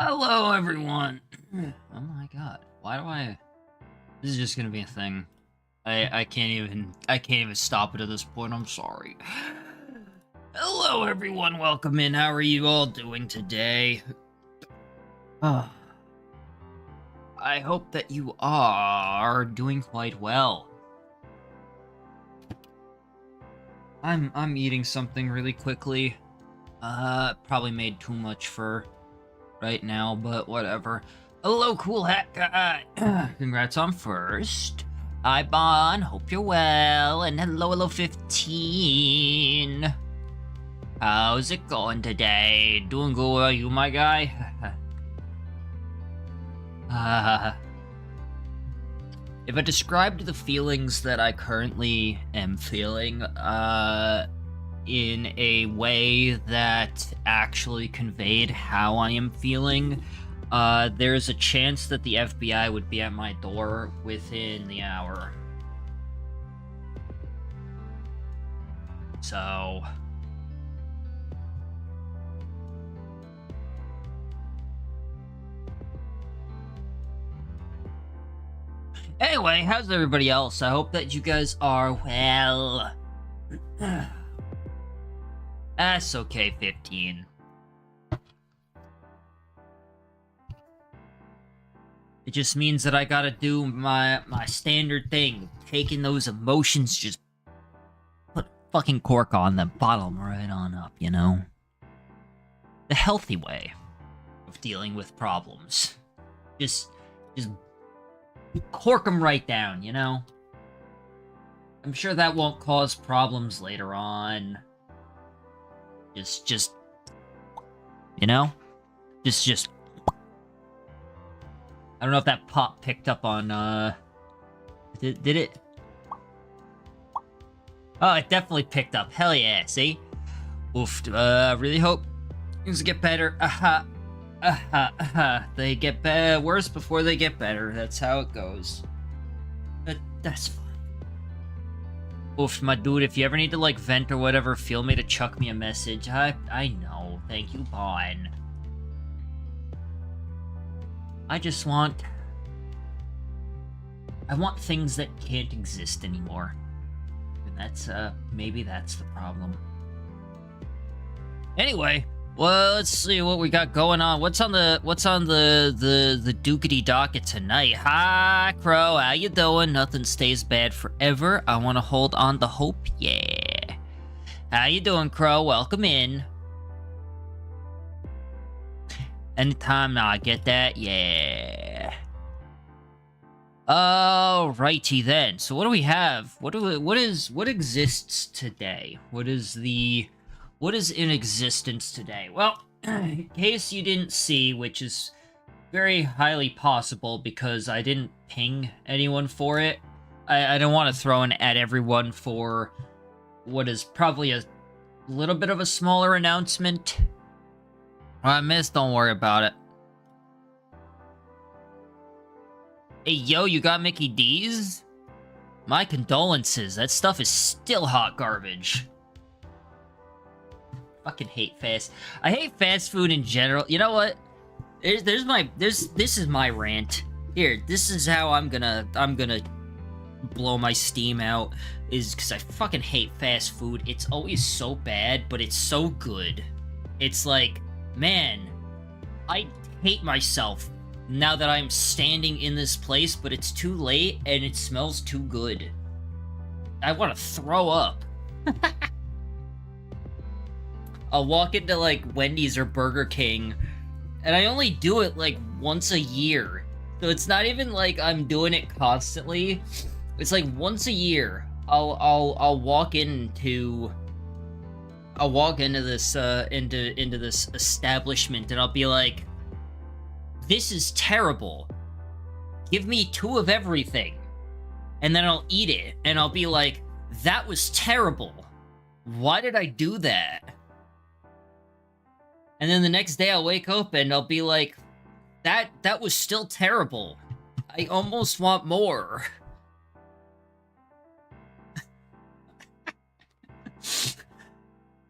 Hello, everyone. Oh my god. Why do I... This is just gonna be a thing. I can't even stop it at this point. I'm sorry. Hello, everyone. Welcome in. How are you all doing today? I hope that you are doing quite well. I'm eating something really quickly. Probably made too much for right now, but whatever. Hello, cool hat guy. Congrats on first. Hi, Bon. Hope you're well. And hello, 15. How's it going today? Doing good, are you, my guy? If I described the feelings that I currently am feeling, in a way that actually conveyed how I am feeling, there's a chance that the FBI would be at my door within the hour. So... Anyway, how's everybody else? I hope that you guys are well. That's okay, 15. It just means that I gotta do my standard thing. Taking those emotions, just put a fucking cork on them, bottle them right on up, you know? The healthy way of dealing with problems. Just cork them right down, you know? I'm sure that won't cause problems later on. Just, you know? Just... I don't know if that pop picked up on, Did it? Oh, it definitely picked up. Hell yeah, see? Oof, really hope things get better. They get worse before they get better. That's how it goes. That's fine. Oof, my dude, if you ever need to, like, vent or whatever, feel me to chuck me a message. I know. Thank you, Bon. I just want... I want things that can't exist anymore. And that's, maybe that's the problem. Anyway, well, let's see what we got going on. What's on the dookity docket tonight? Hi, Crow. How you doing? Nothing stays bad forever. I want to hold on to hope. Yeah. How you doing, Crow? Welcome in. Anytime now, I get that? Yeah. Alrighty then. So what do we have? What exists today? What is in existence today? Well, in case you didn't see, which is very highly possible because I didn't ping anyone for it. I don't want to throw in at everyone for what is probably a little bit of a smaller announcement. Alright, miss, don't worry about it. Hey, yo, you got Mickey D's? My condolences, that stuff is still hot garbage. Fucking hate fast... I hate fast food in general. You know what? This is my rant. Here, this is how I'm gonna blow my steam out, is because I fucking hate fast food. It's always so bad, but it's so good. It's like... Man, I hate myself now that I'm standing in this place, but it's too late and it smells too good. I want to throw up. I'll walk into, like, Wendy's or Burger King, and I only do it, like, once a year. So it's not even like I'm doing it constantly. It's like once a year, I'll walk into... I'll walk into this this establishment and I'll be like, this is terrible. Give me 2 of everything. And then I'll eat it and I'll be like, that was terrible. Why did I do that? And then the next day I'll wake up and I'll be like, that was still terrible. I almost want more.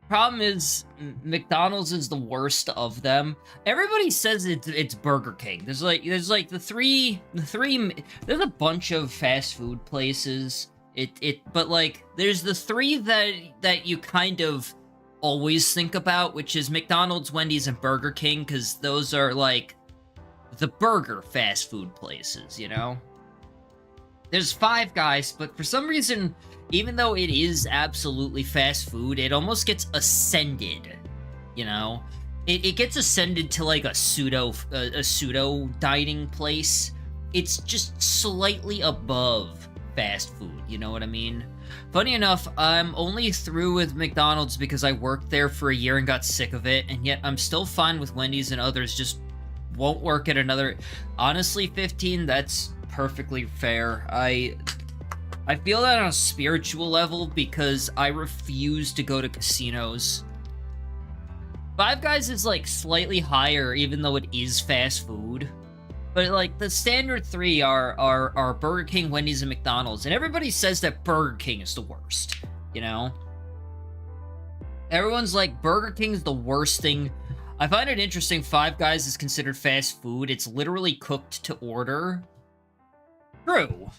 Problem is, McDonald's is the worst of them. Everybody says it's Burger King. There's like the three. There's a bunch of fast food places. But like there's the three that you kind of always think about, which is McDonald's, Wendy's, and Burger King, because those are like the burger fast food places, you know? There's Five Guys, but for some reason, even though it is absolutely fast food, it almost gets ascended, you know? It gets ascended to like a pseudo dining place. It's just slightly above fast food, you know what I mean? Funny enough, I'm only through with McDonald's because I worked there for a year and got sick of it, and yet I'm still fine with Wendy's, and others just won't work at another. Honestly, 15, that's perfectly fair. I feel that on a spiritual level because I refuse to go to casinos. Five Guys is like slightly higher, even though it is fast food. But like the standard three are Burger King, Wendy's, and McDonald's, and everybody says that Burger King is the worst. You know, everyone's like Burger King's the worst thing. I find it interesting. Five Guys is considered fast food. It's literally cooked to order. True.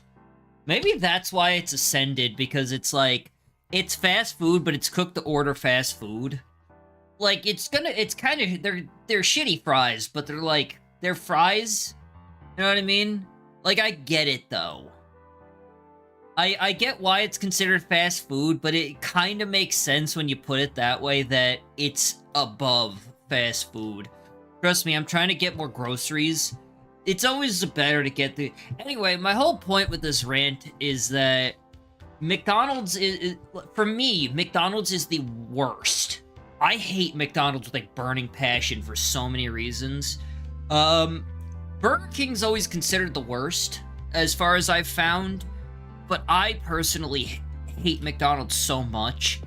Maybe that's why it's ascended, because it's like, it's fast food, but it's cooked to order fast food. Like, it's kind of, they're shitty fries, but they're fries. You know what I mean? Like, I get it, though. I get why it's considered fast food, but it kind of makes sense when you put it that way, that it's above fast food. Trust me, I'm trying to get more groceries. It's always better to get the... Anyway, my whole point with this rant is that McDonald's is... For me, McDonald's is the worst. I hate McDonald's with, like, burning passion for so many reasons. Burger King's always considered the worst, as far as I've found. But I personally hate McDonald's so much.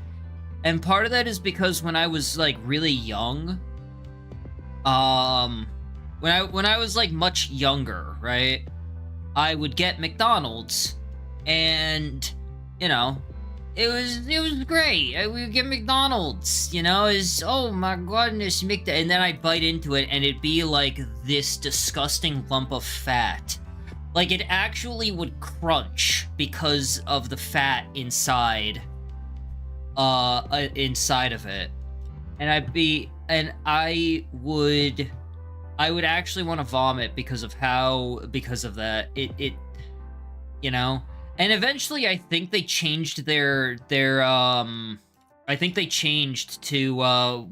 And part of that is because when I was, like, really young... When I was, like, much younger, right, I would get McDonald's, and, you know, it was great. I would get McDonald's, you know, oh my goodness, and then I'd bite into it, and it'd be, like, this disgusting lump of fat. Like, it actually would crunch because of the fat inside, inside of it. And I would actually want to vomit because of that. It, you know? And eventually I think they changed their I think they changed to,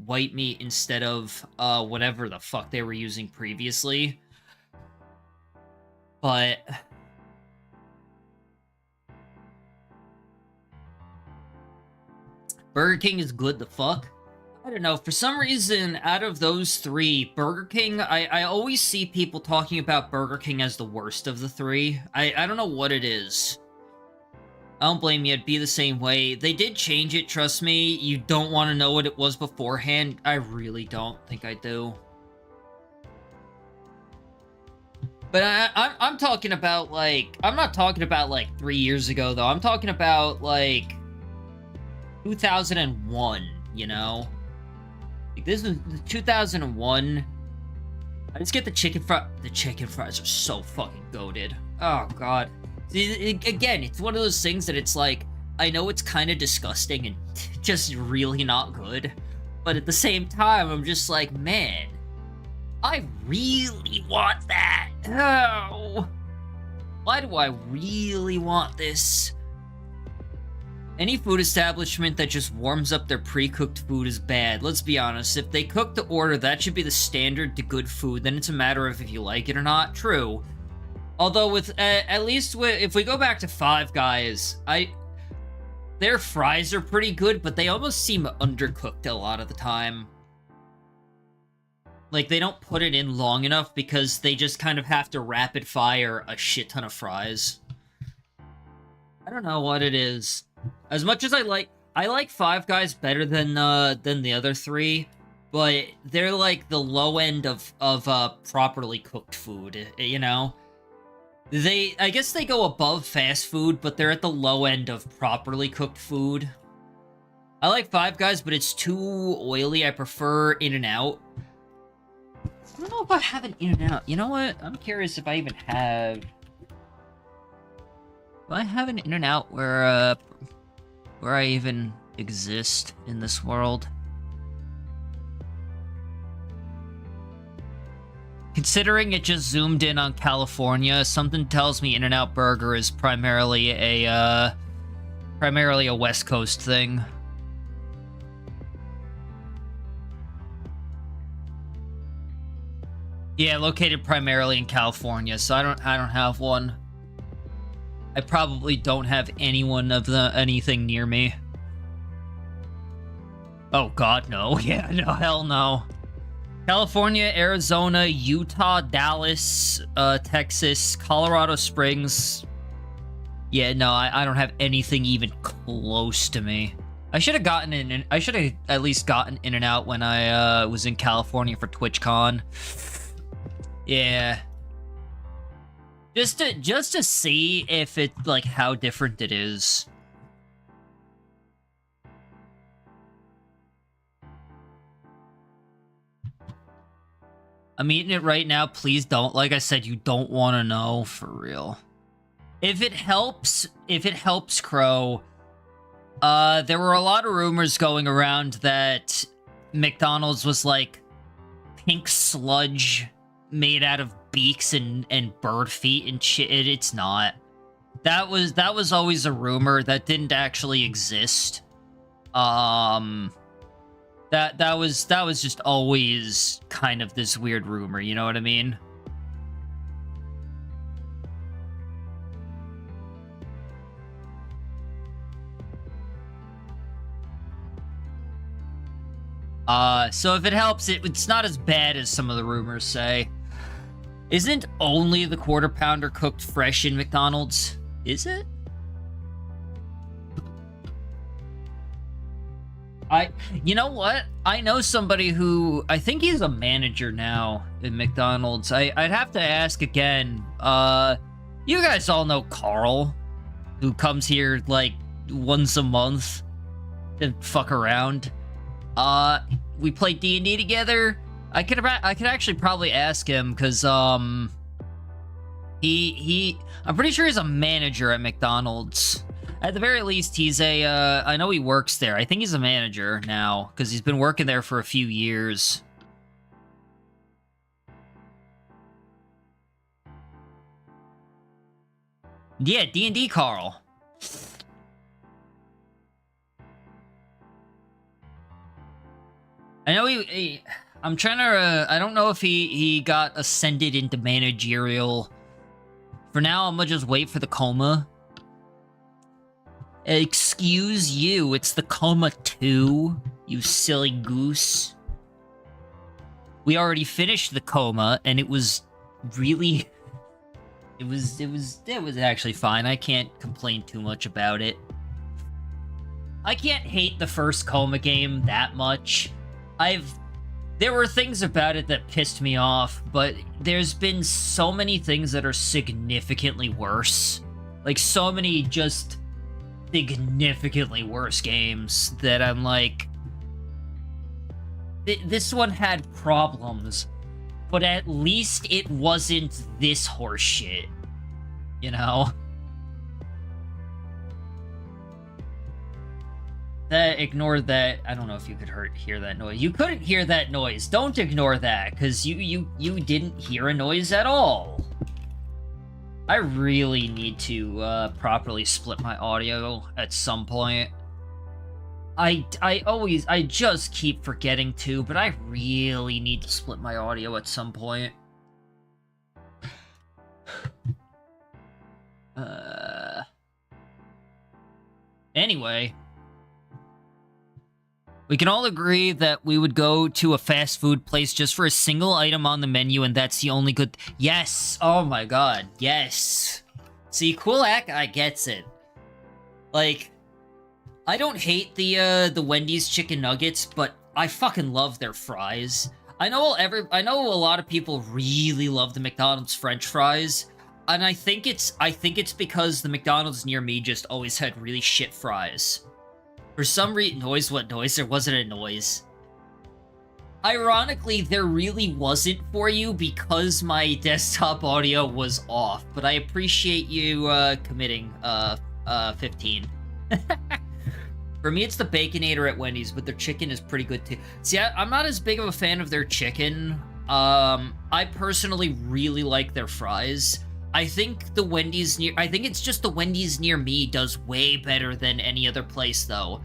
white meat instead of, whatever the fuck they were using previously. But... Burger King is good, the fuck? I don't know, for some reason, out of those three, Burger King, I always see people talking about Burger King as the worst of the three. I don't know what it is. I don't blame you, it'd be the same way. They did change it, trust me. You don't want to know what it was beforehand. I really don't think I do. But I'm talking about, like... I'm not talking about, like, 3 years ago, though. I'm talking about, like... 2001, you know? Like, this was 2001. I just get the chicken fries. The chicken fries are so fucking goated. Oh, God. See, again, it's one of those things that it's like, I know it's kind of disgusting and just really not good, but at the same time, I'm just like, man, I really want that. Oh, why do I really want this? Any food establishment that just warms up their pre-cooked food is bad. Let's be honest, if they cook to order, that should be the standard to good food. Then it's a matter of if you like it or not. True. Although with, at least if we go back to Five Guys, their fries are pretty good, but they almost seem undercooked a lot of the time. Like, they don't put it in long enough because they just kind of have to rapid fire a shit ton of fries. I don't know what it is. As much as I like Five Guys better than the other three, but they're like the low end of properly cooked food, you know? I guess they go above fast food, but they're at the low end of properly cooked food. I like Five Guys, but it's too oily. I prefer In-N-Out. I don't know if I have an In-N-Out. You know what? I'm curious if I even have... Do I have an In-N-Out where I even exist in this world? Considering it just zoomed in on California, something tells me In-N-Out Burger is primarily a West Coast thing. Yeah, located primarily in California, so I don't have one. I probably don't have anything near me. Oh god, no. Yeah, no, hell no. California, Arizona, Utah, Dallas, Texas, Colorado Springs. Yeah, no, I don't have anything even close to me. I should have at least gotten In-N-Out when I was in California for TwitchCon. Yeah. Just to see if it, like, how different it is. I'm eating it right now. Please don't. Like I said, you don't want to know, for real. If it helps, Crow, there were a lot of rumors going around that McDonald's was, like, pink sludge made out of beaks and bird feet and shit. It's not. That was always a rumor that didn't actually exist. That was just always kind of this weird rumor, you know what I mean? So if it helps, it's not as bad as some of the rumors say. Isn't only the Quarter Pounder cooked fresh in McDonald's? Is it? You know what? I know somebody who, I think he's a manager now in McDonald's. I'd have to ask again. You guys all know Carl, who comes here, like, once a month to fuck around. We play D&D together. I could actually probably ask him, because, I'm pretty sure he's a manager at McDonald's. At the very least, he's I know he works there. I think he's a manager now, because he's been working there for a few years. Yeah, D&D Carl. I know I'm trying to, I don't know if he got ascended into managerial. For now, I'm gonna just wait for the Coma. Excuse you, it's the Coma 2, you silly goose. We already finished the Coma, and it was really... It was actually fine. I can't complain too much about it. I can't hate the first Coma game that much. There were things about it that pissed me off, but there's been so many things that are significantly worse. Like, so many just significantly worse games that I'm like... This one had problems, but at least it wasn't this horseshit, you know? Ignore that. I don't know if you could hear that noise. You couldn't hear that noise. Don't ignore that, because you didn't hear a noise at all. I really need to properly split my audio at some point. I just keep forgetting to, but I really need to split my audio at some point. Anyway. We can all agree that we would go to a fast food place just for a single item on the menu, and that's the only good... Yes! Oh my god, yes! See, Kulak, I gets it. Like, I don't hate the Wendy's chicken nuggets, but I fucking love their fries. I know a lot of people really love the McDonald's French fries, and I think it's because the McDonald's near me just always had really shit fries. For some reason, noise? What noise? There wasn't a noise. Ironically, there really wasn't for you because my desktop audio was off, but I appreciate you committing 15. For me, it's the Baconator at Wendy's, but their chicken is pretty good too. See, I'm not as big of a fan of their chicken. I personally really like their fries. I think it's just the Wendy's near me does way better than any other place, though.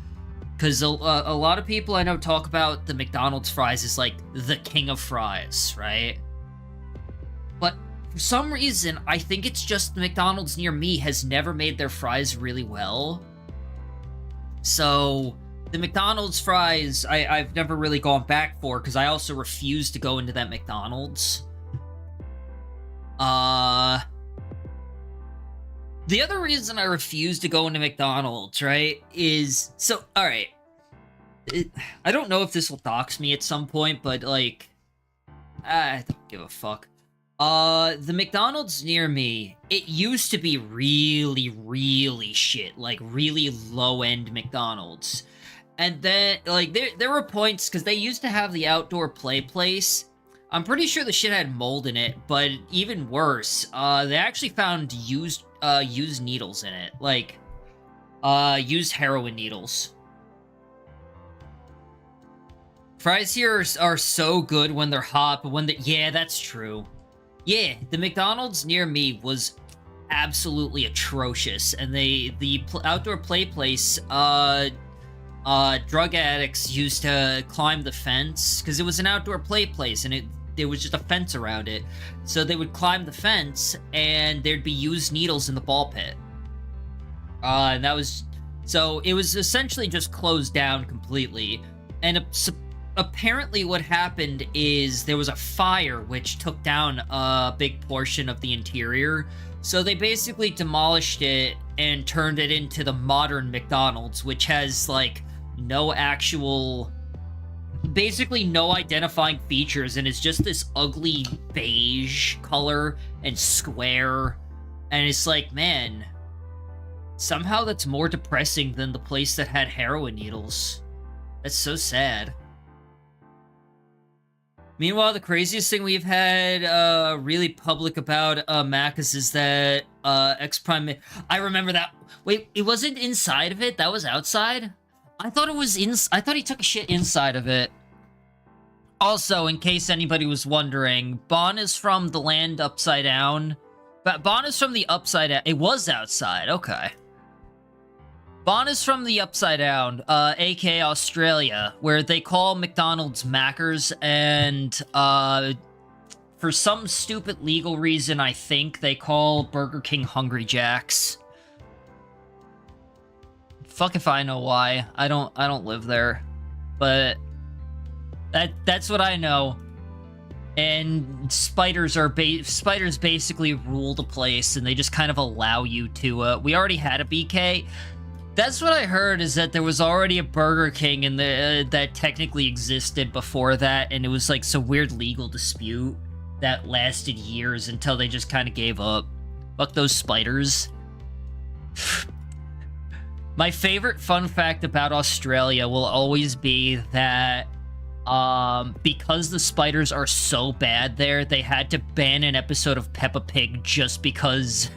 Because a lot of people I know talk about the McDonald's fries as, like, the king of fries, right? But for some reason, I think it's just the McDonald's near me has never made their fries really well. So, the McDonald's fries, I've never really gone back for, because I also refuse to go into that McDonald's. The other reason I refuse to go into McDonald's, right, is... So, alright. I don't know if this will dox me at some point, but, like... I don't give a fuck. The McDonald's near me, it used to be really, really shit. Like, really low-end McDonald's. And then, like, there were points, because they used to have the outdoor play place. I'm pretty sure the shit had mold in it, but even worse, they actually found used needles in it. Like, used heroin needles. Fries here are so good when they're hot, but when they... Yeah, that's true. Yeah, the McDonald's near me was absolutely atrocious, and the outdoor play place, drug addicts used to climb the fence, because it was an outdoor play place, and there was just a fence around it. So they would climb the fence, and there'd be used needles in the ball pit. And that was... So it was essentially just closed down completely. And apparently what happened is there was a fire which took down a big portion of the interior. So they basically demolished it and turned it into the modern McDonald's, which has, like, no actual... Basically no identifying features, and it's just this ugly beige color and square. And it's like, man, somehow that's more depressing than the place that had heroin needles. That's so sad. Meanwhile, the craziest thing we've had really public about Macca's is that X-Prime... I remember that... Wait, it wasn't inside of it? That was outside? I thought it was I thought he took a shit inside of it. Also, in case anybody was wondering, Bon is from the land upside down. But Bon is from the upside down. It was outside, okay. Bon is from the upside down, aka Australia, where they call McDonald's Maccas, and for some stupid legal reason, I think they call Burger King Hungry Jacks. Fuck if I know why. I don't live there. But that's what I know. And spiders basically rule the place, and they just kind of allow you to we already had a BK. That's what I heard, is that there was already a Burger King in the that technically existed before that, and it was like some weird legal dispute that lasted years until they just kind of gave up. Fuck those spiders. My favorite fun fact about Australia will always be that because the spiders are so bad there, they had to ban an episode of Peppa Pig just because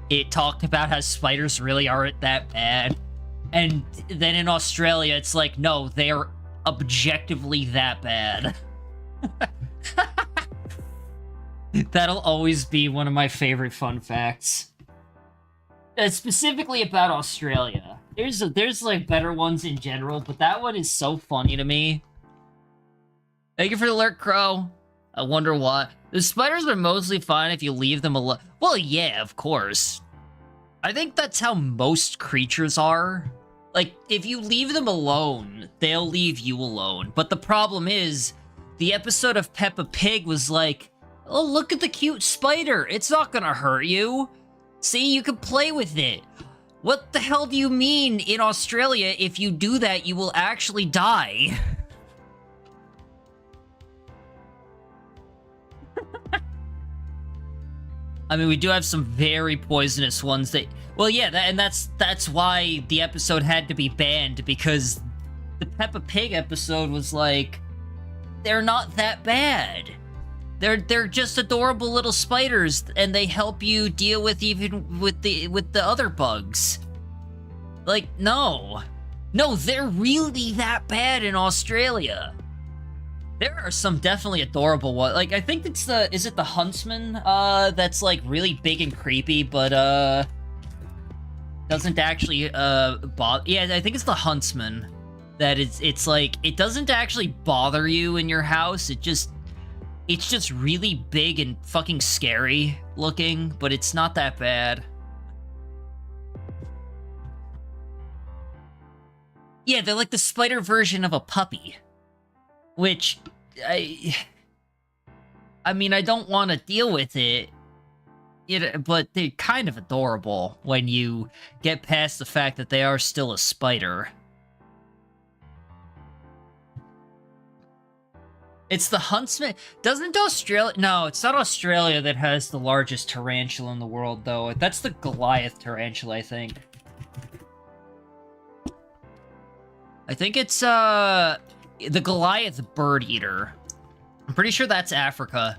it talked about how spiders really aren't that bad. And then in Australia, it's like, no, they are objectively that bad. That'll always be one of my favorite fun facts. Specifically about Australia. There's like better ones in general, but that one is so funny to me. Thank you for the alert, Crow. I wonder why. The spiders are mostly fine if you leave them alone. Well, yeah, of course. I think that's how most creatures are. Like, if you leave them alone, they'll leave you alone. But the problem is, the episode of Peppa Pig was like, oh, look at the cute spider. It's not gonna hurt you. See, you can play with it. What the hell do you mean in Australia, if you do that, you will actually die? I mean, we do have some very poisonous ones that... Well, yeah, that's why the episode had to be banned, because the Peppa Pig episode was like, they're not that bad. They're just adorable little spiders, and they help you deal with the other bugs. Like, no, they're really that bad in Australia. There are some definitely adorable ones. Like, I think it's is it the Huntsman, that's, like, really big and creepy, but, doesn't actually, bother... Yeah, I think it's the Huntsman. That it's like, it doesn't actually bother you in your house, it's just really big and fucking scary looking, but it's not that bad. Yeah, they're like the spider version of a puppy. Which, I mean, I don't want to deal with it, but they're kind of adorable when you get past the fact that they are still a spider. It's the Huntsman. Doesn't Australia... No, it's not Australia that has the largest tarantula in the world, though. That's the Goliath tarantula, I think. I think it's, the Goliath bird eater. I'm pretty sure that's Africa.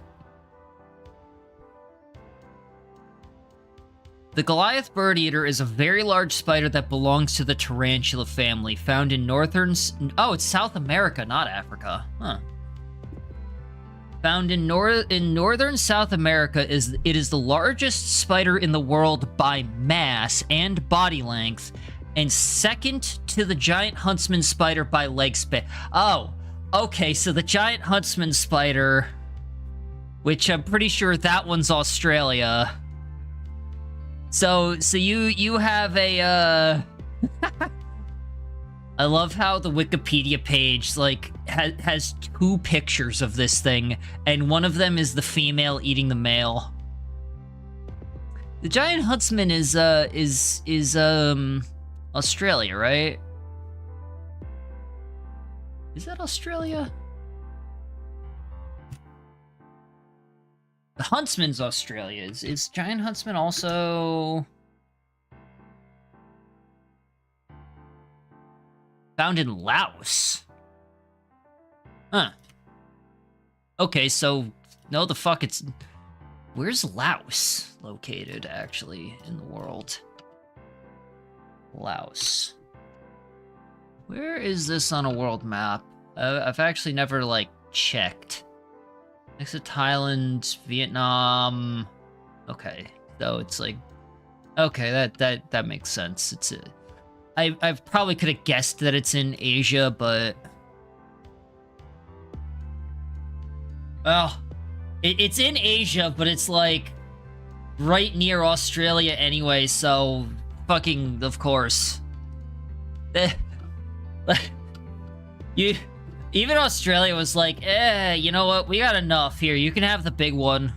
The Goliath bird eater is a very large spider that belongs to the tarantula family, found in northern... Oh, it's South America, not Africa. Huh. Found in northern South America, it is the largest spider in the world by mass and body length, and second to the giant huntsman spider by leg span. Oh, okay, so the giant huntsman spider, which I'm pretty sure that one's Australia. So you have a, I love how the Wikipedia page, like, has two pictures of this thing, and one of them is the female eating the male. The giant huntsman is Australia, right? Is that Australia? The huntsman's Australia. Is giant huntsman also... found in Laos? Huh. Okay, so... No, the fuck, it's... Where's Laos located, actually, in the world? Laos. Where is this on a world map? I've actually never, like, checked. Next to Thailand, Vietnam... Okay, so it's like... Okay, that makes sense. It's a... I probably could have guessed that it's in Asia, but... Well, it's in Asia, but it's, like, right near Australia anyway, so... Fucking, of course. Even Australia was like, you know what? We got enough here. You can have the big one.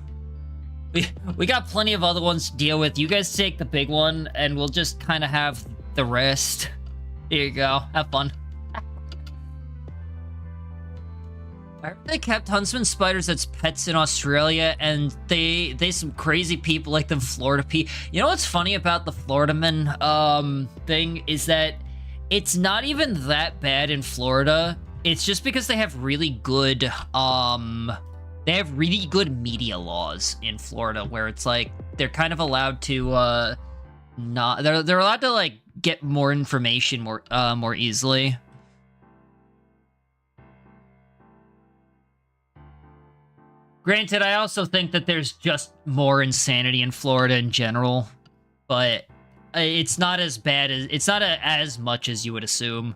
We got plenty of other ones to deal with. You guys take the big one, and we'll just kind of have the rest. Here you go. Have fun. I heard they kept huntsman spiders as pets in Australia, and they some crazy people like the Florida people. You know what's funny about the Florida man thing is that it's not even that bad in Florida. It's just because they have really good media laws in Florida, where it's like they're kind of allowed to not they're allowed to like get more information more easily. Granted, I also think that there's just more insanity in Florida in general, but it's not as bad as it's not as much as you would assume.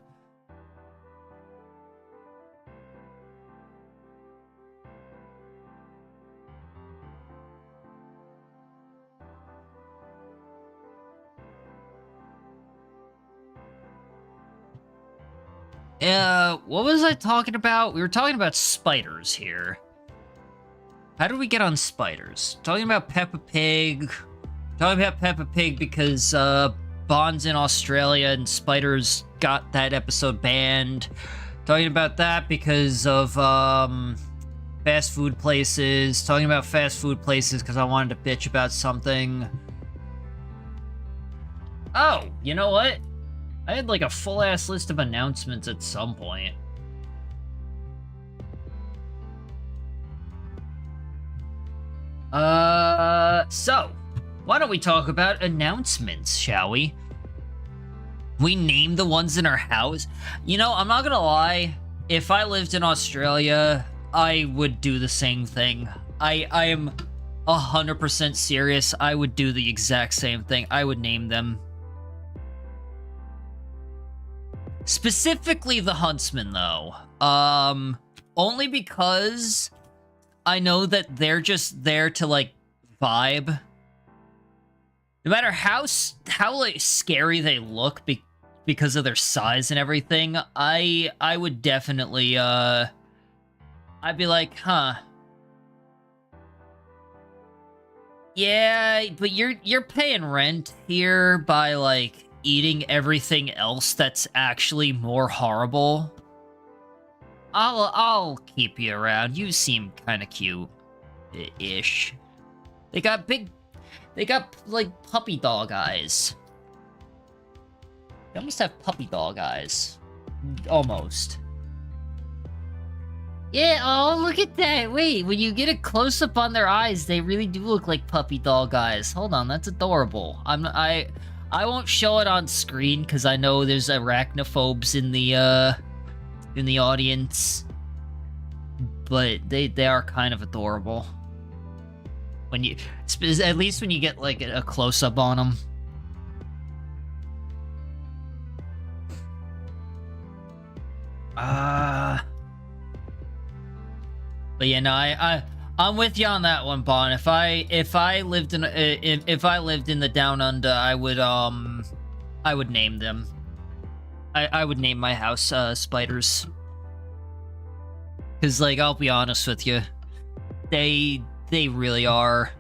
What was I talking about? We were talking about spiders here. How did we get on spiders? Talking about Peppa Pig. Talking about Peppa Pig because, Bond's in Australia and spiders got that episode banned. Talking about that because of, Fast food places. Talking about fast food places because I wanted to bitch about something. Oh, you know what? I had like a full-ass list of announcements at some point. So, why don't we talk about announcements, shall we? We name the ones in our house. You know, I'm not gonna lie. If I lived in Australia, I would do the same thing. I am 100% serious. I would do the exact same thing. I would name them. Specifically the Huntsman, though. Only because I know that they're just there to, like, vibe. No matter how like, scary they look because of their size and everything, I would definitely, I'd be like, huh. Yeah, but you're paying rent here by, like, eating everything else that's actually more horrible. I'll keep you around. You seem kind of cute-ish. They got like puppy dog eyes. They almost have puppy dog eyes. Almost. Yeah, oh, look at that. Wait, when you get a close-up on their eyes, they really do look like puppy dog eyes. Hold on, that's adorable. I won't show it on screen because I know there's arachnophobes in the audience, but they are kind of adorable. When you, at least when you get like a close-up on them. But yeah, no, I'm with you on that one, Bon. If I lived in the Down Under, I would name them. I would name my house spiders. Cause like I'll be honest with you, they really are.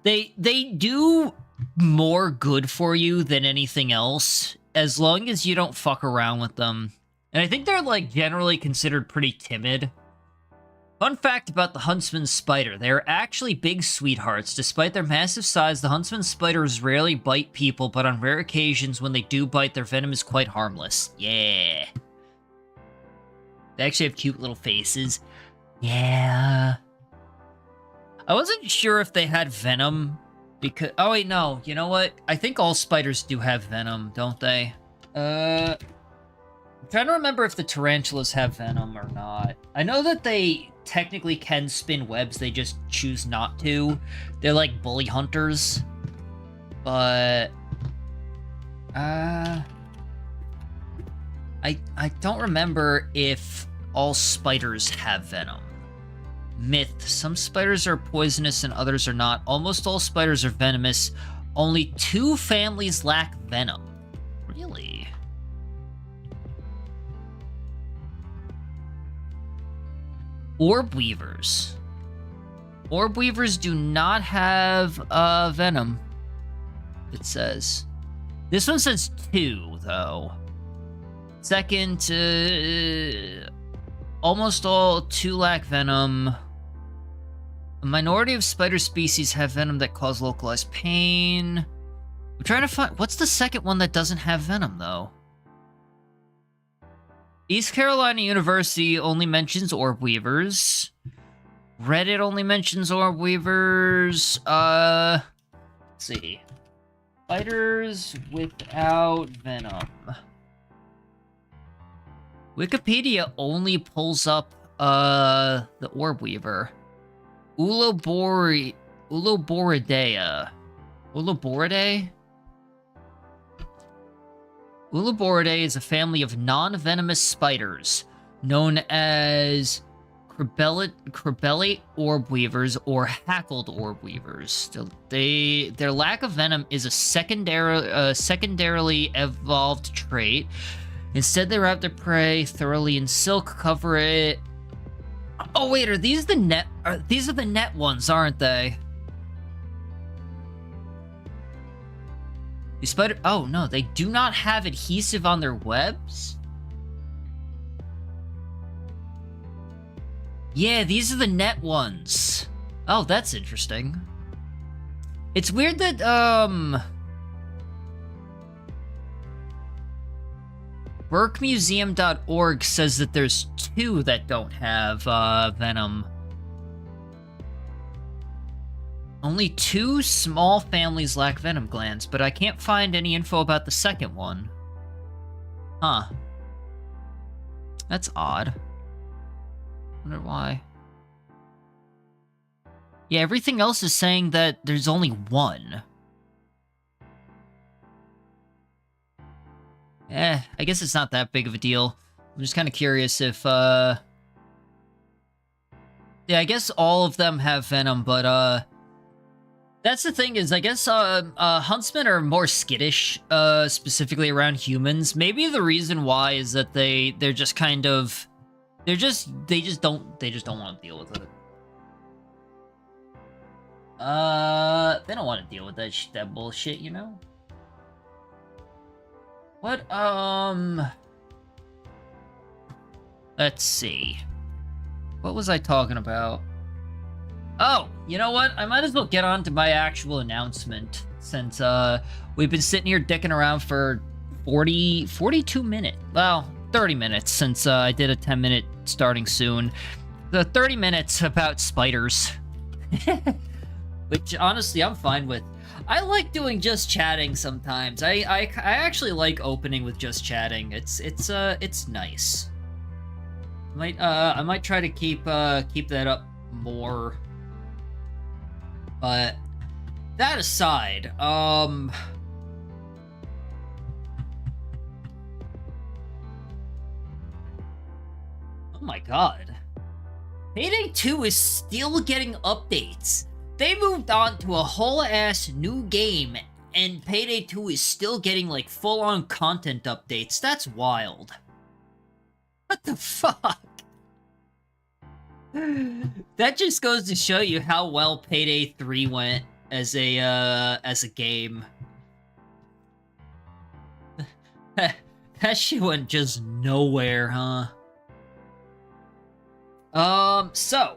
They do more good for you than anything else, as long as you don't fuck around with them. And I think they're like generally considered pretty timid. Fun fact about the Huntsman spider, they are actually big sweethearts. Despite their massive size, the Huntsman spiders rarely bite people, but on rare occasions when they do bite, their venom is quite harmless. Yeah. They actually have cute little faces. Yeah. I wasn't sure if they had venom, because... Oh wait, no. You know what? I think all spiders do have venom, don't they? I'm trying to remember if the tarantulas have venom or not. I know that they technically can spin webs, they just choose not to. They're like bully hunters. But... I don't remember if all spiders have venom. Myth. Some spiders are poisonous and others are not. Almost all spiders are venomous. Only 2 families lack venom. Really? Orb weavers. Orb weavers do not have venom, it says. This one says 2, though. Second, almost all 2 lack venom. A minority of spider species have venom that cause localized pain. I'm trying to find... What's the second one that doesn't have venom, though? East Carolina University only mentions orb weavers. Reddit only mentions orb weavers. Let's see. Spiders without venom. Wikipedia only pulls up, the orb weaver. Uloboridae. Uloboridae? Uloboridae is a family of non-venomous spiders known as cribellate orb weavers or hackled orb weavers. Their lack of venom is a secondarily evolved trait. Instead, they wrap their prey thoroughly in silk, cover it... Oh wait, are these the net? These are the net ones, aren't they? The spider... Oh no, they do not have adhesive on their webs? Yeah, these are the net ones. Oh, that's interesting. It's weird that, BurkeMuseum.org says that there's 2 that don't have, venom. Only 2 small families lack venom glands, but I can't find any info about the second one. Huh. That's odd. Wonder why. Yeah, everything else is saying that there's only 1. I guess it's not that big of a deal. I'm just kind of curious if, yeah, I guess all of them have venom, but, that's the thing is, I guess, huntsmen are more skittish, specifically around humans. Maybe the reason why is that they're just kind of... they just don't want to deal with it. They don't want to deal with that bullshit, you know? What, let's see. What was I talking about? Oh, you know what? I might as well get on to my actual announcement, since, we've been sitting here dicking around for 42 minutes. Well, 30 minutes, since, I did a 10-minute starting soon. The 30 minutes about spiders. Which, honestly, I'm fine with. I like doing just chatting sometimes. I actually like opening with just chatting. It's nice. I might try to keep that up more. But that aside, oh my god. Payday 2 is still getting updates. They moved on to a whole-ass new game, and Payday 2 is still getting, like, full-on content updates. That's wild. What the fuck? That just goes to show you how well Payday 3 went as a game. That shit went just nowhere, huh? So,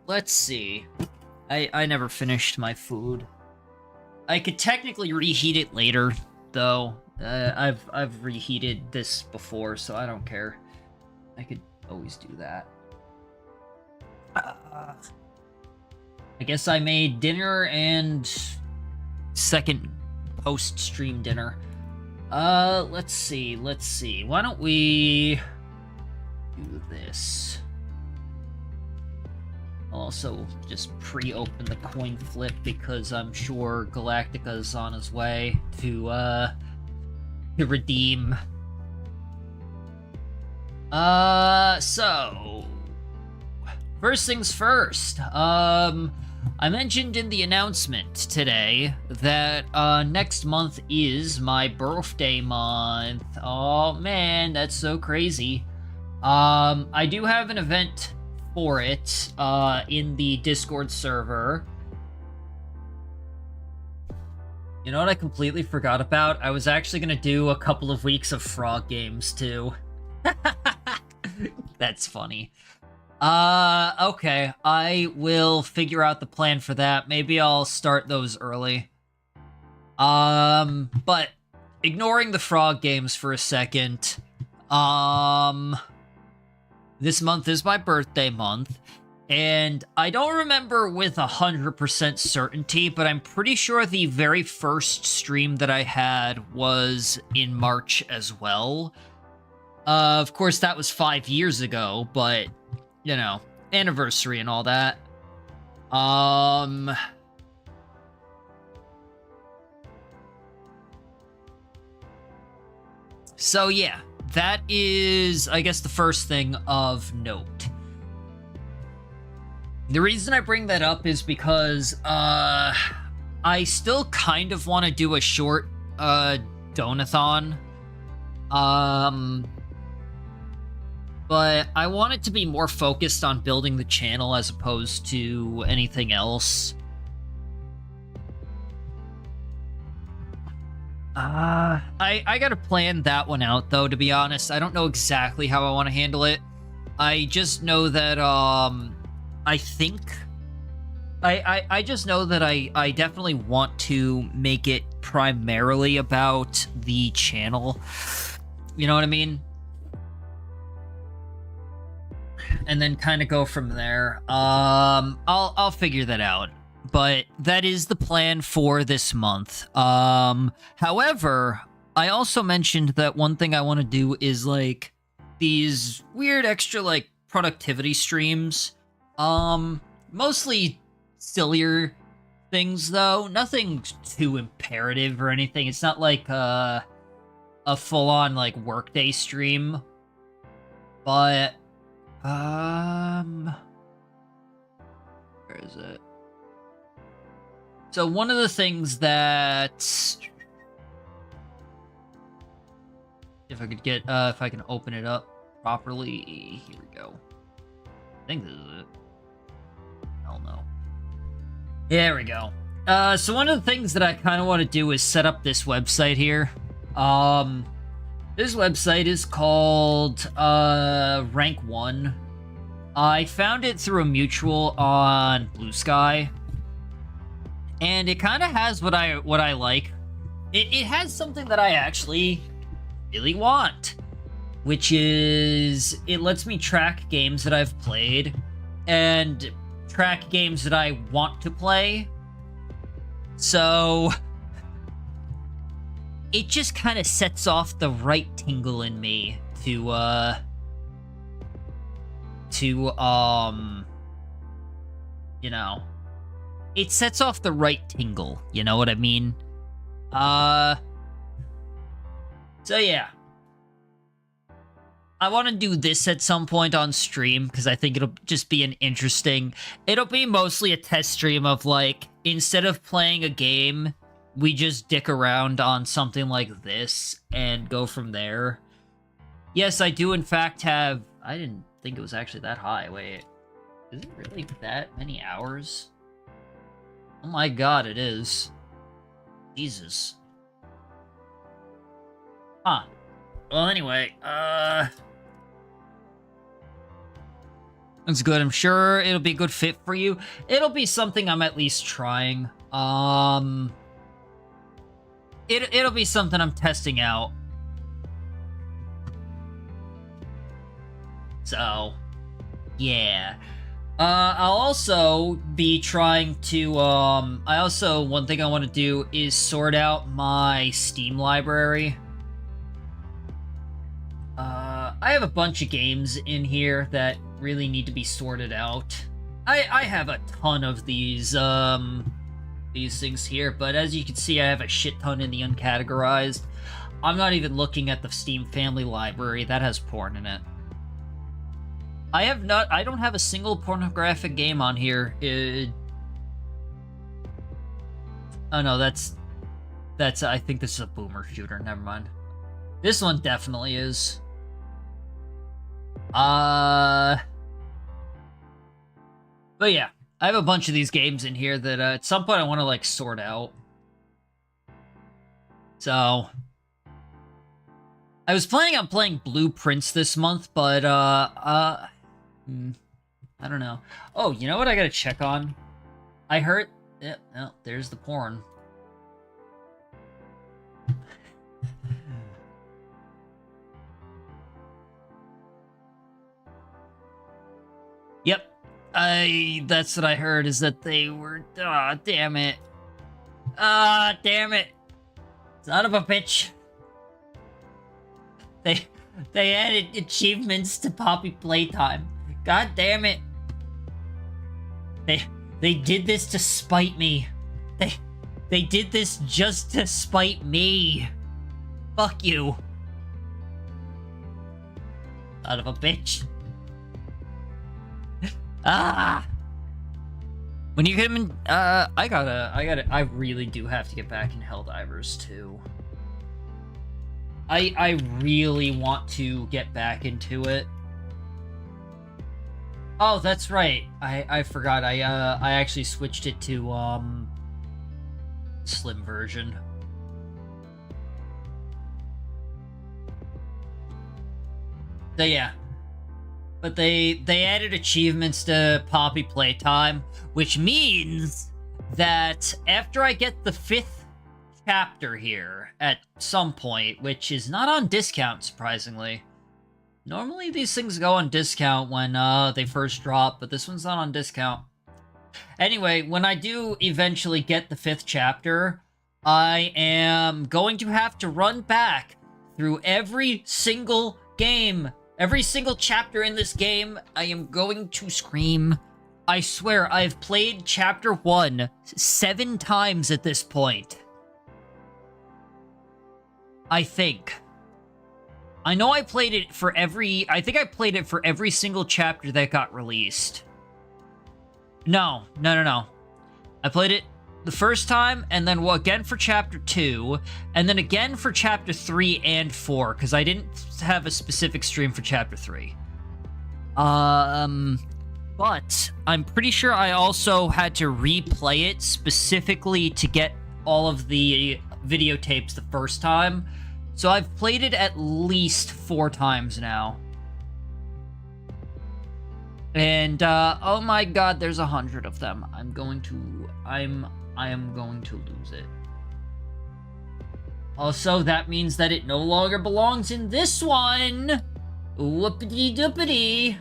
let's see. I never finished my food. I could technically reheat it later, though. I've reheated this before, so I don't care. I could always do that. I guess I made dinner and second post-stream dinner. Let's see. Why don't we do this? I'll also just pre-open the coin flip because I'm sure Galactica's on his way to redeem. So first things first. I mentioned in the announcement today that next month is my birthday month. Oh man, that's so crazy. I do have an event for it in the Discord server. You know what I completely forgot about? I was actually gonna do a couple of weeks of Frog games too. That's funny. Okay, I will figure out the plan for that. Maybe I'll start those early. But ignoring the Frog games for a second, this month is my birthday month, and I don't remember with 100% certainty, but I'm pretty sure the very first stream that I had was in March as well. Of course, that was 5 years ago, but, you know, anniversary and all that. So yeah, that is, I guess, the first thing of note. The reason I bring that up is because, I still kind of want to do a short, donathon. But I want it to be more focused on building the channel as opposed to anything else. I gotta plan that one out, though, to be honest. I don't know exactly how I want to handle it. I just know that, I think... I just know that I definitely want to make it primarily about the channel. You know what I mean? And then kind of go from there. I'll figure that out. But that is the plan for this month. However, I also mentioned that one thing I want to do is like these weird extra like productivity streams. Mostly sillier things though. Nothing too imperative or anything. It's not like a full-on like workday stream. But where is it? So one of the things that, if I could get, if I can open it up properly, here we go. I think this is it. Hell no. There we go. So one of the things that I kind of want to do is set up this website here. This website is called, Rank 1. I found it through a mutual on Blue Sky. And it kind of has what I like. It has something that I actually really want, which is it lets me track games that I've played and track games that I want to play. So it just kind of sets off the right tingle in me to you know, it sets off the right tingle, you know what I mean? So yeah. I want to do this at some point on stream, because I think it'll just be an interesting... It'll be mostly a test stream of, like, instead of playing a game, we just dick around on something like this and go from there. Yes, I do in fact have... I didn't think it was actually that high. Wait. Is it really that many hours? Oh my god, it is. Jesus. Huh. Well, anyway, that's good. I'm sure it'll be a good fit for you. It'll be something I'm at least trying. It'll be something I'm testing out. So, yeah. I'll also be trying to, one thing I want to do is sort out my Steam library. I have a bunch of games in here that really need to be sorted out. I have a ton of these things here, but as you can see, I have a shit ton in the uncategorized. I'm not even looking at the Steam family library. That has porn in it. I don't have a single pornographic game on here. Oh no, that's, I think this is a boomer shooter, never mind. This one definitely is. But yeah, I have a bunch of these games in here that at some point I want to, like, sort out. So, I was planning on playing Blueprints this month, but, I don't know. Oh, you know what I gotta check on? I heard... Yeah, no, there's the porn. Yep. That's what I heard, is that they were... Ah, damn it. Ah, damn it. Son of a bitch. They added achievements to Poppy Playtime. God damn it. They did this to spite me. They did this just to spite me. Fuck you. Son of a bitch. Ah! When you get him in, I really do have to get back in Helldivers too. I really want to get back into it. Oh, that's right. I forgot. I actually switched it to, slim version. So yeah. But they added achievements to Poppy Playtime, which means that after I get the 5th chapter here at some point, which is not on discount, surprisingly. Normally these things go on discount when they first drop, but this one's not on discount. Anyway, when I do eventually get the 5th chapter, I am going to have to run back through every single game. Every single chapter in this game. I am going to scream. I swear, I've played chapter 1 7 times at this point. I think. I know I played it for every... I think I played it for every single chapter that got released. No. I played it the first time, and then again for chapter 2, and then again for chapter 3 and 4, because I didn't have a specific stream for chapter 3. But I'm pretty sure I also had to replay it specifically to get all of the videotapes the first time. So I've played it at least 4 times now. And, oh my god, there's 100 of them. I am going to lose it. Also, that means that it no longer belongs in this one! Whoopity-doopity!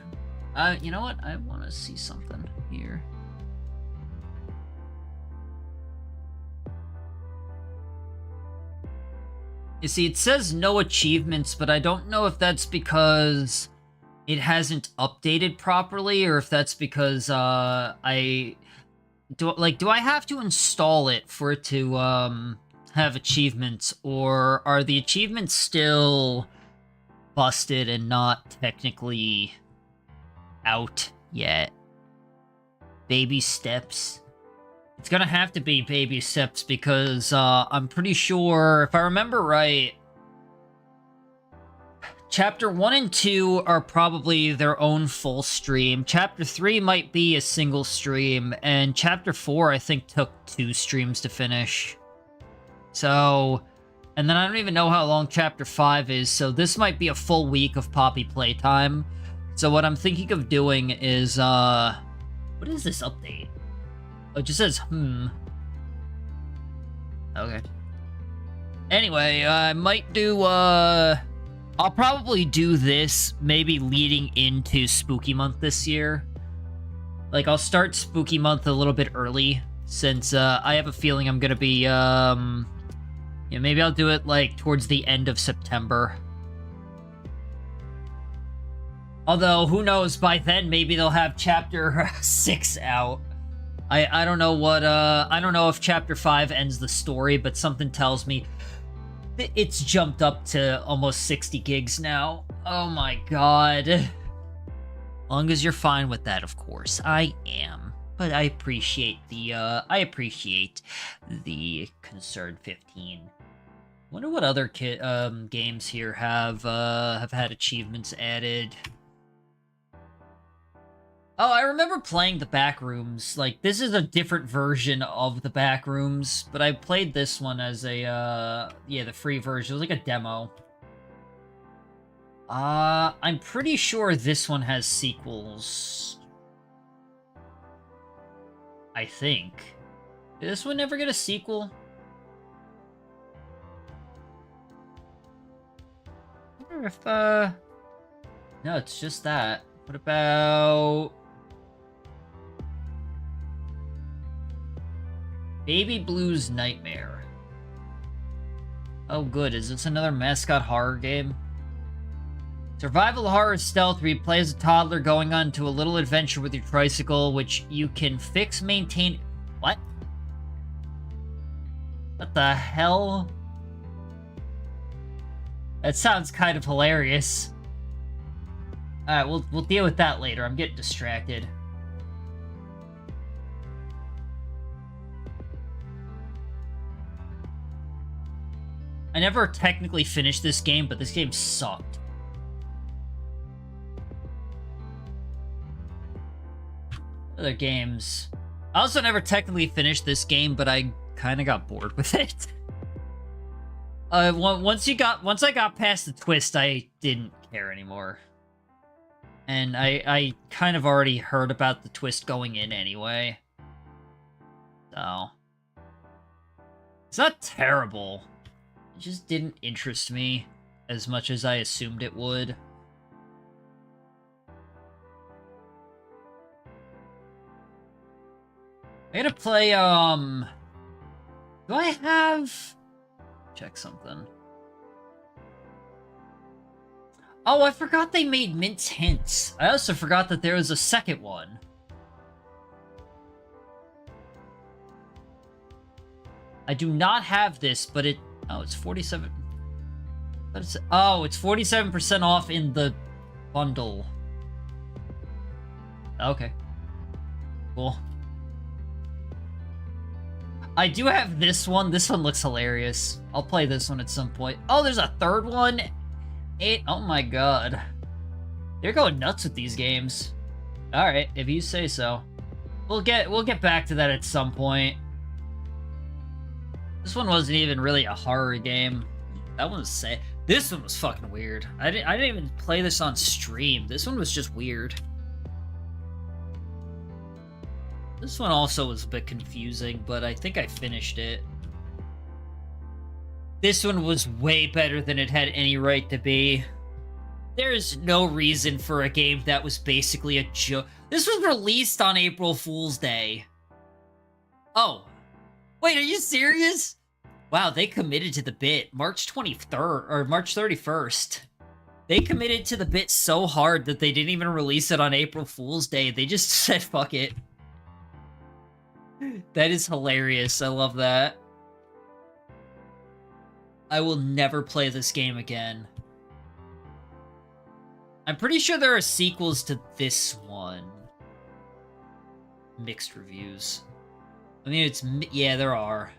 You know what? I want to see something here. You see, it says no achievements, but I don't know if that's because it hasn't updated properly, or if that's because, do I have to install it for it to, have achievements, or are the achievements still busted and not technically out yet? Baby steps. It's gonna have to be baby steps because, I'm pretty sure, if I remember right, Chapter 1 and 2 are probably their own full stream. Chapter 3 might be a single stream, and Chapter 4, I think, took 2 streams to finish. So, and then I don't even know how long Chapter 5 is, so this might be a full week of Poppy Playtime. So what I'm thinking of doing is, what is this update? Oh, it just says, Okay. Anyway, I might do, I'll probably do this maybe leading into Spooky Month this year. Like, I'll start Spooky Month a little bit early, since, I have a feeling I'm gonna be, maybe I'll do it, like, towards the end of September. Although, who knows, by then, maybe they'll have Chapter 6 out. I don't know what, I don't know if Chapter 5 ends the story, but something tells me it's jumped up to almost 60 gigs now. Oh my god. Long as you're fine with that, of course. I am. But I appreciate the concern, 15. Wonder what other games here have had achievements added. Oh, I remember playing the Backrooms. Like, this is a different version of the Backrooms, but I played this one as a, the free version. It was like a demo. I'm pretty sure this one has sequels. I think. Did this one ever get a sequel? I wonder if, no, it's just that. What about... Baby Blues Nightmare. Oh good, is this another mascot horror game? Survival horror stealth where you play as a toddler going on to a little adventure with your tricycle, which you can fix, maintain... What? What the hell? That sounds kind of hilarious. Alright, we'll deal with that later. I'm getting distracted. I never technically finished this game, but this game sucked. Other games. I also never technically finished this game, but I kind of got bored with it. Once I got past the twist, I didn't care anymore. And I kind of already heard about the twist going in anyway. So... It's not terrible. It just didn't interest me as much as I assumed it would. I gotta play, do I have... Check something. Oh, I forgot they made Mint Hints. I also forgot that there was a second one. I do not have this, but it... Oh, it's 47... Oh, it's 47% off in the bundle. Okay. Cool. I do have this one. This one looks hilarious. I'll play this one at some point. Oh, there's a third one? Oh my god. They're going nuts with these games. Alright, if you say so. We'll get back to that at some point. This one wasn't even really a horror game. That one was sad. This one was fucking weird. I didn't even play this on stream. This one was just weird. This one also was a bit confusing, but I think I finished it. This one was way better than it had any right to be. There's no reason for a game that was basically a joke. This was released on April Fool's Day. Oh. Wait, are you serious? Wow, they committed to the bit. March 23rd, or March 31st. They committed to the bit so hard that they didn't even release it on April Fool's Day. They just said, fuck it. That is hilarious. I love that. I will never play this game again. I'm pretty sure there are sequels to this one. Mixed reviews. I mean, it's... Yeah, there are.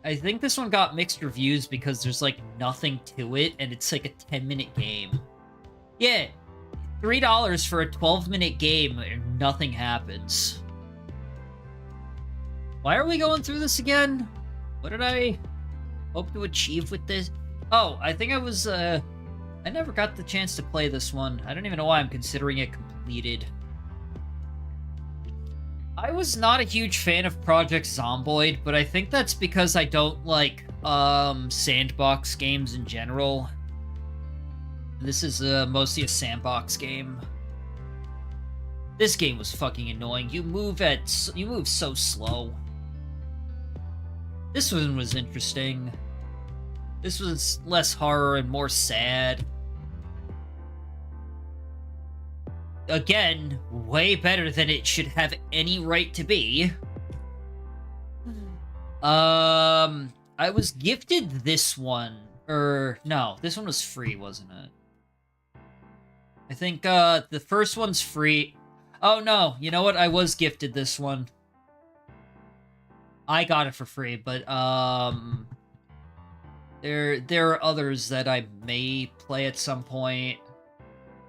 I think this one got mixed reviews because there's, like, nothing to it, and it's, like, a 10-minute game. Yeah, $3 for a 12-minute game, and nothing happens. Why are we going through this again? What did I hope to achieve with this? Oh, I think I was, I never got the chance to play this one. I don't even know why I'm considering it completed. I was not a huge fan of Project Zomboid, but I think that's because I don't like, sandbox games in general. This is, mostly a sandbox game. This game was fucking annoying. You move so slow. This one was interesting. This was less horror and more sad. Again, way better than it should have any right to be. I was gifted this one. No, this one was free, wasn't it? I think, the first one's free. Oh, no, you know what? I was gifted this one. I got it for free, but, there are others that I may play at some point.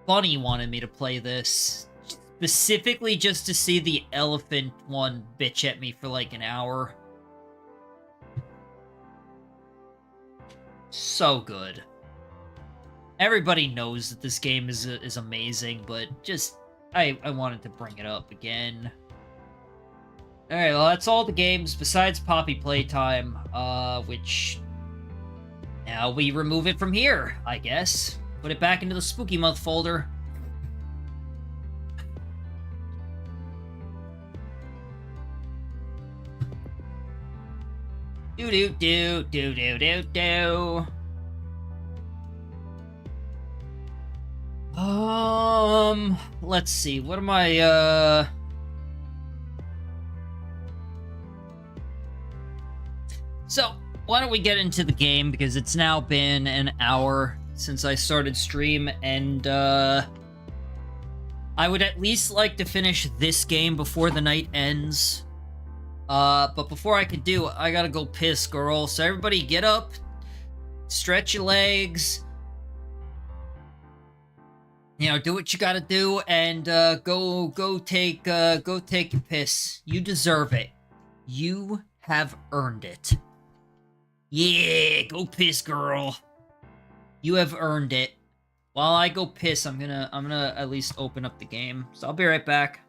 Bunny wanted me to play this, specifically just to see the elephant one bitch at me for like an hour. So good. Everybody knows that this game is amazing, but just, I wanted to bring it up again. Alright, well that's all the games besides Poppy Playtime, which... Now we remove it from here, I guess. Put it back into the Spooky Month folder. Do-do-do-do-do-do-do. Let's see, what am I, So, why don't we get into the game, because it's now been an hour since I started stream, and, I would at least like to finish this game before the night ends. But before I can do, I gotta go piss, girl. So everybody get up, stretch your legs, you know, do what you gotta do, and, go take your piss. You deserve it. You have earned it. Yeah, go piss, girl. You have earned it. While I go piss, I'm gonna at least open up the game. So I'll be right back.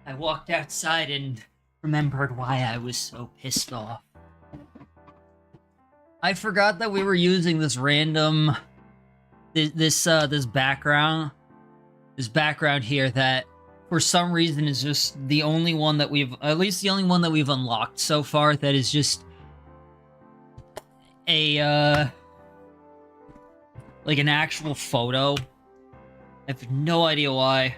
I walked outside and remembered why I was so pissed off. I forgot that we were using this random this background here that for some reason is just the only one that we've unlocked so far that is just a like an actual photo. I have no idea why.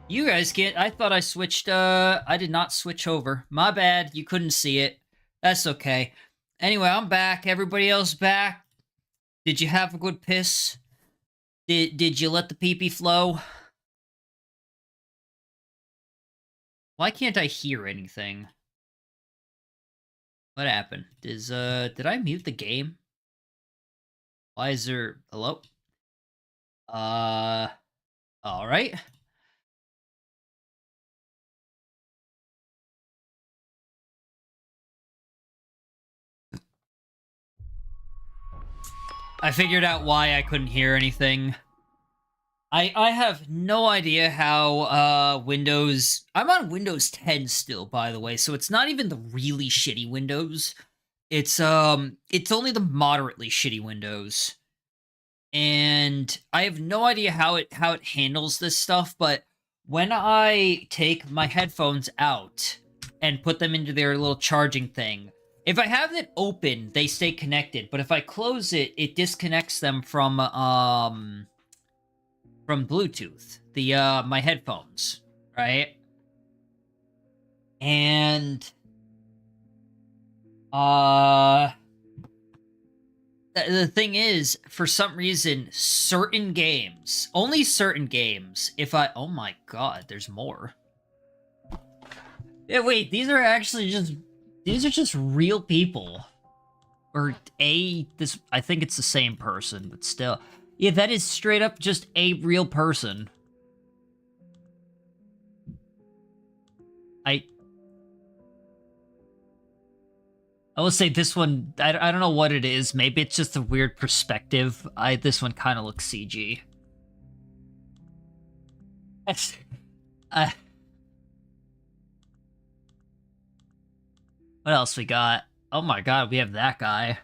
You guys can't. I thought I switched. I did not switch over. My bad. You couldn't see it. That's okay. Anyway, I'm back. Everybody else back? Did you have a good piss? Did you let the pee-pee flow? Why can't I hear anything? What happened? Did I mute the game? Why is there... Hello? Alright. I figured out why I couldn't hear anything. I have no idea how Windows... I'm on Windows 10 still, by the way, so it's not even the really shitty Windows. It's only the moderately shitty Windows. And I have no idea how it handles this stuff, but when I take my headphones out and put them into their little charging thing, if I have it open, they stay connected, but if I close it, it disconnects them from Bluetooth, the my headphones, right? And The thing is, for some reason, certain games, only certain games, if I... Oh my god, there's more. Yeah, wait, these are actually just... These are just real people. Or this... I think it's the same person, but still. Yeah, that is straight up just a real person. I will say this one, I don't know what it is. Maybe it's just a weird perspective. This one kind of looks CG. What else we got? Oh my god, we have that guy.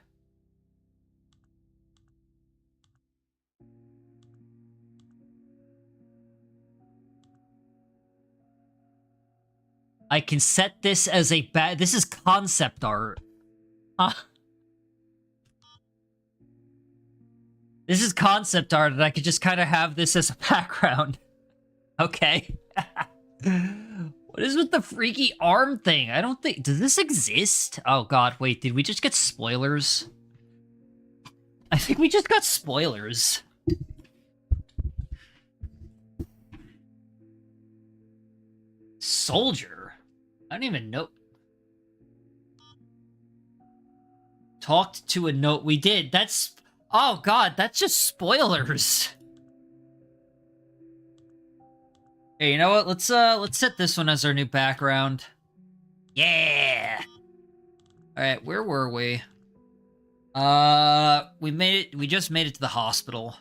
I can set this as a this is concept art. This is concept art, and I could just kind of have this as a background. Okay. What is with the freaky arm thing? I don't think... Does this exist? Oh god, wait, did we just get spoilers? I think we just got spoilers. Soldier? I don't even know. Talked to a note. We did. That's... Oh god, that's just spoilers. Hey, you know what? Let's set this one as our new background. Yeah! Alright, where were we? We just made it to the hospital.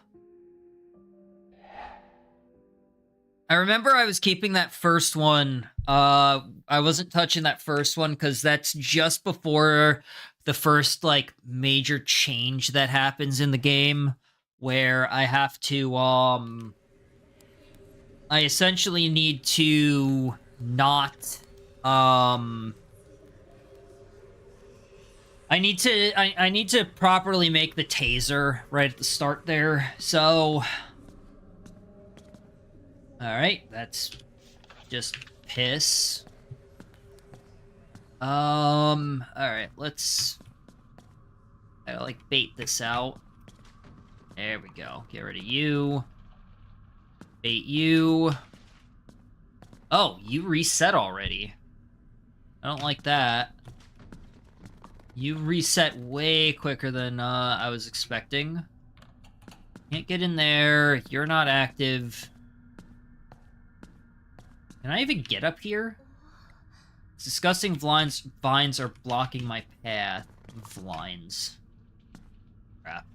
I remember I was keeping that first one. I wasn't touching that first one because that's just before the first, like, major change that happens in the game where I have to, I essentially need to not, I need to properly make the taser right at the start there, so... Alright, that's just piss. Alright, let's... I gotta, like, bait this out. There we go. Get rid of you. Bait you. Oh, you reset already. I don't like that. You reset way quicker than, I was expecting. Can't get in there. You're not active. Can I even get up here? Disgusting vines are blocking my path. Vines. Crap.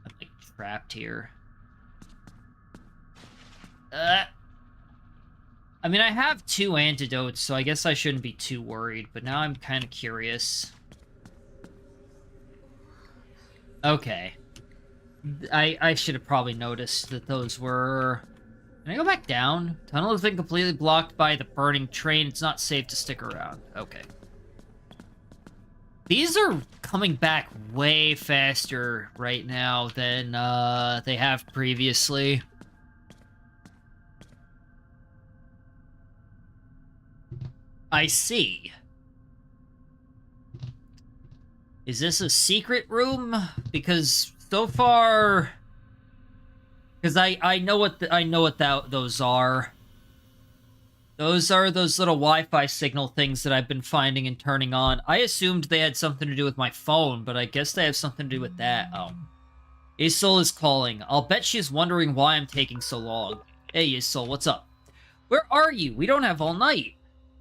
I'm, like, trapped here. I mean, I have 2 antidotes, so I guess I shouldn't be too worried, but now I'm kind of curious. Okay. I should have probably noticed that those were... Can I go back down? Tunnel has been completely blocked by the burning train. It's not safe to stick around. Okay. These are coming back way faster right now than they have previously. I see. Is this a secret room? Because so far... Because I know what those are. Those are those little Wi-Fi signal things that I've been finding and turning on. I assumed they had something to do with my phone, but I guess they have something to do with that. Oh. Isol is calling. I'll bet she's wondering why I'm taking so long. Hey, Isol, what's up? Where are you? We don't have all night.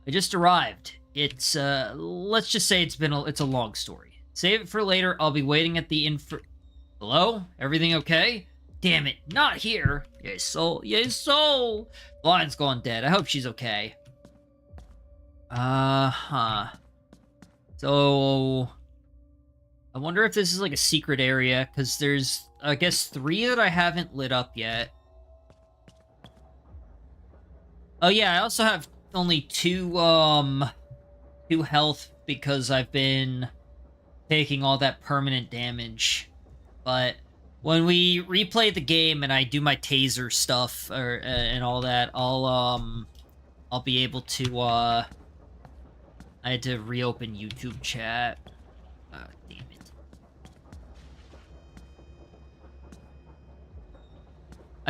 I just arrived. It's, let's just say it's a long story. Save it for later. I'll be waiting at the Hello? Everything okay? Damn it, not here. Yes, soul. Yes, soul. The line's gone dead. I hope she's okay. Uh-huh. So... I wonder if this is like a secret area, because there's, I guess, 3 that I haven't lit up yet. Oh yeah, I also have only 2 health because I've been taking all that permanent damage. But... when we replay the game and I do my taser stuff and all that, I'll be able to I had to reopen YouTube chat. Damn it.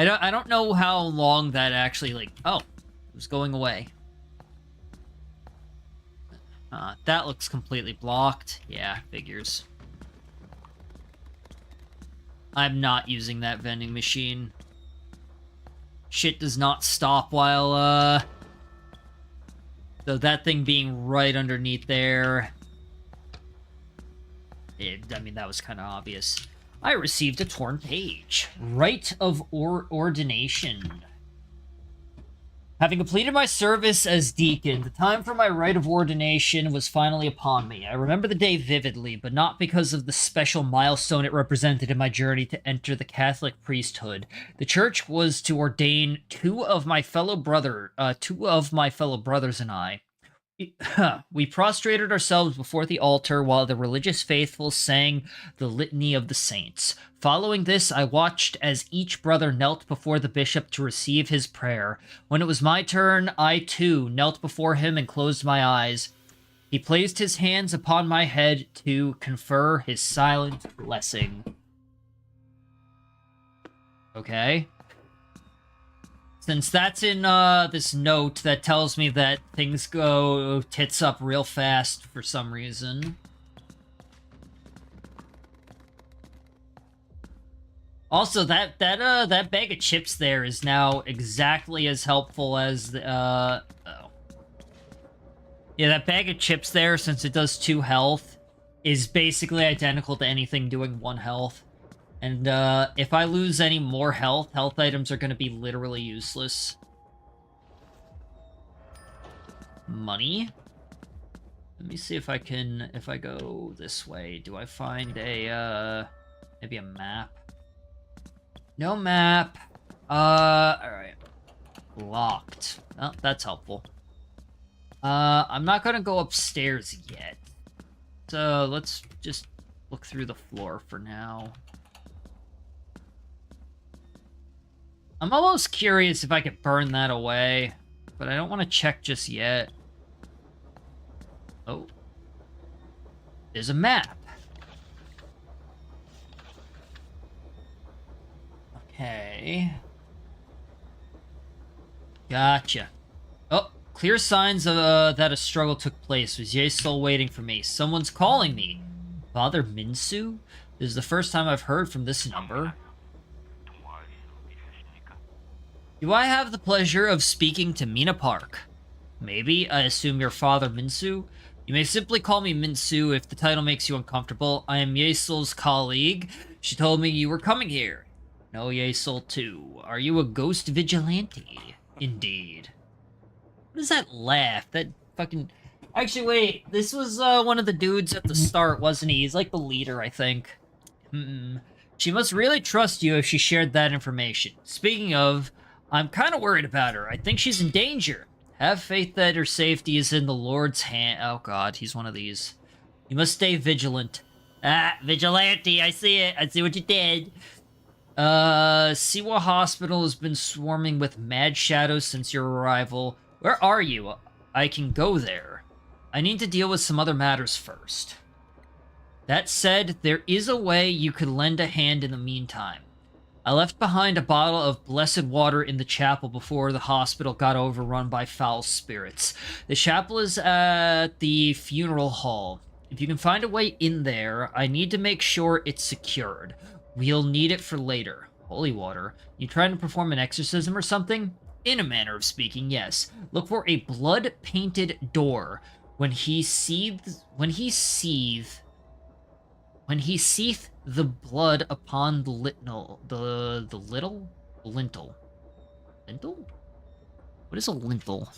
I don't know how long that actually, like... Oh, it was going away. That looks completely blocked. Yeah, figures. I'm not using that vending machine. Shit does not stop while, So that thing being right underneath there... I mean, that was kind of obvious. I received a torn page. Rite of Ordination. Having completed my service as deacon, the time for my rite of ordination was finally upon me. I remember the day vividly, but not because of the special milestone it represented in my journey to enter the Catholic priesthood. The church was to ordain two of my fellow brothers and I. We prostrated ourselves before the altar while the religious faithful sang the Litany of the Saints. Following this, I watched as each brother knelt before the bishop to receive his prayer. When it was my turn, I too knelt before him and closed my eyes. He placed his hands upon my head to confer his silent blessing. Okay. Since that's in this note that tells me that things go tits up real fast for some reason. Also, that bag of chips there is now exactly as helpful as the oh. Yeah, that bag of chips there, since it does 2 health, is basically identical to anything doing 1 health. And, if I lose any more health items are gonna be literally useless. Money? Let me see if I can... If I go this way, do I find a, maybe a map? No map. Alright. Locked. Oh, that's helpful. I'm not gonna go upstairs yet. So, let's just look through the floor for now. I'm almost curious if I could burn that away, but I don't want to check just yet. Oh. There's a map. Okay. Gotcha. Oh, clear signs of that a struggle took place. Was Ye still waiting for me? Someone's calling me. Father Minsu? This is the first time I've heard from this number. Do I have the pleasure of speaking to Mina Park? Maybe. I assume you're Father Minsu? You may simply call me Minsu if the title makes you uncomfortable. I am Yesol's colleague. She told me you were coming here. No, Yesol too. Are you a ghost vigilante? Indeed. What is that laugh? That fucking... Actually, wait. This was one of the dudes at the start, wasn't he? He's like the leader, I think. She must really trust you if she shared that information. Speaking of... I'm kind of worried about her. I think she's in danger. Have faith that her safety is in the Lord's hand. Oh god, he's one of these. You must stay vigilant. Ah, vigilante, I see it. I see what you did. Siwa Hospital has been swarming with mad shadows since your arrival. Where are you? I can go there. I need to deal with some other matters first. That said, there is a way you could lend a hand in the meantime. I left behind a bottle of blessed water in the chapel before the hospital got overrun by foul spirits. The chapel is at the funeral hall. If you can find a way in there, I need to make sure it's secured. We'll need it for later. Holy water. You trying to perform an exorcism or something? In a manner of speaking, yes. Look for a blood-painted door. When he seeth the blood upon the lintel. Lintel? What is a lintel?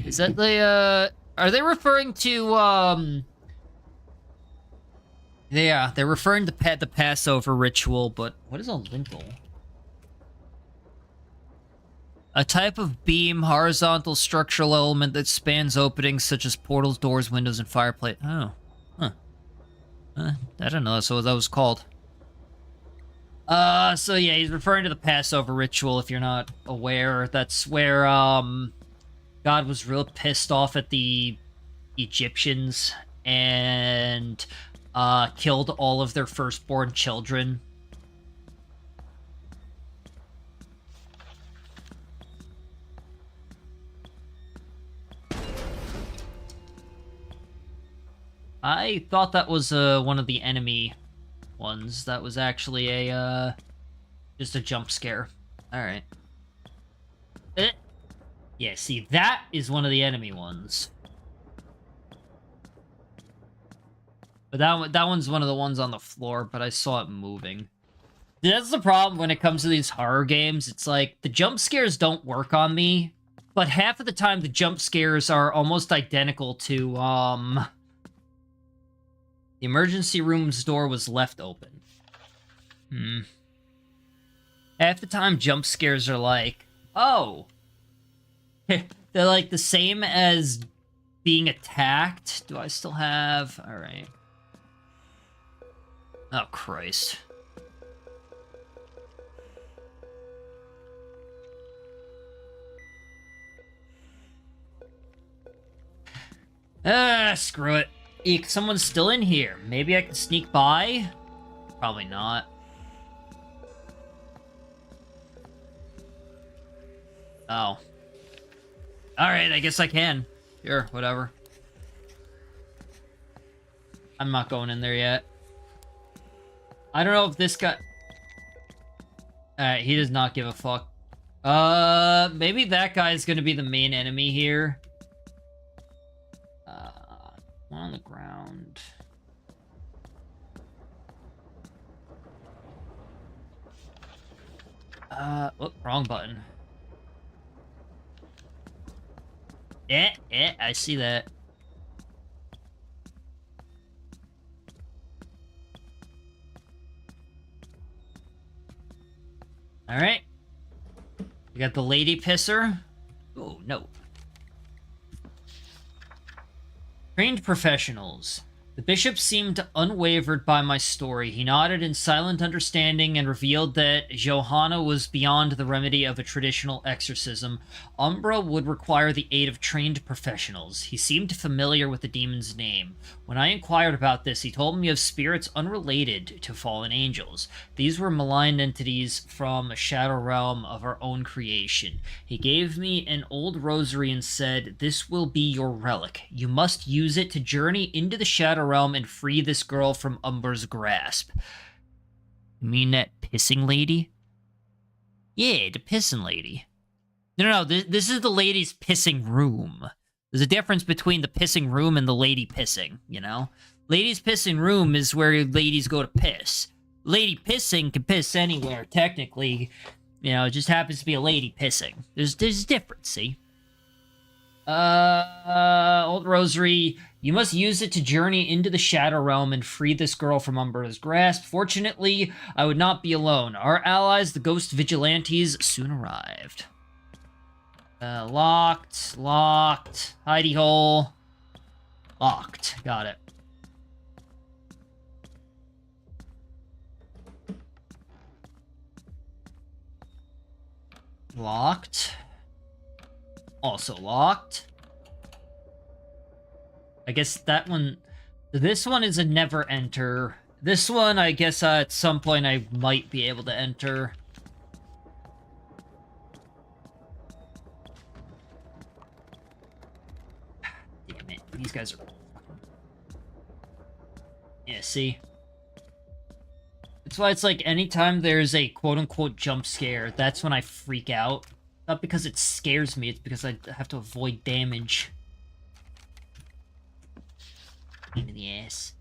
Is that the, are they referring to, yeah, they're referring to the Passover ritual, but what is a lintel? A type of beam, horizontal structural element that spans openings such as portals, doors, windows, and fireplace. Oh. Huh. I don't know that's what that was called. So yeah, he's referring to the Passover ritual, if you're not aware. That's where, God was real pissed off at the Egyptians and, killed all of their firstborn children. I thought that was one of the enemy ones. That was actually a just a jump scare. All right. Yeah, see, that is one of the enemy ones. But that one's one of the ones on the floor, but I saw it moving. That's the problem when it comes to these horror games. It's like, the jump scares don't work on me, but half of the time the jump scares are almost identical to, the emergency room's door was left open. Half the time jump scares are like, oh, they're like the same as being attacked. Do I still have... Alright. Oh, Christ. Screw it. Eek, someone's still in here. Maybe I can sneak by? Probably not. Oh. Alright, I guess I can. Sure, whatever. I'm not going in there yet. I don't know if this guy... Alright, he does not give a fuck. Maybe that guy is gonna be the main enemy here. One on the ground. Oh, wrong button. Yeah, I see that. Alright. We got the lady pisser. Oh, no. Trained professionals. The bishop seemed unwavered by my story. He nodded in silent understanding and revealed that Johanna was beyond the remedy of a traditional exorcism. Umbra would require the aid of trained professionals. He seemed familiar with the demon's name. When I inquired about this, he told me of spirits unrelated to fallen angels. These were malign entities from a shadow realm of our own creation. He gave me an old rosary and said, "This will be your relic. You must use it to journey into the shadow realm and free this girl from Umbra's grasp." You mean that pissing lady? Yeah, the pissing lady. No, this is the lady's pissing room. There's a difference between the pissing room and the lady pissing, you know? Ladies' pissing room is where ladies go to piss. Lady pissing can piss anywhere, technically. You know, it just happens to be a lady pissing. There's a difference, see? Old rosary. You must use it to journey into the shadow realm and free this girl from Umbra's grasp. Fortunately, I would not be alone. Our allies, the ghost vigilantes, soon arrived. Locked. Hidey hole. Locked. Got it. Locked. Also locked. I guess that one... This one is a never enter. This one, I guess at some point I might be able to enter. Damn it. These guys are... Yeah, see? That's why it's like anytime there's a quote-unquote jump scare, that's when I freak out. Not because it scares me, it's because I have to avoid damage. Pain in the ass.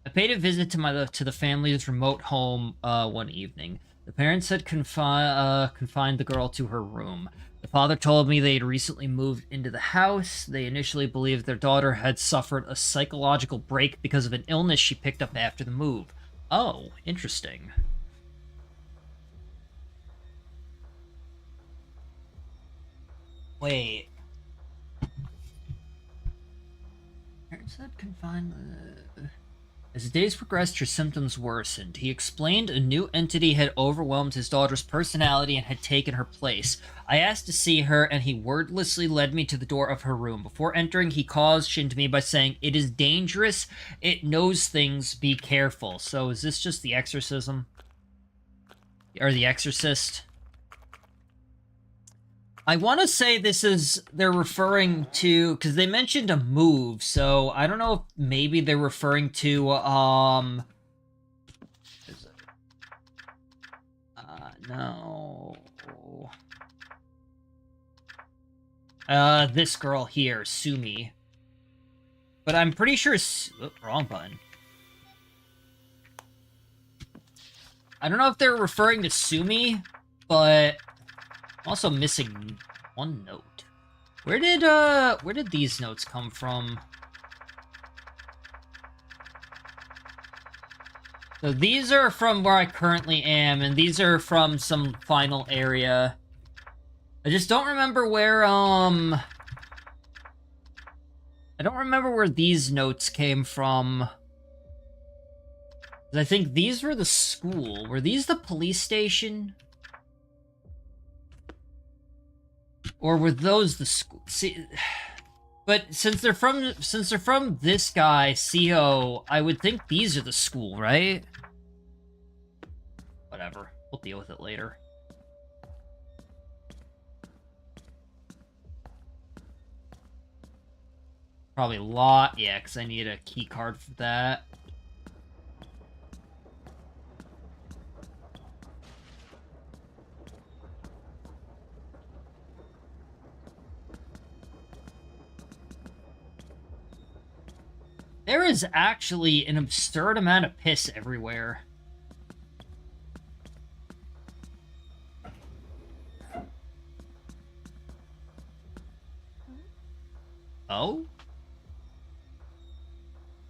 I paid a visit to the family's remote home one evening. The parents had confined the girl to her room. The father told me they had recently moved into the house. They initially believed their daughter had suffered a psychological break because of an illness she picked up after the move. Oh, interesting. Wait. Parents had confined the... As the days progressed, her symptoms worsened. He explained a new entity had overwhelmed his daughter's personality and had taken her place. I asked to see her, and he wordlessly led me to the door of her room. Before entering, he cautioned me by saying, "It is dangerous. It knows things. Be careful." So is this just the exorcism? Or the exorcist? I want to say they're referring to, because they mentioned a move, so I don't know if maybe they're referring to, no. This girl here, Sumi. But I'm pretty sure wrong button. I don't know if they're referring to Sumi, but I'm also missing one note. Where did these notes come from? So these are from where I currently am, and these are from some final area. I just don't remember where, I don't remember where these notes came from. I think these were the school. Were these the police station? Or were those the school? See, but since they're from this guy, CO, I would think these are the school, right? Whatever. We'll deal with it later. Probably lot, yeah, because I need a key card for that. There is actually an absurd amount of piss everywhere. Oh?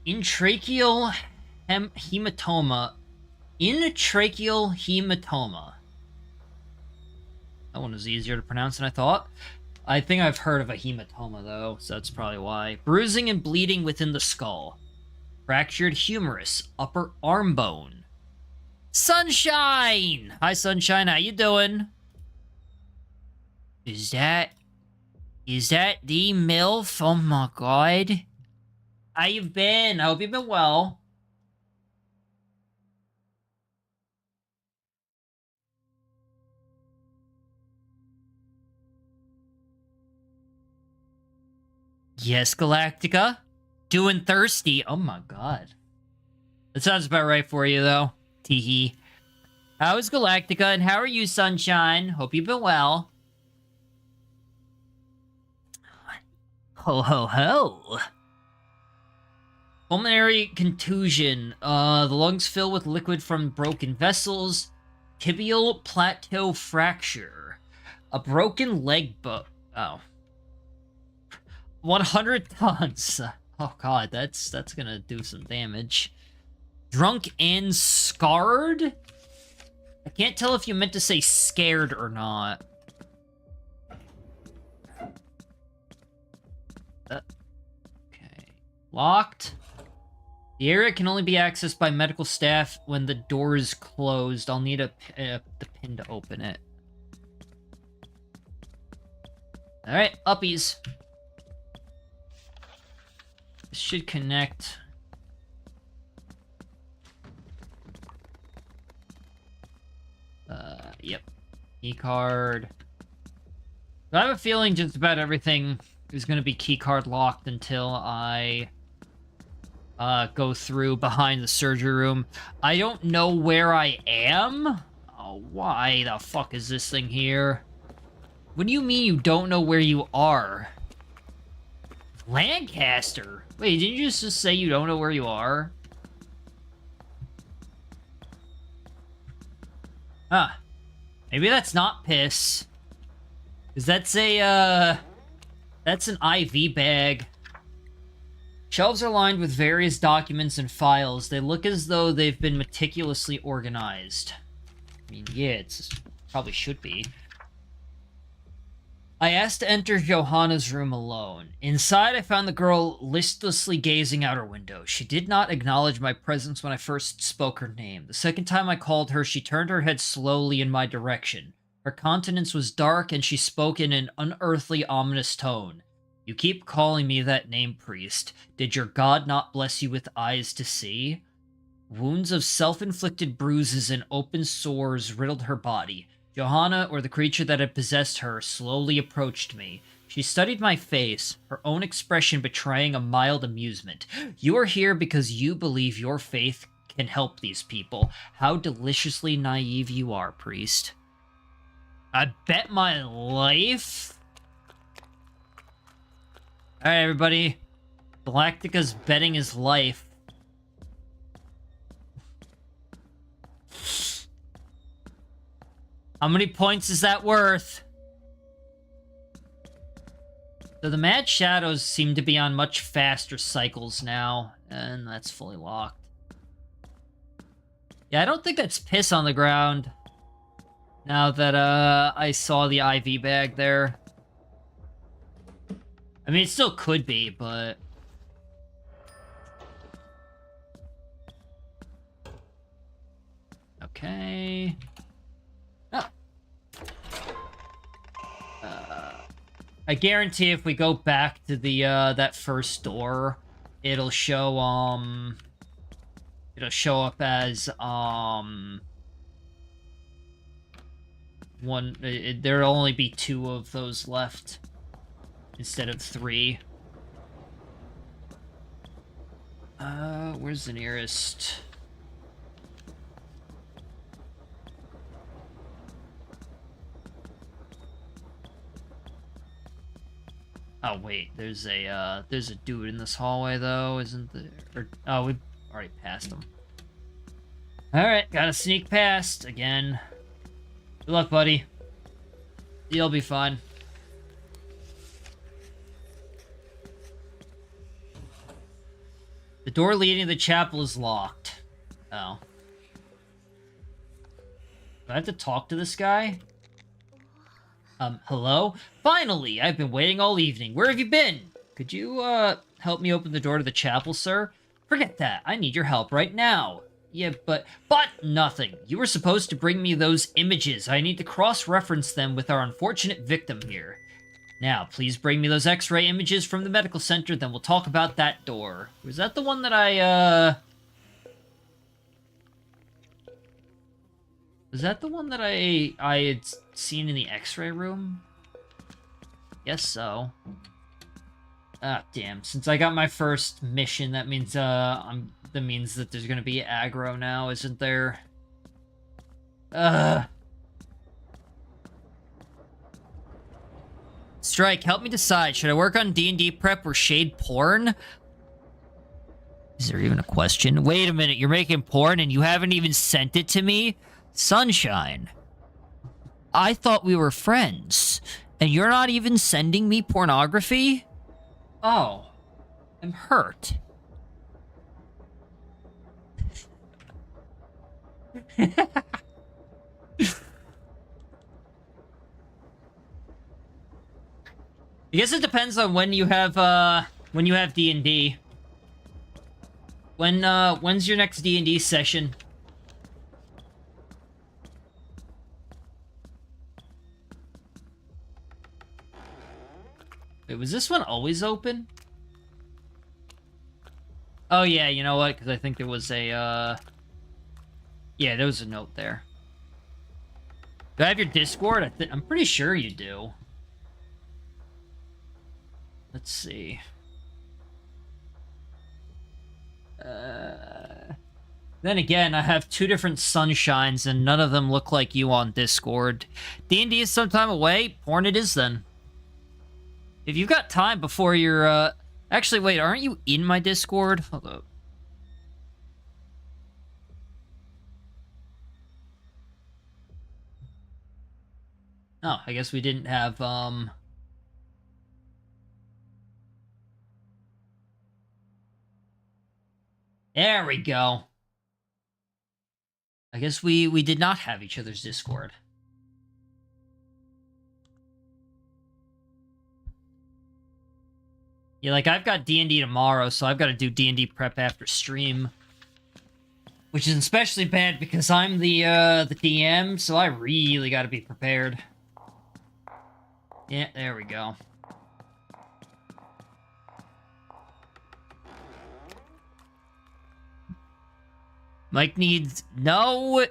Intracheal hematoma. Intracheal hematoma. That one was easier to pronounce than I thought. I think I've heard of a hematoma, though, so that's probably why. Bruising and bleeding within the skull. Fractured humerus, upper arm bone. Sunshine! Hi, Sunshine, how you doing? Is that the MILF? Oh my god. How you been? I hope you've been well. Yes, Galactica. Doing thirsty. Oh my god. That sounds about right for you, though. Teehee. How is Galactica, and how are you, Sunshine? Hope you've been well. Ho ho ho. Pulmonary contusion. The lungs fill with liquid from broken vessels. Tibial plateau fracture. A broken leg bone. Oh. 100 tons. Oh god, that's gonna do some damage. Drunk and scarred? I can't tell if you meant to say scared or not. Okay. Locked. The area can only be accessed by medical staff when the door is closed. I'll need the pin to open it. Alright, uppies. This should connect. Yep. Keycard. I have a feeling just about everything is going to be keycard locked until I go through behind the surgery room. I don't know where I am. Oh, why the fuck is this thing here? What do you mean you don't know where you are? Lancaster? Wait, didn't you just say you don't know where you are? Huh. Maybe that's not piss. Because that's an IV bag. Shelves are lined with various documents and files. They look as though they've been meticulously organized. I mean, yeah, it's probably should be. I asked to enter Johanna's room alone. Inside, I found the girl listlessly gazing out her window. She did not acknowledge my presence when I first spoke her name. The second time I called her, she turned her head slowly in my direction. Her countenance was dark, and she spoke in an unearthly, ominous tone. You keep calling me that name, priest. Did your god not bless you with eyes to see? Wounds of self-inflicted bruises and open sores riddled her body. Johanna, or the creature that had possessed her, slowly approached me. She studied my face, her own expression betraying a mild amusement. You are here because you believe your faith can help these people. How deliciously naive you are, priest. I bet my life? Alright, everybody. Galactica's betting his life. How many points is that worth? So the Mad Shadows seem to be on much faster cycles now, and that's fully locked. Yeah, I don't think that's piss on the ground. Now that I saw the IV bag there. I mean, it still could be, but... Okay... Oh. I guarantee if we go back to the, that first door, it'll show up as, there'll only be 2 of those left, instead of 3. Where's the nearest? Oh wait, there's a dude in this hallway though, isn't there? Or, oh, we've already passed him. Alright, gotta sneak past again. Good luck, buddy. You'll be fine. The door leading to the chapel is locked. Oh. Do I have to talk to this guy? Hello? Finally! I've been waiting all evening. Where have you been? Could you, help me open the door to the chapel, sir? Forget that. I need your help right now. Yeah, but nothing. You were supposed to bring me those images. I need to cross-reference them with our unfortunate victim here. Now, please bring me those X-ray images from the medical center, then we'll talk about that door. Was that the one that Was that the one that I had seen in the X-ray room? Guess so. Ah, damn. Since I got my first mission, that means, that means that there's gonna be aggro now, isn't there? Strike, help me decide. Should I work on D&D prep or shade porn? Is there even a question? Wait a minute, you're making porn and you haven't even sent it to me? Sunshine. I thought we were friends. And you're not even sending me pornography? Oh. I'm hurt. I guess it depends on when you have D&D. When's your next D&D session? Wait, was this one always open? Oh yeah, you know what? Because I think there was a, yeah, there was a note there. Do I have your Discord? I'm pretty sure you do. Let's see. Then again, I have 2 different Sunshines, and none of them look like you on Discord. D&D is some time away. Porn it is, then. If you've got time before you're, Actually, wait, aren't you in my Discord? Hold up. Oh, I guess we didn't have, There we go. I guess we did not have each other's Discord. Yeah, like, I've got D&D tomorrow, so I've got to do D&D prep after stream. Which is especially bad because I'm the DM, so I really got to be prepared. Yeah, there we go. Mike needs... No!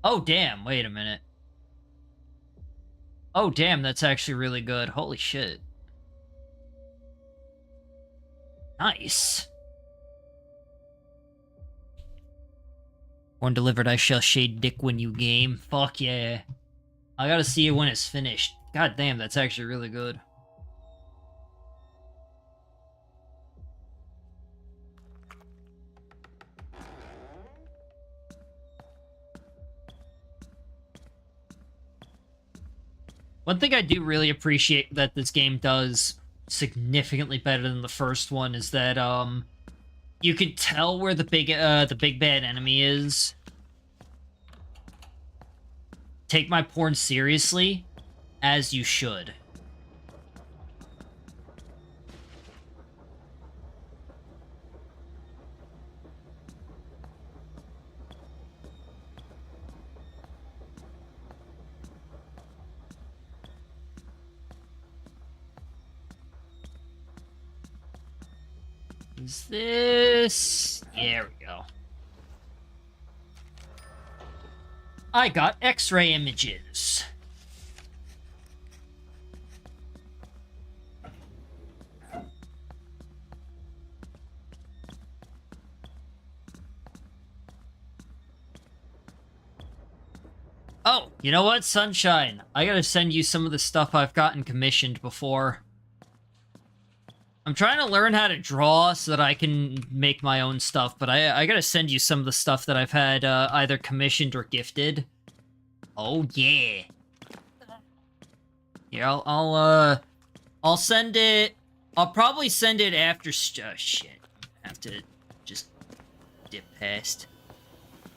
Oh, damn. Wait a minute. Oh, damn. That's actually really good. Holy shit. Nice. One delivered, I shall shade dick when you game. Fuck yeah. I gotta see it when it's finished. God damn, that's actually really good. One thing I do really appreciate that this game does significantly better than the first one is that, you can tell where the big bad enemy is. Take my porn seriously, as you should. Is this... There we go. I got X-ray images. Oh, you know what, Sunshine? I gotta send you some of the stuff I've gotten commissioned before. I'm trying to learn how to draw so that I can make my own stuff, but I gotta send you some of the stuff that I've had either commissioned or gifted. Oh yeah. Yeah, I'll send it. I'll probably send it after. Shit, I have to just dip past.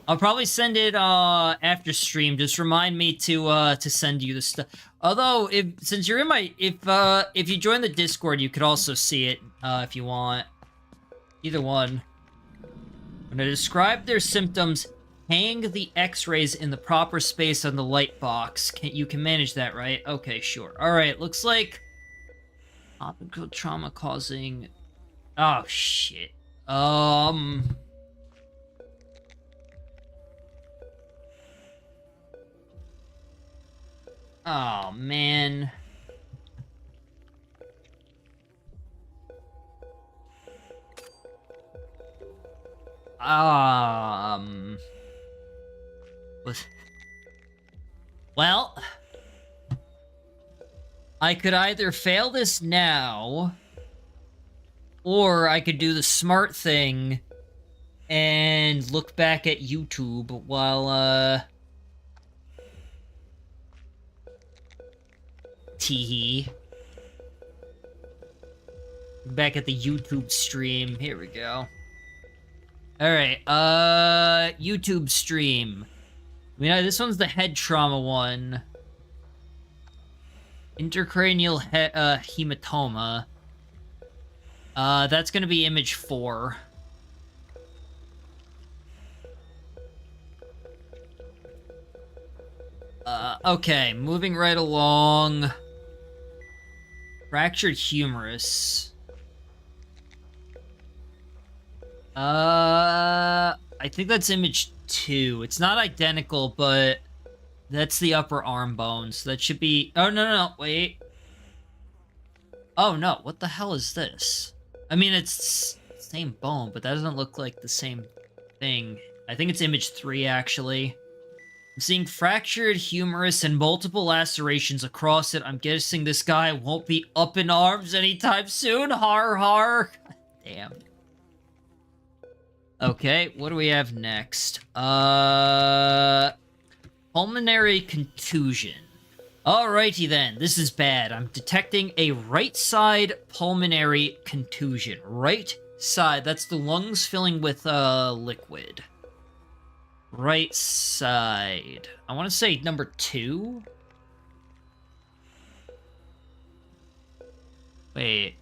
I'll probably send it after stream. Just remind me to send you the stuff. Although, since you're in my if you join the Discord, you could also see it if you want. Either one. When I describe their symptoms, hang the X-rays in the proper space on the light box. You can manage that, right? Okay, sure. All right. Looks like optical trauma causing. Oh shit. Oh, man. Well, I could either fail this now, or I could do the smart thing and look back at YouTube while, teehee. Back at the YouTube stream. Here we go. Alright, YouTube stream. You know, this one's the head trauma one. Intracranial hematoma. That's gonna be image 4. Okay, moving right along. Fractured humerus. I think that's image 2. It's not identical, but that's the upper arm bone, so that should be... Oh, no, wait. Oh, no, what the hell is this? I mean, it's the same bone, but that doesn't look like the same thing. I think it's image 3, actually. I'm seeing fractured humerus and multiple lacerations across it. I'm guessing this guy won't be up in arms anytime soon. Har har. God damn. Okay, what do we have next? Pulmonary contusion. Alrighty then, this is bad. I'm detecting a right side pulmonary contusion. Right side, that's the lungs filling with liquid. Right side. I want to say number 2. Wait.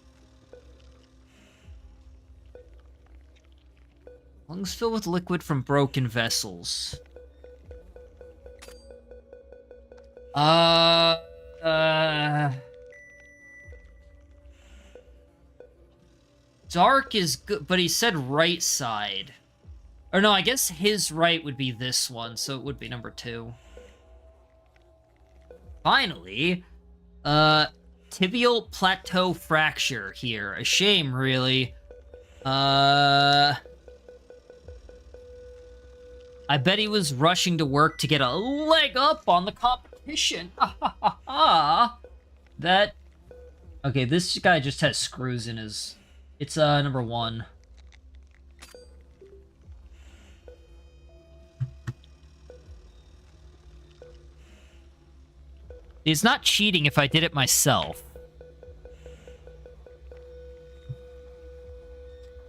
Lungs filled with liquid from broken vessels. Dark is good, but he said right side. Or no, I guess his right would be this one, so it would be number 2. Finally, tibial plateau fracture here. A shame, really. I bet he was rushing to work to get a leg up on the competition. That... Okay, this guy just has screws in his... It's, number 1. It's not cheating if I did it myself.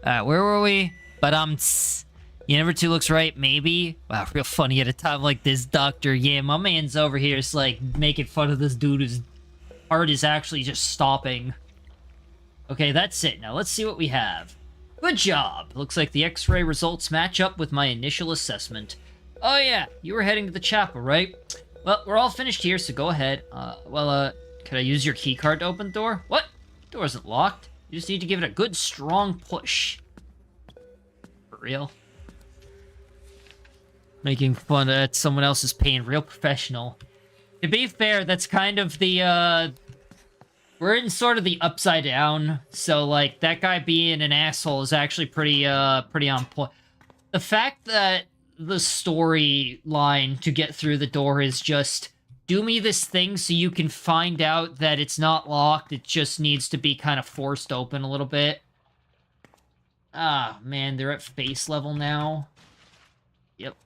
Where were we? But, yeah, number 2 looks right, maybe. Wow, real funny at a time like this, Doctor. Yeah, my man's over here is, like, making fun of this dude whose heart is actually just stopping. Okay, that's it. Now, let's see what we have. Good job. Looks like the X-ray results match up with my initial assessment. Oh, yeah, you were heading to the chapel, right? Well, we're all finished here, so go ahead. Could I use your keycard to open the door? What? The door isn't locked. You just need to give it a good, strong push. For real? Making fun at someone else's pain. Real professional. To be fair, that's kind of the, we're in sort of the upside down, so, like, that guy being an asshole is actually pretty on point. The fact that the storyline to get through the door is just, do me this thing so you can find out that it's not locked, it just needs to be kind of forced open a little bit. Ah, man, they're at face level now. Yep.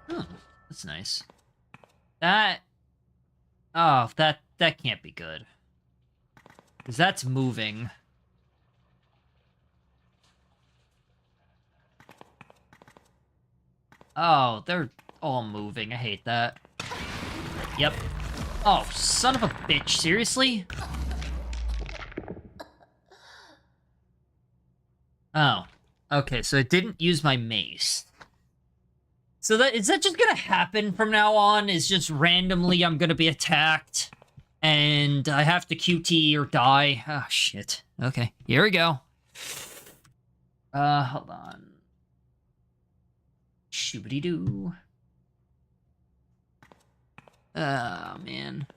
Oh, that's nice. That... Oh, that can't be good. Because that's moving. Oh, they're all moving. I hate that. Yep. Oh, son of a bitch. Seriously? Oh. Okay, so it didn't use my mace. So is that just gonna happen from now on? Is just randomly I'm gonna be attacked and I have to QT or die? Oh, shit. Okay, here we go. Hold on. Shoobity-doo. Oh, man.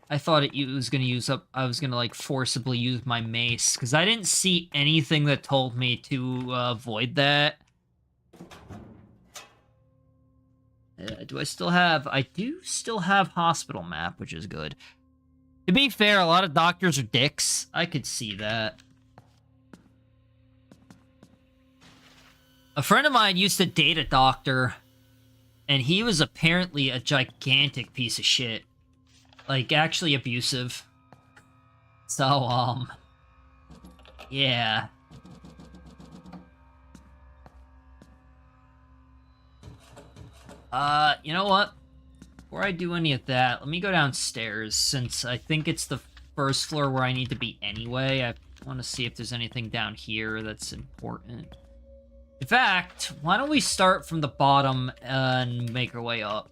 I thought was gonna use up... I was gonna, like, forcibly use my mace, because I didn't see anything that told me to avoid that. Do I still have... I do still have hospital map, which is good. To be fair, a lot of doctors are dicks. I could see that. A friend of mine used to date a doctor, and he was apparently a gigantic piece of shit. Like, actually abusive. So, yeah. You know what? Before I do any of that, let me go downstairs, since I think it's the first floor where I need to be anyway. I want to see if there's anything down here that's important. In fact, why don't we start from the bottom and make our way up?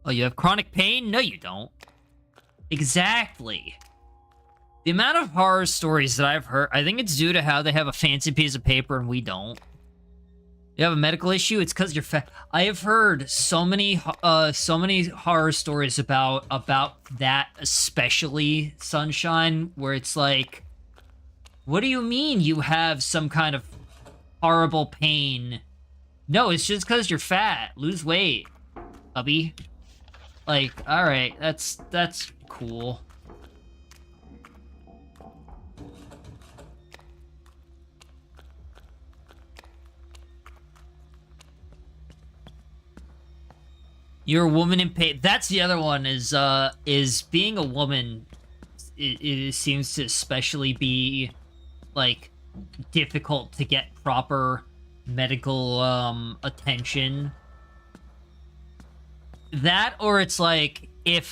Oh, you have chronic pain? No, you don't. Exactly. The amount of horror stories that I've heard, I think it's due to how they have a fancy piece of paper and we don't. You have a medical issue? It's because you're fat. I have heard so many horror stories about that, especially Sunshine, where it's like, what do you mean you have some kind of horrible pain? No, it's just because you're fat. Lose weight, hubby. Like, alright, that's cool. You're a woman in pain. That's the other one, is being a woman, it seems to especially be, like, difficult to get proper medical, attention. That, or it's like, if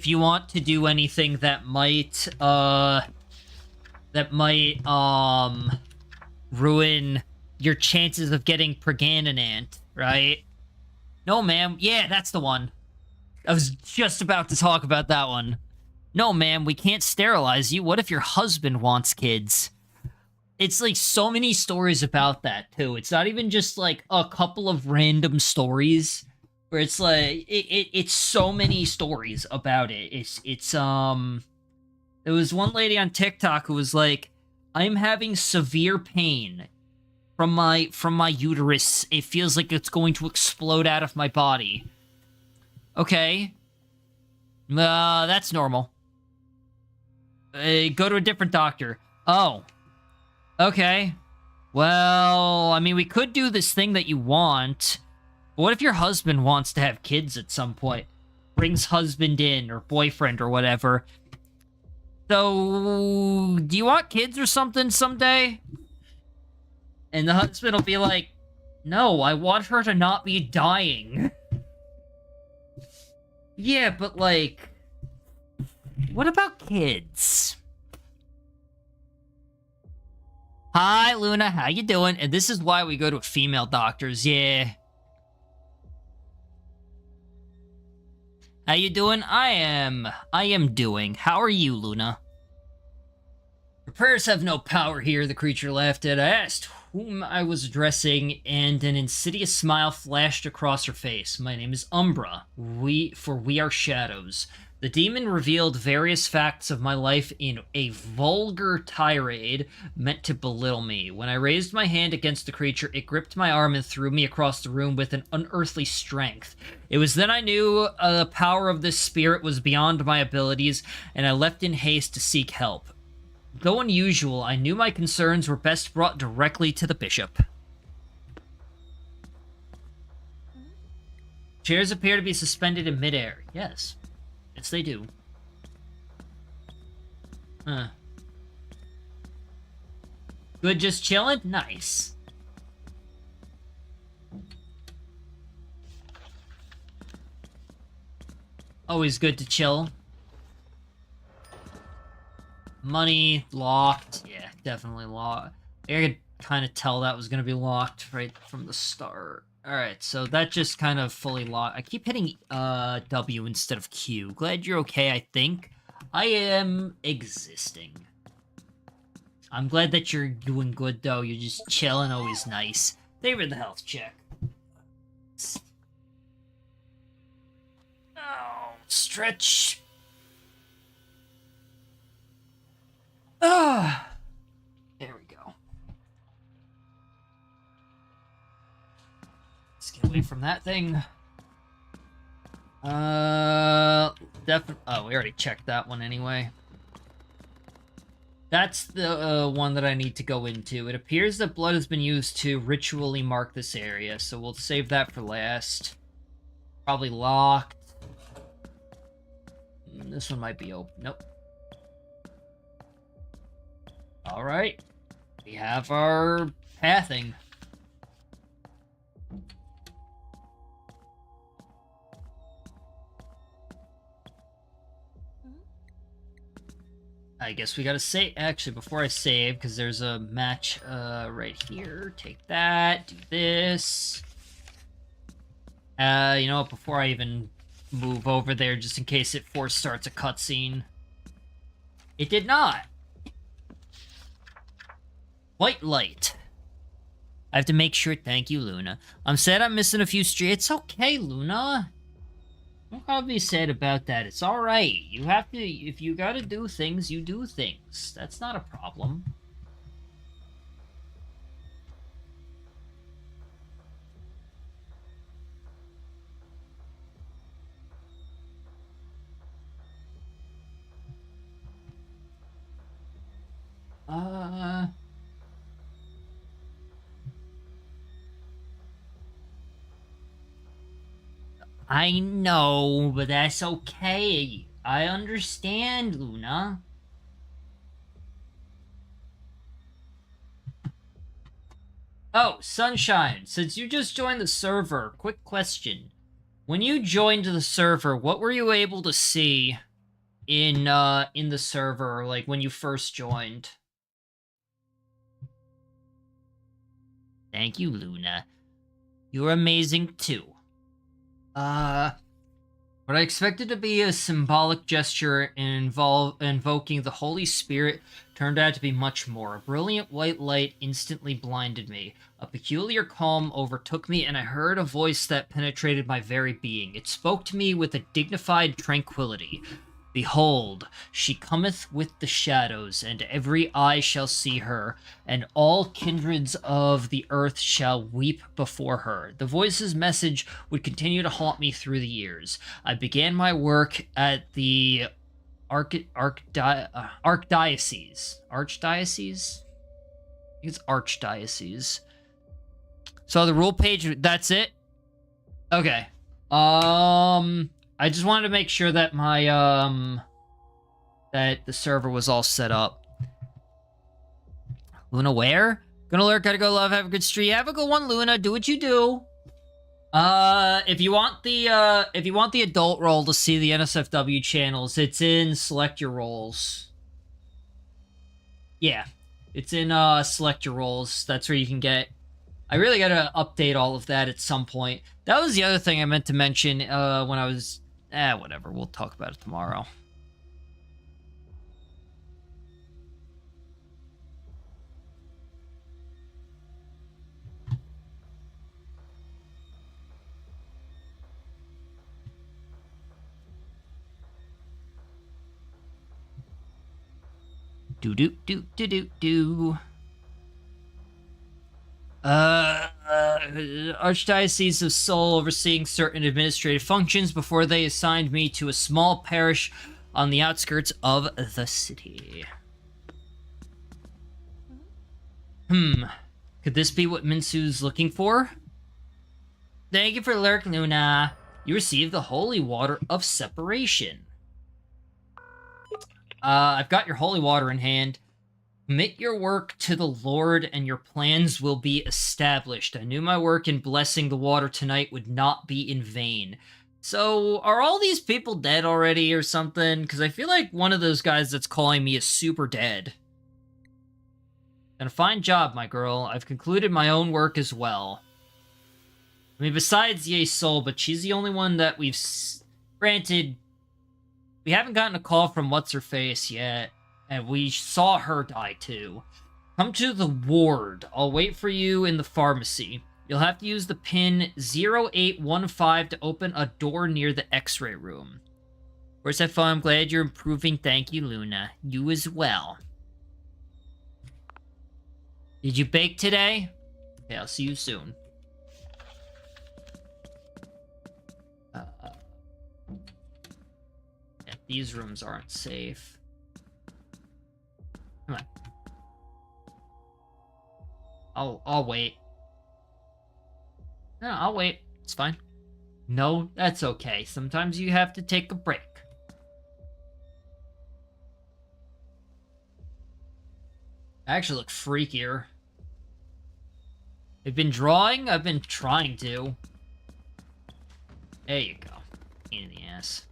you want to do anything that might ruin your chances of getting pregnant, right? No, ma'am. Yeah, that's the one. I was just about to talk about that one. No, ma'am, we can't sterilize you. What if your husband wants kids? It's like so many stories about that too. It's not even just like a couple of random stories where it's like it's so many stories about it. There was one lady on TikTok who was like, I'm having severe pain from my uterus. It feels like it's going to explode out of my body. Okay. That's normal. Go to a different doctor. Oh. Okay. Well, I mean, we could do this thing that you want. But what if your husband wants to have kids at some point? Brings husband in, or boyfriend, or whatever. So, do you want kids or something someday? And the husband will be like, no, I want her to not be dying. Yeah, but like, what about kids? Hi, Luna, how you doing? And this is why we go to female doctors, yeah. How you doing? I am doing. How are you, Luna? Your prayers have no power here, the creature laughed at. I asked whom I was addressing, and an insidious smile flashed across her face. My name is Umbra. We are shadows. The demon revealed various facts of my life in a vulgar tirade meant to belittle me. When I raised my hand against the creature, it gripped my arm and threw me across the room with an unearthly strength. It was then I knew the power of this spirit was beyond my abilities, and I left in haste to seek help. Though unusual, I knew my concerns were best brought directly to the bishop. Chairs appear to be suspended in midair. Yes. Yes, they do. Huh. Good, just chilling? Nice. Always good to chill. Money, locked. Yeah, definitely locked. I could kind of tell that was going to be locked right from the start. Alright, so that just kind of fully locked. I keep hitting W instead of Q. Glad you're okay, I think. I am existing. I'm glad that you're doing good, though. You're just chilling, always nice. Favor the health check. Oh, stretch. Ah. There we go. Let's get away from that thing. Definitely. Oh, we already checked that one anyway. That's the one that I need to go into. It appears that blood has been used to ritually mark this area, so we'll save that for last. Probably locked. This one might be open. Nope. Alright. We have our pathing. I guess we gotta save. Actually, before I save, because there's a match right here. Take that. Do this. You know what? Before I even move over there, just in case it force starts a cutscene. It did not. White light. I have to make sure. Thank you, Luna. I'm sad I'm missing a few streets. It's okay, Luna. Don't gotta be sad about that. It's alright. You have to, if you gotta do things, you do things. That's not a problem. I know, but that's okay. I understand, Luna. Oh, Sunshine, since you just joined the server, quick question. When you joined the server, what were you able to see in the server, like, when you first joined? Thank you, Luna. You're amazing, too. What What I expected to be a symbolic gesture invoking the Holy Spirit turned out to be much more. A brilliant white light instantly blinded me. A peculiar calm overtook me, and I heard a voice that penetrated my very being. It spoke to me with a dignified tranquility. Behold, she cometh with the shadows, and every eye shall see her, and all kindreds of the earth shall weep before her. The voice's message would continue to haunt me through the years. I began my work at the Archdiocese. Archdiocese? I think it's Archdiocese. So the rule page, that's it? Okay. I just wanted to make sure that my, that the server was all set up. Luna, where? Gonna lurk, gotta go, love, have a good stream. Have a good one, Luna. Do what you do. If you want the adult role to see the NSFW channels, it's in Select Your Roles. Yeah. It's in, Select Your Roles. That's where you can get... I really gotta update all of that at some point. That was the other thing I meant to mention, when I was... whatever. We'll talk about it tomorrow. Do. Archdiocese of Seoul overseeing certain administrative functions before they assigned me to a small parish on the outskirts of the city. Could this be what Minsu's looking for? Thank you for lurk, Luna. You received the holy water of separation. I've got your holy water in hand. Commit your work to the Lord, and your plans will be established. I knew my work in blessing the water tonight would not be in vain. So, are all these people dead already or something? Because I feel like one of those guys that's calling me is super dead. Done a fine job, my girl. I've concluded my own work as well. I mean, besides Ye Soul, but she's the only one that we've... Granted, we haven't gotten a call from What's-Her-Face yet. And we saw her die, too. Come to the ward. I'll wait for you in the pharmacy. You'll have to use the pin 0815 to open a door near the x-ray room. Of course, have fun. I'm glad you're improving. Thank you, Luna. You as well. Did you bake today? Okay, I'll see you soon. Yeah, these rooms aren't safe. Come on. I'll wait. No, I'll wait. It's fine. No, that's okay. Sometimes you have to take a break. I actually look freakier. I've been drawing? I've been trying to. There you go. Pain in the ass.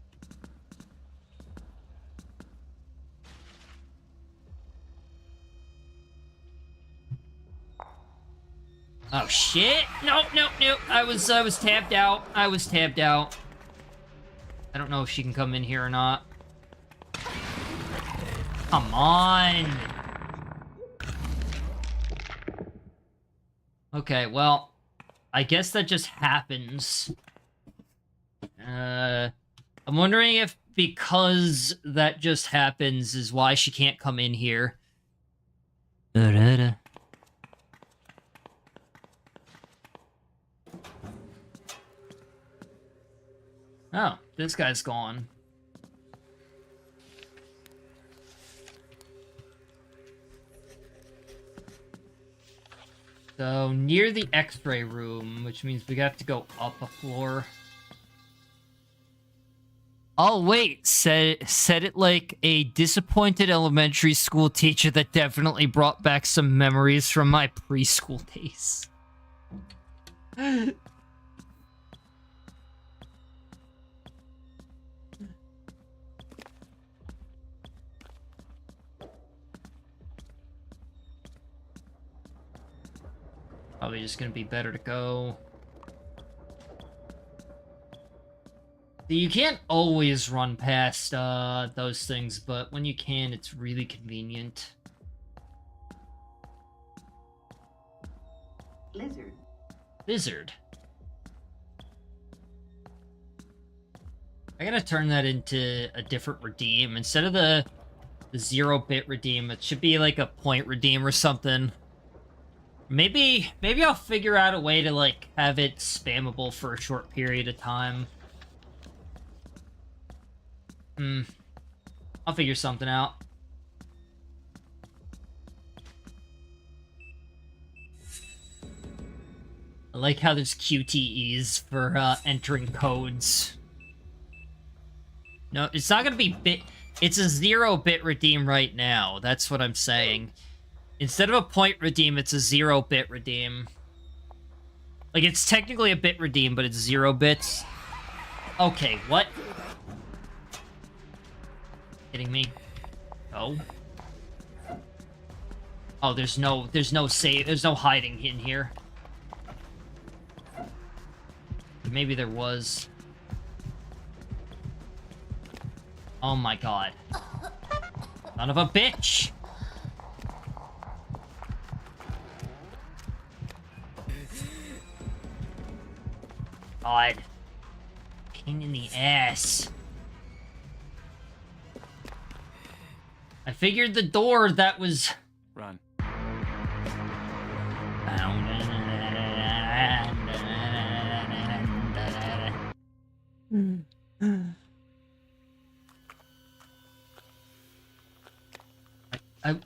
Oh shit! Nope. I was tapped out. I don't know if she can come in here or not. Come on! Okay, well, I guess that just happens. I'm wondering if because that just happens is why she can't come in here. Oh, this guy's gone. So, near the x-ray room, which means we have to go up a floor. Oh, wait, said it like a disappointed elementary school teacher that definitely brought back some memories from my preschool days. Probably just gonna be better to go. You can't always run past those things, but when you can, it's really convenient. Lizard. Lizard. I gotta turn that into a different redeem. Instead of the 0-bit redeem, it should be like a point redeem or something. Maybe I'll figure out a way to, like, have it spammable for a short period of time. I'll figure something out. I like how there's QTEs for entering codes. No, it's not gonna be bit... It's a 0-bit redeem right now. That's what I'm saying. Instead of a point redeem, it's a 0-bit redeem. Like, it's technically a bit redeem, but it's 0 bits. Okay, what? Kidding me? No. Oh, there's no save, there's no hiding in here. Maybe there was. Oh my god. Son of a bitch! God. Pain in the ass. I figured the door that was... Run.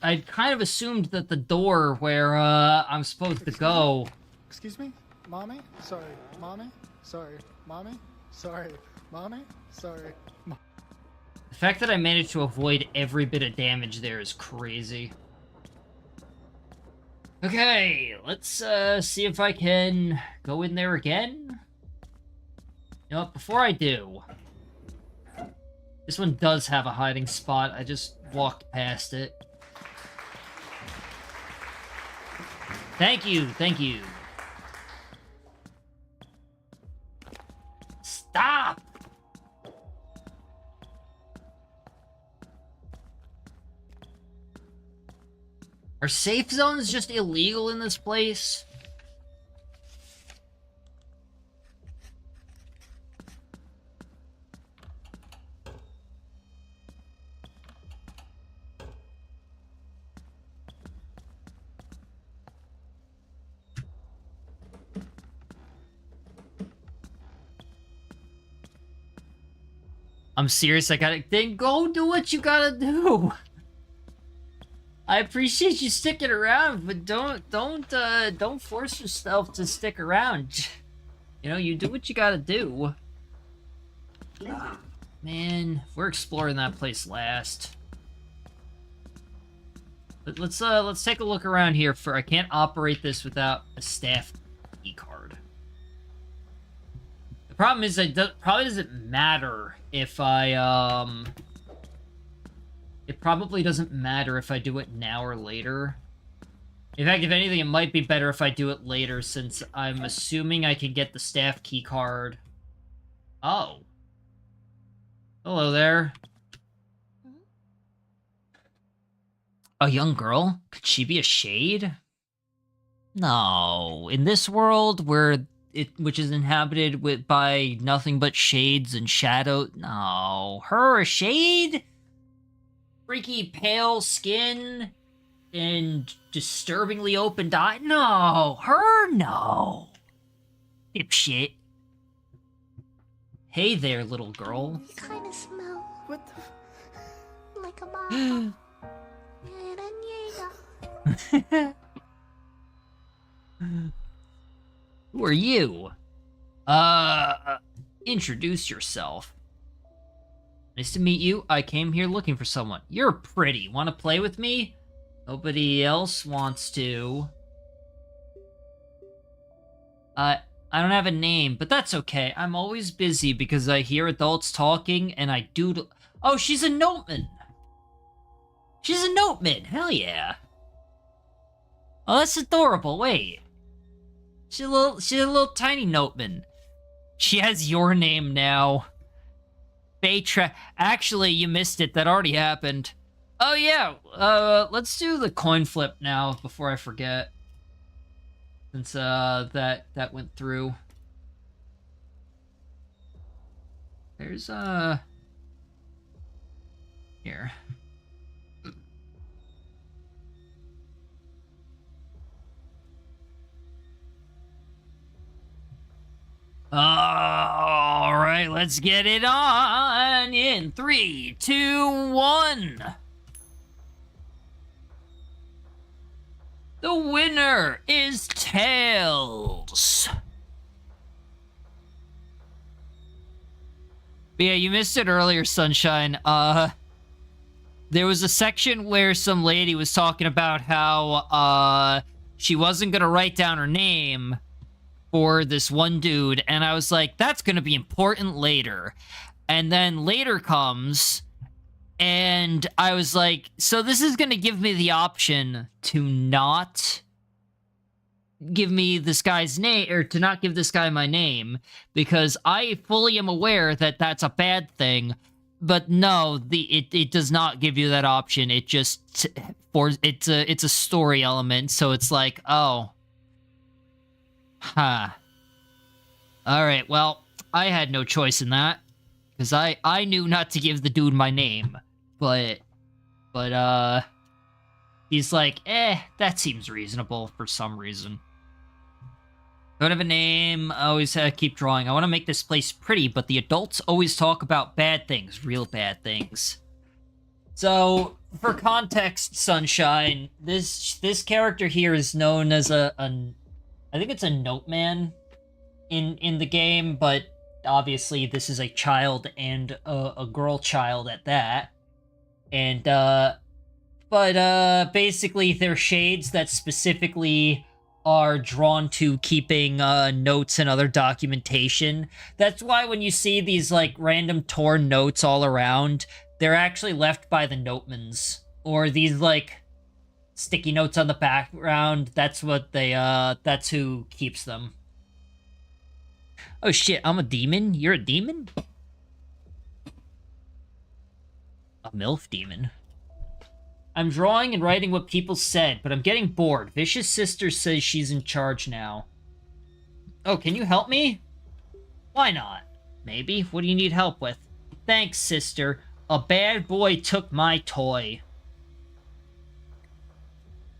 I kind of assumed that the door where I'm supposed to go... Excuse me? Mommy? Sorry. Mommy? Sorry. Mommy? Sorry. Mommy? Sorry. The fact that I managed to avoid every bit of damage there is crazy. Okay, let's see if I can go in there again. You know what, before I do... This one does have a hiding spot, I just walked past it. Thank you, thank you. Stop! Are safe zones just illegal in this place? I'm serious, I gotta... Then go do what you gotta do! I appreciate you sticking around, but don't force yourself to stick around. You know, you do what you gotta do. Man, we're exploring that place last. But let's take a look around here. I can't operate this without a staff key card. The problem is it probably doesn't matter if I it probably doesn't matter if I do it now or later. In fact, if anything, it might be better if I do it later, since I'm assuming I can get the staff key card. Oh. Hello there. A young girl? Could she be a shade? No. In this world which is inhabited by nothing but shades and shadow. No. Her a shade? Freaky pale skin and disturbingly open eye? No. Her? No. Dipshit. Hey there, little girl. You kind of smell What the like a mama. Who are you? Introduce yourself. Nice to meet you. I came here looking for someone. You're pretty. Want to play with me? Nobody else wants to. I don't have a name, but that's okay. I'm always busy because I hear adults talking and I doodle. Oh, she's a noteman. She's a noteman. Hell yeah. Oh, that's adorable. Wait. She's a little tiny noteman. She has your name now. Actually, you missed it. That already happened. Oh, yeah. Let's do the coin flip now before I forget. Since, that went through. There's, here. All right, let's get it on in 3, 2, 1. The winner is Tails. But yeah, you missed it earlier, Sunshine. There was a section where some lady was talking about how, she wasn't gonna write down her name for this one dude, and I was like, that's gonna be important later. And then later comes, and I was like, so this is gonna give me the option to not give me this guy's name, or to not give this guy my name, because I fully am aware that that's a bad thing. But no, it does not give you that option. It just it's a story element, so it's like, oh, huh. All right, well, I had no choice in that, because I knew not to give the dude my name, but he's like, that seems reasonable for some reason. Don't have a name. I always keep drawing. I want to make this place pretty, but the adults always talk about bad things, real bad things. So, for context, Sunshine, this character here is known as I think it's a note man in the game, but obviously this is a child and a girl child at that. And basically they're shades that specifically are drawn to keeping notes and other documentation. That's why when you see these like random torn notes all around, they're actually left by the notemans, or these like sticky notes on the background. That's what they that's who keeps them. Oh shit, I'm a demon? You're a demon? A MILF demon. I'm drawing and writing what people said, but I'm getting bored. Vicious Sister says she's in charge now. Oh, can you help me? Why not? Maybe. What do you need help with? Thanks, sister. A bad boy took my toy.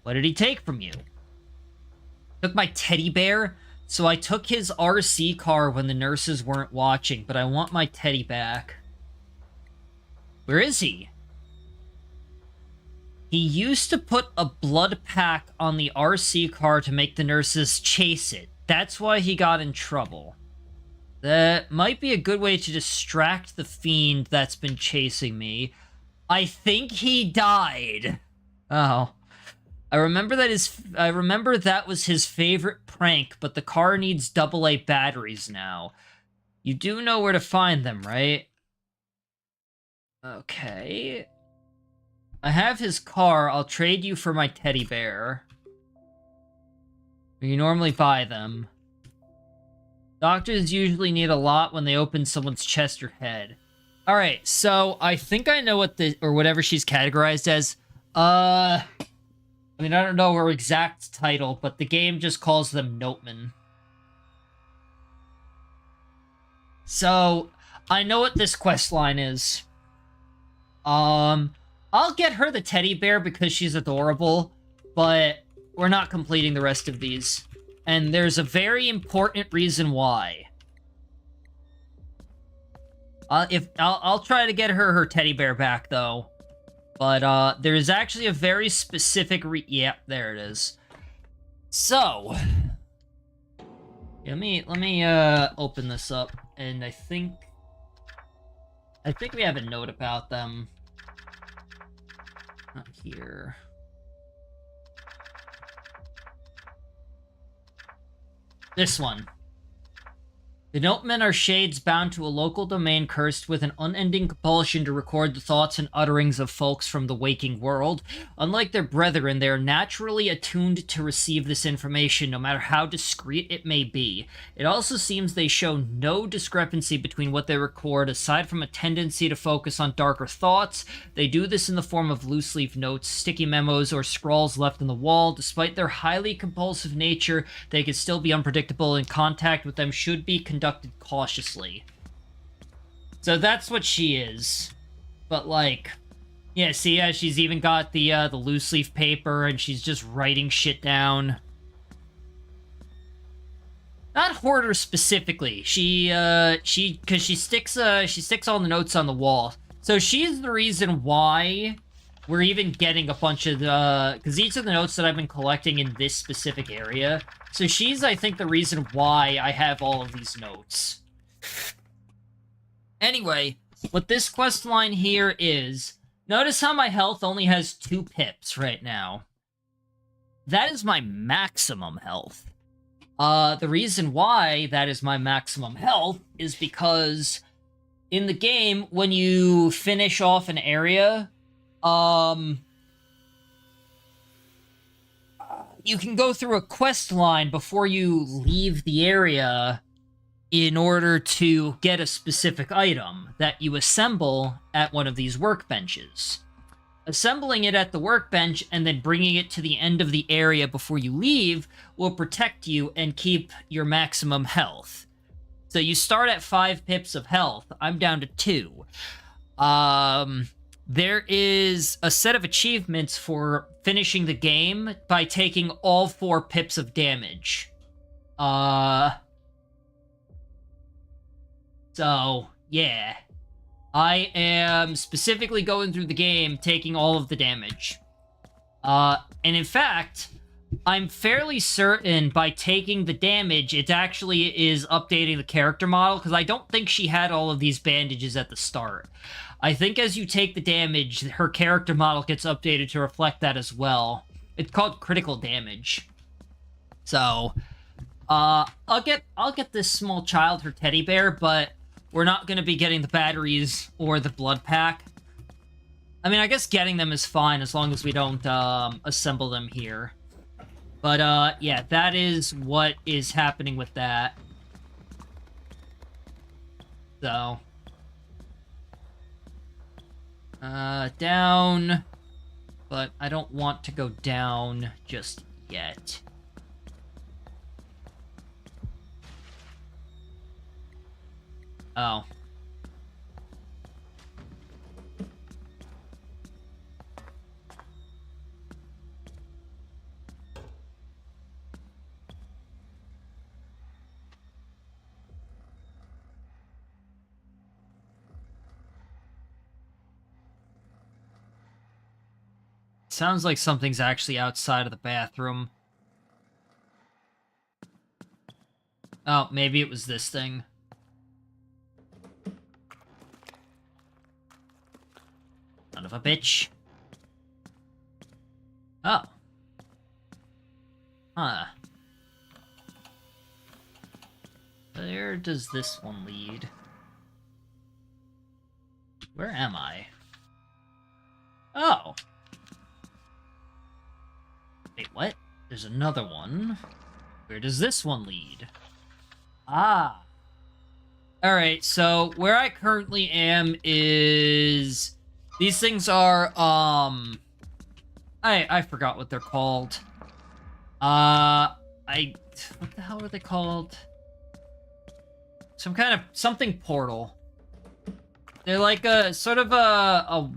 What did he take from you? Took my teddy bear? So I took his RC car when the nurses weren't watching, but I want my teddy back. Where is he? He used to put a blood pack on the RC car to make the nurses chase it. That's why he got in trouble. That might be a good way to distract the fiend that's been chasing me. I think he died. Oh. I remember that was his favorite prank, but the car needs AA batteries now. You do know where to find them, right? Okay. I have his car. I'll trade you for my teddy bear. You normally buy them. Doctors usually need a lot when they open someone's chest or head. Alright, so I think I know what or whatever she's categorized as. I mean, I don't know her exact title, but the game just calls them notemen. So, I know what this quest line is. I'll get her the teddy bear because she's adorable, but we're not completing the rest of these. And there's a very important reason why. I'll try to get her teddy bear back, though. But, there's actually a very specific yep, there it is. So, let me open this up, and I think we have a note about them. Not here. This one. The Notemen are shades bound to a local domain cursed with an unending compulsion to record the thoughts and utterings of folks from the waking world. Unlike their brethren, they are naturally attuned to receive this information, no matter how discreet it may be. It also seems they show no discrepancy between what they record, aside from a tendency to focus on darker thoughts. They do this in the form of loose-leaf notes, sticky memos, or scrawls left on the wall. Despite their highly compulsive nature, they can still be unpredictable, and contact with them should be conducted cautiously. So that's what she is. But, like, yeah, see, she's even got the loose leaf paper, and she's just writing shit down. Not Hoarder specifically. Because she sticks all the notes on the wall. So she's the reason why we're even getting a bunch of because these are the notes that I've been collecting in this specific area. So she's, I think, the reason why I have all of these notes. Anyway, what this quest line here is, notice how my health only has 2 pips right now. That is my maximum health. The reason why that is my maximum health is because in the game, when you finish off an area, you can go through a quest line before you leave the area in order to get a specific item that you assemble at one of these workbenches. Assembling it at the workbench and then bringing it to the end of the area before you leave will protect you and keep your maximum health. So you start at 5 pips of health. I'm down to 2. There is a set of achievements for finishing the game by taking all 4 pips of damage. So, yeah. I am specifically going through the game, taking all of the damage. And in fact, I'm fairly certain by taking the damage, it actually is updating the character model, because I don't think she had all of these bandages at the start. I think as you take the damage, her character model gets updated to reflect that as well. It's called critical damage. So, I'll get this small child her teddy bear, but we're not going to be getting the batteries or the blood pack. I mean, I guess getting them is fine as long as we don't assemble them here. But yeah, that is what is happening with that. So, down, but I don't want to go down just yet. Oh. Sounds like something's actually outside of the bathroom. Oh, maybe it was this thing. Son of a bitch. Oh. Huh. Where does this one lead? Where am I? Oh. Wait, what? There's another one. Where does this one lead? Ah. Alright, so where I currently am is... These things are, I forgot what they're called. What the hell are they called? Some kind of, something portal. They're like a, sort of not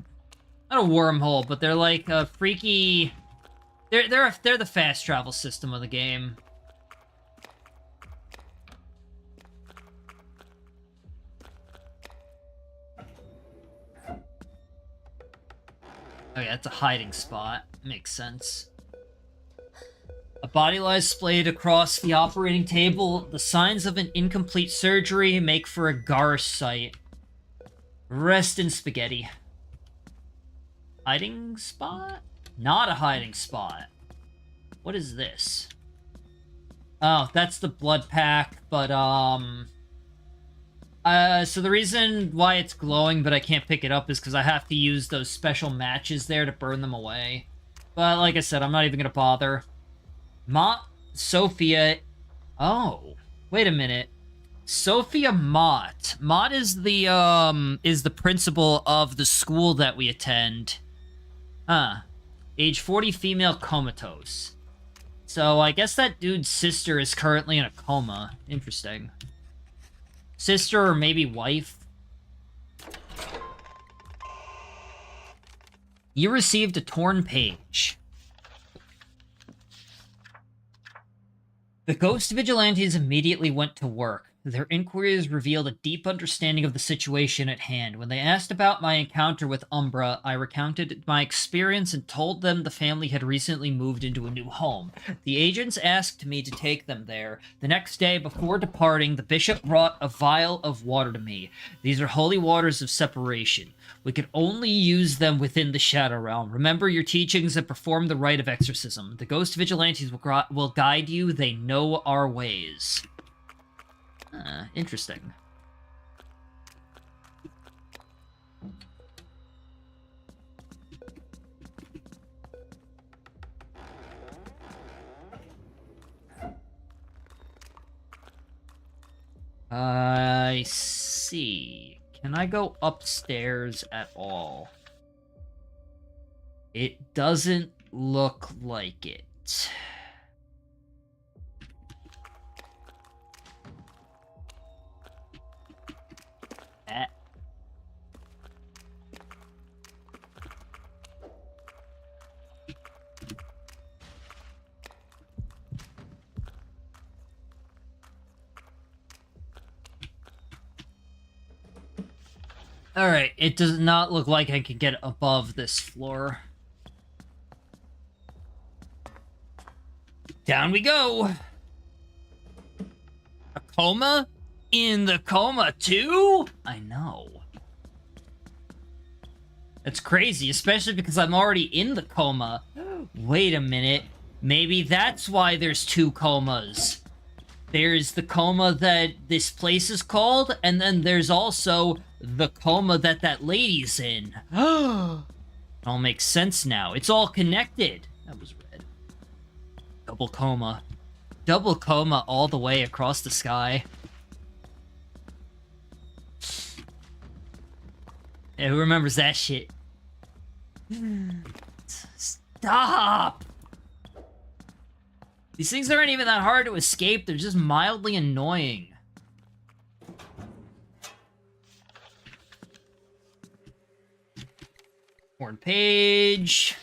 a wormhole, but they're like a freaky... They're the fast travel system of the game. Oh yeah, it's a hiding spot. Makes sense. A body lies splayed across the operating table. The signs of an incomplete surgery make for a garish sight. Rest in spaghetti. Hiding spot? Not a hiding spot. What is this? Oh, that's the blood pack, but, So the reason why it's glowing but I can't pick it up is because I have to use those special matches there to burn them away. But like I said, I'm not even gonna bother. Sophia... Oh, wait a minute. Sophia Mott. Mott is the principal of the school that we attend. Huh. Age 40, female, comatose. So I guess that dude's sister is currently in a coma. Interesting. Sister or maybe wife? You received a torn page. The ghost vigilantes immediately went to work. Their inquiries revealed a deep understanding of the situation at hand. When they asked about my encounter with Umbra, I recounted my experience and told them the family had recently moved into a new home. The agents asked me to take them there. The next day, before departing, the bishop brought a vial of water to me. These are holy waters of separation. We can only use them within the Shadow Realm. Remember your teachings and perform the rite of exorcism. The ghost vigilantes will guide you. They know our ways. Interesting. I see. Can I go upstairs at all? It doesn't look like it. Alright, it does not look like I can get above this floor. Down we go! A coma? In the coma too? I know. That's crazy, especially because I'm already in the coma. Wait a minute. Maybe that's why there's two comas. There's the coma that this place is called, and then there's also the coma that lady's in. It all makes sense now. It's all connected. That was red. Double coma. Double coma all the way across the sky. Yeah, who remembers that shit? Stop! These things aren't even that hard to escape, they're just mildly annoying. Torn page.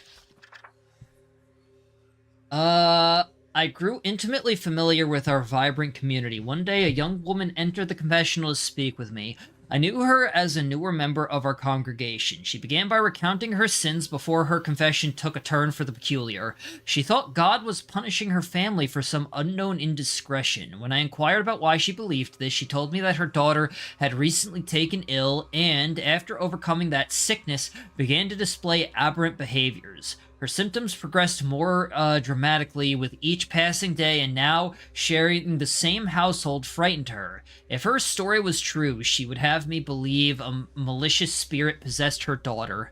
I grew intimately familiar with our vibrant community. One day, a young woman entered the confessional to speak with me. I knew her as a newer member of our congregation. She began by recounting her sins before her confession took a turn for the peculiar. She thought God was punishing her family for some unknown indiscretion. When I inquired about why she believed this, she told me that her daughter had recently taken ill and, after overcoming that sickness, began to display aberrant behaviors. Her symptoms progressed more dramatically with each passing day, and now sharing the same household frightened her. If her story was true, she would have me believe a malicious spirit possessed her daughter.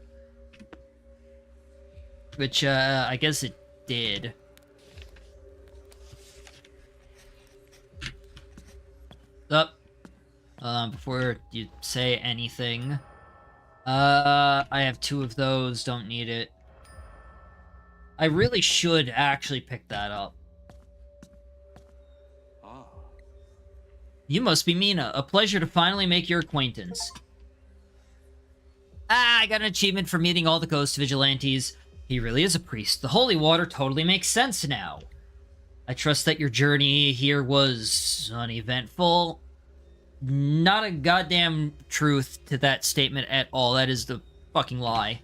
Which, I guess it did. Up. Before you say anything. I have 2 of those, don't need it. I really should actually pick that up. You must be Mina. A pleasure to finally make your acquaintance. I got an achievement for meeting all the ghost vigilantes. He really is a priest. The holy water totally makes sense now. I trust that your journey here was uneventful. Not a goddamn truth to that statement at all. That is the fucking lie.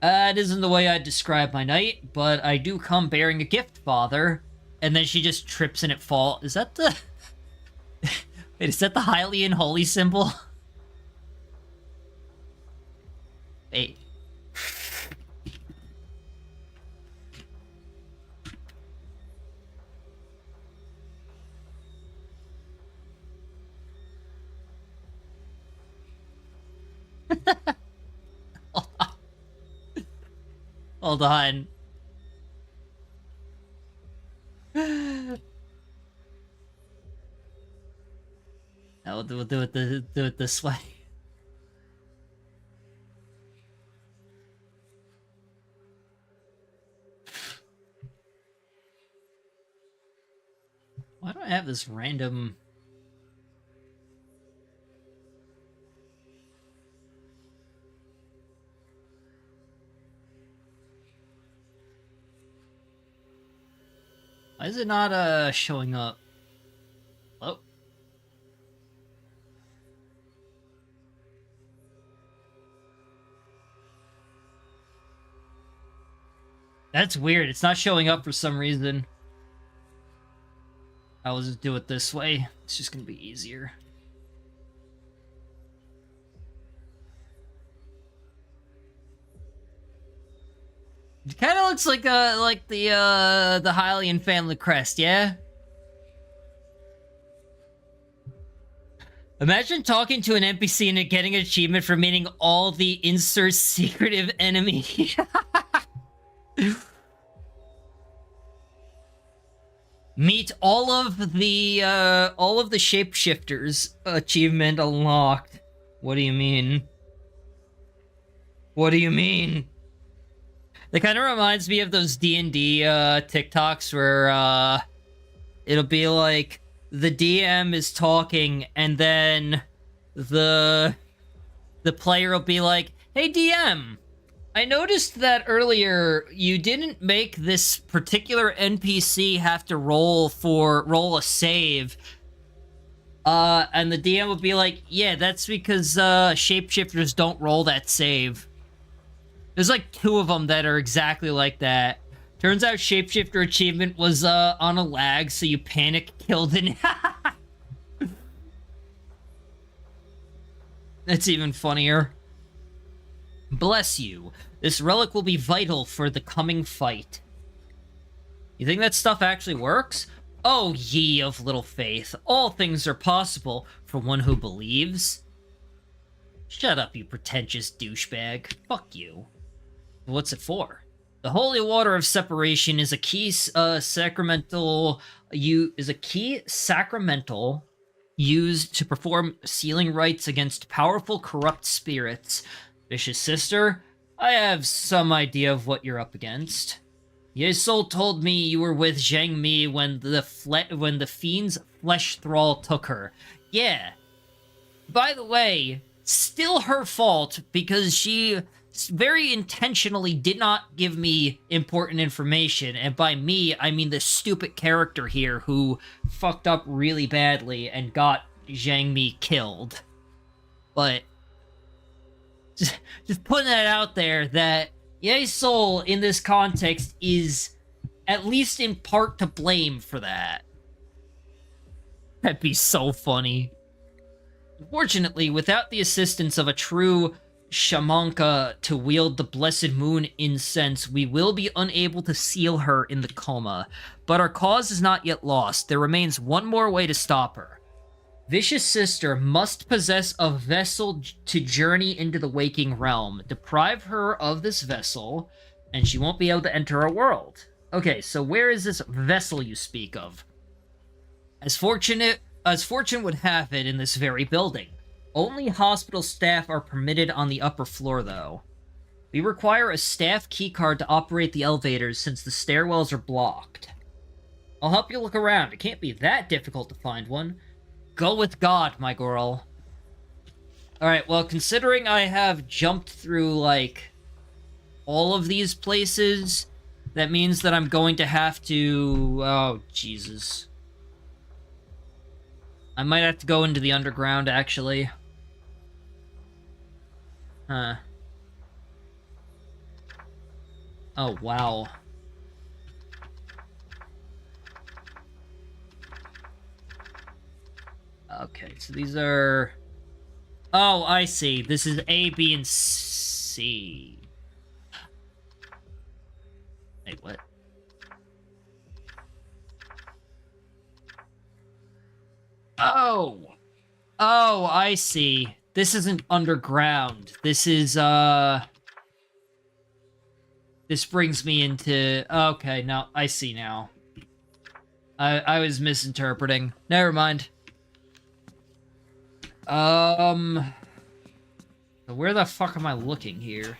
It isn't the way I'd describe my night, but I do come bearing a gift, Father. And then she just trips and it falls. Is that the... Wait, is that the highly unholy symbol? Wait. Hold on. Now we'll do it this way. Why do I have this random... Why is it not showing up? Hello? That's weird. It's not showing up for some reason. I'll just do it this way. It's just gonna be easier. It kind of looks like the Hylian family crest, yeah? Imagine talking to an NPC and getting an achievement for meeting all the insert secretive enemy. Meet all of the shapeshifters. Achievement unlocked. What do you mean? What do you mean? That kind of reminds me of those D&D TikToks where it'll be like the DM is talking and then the player will be like, "Hey DM, I noticed that earlier you didn't make this particular NPC have to roll a save." And the DM will be like, "Yeah, that's because shapeshifters don't roll that save." There's like 2 of them that are exactly like that. Turns out shapeshifter achievement was on a lag, so you panic killed it. That's even funnier. Bless you. This relic will be vital for the coming fight. You think that stuff actually works? Oh, ye of little faith. All things are possible for one who believes. Shut up, you pretentious douchebag. Fuck you. What's it for? The holy water of separation is a key sacramental used to perform sealing rites against powerful corrupt spirits. Vicious sister, I have some idea of what you're up against. Ye soul told me you were with Zhang Mi when the fiend's flesh thrall took her. Yeah. By the way, still her fault because she very intentionally did not give me important information, and by me, I mean the stupid character here who fucked up really badly and got Zhang Mi killed. But just putting that out there that Ye Soul in this context is at least in part to blame for that. That'd be so funny. Unfortunately, without the assistance of a true shamanka to wield the blessed moon incense, we will be unable to seal her in the coma. But our cause is not yet lost. There remains one more way to stop her. Vicious Sister must possess a vessel to journey into the waking realm. Deprive her of this vessel, and she won't be able to enter our world. Okay, so where is this vessel you speak of? As fortune would have it, in this very building. Only hospital staff are permitted on the upper floor, though. We require a staff keycard to operate the elevators since the stairwells are blocked. I'll help you look around. It can't be that difficult to find one. Go with God, my girl. Alright, well, considering I have jumped through, like, all of these places, that means that I'm going to have to... Oh, Jesus. I might have to go into the underground, actually. Huh. Oh, wow. Okay, so these are... Oh, I see. This is A, B, and C. Wait, what? Oh! Oh, I see. This isn't underground. This is, This brings me into... Okay, no, I see now. I was misinterpreting. Never mind. Where the fuck am I looking here?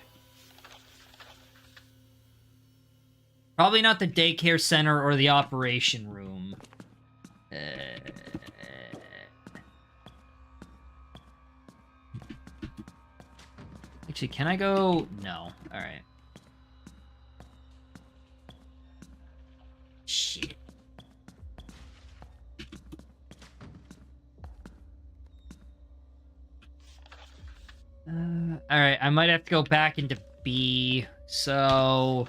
Probably not the daycare center or the operation room. Actually, can I go? No. Alright. Shit. Alright, I might have to go back into B, so...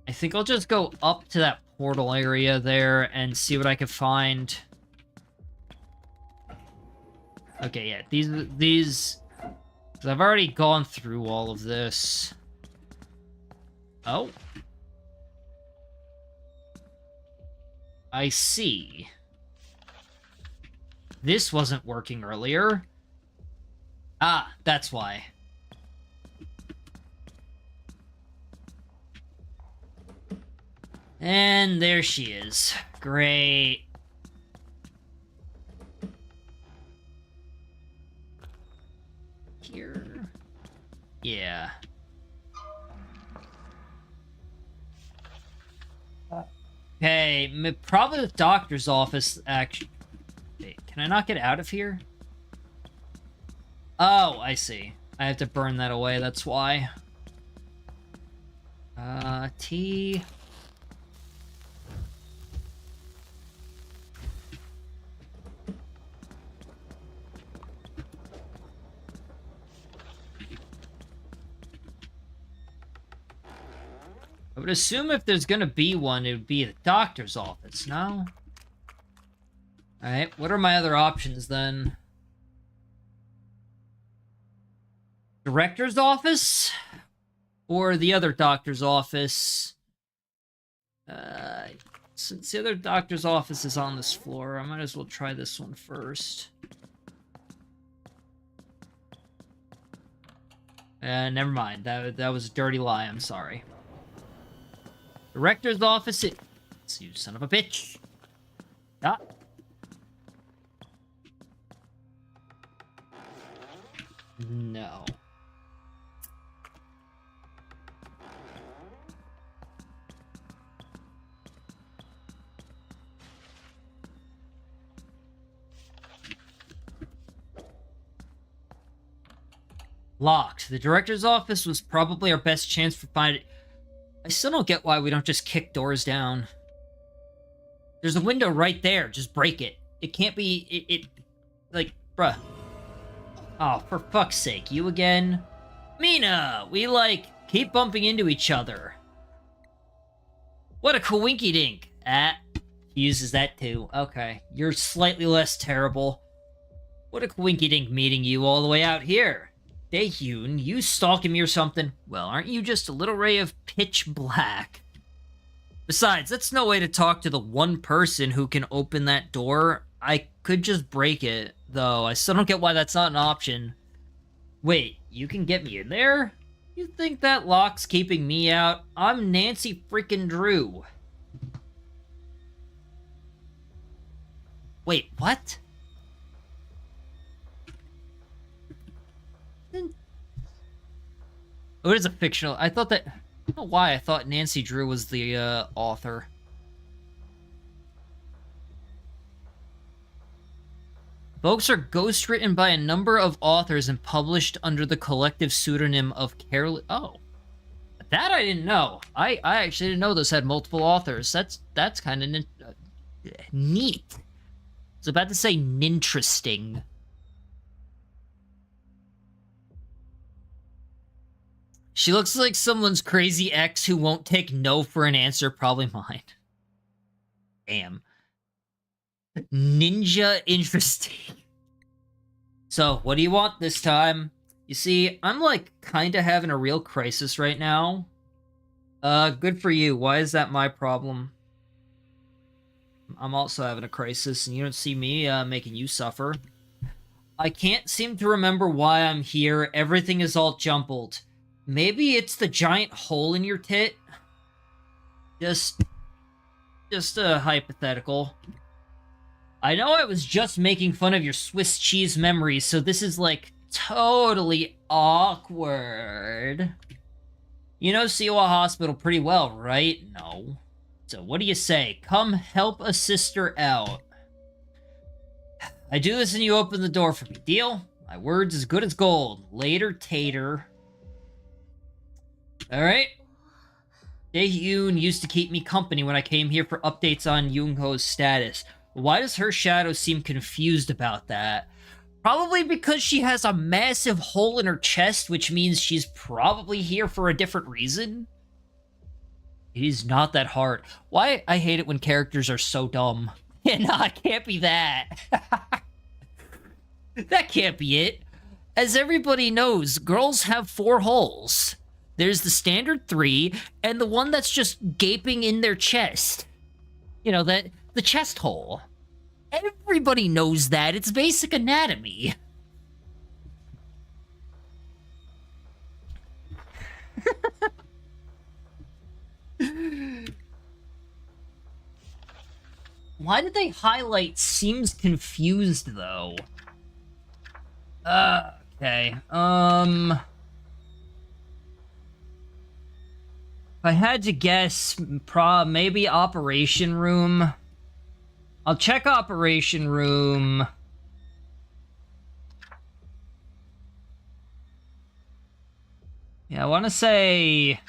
I think I'll just go up to that portal area there and see what I can find. Okay, yeah, these... Because I've already gone through all of this. Oh. I see. This wasn't working earlier. Ah, that's why. And there she is. Great. Here. Yeah. Okay, probably the doctor's office, actually. Wait, can I not get out of here? Oh, I see. I have to burn that away, that's why. T... I would assume if there's gonna be one, it would be the doctor's office, no? Alright, what are my other options then? Director's office? Or the other doctor's office? Since the other doctor's office is on this floor, I might as well try this one first. Never mind. That was a dirty lie, I'm sorry. Director's office, you son of a bitch. Ah. No. Locked. The director's office was probably our best chance for finding... I still don't get why we don't just kick doors down. There's a window right there. Just break it. It can't be... Like, bruh. Oh, for fuck's sake. You again? Mina! We, keep bumping into each other. What a coinky-dink. He uses that too. Okay. You're slightly less terrible. What a coinky-dink meeting you all the way out here. Daehyun, you stalking me or something? Well, aren't you just a little ray of pitch black? Besides, that's no way to talk to the one person who can open that door. I could just break it, though. I still don't get why that's not an option. Wait, you can get me in there? You think that lock's keeping me out? I'm Nancy freaking Drew. Wait, what? Oh, it is a fictional... I thought that... I don't know why I thought Nancy Drew was the, author. Books are ghostwritten by a number of authors and published under the collective pseudonym of Carol... Oh. That I didn't know. I actually didn't know this had multiple authors. That's kind of neat. I was about to say interesting. She looks like someone's crazy ex who won't take no for an answer, probably mine. Damn. Ninja interesting. So, what do you want this time? You see, I'm kinda having a real crisis right now. Good for you. Why is that my problem? I'm also having a crisis, and you don't see me, making you suffer. I can't seem to remember why I'm here. Everything is all jumbled. Maybe it's the giant hole in your tit? Just a hypothetical. I know I was just making fun of your Swiss cheese memories, so this is, like, totally awkward. You know Siwa Hospital pretty well, right? No. So what do you say? Come help a sister out. I do this and you open the door for me. Deal? My word's as good as gold. Later, tater. Alright. Dae-Yoon used to keep me company when I came here for updates on Yoon-ho's status. Why does her shadow seem confused about that? Probably because she has a massive hole in her chest, which means she's probably here for a different reason. It is not that hard. Why? I hate it when characters are so dumb. Yeah, nah, it can't be that. That can't be it. As everybody knows, girls have 4 holes. There's the standard 3, and the one that's just gaping in their chest. You know, the chest hole. Everybody knows that. It's basic anatomy. Why did they highlight seems confused, though? Okay. If I had to guess, maybe Operation Room. I'll check Operation Room. Yeah, I want to say...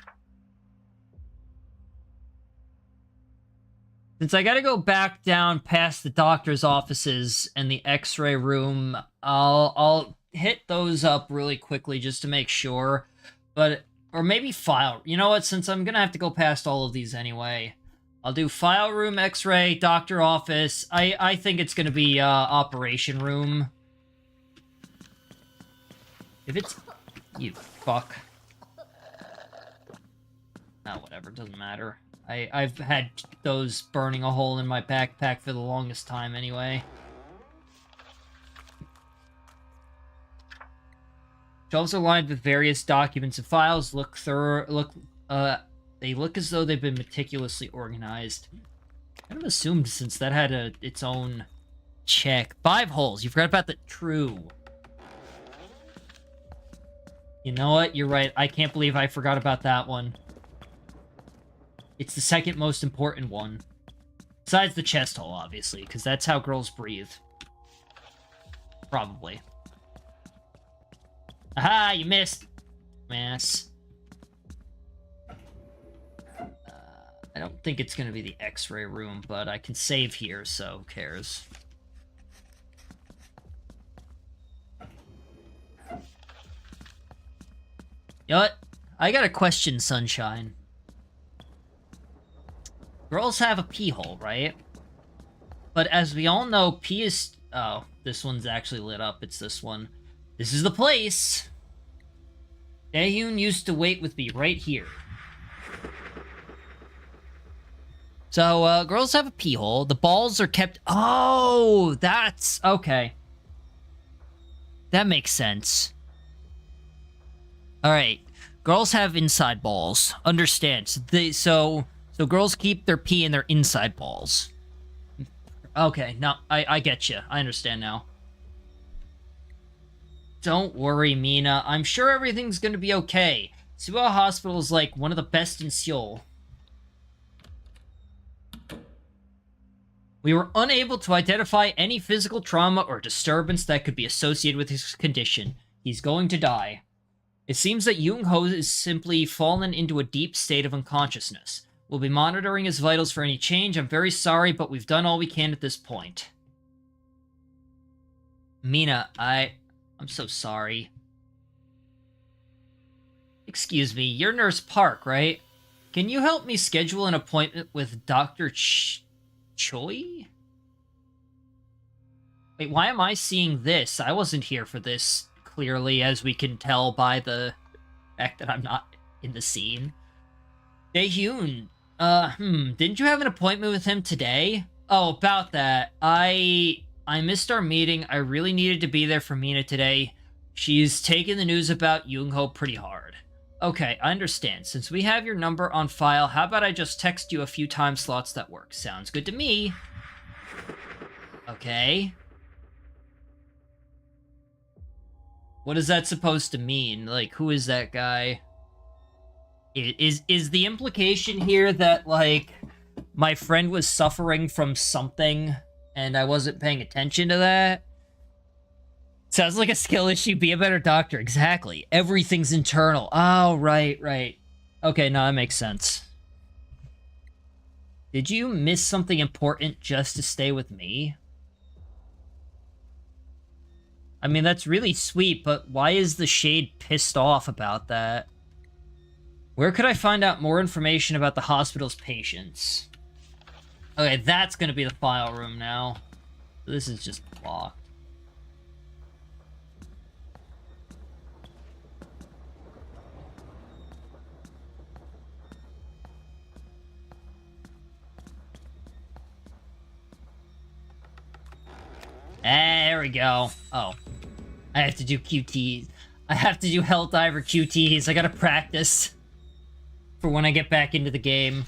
Since I gotta go back down past the doctor's offices and the x-ray room, I'll hit those up really quickly just to make sure. But, or maybe file. You know what, since I'm gonna have to go past all of these anyway... I'll do file room, x-ray, doctor office. I think it's gonna be, operation room. If it's... You fuck. Oh, whatever, doesn't matter. I've had those burning a hole in my backpack for the longest time anyway. Shelves are lined with various documents and files. They look as though they've been meticulously organized. I kind of assumed since that had its own check. 5 holes. You forgot about the true. You know what? You're right. I can't believe I forgot about that one. It's the second most important one. Besides the chest hole, obviously, because that's how girls breathe. Probably. Aha! You missed! Mass. I don't think it's going to be the x-ray room, but I can save here, so who cares? You know what? I got a question, Sunshine. Girls have a pee hole, right? But as we all know, pee is... Oh, this one's actually lit up. It's this one. This is the place! Dae-Yoon used to wait with me right here. So, girls have a pee hole. The balls are kept... Oh, that's... Okay. That makes sense. Alright. Girls have inside balls. Understand. So girls keep their pee in their inside balls. Okay, no, I get you. I understand now. Don't worry, Mina. I'm sure everything's gonna be okay. Siwa Hospital is like one of the best in Seoul. We were unable to identify any physical trauma or disturbance that could be associated with his condition. He's going to die. It seems that Yoon-ho has simply fallen into a deep state of unconsciousness. We'll be monitoring his vitals for any change. I'm very sorry, but we've done all we can at this point. Mina, I'm so sorry. Excuse me, you're Nurse Park, right? Can you help me schedule an appointment with Dr. Choi? Wait, why am I seeing this? I wasn't here for this, clearly, as we can tell by the fact that I'm not in the scene. Dae-Hyun, didn't you have an appointment with him today? Oh, about that. I missed our meeting. I really needed to be there for Mina today. She's taken the news about Young-ho pretty hard. Okay, I understand. Since we have your number on file, how about I just text you a few time slots that work? Sounds good to me. Okay. What is that supposed to mean? Like, who is that guy? Is the implication here that, like, my friend was suffering from something and I wasn't paying attention to that? Sounds like a skill issue. Be a better doctor. Exactly. Everything's internal. Oh, right. Okay, no, that makes sense. Did you miss something important just to stay with me? I mean, that's really sweet, but why is the Shade pissed off about that? Where could I find out more information about the hospital's patients? Okay, that's gonna be the file room now. This is just blocked. There we go. Oh. I have to do QTs. I have to do Helldiver QTs. I gotta practice for when I get back into the game.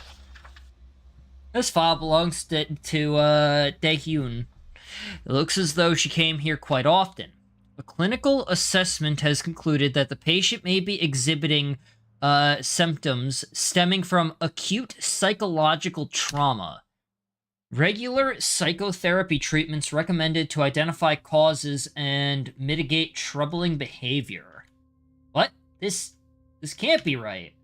This file belongs to Dae-hyun. It looks as though she came here quite often. A clinical assessment has concluded that the patient may be exhibiting symptoms stemming from acute psychological trauma. Regular psychotherapy treatments recommended to identify causes and mitigate troubling behavior. What? This can't be right.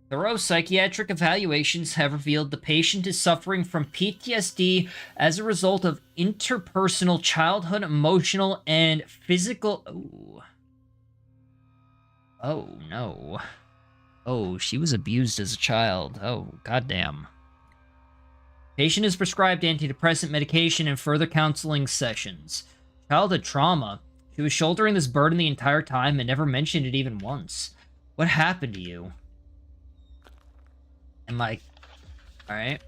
Thorough psychiatric evaluations have revealed the patient is suffering from PTSD as a result of interpersonal childhood emotional and physical... Oh, no. Oh, she was abused as a child. Oh, goddamn. Patient is prescribed antidepressant medication and further counseling sessions. Childhood trauma. She was shouldering this burden the entire time and never mentioned it even once. What happened to you? Am I... Alright.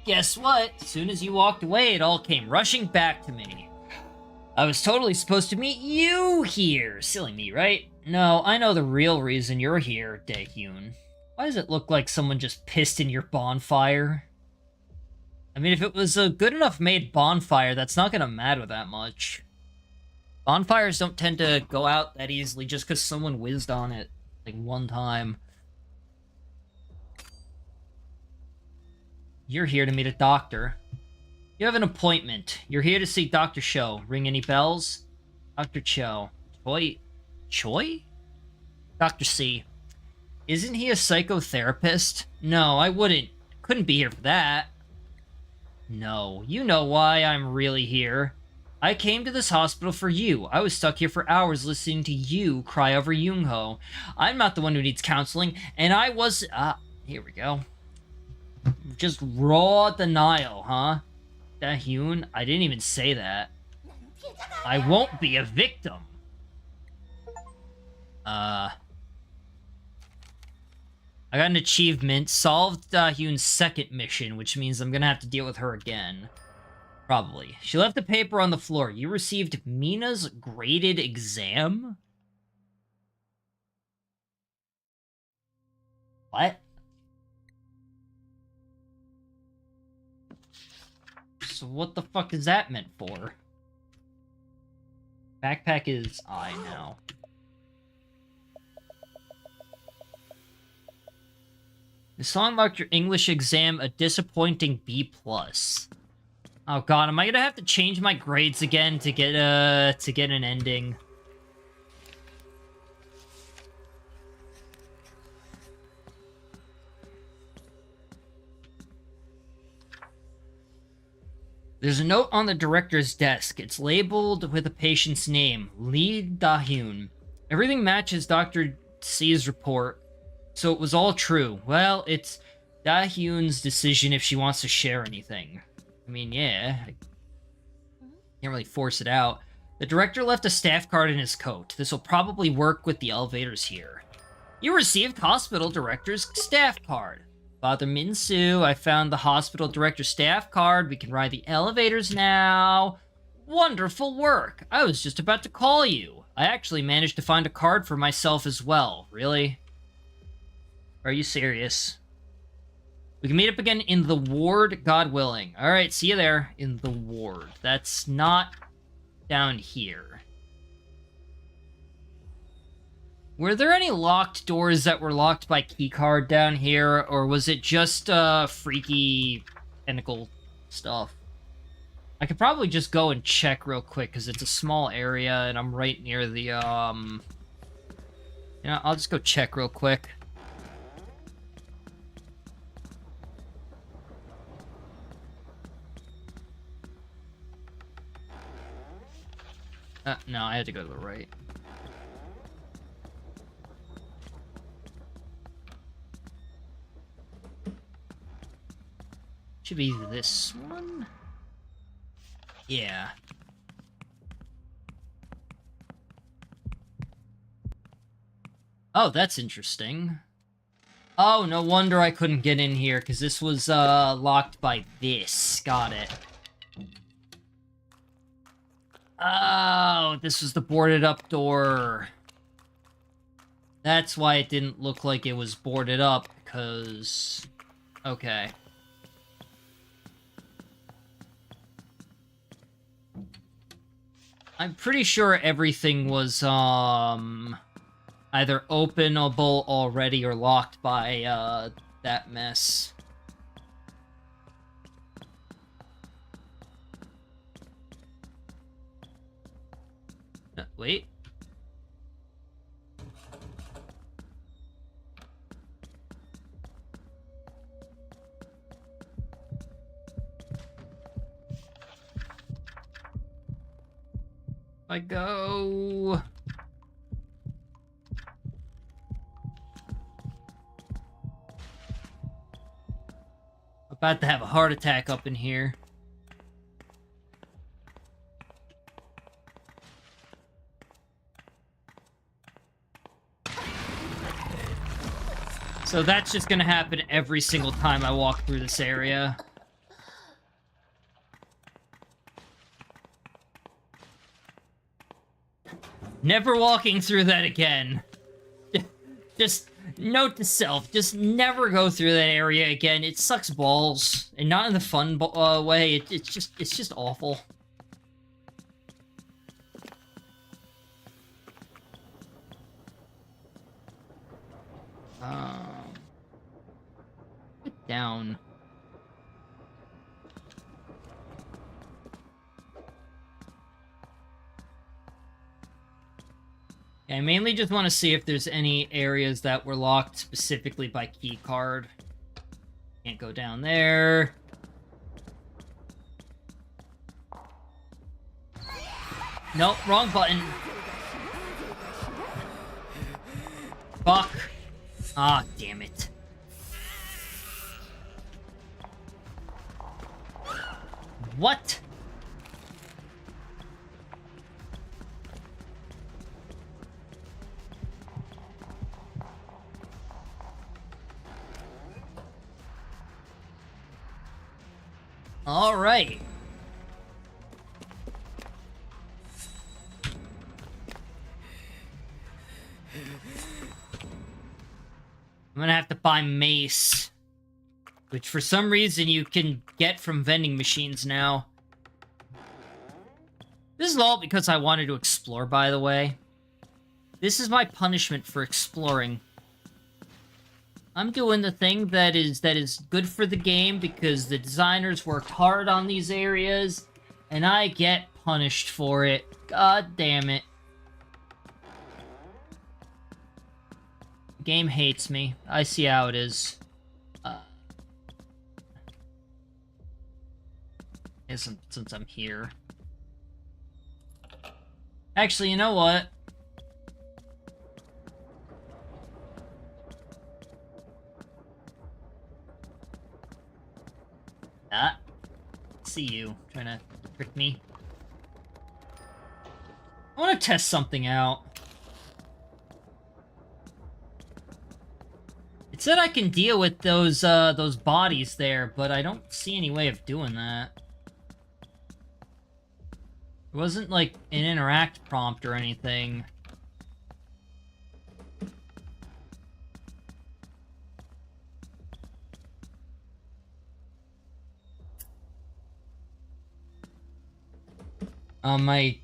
Guess what? As soon as you walked away, it all came rushing back to me. I was totally supposed to meet you here. Silly me, right? No, I know the real reason you're here, Dae-hyun. Why does it look like someone just pissed in your bonfire? I mean, if it was a good enough made bonfire, that's not gonna matter that much. Bonfires don't tend to go out that easily just because someone whizzed on it, like, one time. You're here to meet a doctor. You have an appointment. You're here to see Dr. Cho. Ring any bells? Dr. Cho. Choi? Dr. C. Isn't he a psychotherapist? No, I couldn't be here for that. No, you know why I'm really here. I came to this hospital for you. I was stuck here for hours listening to you cry over Young-ho. I'm not the one who needs counseling, and I was... here we go. Just raw denial, huh? Dae-hyun, I didn't even say that. I won't be a victim. I got an achievement. Solved Dae-hyun's second mission, which means I'm gonna have to deal with her again. Probably. She left a paper on the floor. You received Mina's graded exam? What? So what the fuck is that meant for? Backpack is I now. The song marked your English exam a disappointing B+. Oh god, am I gonna have to change my grades again to get an ending? There's a note on the director's desk. It's labeled with a patient's name, Lee Dae-hyun. Everything matches Dr. C's report, so it was all true. Well, it's Dae-hyun's decision if she wants to share anything. I mean, yeah. I can't really force it out. The director left a staff card in his coat. This will probably work with the elevators here. You received hospital director's staff card. Father Minsu, I found the hospital director's staff card. We can ride the elevators now. Wonderful work. I was just about to call you. I actually managed to find a card for myself as well. Really? Are you serious? We can meet up again in the ward, God willing. Alright, see you there. In the ward. That's not down here. Were there any locked doors that were locked by keycard down here, or was it just freaky pinnacle stuff? I could probably just go and check real quick, because it's a small area, and I'm right near the, You know, I'll just go check real quick. No, I had to go to the right. Should be this one? Yeah. Oh, that's interesting. Oh, no wonder I couldn't get in here, because this was, locked by this. Got it. Oh, this was the boarded up door. That's why it didn't look like it was boarded up, because... Okay. I'm pretty sure everything was, either openable already or locked by, that mess. Wait. I go... About to have a heart attack up in here. So that's just gonna happen every single time I walk through this area. Never walking through that again. Just note to self, just never go through that area again. It sucks balls, and not in the fun way. It's just awful. Get down. Yeah, I mainly just want to see if there's any areas that were locked specifically by key card. Can't go down there. Nope, wrong button. Fuck. Ah, damn it. What? All right. I'm gonna have to buy mace, which for some reason you can get from vending machines now. This is all because I wanted to explore, by the way. This is my punishment for exploring. I'm doing the thing that is good for the game because the designers worked hard on these areas, and I get punished for it. God damn it. The game hates me. I see how it is. Since I'm here. Actually, you know what? See you trying to trick me. I want to test something out. It said I can deal with those bodies there, but I don't see any way of doing that. It wasn't like an interact prompt or anything. My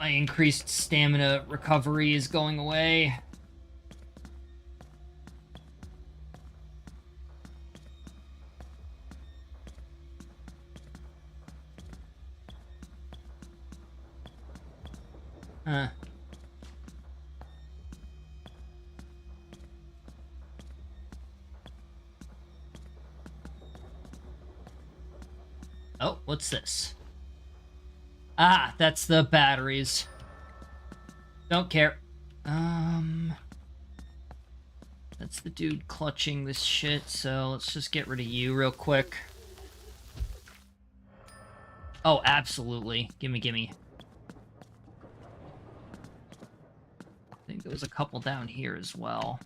increased stamina recovery is going away. Huh. Oh, what's this? Ah, that's the batteries. Don't care. That's the dude clutching this shit, so let's just get rid of you real quick. Oh, absolutely. Gimme, gimme. I think there was a couple down here as well.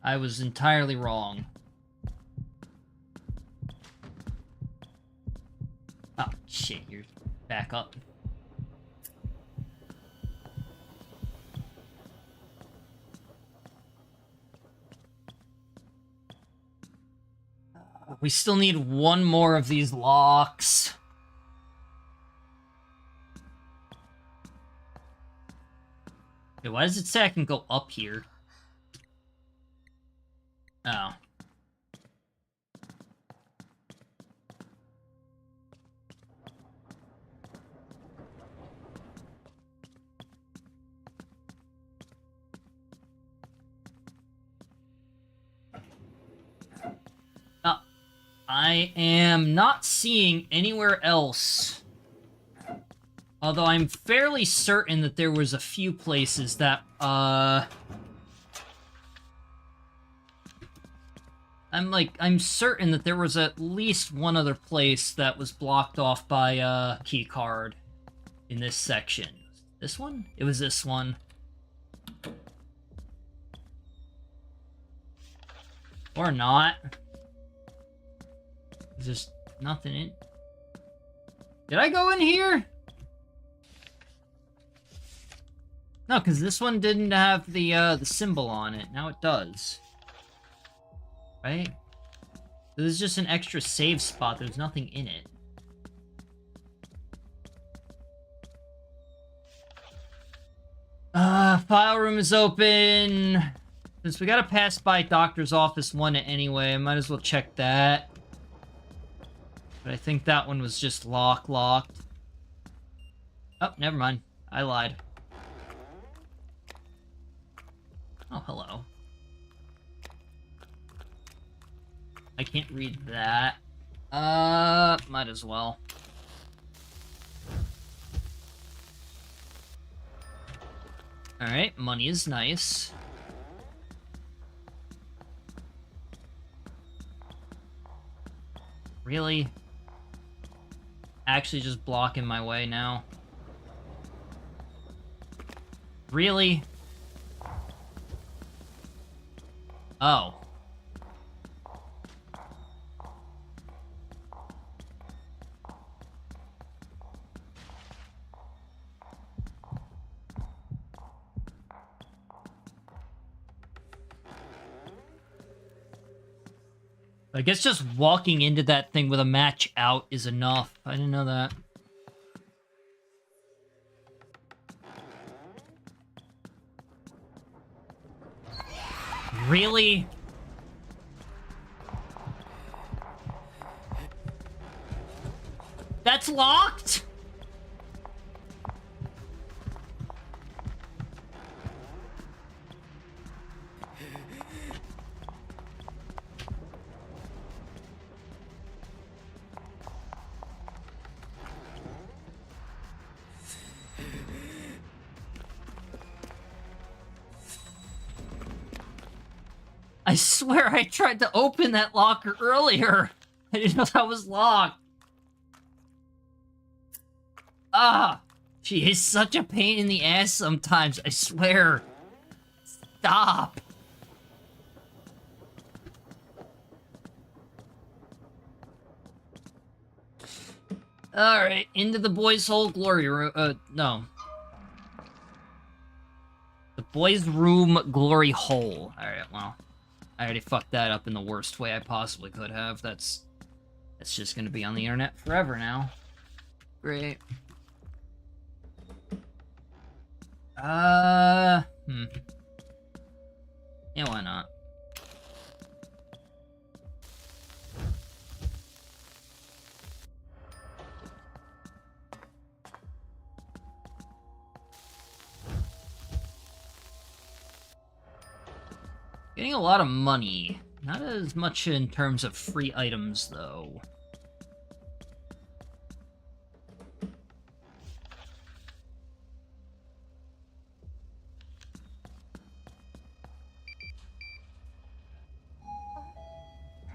I was entirely wrong. Oh, shit, you're back up. We still need one more of these locks. Okay, why does it say I can go up here? Oh. I am not seeing anywhere else. Although I'm fairly certain that there was a few places that, I'm certain that there was at least one other place that was blocked off by, key card in this section. This one? It was this one. Or not. There's just nothing in... Did I go in here? No, because this one didn't have the symbol on it. Now it does. Right? This is just an extra save spot. There's nothing in it. File room is open. Since we gotta pass by Doctor's Office 1 anyway, I might as well check that. But I think that one was just locked. Oh, never mind. I lied. Oh, hello. I can't read that. Might as well. Alright, money is nice. Really? Actually just blocking my way now. Really? Oh. I guess just walking into that thing with a match out is enough. I didn't know that. Really? That's locked? I swear I tried to open that locker earlier. I didn't know that was locked. Ah! She is such a pain in the ass sometimes, I swear. Stop! Alright, into the boys' hole glory room. No. The boys' room glory hole. Alright, well. I already fucked that up in the worst way I possibly could have. That's just gonna be on the internet forever now. Great. Yeah, why not? Getting a lot of money. Not as much in terms of free items, though.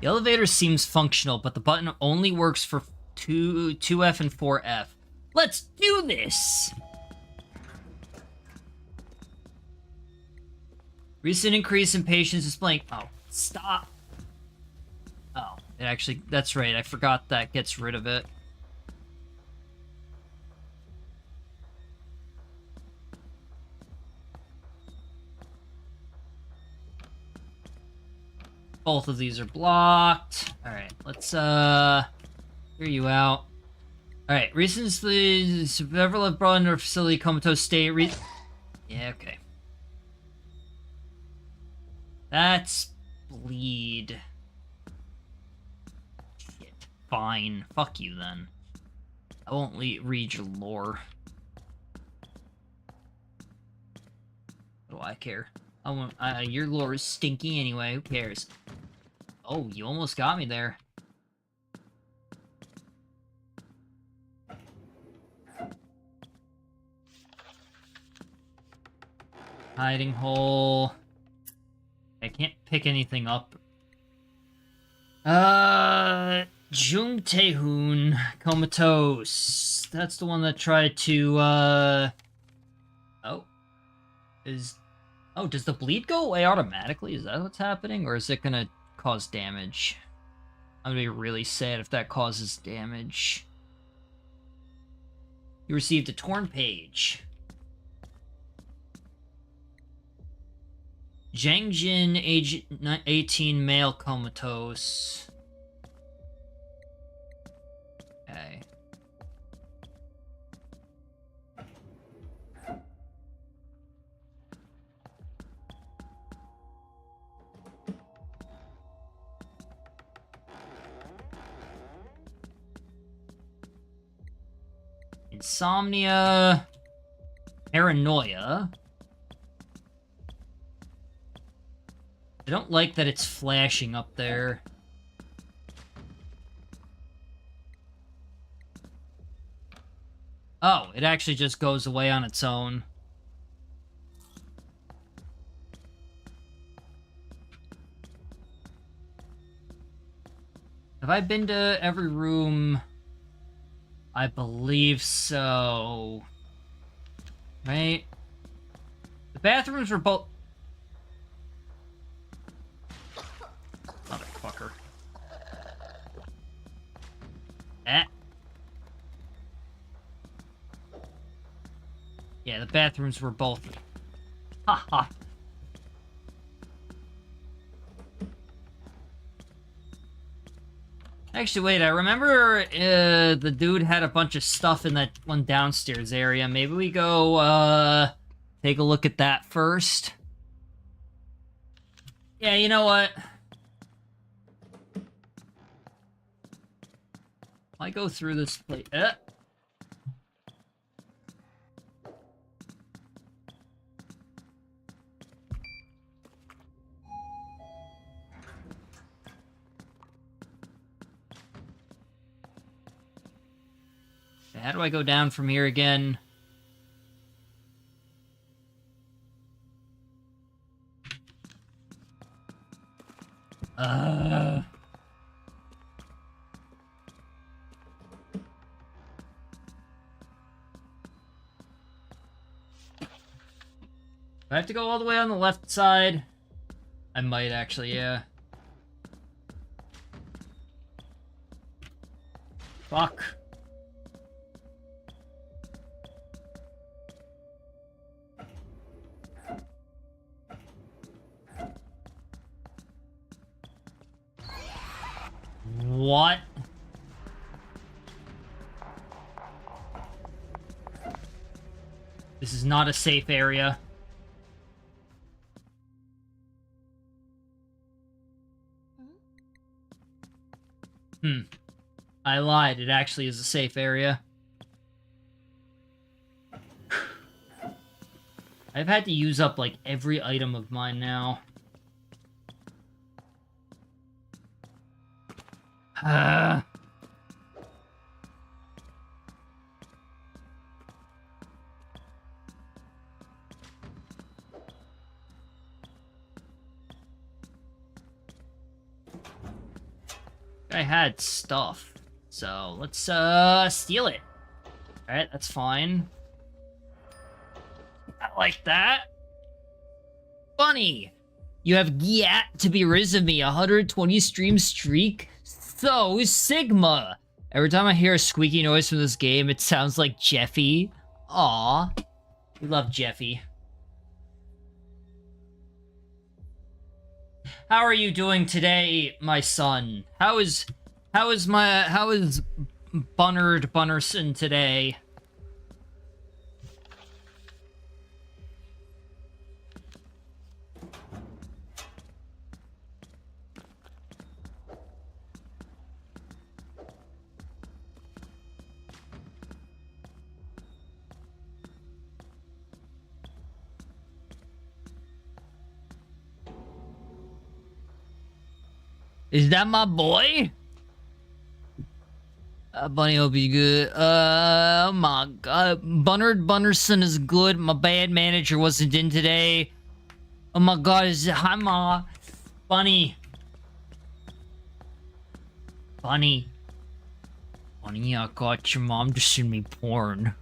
The elevator seems functional, but the button only works for 2F and 4F. Let's do this! Recent increase in patients displaying... Oh, stop! Oh, it actually... That's right, I forgot that gets rid of it. Both of these are blocked. Alright, let's, clear you out. Alright, recently, several have brought into our facility comatose state. Yeah, okay. That's bleed. Shit. Fine. Fuck you, then. I won't read your lore. What do I care? Your lore is stinky anyway. Who cares? Oh, you almost got me there. Hiding hole. I can't pick anything up. Jung Tae-hoon, comatose. That's the one that tried to, Oh. Oh, does the bleed go away automatically? Is that what's happening? Or is it gonna cause damage? I'm gonna be really sad if that causes damage. You received a torn page. Zhang Jin, age 18, male, comatose. Okay. Insomnia. Paranoia. I don't like that it's flashing up there. Oh, it actually just goes away on its own. Have I been to every room? I believe so. Right? The bathrooms were both... Motherfucker. Eh. Yeah, the bathrooms were both... Haha. Actually, wait, I remember the dude had a bunch of stuff in that one downstairs area. Maybe we go, take a look at that first. Yeah, you know what? I go through this place. How do I go down from here again? I have to go all the way on the left side? I might actually, yeah. Fuck. What? This is not a safe area. I lied. It actually is a safe area. I've had to use up, like, every item of mine now. I had stuff, so let's steal it. Alright, that's fine. I like that. Funny. You have yet to be rid of me. 120 stream streak. So Sigma. Every time I hear a squeaky noise from this game, it sounds like Jeffy. Aw. We love Jeffy. How are you doing today, my son? How is Bunnard Bunnerson today? Is that my boy? Bunny, hope you good. Oh my god. Bunnard Bunnerson is good. My bad manager wasn't in today. Oh my god, hi ma. Bunny. Bunny. Bunny, I got your mom to send me porn.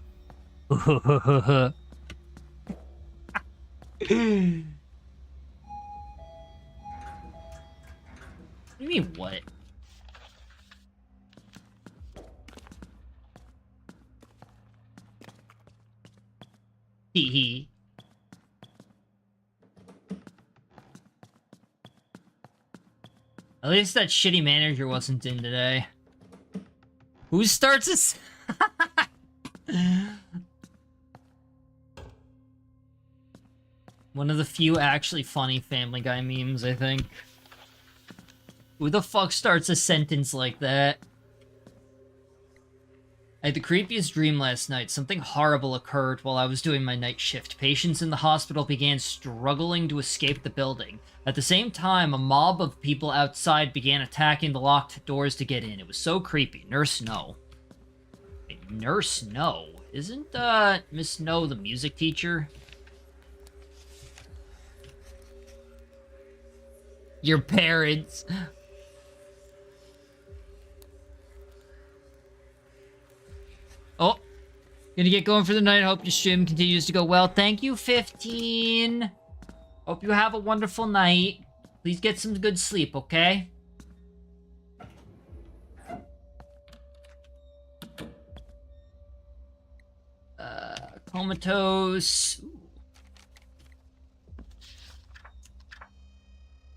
You mean what? Hee hee. At least that shitty manager wasn't in today. Who starts this? One of the few actually funny Family Guy memes, I think. Who the fuck starts a sentence like that? I had the creepiest dream last night. Something horrible occurred while I was doing my night shift. Patients in the hospital began struggling to escape the building. At the same time, a mob of people outside began attacking the locked doors to get in. It was so creepy. Nurse No. Wait, Nurse No? Isn't, Miss No the music teacher? Your parents. Oh, gonna get going for the night. Hope your stream continues to go well. Thank you, 15. Hope you have a wonderful night. Please get some good sleep, okay? Comatose. Ooh.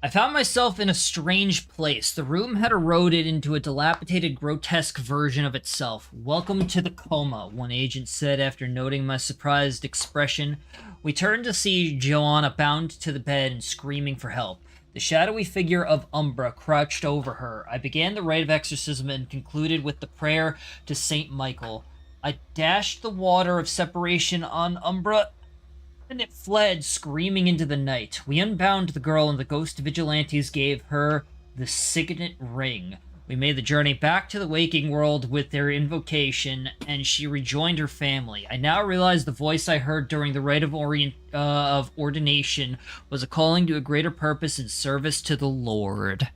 I found myself in a strange place. The room had eroded into a dilapidated, grotesque version of itself. Welcome to the Coma, one agent said after noting my surprised expression. We turned to see Joanna bound to the bed and screaming for help. The shadowy figure of Umbra crouched over her. I began the rite of exorcism and concluded with the prayer to Saint Michael. I dashed the water of separation on Umbra, and it fled, screaming into the night. We unbound the girl, and the ghost vigilantes gave her the signet ring. We made the journey back to the waking world with their invocation, and she rejoined her family. I now realize the voice I heard during the rite of ordination was a calling to a greater purpose and service to the Lord.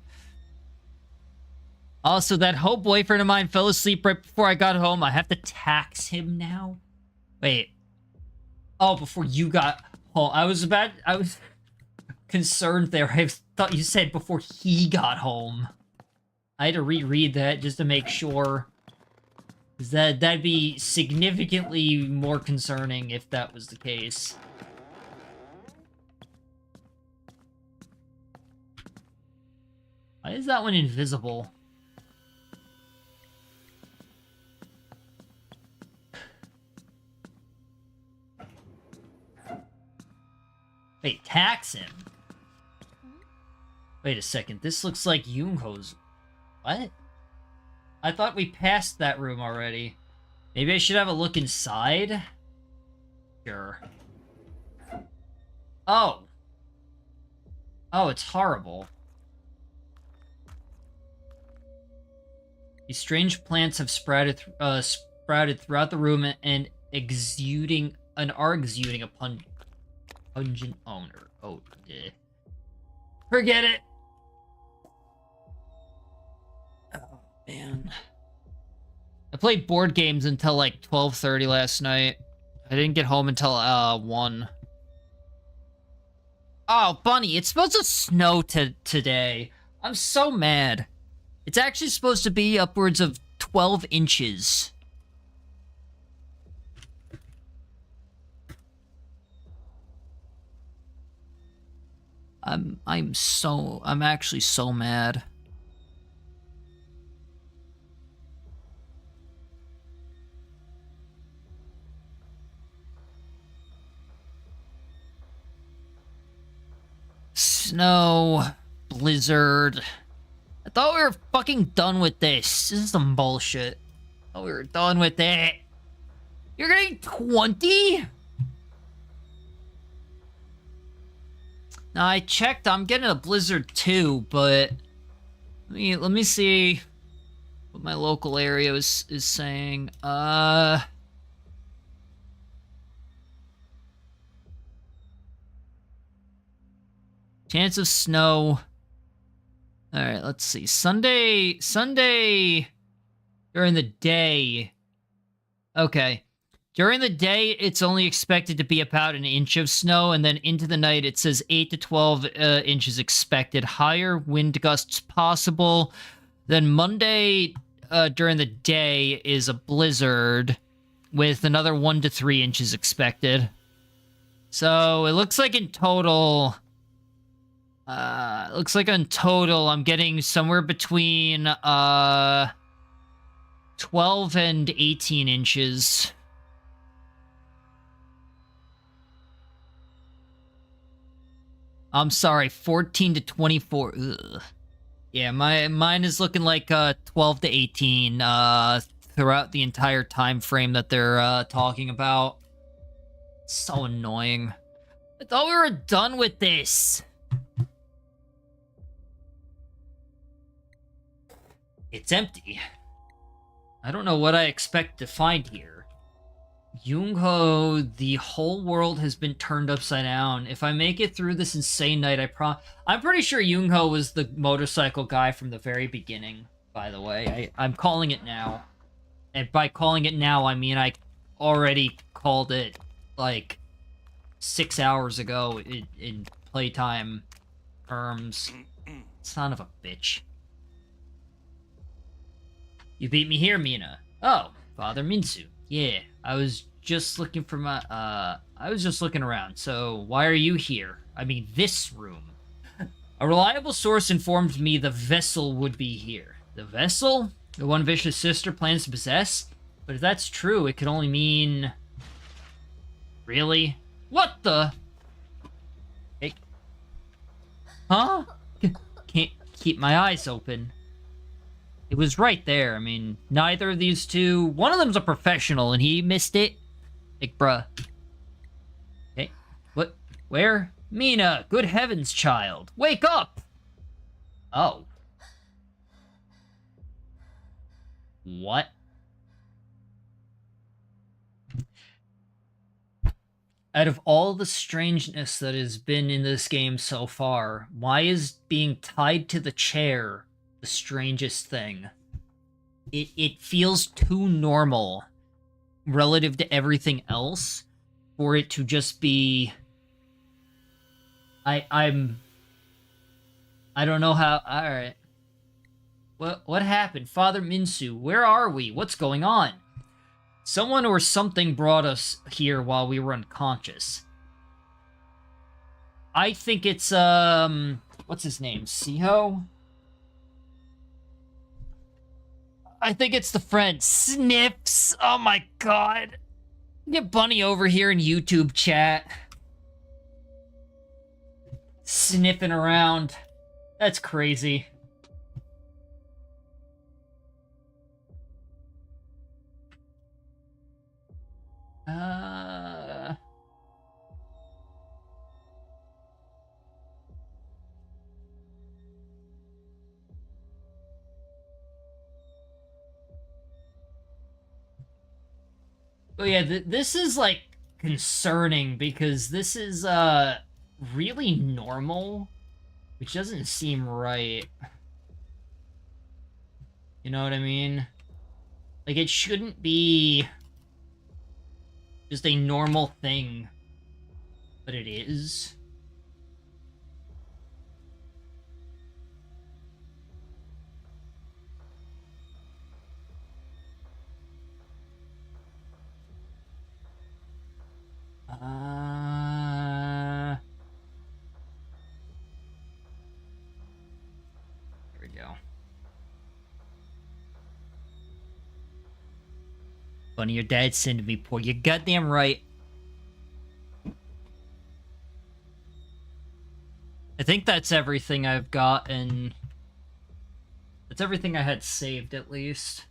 Also, that whole boyfriend of mine fell asleep right before I got home. I have to tax him now? Wait. Oh, before you got Paul, I was concerned there. I thought you said before he got home. I had to reread that just to make sure. Because that'd be significantly more concerning if that was the case. Why is that one invisible? Wait, tax him? Wait a second, this looks like Yoonho's... What? I thought we passed that room already. Maybe I should have a look inside? Sure. Oh. Oh, it's horrible. These strange plants have sprouted throughout the room and are exuding a pungent odor. Oh, yeah. Forget it. Oh man. I played board games until like 12:30 last night. I didn't get home until 1. Oh, Bunny, it's supposed to snow today. I'm so mad. It's actually supposed to be upwards of 12 inches. I'm actually so mad. Snow, blizzard. I thought we were fucking done with this. This is some bullshit. I thought we were done with it. You're getting 20? Now, I checked. I'm getting a blizzard too, but let me see what my local area is saying. Chance of snow. All right, let's see. Sunday during the day. Okay. During the day, it's only expected to be about an inch of snow, and then into the night, it says 8 to 12 inches expected. Higher wind gusts possible. Then Monday, during the day, is a blizzard with another 1 to 3 inches expected. So it looks like in total... I'm getting somewhere between 12 and 18 inches. I'm sorry, 14 to 24. Ugh. Yeah, mine is looking like 12 to 18 throughout the entire time frame that they're talking about. So annoying. I thought we were done with this. It's empty. I don't know what I expect to find here. Yoonho, the whole world has been turned upside down. If I make it through this insane night, I'm pretty sure Yoonho was the motorcycle guy from the very beginning, by the way. I'm calling it now. And by calling it now, I mean I already called it, like, 6 hours ago in playtime terms. Son of a bitch. You beat me here, Mina. Oh, Father Minsu. Yeah, I was just looking for my, I was just looking around, so why are you here? I mean, this room. A reliable source informed me the vessel would be here. The vessel? The one Vish's sister plans to possess? But if that's true, it could only mean... Really? What the? Hey. Huh? Can't keep my eyes open. It was right there. I mean, neither of these two... One of them's a professional, and he missed it. Like, bruh. Okay. What? Where? Mina! Good heavens, child! Wake up! Oh. What? Out of all the strangeness that has been in this game so far, why is being tied to the chair the strangest thing? It feels too normal relative to everything else for it to just be I don't know how... Alright. What happened? Father Minsu, where are we? What's going on? Someone or something brought us here while we were unconscious. I think it's, what's his name? Siho? I think it's the friend. Snips! Oh my god. Get Bunny over here in YouTube chat. Sniffing around. That's crazy. Oh yeah, this is, like, concerning, because this is, really normal, which doesn't seem right. You know what I mean? Like, it shouldn't be just a normal thing, but it is. There we go. Bunny, your dad sent me poor. You're goddamn right. I think that's everything I've got, and that's everything I had saved, at least.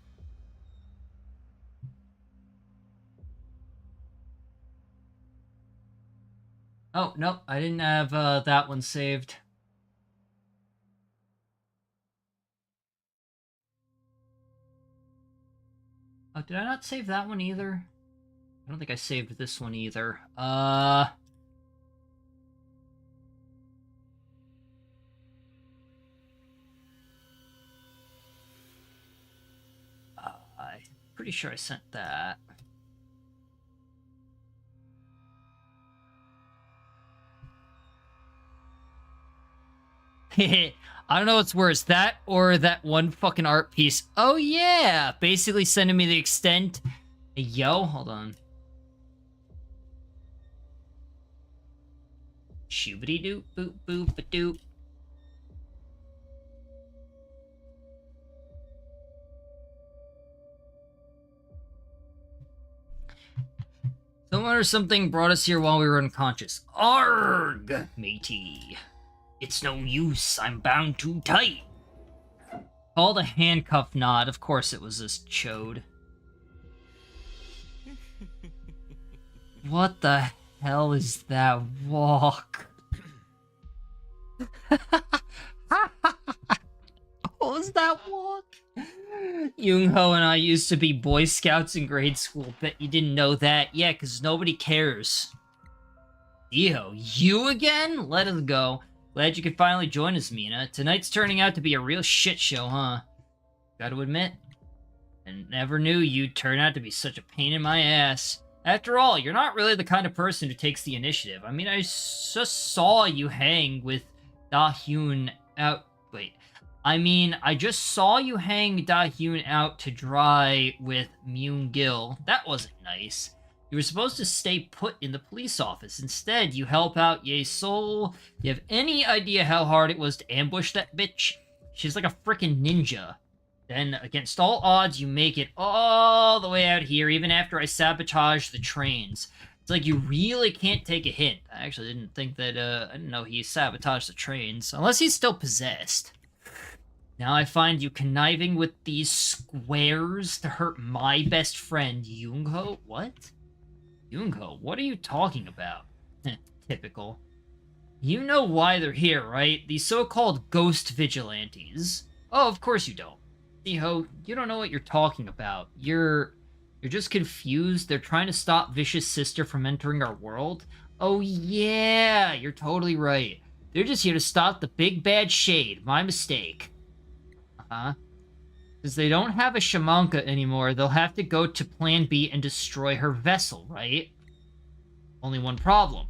Oh, no, I didn't have that one saved. Oh, did I not save that one either? I don't think I saved this one either. I'm pretty sure I sent that. I don't know what's worse, that or that one fucking art piece. Oh yeah! Basically sending me the extent. Hey, yo, hold on. Shoobity doop boop boop a doop. Someone or something brought us here while we were unconscious. Arg, matey. It's no use, I'm bound too tight. Called a handcuff knot. Of course it was this chode. What the hell is that walk? What was that walk? Young-ho and I used to be Boy Scouts in grade school. Bet you didn't know that. Yeah, because nobody cares. Yo, you again? Let us go. Glad you could finally join us, Mina. Tonight's turning out to be a real shit show, huh? Gotta admit, I never knew you'd turn out to be such a pain in my ass. After all, you're not really the kind of person who takes the initiative. I mean, I just saw you hang with Da-hyun out... Wait. I just saw you hang Da-hyun out to dry with Myung-gil. That wasn't nice. You were supposed to stay put in the police office. Instead, you help out Ye-sol. You have any idea how hard it was to ambush that bitch? She's like a frickin' ninja. Then, against all odds, you make it all the way out here, even after I sabotage the trains. It's like you really can't take a hint. I actually didn't think that, I didn't know he sabotaged the trains. Unless he's still possessed. Now I find you conniving with these squares to hurt my best friend, Young-ho? What? Young-ho, what are you talking about? Typical. You know why they're here, right? These so-called ghost vigilantes. Oh, of course you don't. Siho, you don't know what you're talking about. You're just confused. They're trying to stop Vicious Sister from entering our world. Oh yeah, you're totally right. They're just here to stop the big bad shade. My mistake. Uh-huh. Because they don't have a shamanka anymore, they'll have to go to Plan B and destroy her vessel, right? Only one problem.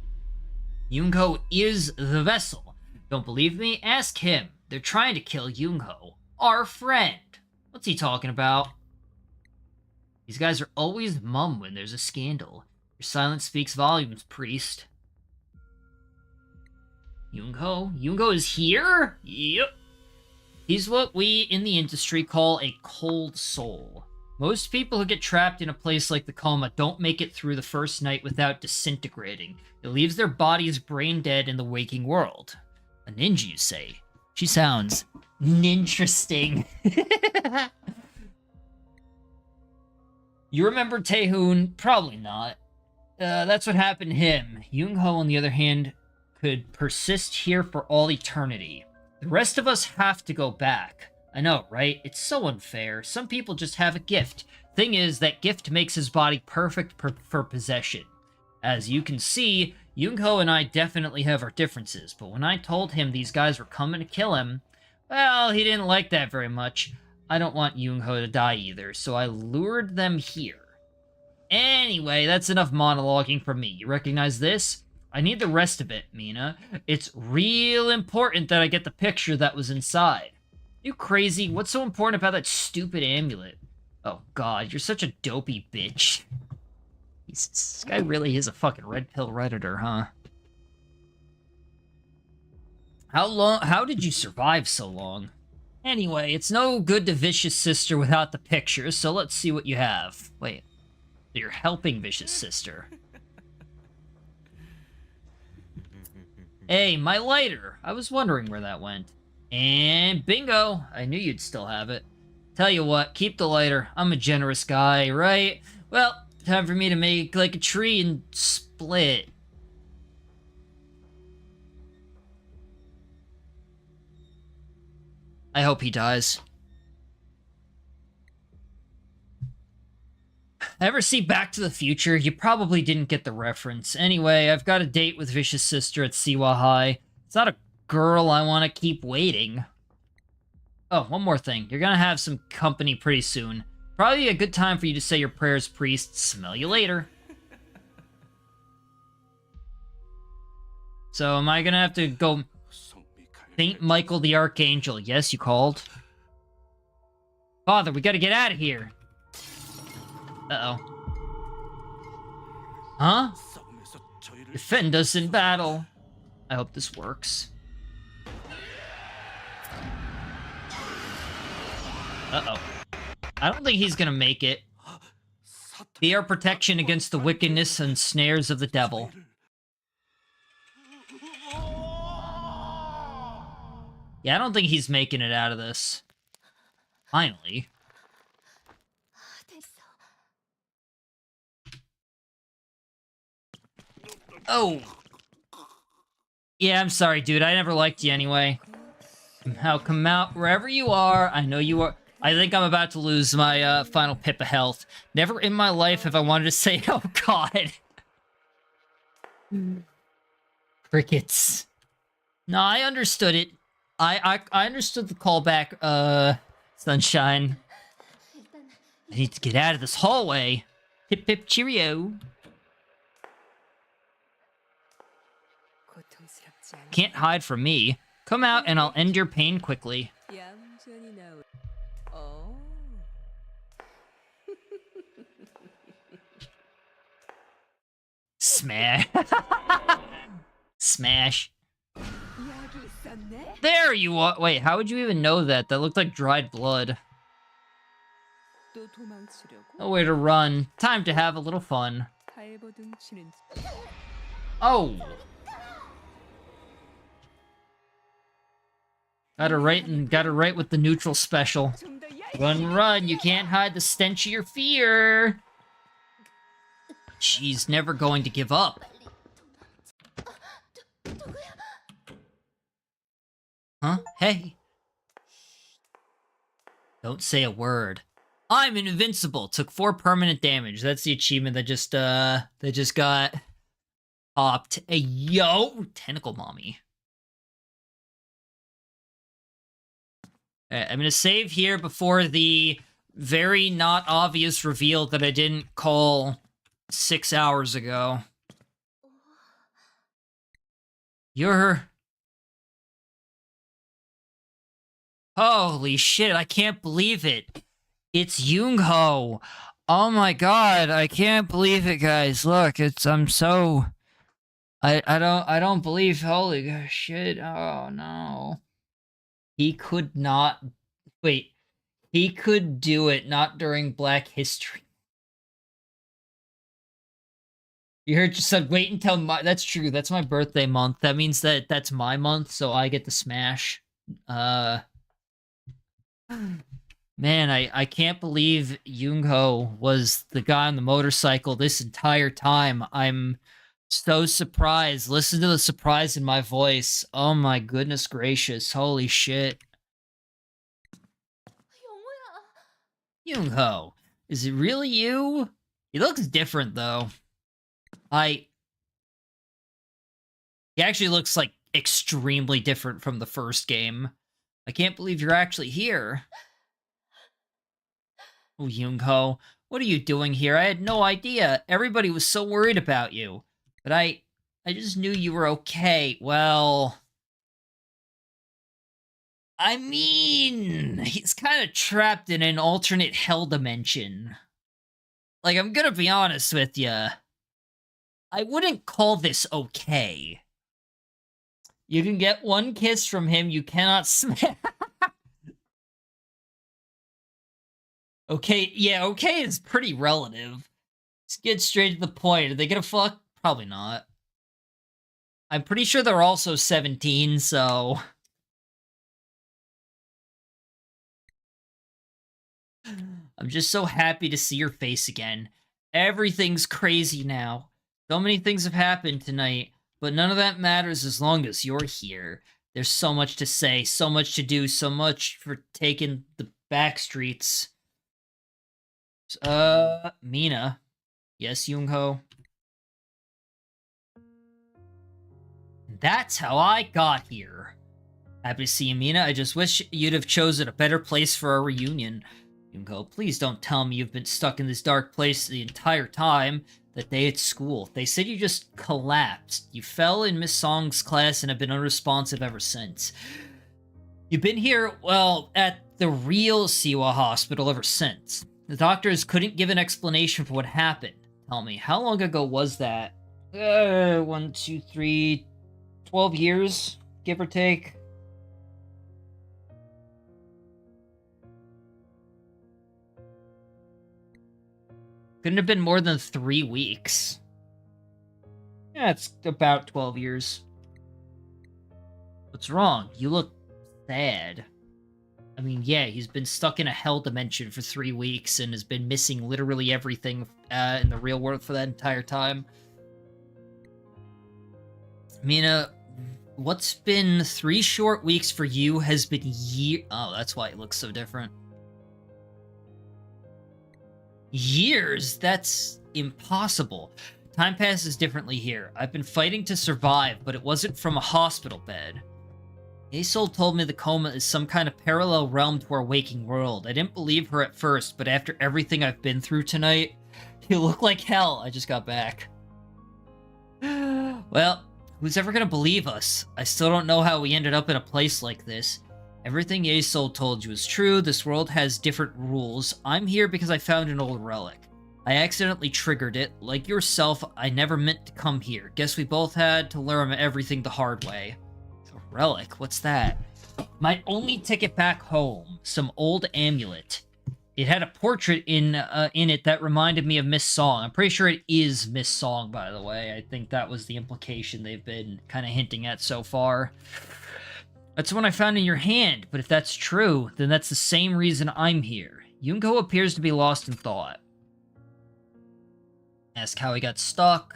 Yunko is the vessel. Don't believe me? Ask him. They're trying to kill Yunko, our friend. What's he talking about? These guys are always mum when there's a scandal. Your silence speaks volumes, priest. Yunko? Yunko is here? Yep. He's what we in the industry call a cold soul. Most people who get trapped in a place like the Coma don't make it through the first night without disintegrating. It leaves their bodies brain dead in the waking world. A ninja, you say? She sounds ninteresting. You remember Taehoon? Probably not. That's what happened to him. Young-ho, on the other hand, could persist here for all eternity. The rest of us have to go back. I know, right? It's so unfair. Some people just have a gift. Thing is, that gift makes his body perfect for possession. As you can see, Young-ho and I definitely have our differences, but when I told him these guys were coming to kill him, well, he didn't like that very much. I don't want Young-ho to die either, so I lured them here. Anyway, that's enough monologuing from me. You recognize this? I need the rest of it, Mina. It's real important that I get the picture that was inside. You crazy? What's so important about that stupid amulet? Oh god, you're such a dopey bitch. This guy really is a fucking red pill redditor, huh? How did you survive so long? Anyway, it's no good to Vicious Sister without the picture, so let's see what you have. Wait, you're helping Vicious Sister. Hey, my lighter! I was wondering where that went. And bingo! I knew you'd still have it. Tell you what, keep the lighter. I'm a generous guy, right? Well, time for me to make like a tree and split. I hope he dies. Ever see Back to the Future? You probably didn't get the reference. Anyway, I've got a date with Vicious Sister at Siwa High. It's not a girl I want to keep waiting. Oh, one more thing. You're gonna have some company pretty soon. Probably a good time for you to say your prayers, priest. Smell you later. So, am I gonna have to go Saint Michael the Archangel? Yes, you called. Father, we gotta get out of here. Uh-oh. Huh? Defend us in battle. I hope this works. Uh-oh. I don't think he's gonna make it. Be our protection against the wickedness and snares of the devil. Yeah, I don't think he's making it out of this. Finally. Oh! Yeah, I'm sorry, dude. I never liked you anyway. Now come out wherever you are. I know you are. I think I'm about to lose my final pip of health. Never in my life have I wanted to say, oh god. Crickets. No, I understood it. I understood the callback, Sunshine. I need to get out of this hallway. Hip hip cheerio. Can't hide from me. Come out and I'll end your pain quickly. Smash. Smash. There you are. Wait, how would you even know that? That looked like dried blood. Nowhere to run. Time to have a little fun. Oh. Got it right with the neutral special. Run, run, you can't hide the stench of your fear. She's never going to give up. Huh? Hey. Don't say a word. I'm invincible. Took 4 permanent damage. That's the achievement that just got popped. Hey, yo! Tentacle mommy. I'm gonna save here before the very not obvious reveal that I didn't call 6 hours ago. You're... Holy shit, I can't believe it. It's Young-ho. Oh my god, I can't believe it, guys. Look, I'm so... I don't believe, holy shit, oh no. He could not... Wait, he could do it, not during Black History. You heard just said, wait until my... That's true, that's my birthday month. That means that that's my month, so I get to smash. Man, I can't believe Young-ho was the guy on the motorcycle this entire time. I'm so surprised. Listen to the surprise in my voice. Oh my goodness gracious. Holy shit. Young-ho, is it really you? He looks different, though. He actually looks, like, extremely different from the first game. I can't believe you're actually here. Oh, Young-ho, what are you doing here? I had no idea. Everybody was so worried about you. But I just knew you were okay. Well... I mean... He's kind of trapped in an alternate hell dimension. Like, I'm gonna be honest with you. I wouldn't call this okay. You can get one kiss from him, you cannot smash... Okay, yeah, okay is pretty relative. Let's get straight to the point. Are they gonna fuck? Probably not. I'm pretty sure they're also 17, so... I'm just so happy to see your face again. Everything's crazy now. So many things have happened tonight, but none of that matters as long as you're here. There's so much to say, so much to do, so much for taking the back streets. Mina. Yes, Young-ho? That's how I got here. Happy to see you, Mina. I just wish you'd have chosen a better place for our reunion. Young-ho, please don't tell me you've been stuck in this dark place the entire time. That day at school. They said you just collapsed. You fell in Miss Song's class and have been unresponsive ever since. You've been here, well, at the real Siwa hospital ever since. The doctors couldn't give an explanation for what happened. Tell me, how long ago was that? 1, 2, 3, 12 years, give or take. Couldn't have been more than 3 weeks. Yeah, it's about 12 years. What's wrong? You look sad. I mean, yeah, he's been stuck in a hell dimension for 3 weeks and has been missing literally everything in the real world for that entire time. Mina, what's been 3 short weeks for you has been Oh, that's why it looks so different. Years? That's impossible. Time passes differently here. I've been fighting to survive, but it wasn't from a hospital bed. Aesol told me the coma is some kind of parallel realm to our waking world. I didn't believe her at first, but after everything I've been through tonight, you look like hell. I just got back. Well, who's ever gonna believe us? I still don't know how we ended up in a place like this. Everything Aesol told you is true. This world has different rules. I'm here because I found an old relic. I accidentally triggered it. Like yourself, I never meant to come here. Guess we both had to learn everything the hard way. Relic? What's that? My only ticket back home. Some old amulet. It had a portrait in it that reminded me of Miss Song. I'm pretty sure it is Miss Song, by the way. I think that was the implication they've been kind of hinting at so far. That's the one I found in your hand, but if that's true, then that's the same reason I'm here. Young-ho appears to be lost in thought. Ask how he got stuck.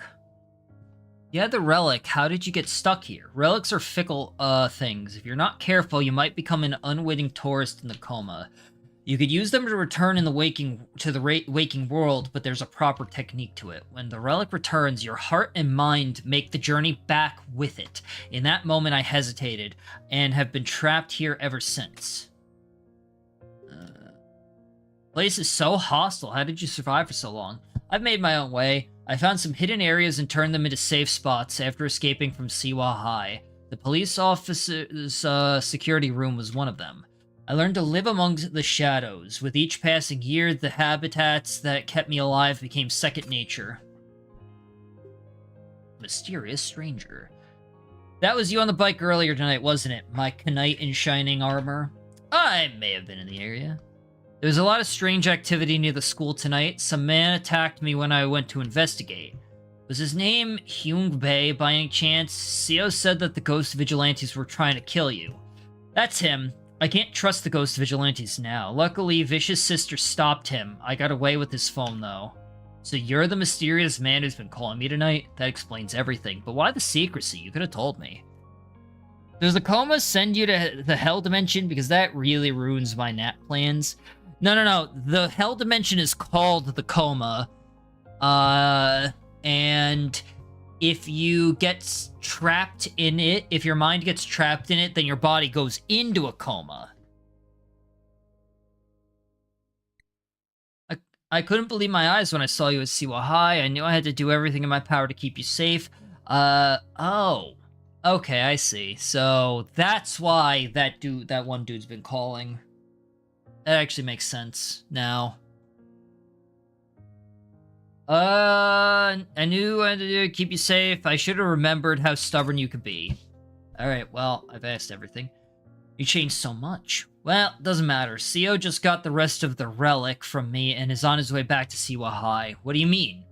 You had the relic. How did you get stuck here? Relics are fickle, things. If you're not careful, you might become an unwitting tourist in the coma. You could use them to return in the waking world, but there's a proper technique to it. When the relic returns, your heart and mind make the journey back with it. In that moment, I hesitated, and have been trapped here ever since. Place is so hostile. How did you survive for so long? I've made my own way. I found some hidden areas and turned them into safe spots after escaping from Siwa High. The police officer's security room was one of them. I learned to live among the shadows. With each passing year, the habitats that kept me alive became second nature. Mysterious stranger. That was you on the bike earlier tonight, wasn't it? My knight in shining armor. I may have been in the area. There was a lot of strange activity near the school tonight. Some man attacked me when I went to investigate. Was his name Hyung Bae by any chance? Seo said that the ghost vigilantes were trying to kill you. That's him. I can't trust the ghost vigilantes now. Luckily, Vicious Sister stopped him. I got away with his phone, though. So you're the mysterious man who's been calling me tonight? That explains everything. But why the secrecy? You could have told me. Does the Coma send you to the Hell Dimension? Because that really ruins my nap plans. No. The Hell Dimension is called the Coma. And if you get trapped in it, if your mind gets trapped in it, then your body goes into a coma. I couldn't believe my eyes when I saw you at Siwa High. I knew I had to do everything in my power to keep you safe. Oh. Okay, I see. So that's why that one dude's been calling. That actually makes sense now. I knew I had to keep you safe. I should have remembered how stubborn you could be. Alright, well, I've asked everything. You changed so much. Well, doesn't matter. Seo just got the rest of the relic from me and is on his way back to Siwa High. What do you mean?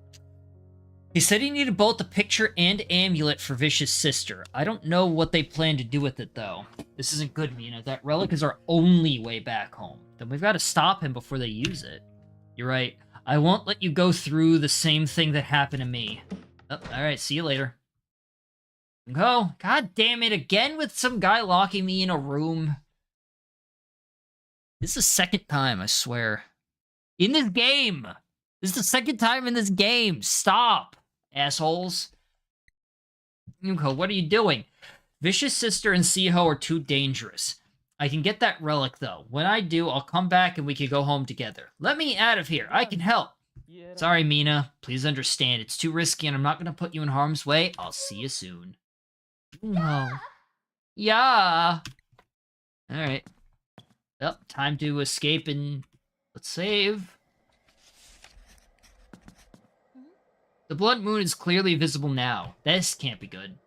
He said he needed both the picture and amulet for Vicious Sister. I don't know what they plan to do with it, though. This isn't good, Mina. That relic is our only way back home. Then we've got to stop him before they use it. You're right. I won't let you go through the same thing that happened to me. Oh, alright, see you later. Go. God damn it, again with some guy locking me in a room. This is the second time, I swear. In this game! This is the second time in this game! Stop, assholes. Yuko, what are you doing? Vicious Sister and Siho are too dangerous. I can get that relic, though. When I do, I'll come back and we can go home together. Let me out of here. I can help. Sorry, Mina. Please understand. It's too risky and I'm not going to put you in harm's way. I'll see you soon. No. Yeah. Alright. Well, time to escape and let's save. The blood moon is clearly visible now. This can't be good.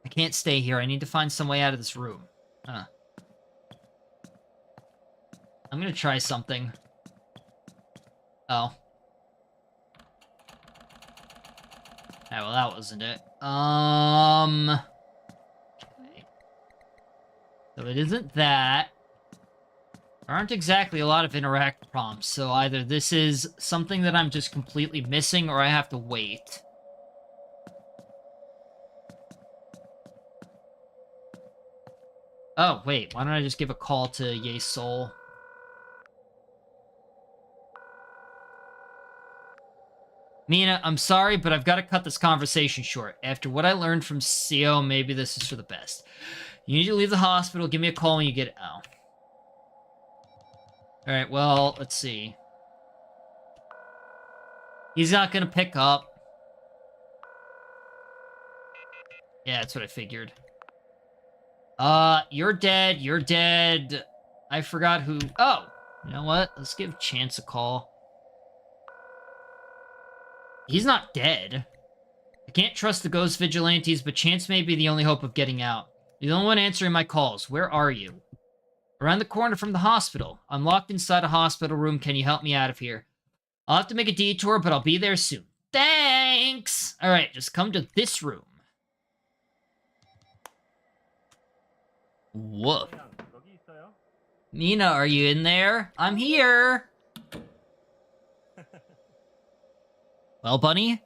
I can't stay here. I need to find some way out of this room. Huh. I'm gonna try something. Oh. Ah, well, that wasn't it. Okay. So it isn't that. There aren't exactly a lot of interact prompts, so either this is something that I'm just completely missing, or I have to wait. Oh, wait, why don't I just give a call to Ye Soul? Mina, I'm sorry, but I've got to cut this conversation short. After what I learned from Seo, maybe this is for the best. You need to leave the hospital. Give me a call when you get out. Alright, well, let's see. He's not gonna pick up. Yeah, that's what I figured. You're dead. You're dead. I forgot who... Oh! You know what? Let's give Chance a call. He's not dead. I can't trust the ghost vigilantes, but Chance may be the only hope of getting out. You're the only one answering my calls. Where are you? Around the corner from the hospital. I'm locked inside a hospital room. Can you help me out of here? I'll have to make a detour, but I'll be there soon. Thanks! Alright, just come to this room. Woof. Mina, are you in there? I'm here! Well, Bunny,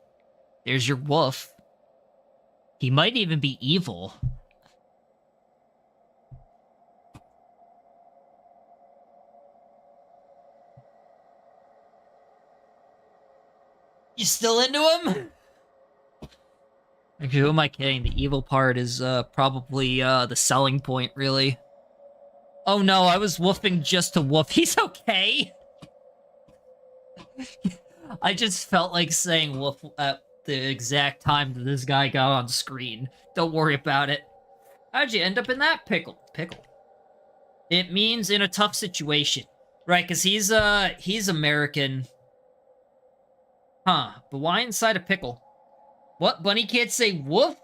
there's your wolf. He might even be evil. You still into him? Actually, who am I kidding? The evil part is probably the selling point, really. Oh no, I was woofing just to woof. He's okay! I just felt like saying woof at the exact time that this guy got on screen. Don't worry about it. How'd you end up in that pickle? Pickle. It means in a tough situation. Right, because he's American. Huh, but why inside a pickle? What, bunny can't say woof?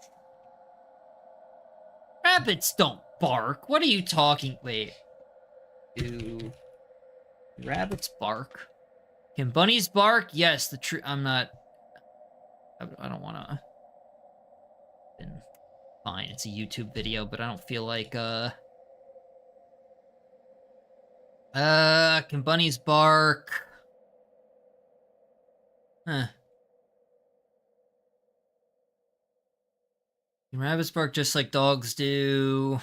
Rabbits don't bark. What are you talking? Wait. Do rabbits bark? Can bunnies bark? Yes, the true. I'm not. I don't want to. Fine, it's a YouTube video, but I don't feel like, can bunnies bark? Huh. Can rabbits bark just like dogs do?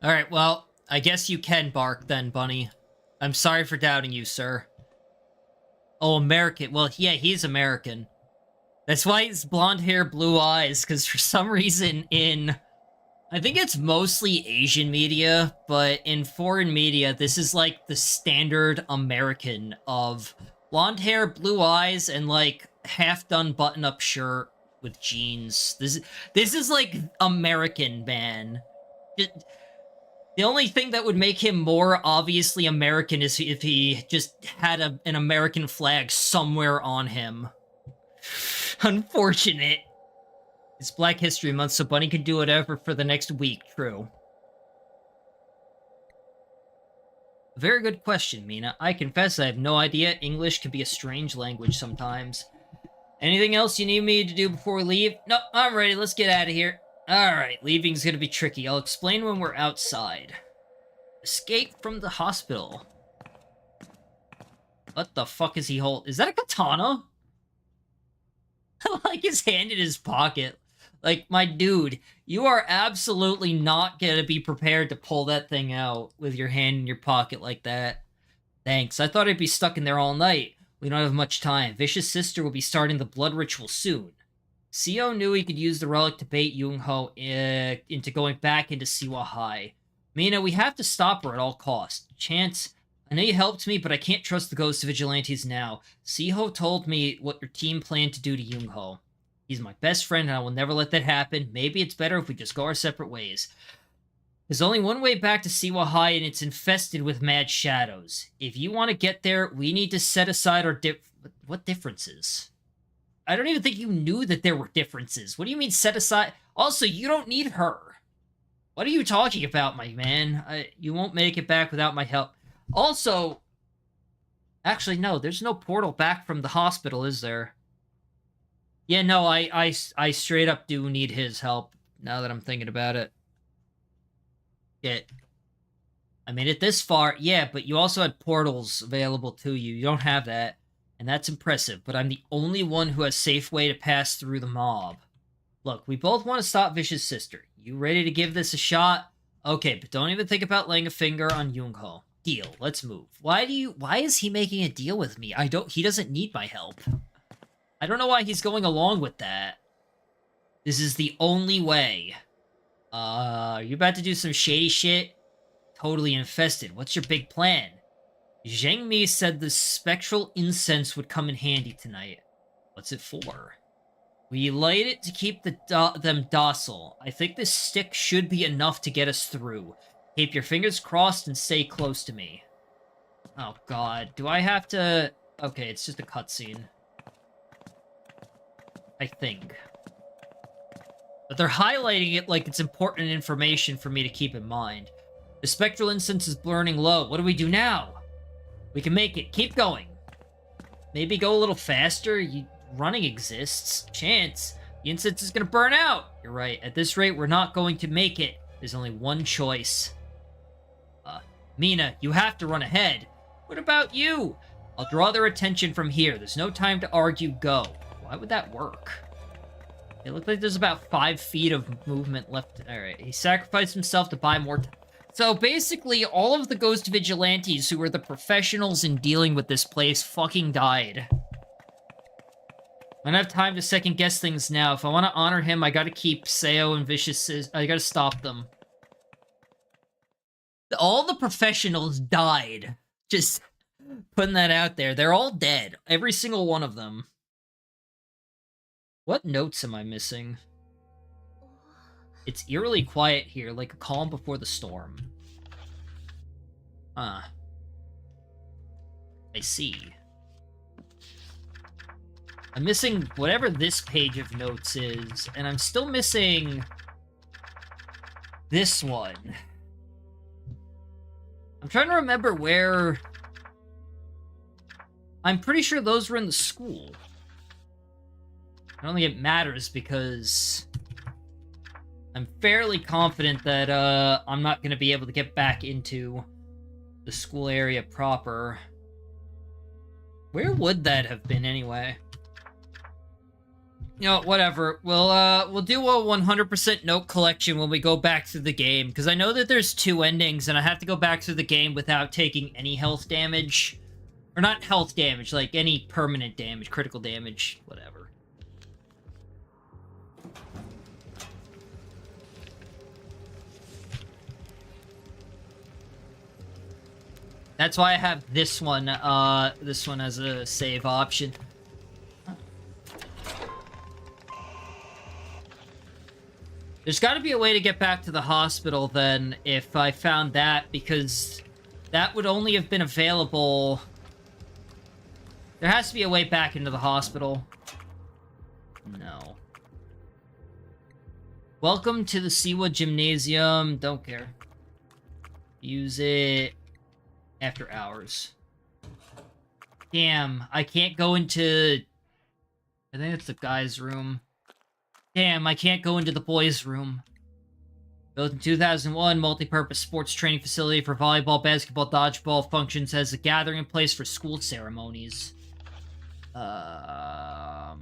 Alright, well, I guess you can bark then, Bunny. I'm sorry for doubting you, sir. Oh, American. Well, yeah, he's American. That's why he's blonde hair, blue eyes, because for some reason in... I think it's mostly Asian media, but in foreign media, this is like the standard American of blonde hair, blue eyes, and like half-done button-up shirt with jeans. This is like American, man. The only thing that would make him more obviously American is if he just had an American flag somewhere on him. Unfortunate. It's Black History Month, so Bunny can do whatever for the next week, true. Very good question, Mina. I confess I have no idea. English can be a strange language sometimes. Anything else you need me to do before we leave? No, I'm ready. Let's get out of here. Alright, leaving's gonna be tricky. I'll explain when we're outside. Escape from the hospital. What the fuck is he holding? Is that a katana? Like his hand in his pocket. Like, my dude, you are absolutely not gonna be prepared to pull that thing out with your hand in your pocket like that. Thanks. I thought I'd be stuck in there all night. We don't have much time. Vicious Sister will be starting the blood ritual soon. Seo knew he could use the relic to bait Young-ho into going back into Siwa High. Mina, we have to stop her at all costs. Chance, I know you helped me, but I can't trust the ghost vigilantes now. Siho told me what your team planned to do to Young-ho. He's my best friend, and I will never let that happen. Maybe it's better if we just go our separate ways. There's only one way back to Siwa High, and it's infested with mad shadows. If you want to get there, we need to set aside our what differences? I don't even think you knew that there were differences. What do you mean set aside? Also, you don't need her. What are you talking about, my man? You won't make it back without my help. Also, actually, no, there's no portal back from the hospital, is there? Yeah, no, I straight up do need his help, now that I'm thinking about it. Yeah. I made it this far, yeah, but you also had portals available to you. You don't have that. And that's impressive, but I'm the only one who has safe way to pass through the mob. Look, we both want to stop Vicious Sister. You ready to give this a shot? Okay, but don't even think about laying a finger on Young-ho. Deal, let's move. Why is he making a deal with me? He doesn't need my help. I don't know why he's going along with that. This is the only way. Are you about to do some shady shit? Totally infested. What's your big plan? Zheng Mi said the spectral incense would come in handy tonight. What's it for? We light it to keep them docile. I think this stick should be enough to get us through. Keep your fingers crossed and stay close to me. Oh god, do I have to... Okay, it's just a cutscene. I think. But they're highlighting it like it's important information for me to keep in mind. The spectral incense is burning low. What do we do now? We can make it. Keep going. Maybe go a little faster. Running exists. Chance. The incense is going to burn out. You're right. At this rate, we're not going to make it. There's only one choice. Mina, you have to run ahead. What about you? I'll draw their attention from here. There's no time to argue. Go. Why would that work? It looks like there's about 5 feet of movement left. Alright. He sacrificed himself to buy more time. So basically, all of the ghost vigilantes who were the professionals in dealing with this place fucking died. I don't have time to second guess things now. If I want to honor him, I gotta keep Seo and Vicious... I gotta stop them. All the professionals died. Just Putting that out there. They're all dead. Every single one of them. What notes am I missing? It's eerily quiet here, like a calm before the storm. Huh. I see. I'm missing whatever this page of notes is, and I'm still missing this one. I'm trying to remember where... I'm pretty sure those were in the school. I don't think it matters because I'm fairly confident that I'm not going to be able to get back into the school area proper. Where would that have been anyway? You know, whatever. We'll do a 100% note collection when we go back through the game, because I know that there's 2 endings, and I have to go back through the game without taking any health damage. Or not health damage, like any permanent damage, critical damage, whatever. That's why I have this one as a save option. There's got to be a way to get back to the hospital then, if I found that, because that would only have been available... There has to be a way back into the hospital. No. Welcome to the Siwa Gymnasium. Don't care. Use it after hours. Damn, I can't go into... I think it's the guy's room. Damn, I can't go into the boys' room. Built in 2001, multi-purpose sports training facility for volleyball, basketball, dodgeball, functions as a gathering place for school ceremonies. At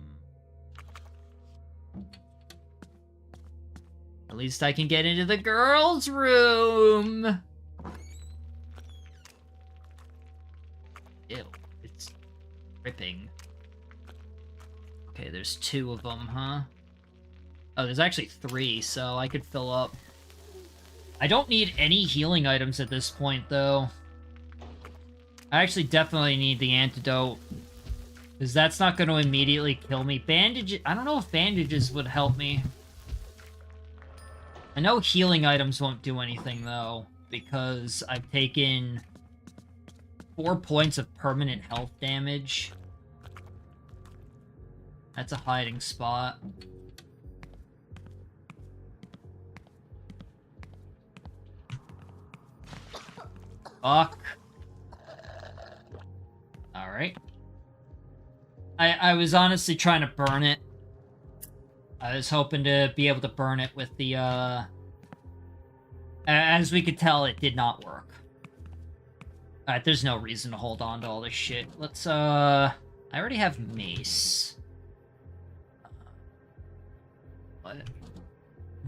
least I can get into the girls' room. Ew, it's dripping. Okay, there's 2 of them, huh? Oh, there's actually 3, so I could fill up. I don't need any healing items at this point, though. I actually definitely need the antidote, because that's not going to immediately kill me. Bandages... I don't know if bandages would help me. I know healing items won't do anything, though, because I've taken 4 points of permanent health damage. That's a hiding spot. Fuck. Alright. I was honestly trying to burn it. I was hoping to be able to burn it with the, As we could tell, it did not work. Alright, there's no reason to hold on to all this shit. Let's, I already have mace. What?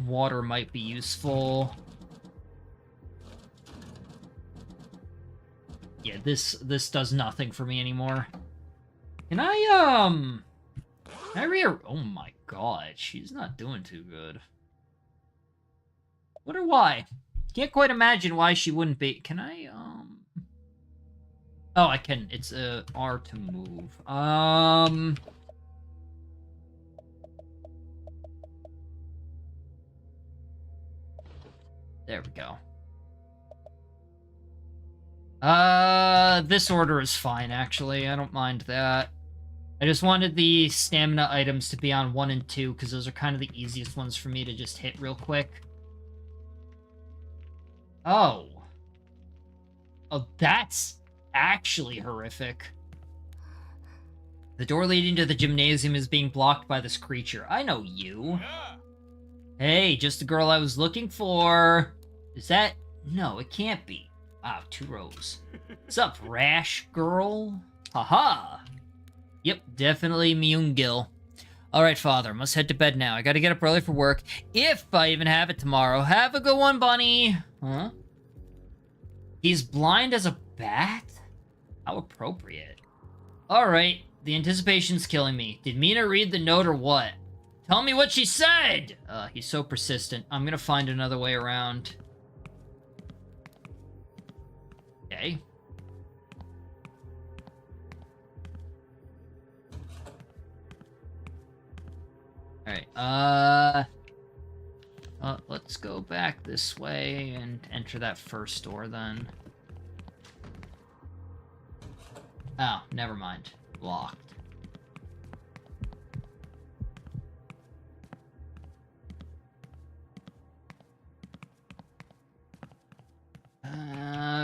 Water might be useful. Yeah, this does nothing for me anymore. Can I oh my god, she's not doing too good. Wonder why. Can't quite imagine why she wouldn't be. Can I, Oh, I can. It's, R to move. There we go. This order is fine, actually. I don't mind that. I just wanted the stamina items to be on 1 and 2, because those are kind of the easiest ones for me to just hit real quick. Oh. Oh, that's actually horrific. The door leading to the gymnasium is being blocked by this creature. I know you. Hey, just the girl I was looking for. Is that... No, it can't be. Wow, 2 rows. What's up, rash girl? Haha. Yep, definitely Myungil. Alright, father, must head to bed now. I gotta get up early for work, if I even have it tomorrow. Have a good one, bunny. Huh? He's blind as a bat? How appropriate. Alright, the anticipation's killing me. Did Mina read the note or what? Tell me what she said! He's so persistent. I'm gonna find another way around. Okay. Alright, let's go back this way and enter that first door then. Oh, never mind. Locked.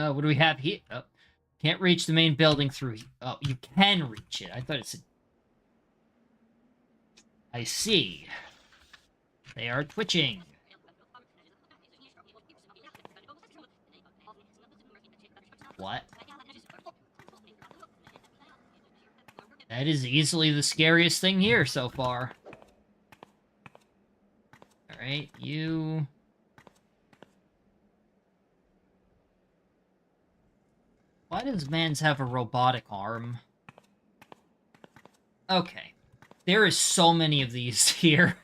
What do we have here? Oh, can't reach the main building through... Oh, you can reach it. I thought it said... I see. They are twitching. What? That is easily the scariest thing here so far. Alright, you... Why does Mans have a robotic arm? Okay. There is so many of these here.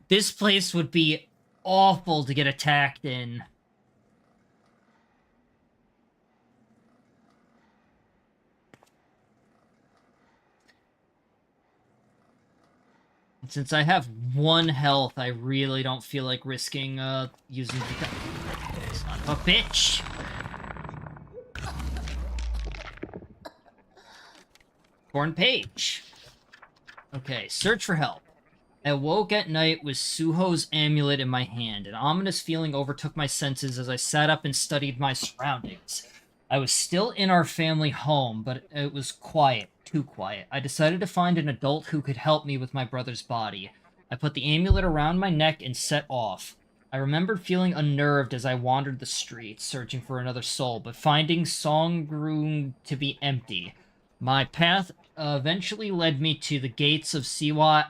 This place would be awful to get attacked in. Since I have 1 health, I really don't feel like risking, using the... Son of a bitch! Torn page. Okay, search for help. I awoke at night with Suho's amulet in my hand. An ominous feeling overtook my senses as I sat up and studied my surroundings. I was still in our family home, but it was quiet. Too quiet. I decided to find an adult who could help me with my brother's body. I put the amulet around my neck and set off. I remembered feeling unnerved as I wandered the streets, searching for another soul, but finding Songroom to be empty. My path eventually led me to the gates of Siwa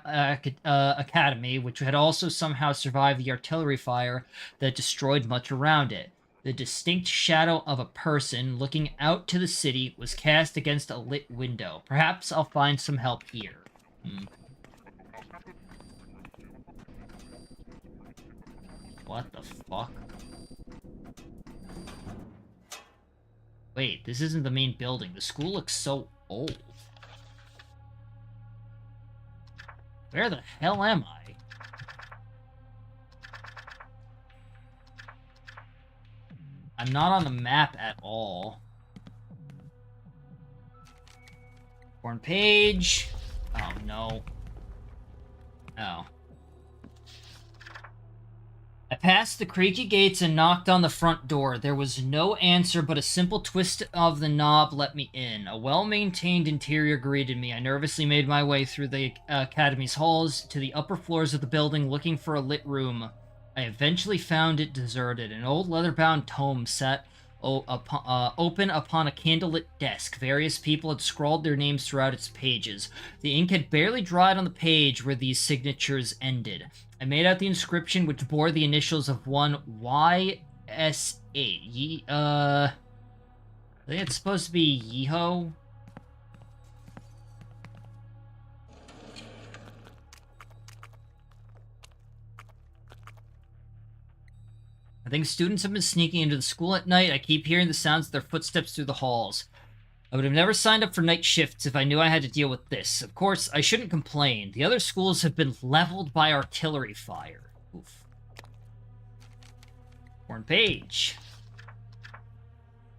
Academy, which had also somehow survived the artillery fire that destroyed much around it. The distinct shadow of a person looking out to the city was cast against a lit window. Perhaps I'll find some help here. What the fuck? Wait, this isn't the main building. The school looks so old. Where the hell am I? I'm not on the map at all. Torn page. Oh, no. Oh. I passed the creaky gates and knocked on the front door. There was no answer, but a simple twist of the knob let me in. A well-maintained interior greeted me. I nervously made my way through the academy's halls to the upper floors of the building, looking for a lit room. I eventually found it deserted. An old leather-bound tome sat open upon a candlelit desk. Various people had scrawled their names throughout its pages. The ink had barely dried on the page where these signatures ended. I made out the inscription, which bore the initials of one YSA. I think it's supposed to be Yeho. I think students have been sneaking into the school at night. I keep hearing the sounds of their footsteps through the halls. I would have never signed up for night shifts if I knew I had to deal with this. Of course, I shouldn't complain. The other schools have been leveled by artillery fire. Oof. Torn page.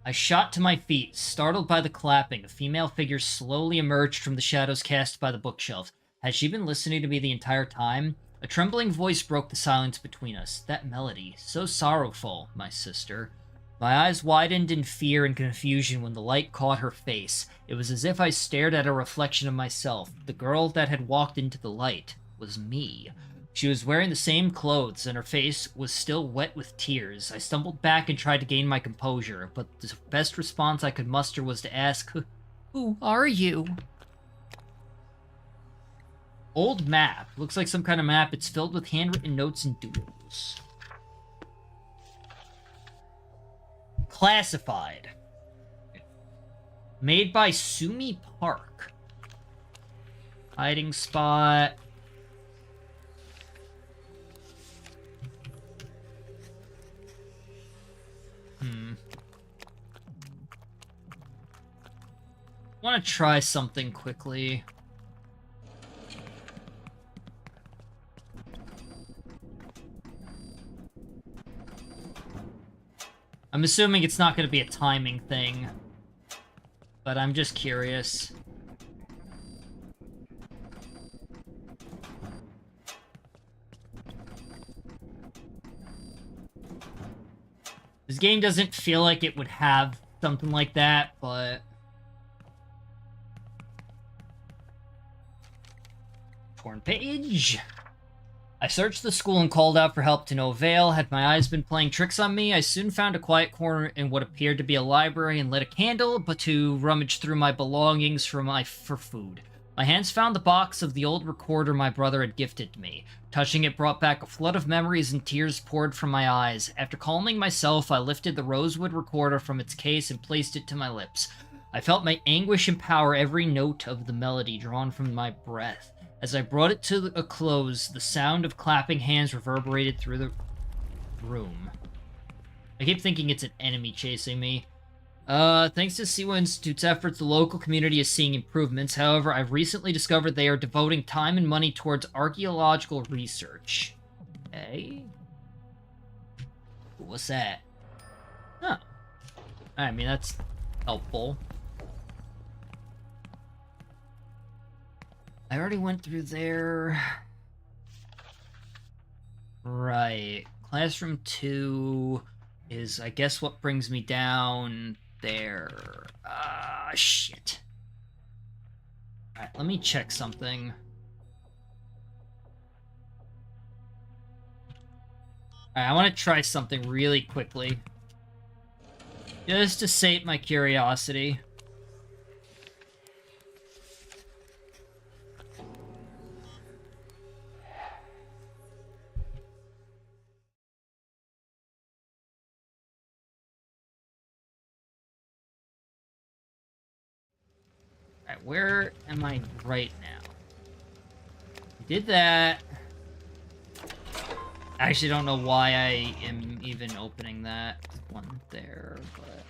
I shot to my feet, startled by the clapping. A female figure slowly emerged from the shadows cast by the bookshelf. Had she been listening to me the entire time? A trembling voice broke the silence between us. That melody, so sorrowful, my sister. My eyes widened in fear and confusion when the light caught her face. It was as if I stared at a reflection of myself. The girl that had walked into the light was me. She was wearing the same clothes, and her face was still wet with tears. I stumbled back and tried to gain my composure, but the best response I could muster was to ask, "Who are you?" Old map. Looks like some kind of map. It's filled with handwritten notes and doodles. Classified. Made by Sumi Park. Hiding spot. Want to try something quickly. I'm assuming it's not going to be a timing thing. But I'm just curious. This game doesn't feel like it would have something like that, but... Torn page. I searched the school and called out for help to no avail. Had my eyes been playing tricks on me, I soon found a quiet corner in what appeared to be a library and lit a candle, but to rummage through my belongings for food. My hands found the box of the old recorder my brother had gifted me. Touching it brought back a flood of memories and tears poured from my eyes. After calming myself, I lifted the rosewood recorder from its case and placed it to my lips. I felt my anguish empower every note of the melody drawn from my breath. As I brought it to a close, the sound of clapping hands reverberated through the room. I keep thinking it's an enemy chasing me. Thanks to Siwa Institute's efforts, the local community is seeing improvements. However, I've recently discovered they are devoting time and money towards archaeological research. Okay. What's that? Oh. I mean, that's helpful. I already went through there. Right. Classroom 2 is, I guess, what brings me down there. Shit. Alright, let me check something. Alright, I want to try something really quickly. Just to sate my curiosity. Alright, where am I right now? I did that. I actually don't know why I am even opening that one there, but...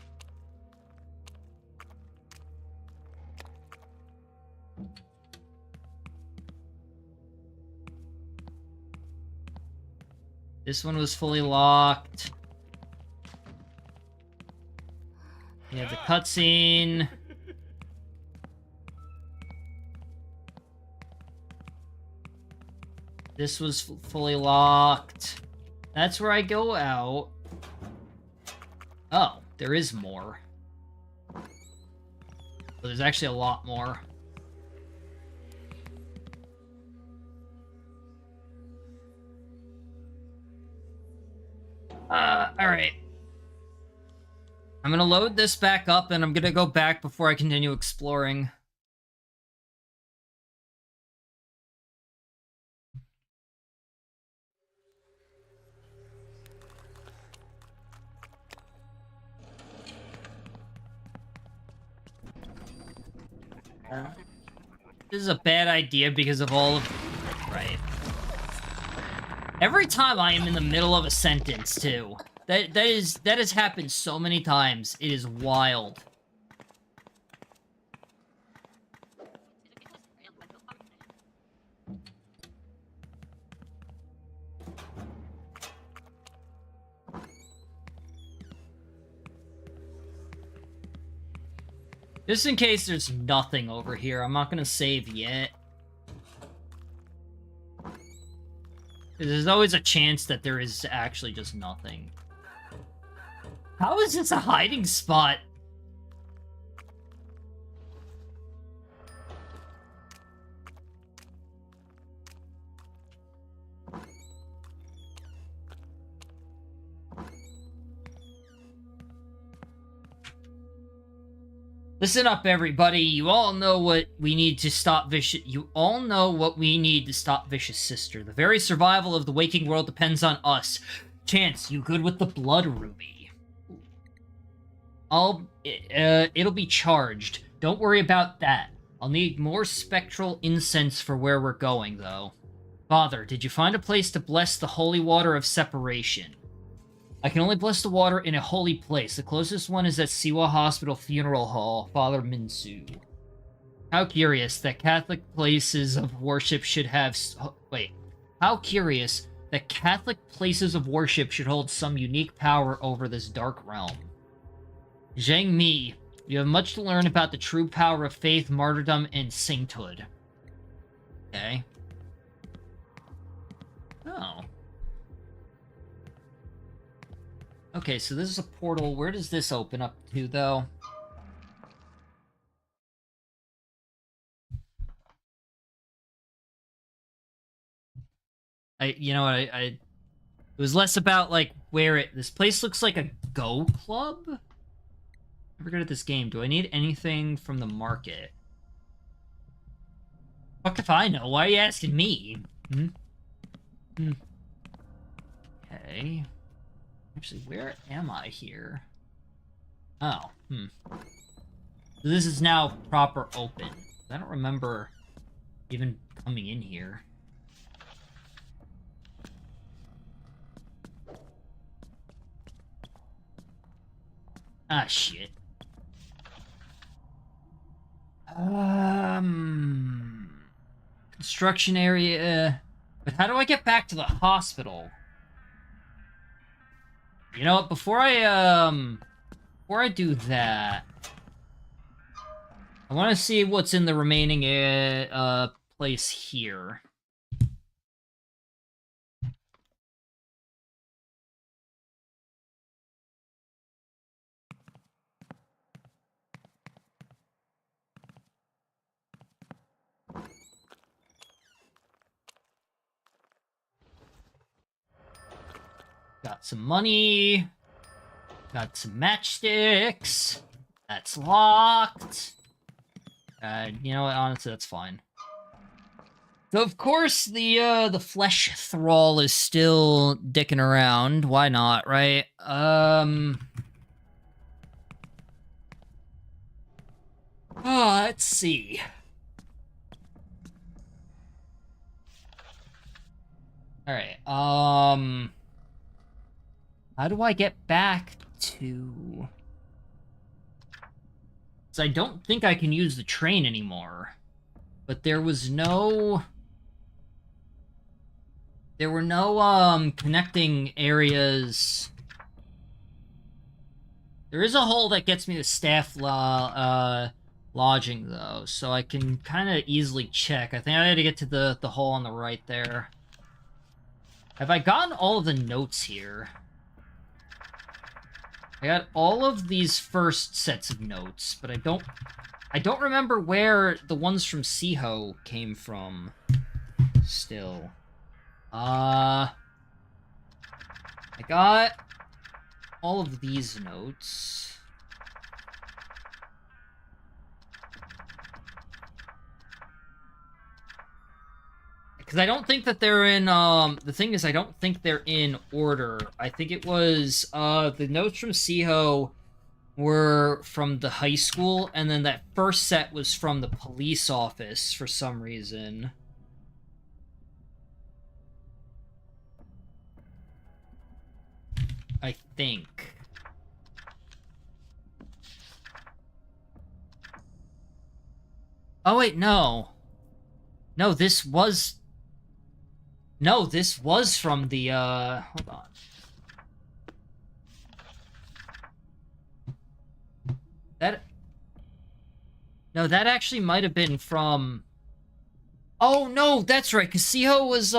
This one was fully locked. You have the cutscene. This was fully locked. That's where I go out. Oh, there is more. Well, there's actually a lot more. Alright. I'm gonna load this back up, and I'm gonna go back before I continue exploring. This is a bad idea because of all of... Right. Every time I am in the middle of a sentence, too. That has happened so many times. It is wild. Just in case there's nothing over here, I'm not gonna save yet. There's always a chance that there is actually just nothing. How is this a hiding spot? Listen up, everybody. You all know what we need to stop Vicious... You all know what we need to stop Vicious Sister. The very survival of the waking world depends on us. Chance, you good with the blood ruby? It'll be charged. Don't worry about that. I'll need more spectral incense for where we're going, though. Father, did you find a place to bless the holy water of separation? I can only bless the water in a holy place. The closest one is at Siwa Hospital Funeral Hall, Father Minsu. How curious that Catholic places of worship should have... Wait. How curious that Catholic places of worship should hold some unique power over this dark realm. Zhang Mi, you have much to learn about the true power of faith, martyrdom, and sainthood. Okay. Oh. Okay, so this is a portal. Where does this open up to, though? You know what, it was less about, like, where this place looks like a Go Club? Never good at this game. Do I need anything from the market? Fuck if I know. Why are you asking me? Okay. Actually, where am I here? Oh, So this is now proper open. I don't remember even coming in here. Ah, shit. Construction area. But how do I get back to the hospital? You know what? Before I do that, I want to see what's in the remaining place here. Got some money. Got some matchsticks. That's locked. You know what? Honestly, that's fine. So of course the flesh thrall is still dicking around. Why not, right? Oh, let's see. All right. How do I get back to... Because I don't think I can use the train anymore. But there was no... There were no, connecting areas. There is a hole that gets me to staff lodging, though, so I can kind of easily check. I think I had to get to the hole on the right there. Have I gotten all of the notes here? I got all of these first sets of notes, but I don't remember where the ones from Siho came from. Still. I got all of these notes. Because I don't think that they're in, the thing is, I don't think they're in order. I think it was, the notes from Siho were from the high school, and then that first set was from the police office for some reason. I think. Oh, wait, no. No, this was... No, this was from the, hold on. That... No, that actually might have been from... Oh, no, that's right, because Siho was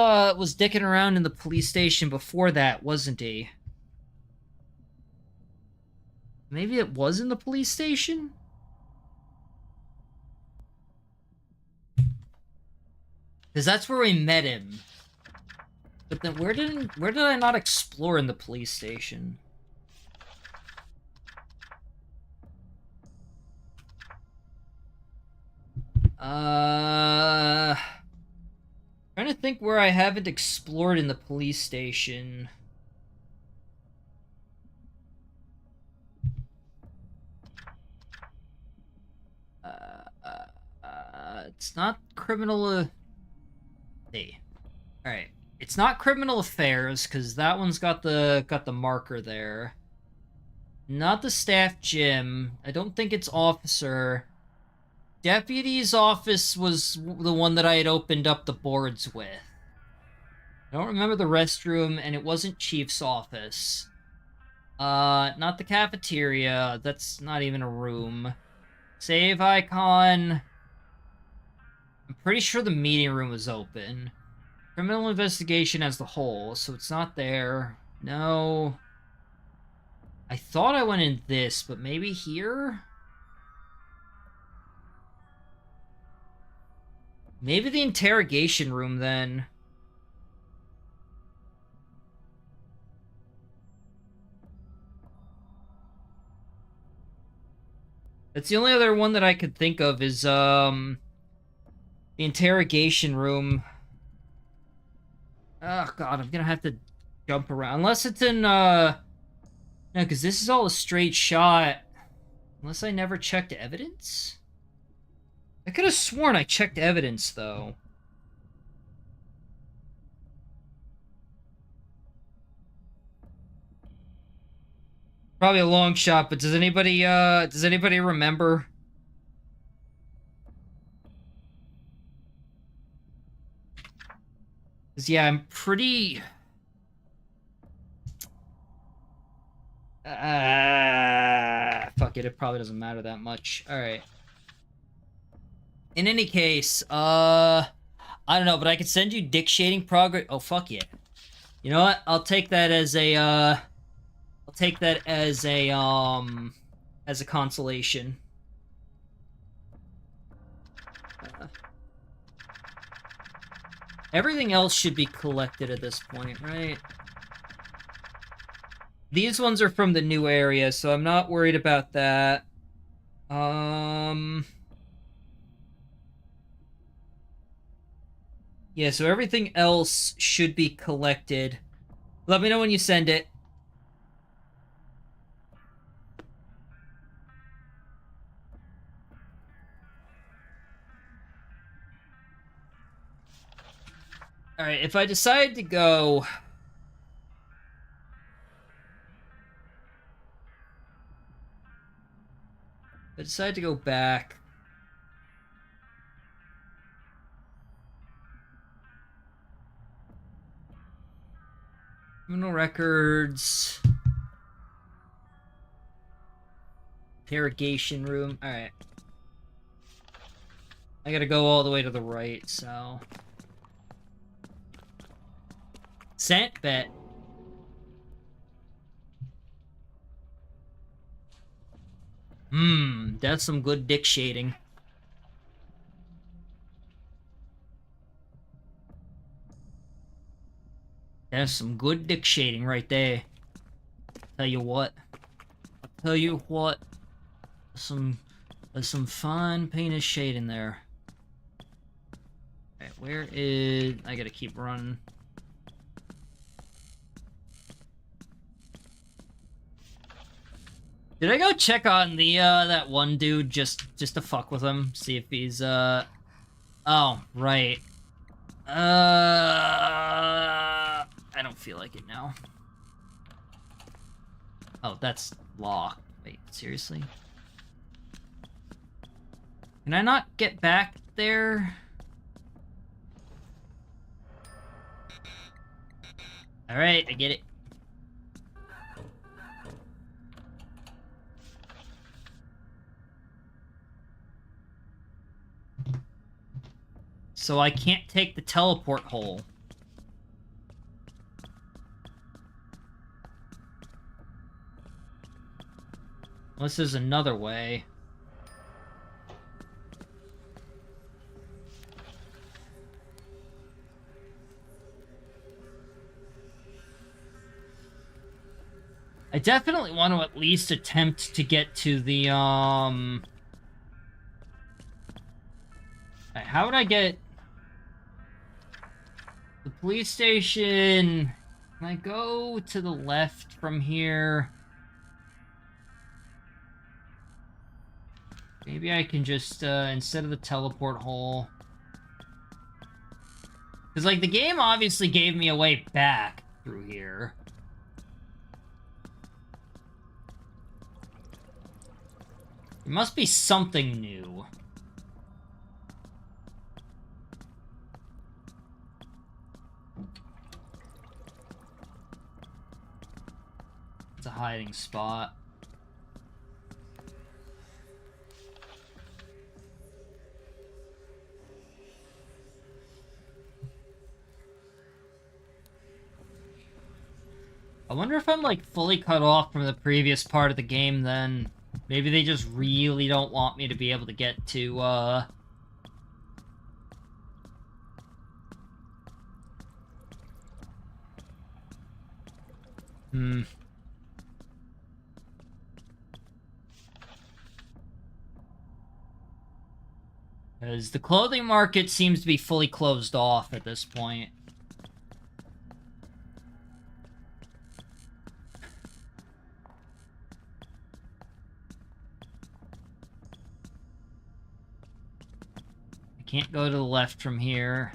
dicking around in the police station before that, wasn't he? Maybe it was in the police station? Because that's where we met him. But then where did I not explore in the police station? Trying to think where I haven't explored in the police station. It's not criminal. Hey, all right. It's not criminal affairs because that one's got the marker there. Not the staff gym. I don't think it's officer. Deputy's office was the one that I had opened up the boards with. I don't remember the restroom, and it wasn't Chief's office. Not the cafeteria. That's not even a room. Save icon. I'm pretty sure the meeting room was open. Criminal investigation as the whole, so it's not there. No. I thought I went in this, but maybe here? Maybe the interrogation room, then. That's the only other one that I could think of is, the interrogation room. Oh, God, I'm gonna have to jump around. Unless it's in, no, because this is all a straight shot. Unless I never checked evidence? I could have sworn I checked evidence, though. Probably a long shot, but does anybody remember? Cause yeah, I'm pretty... fuck it probably doesn't matter that much. Alright. In any case, I don't know, but I could send you dick shading progress. Oh, fuck yeah. You know what? I'll take that as a, I'll take that as a consolation. Everything else should be collected at this point, right? These ones are from the new area, so I'm not worried about that. Yeah, so everything else should be collected. Let me know when you send it. Alright, if I decide to go... If I decide to go back... Criminal records... Interrogation room. Alright. I gotta go all the way to the right, so... Cent bet. That's some good dick shading. That's some good dick shading right there. Tell you what. I'll tell you what. There's some fine penis shading there. Alright, where is... I gotta keep running. Did I go check on the, that one dude just to fuck with him? See if he's, Oh, right. I don't feel like it now. Oh, that's locked. Wait, seriously? Can I not get back there? Alright, I get it. So I can't take the teleport hole. Unless there's another way. I definitely want to at least attempt to get to the, How would I get... The police station... Can I go to the left from here? Maybe I can just, instead of the teleport hole... Because, like, the game obviously gave me a way back through here. There must be something new. hiding spot. I wonder if I'm, like, fully cut off from the previous part of the game, then. Maybe they just really don't want me to be able to get to, Because the clothing market seems to be fully closed off at this point. I can't go to the left from here.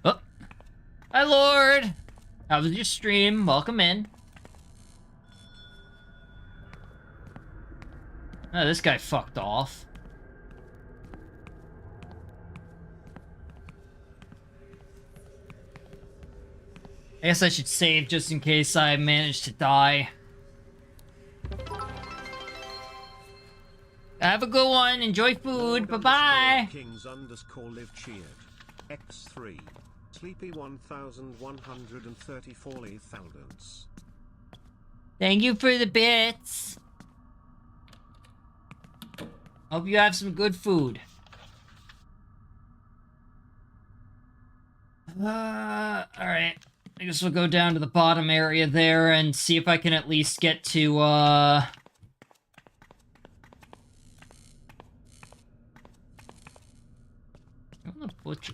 Oh! Hi, Lord! How was your stream? Welcome in. Oh, this guy fucked off. I guess I should save just in case I manage to die. Have a good one. Enjoy food. Bye-bye. Kings _ live cheered. X3. Sleepy 1134 thousands. Thank you for the bits. Hope you have some good food. Alright. I guess we'll go down to the bottom area there and see if I can at least get to,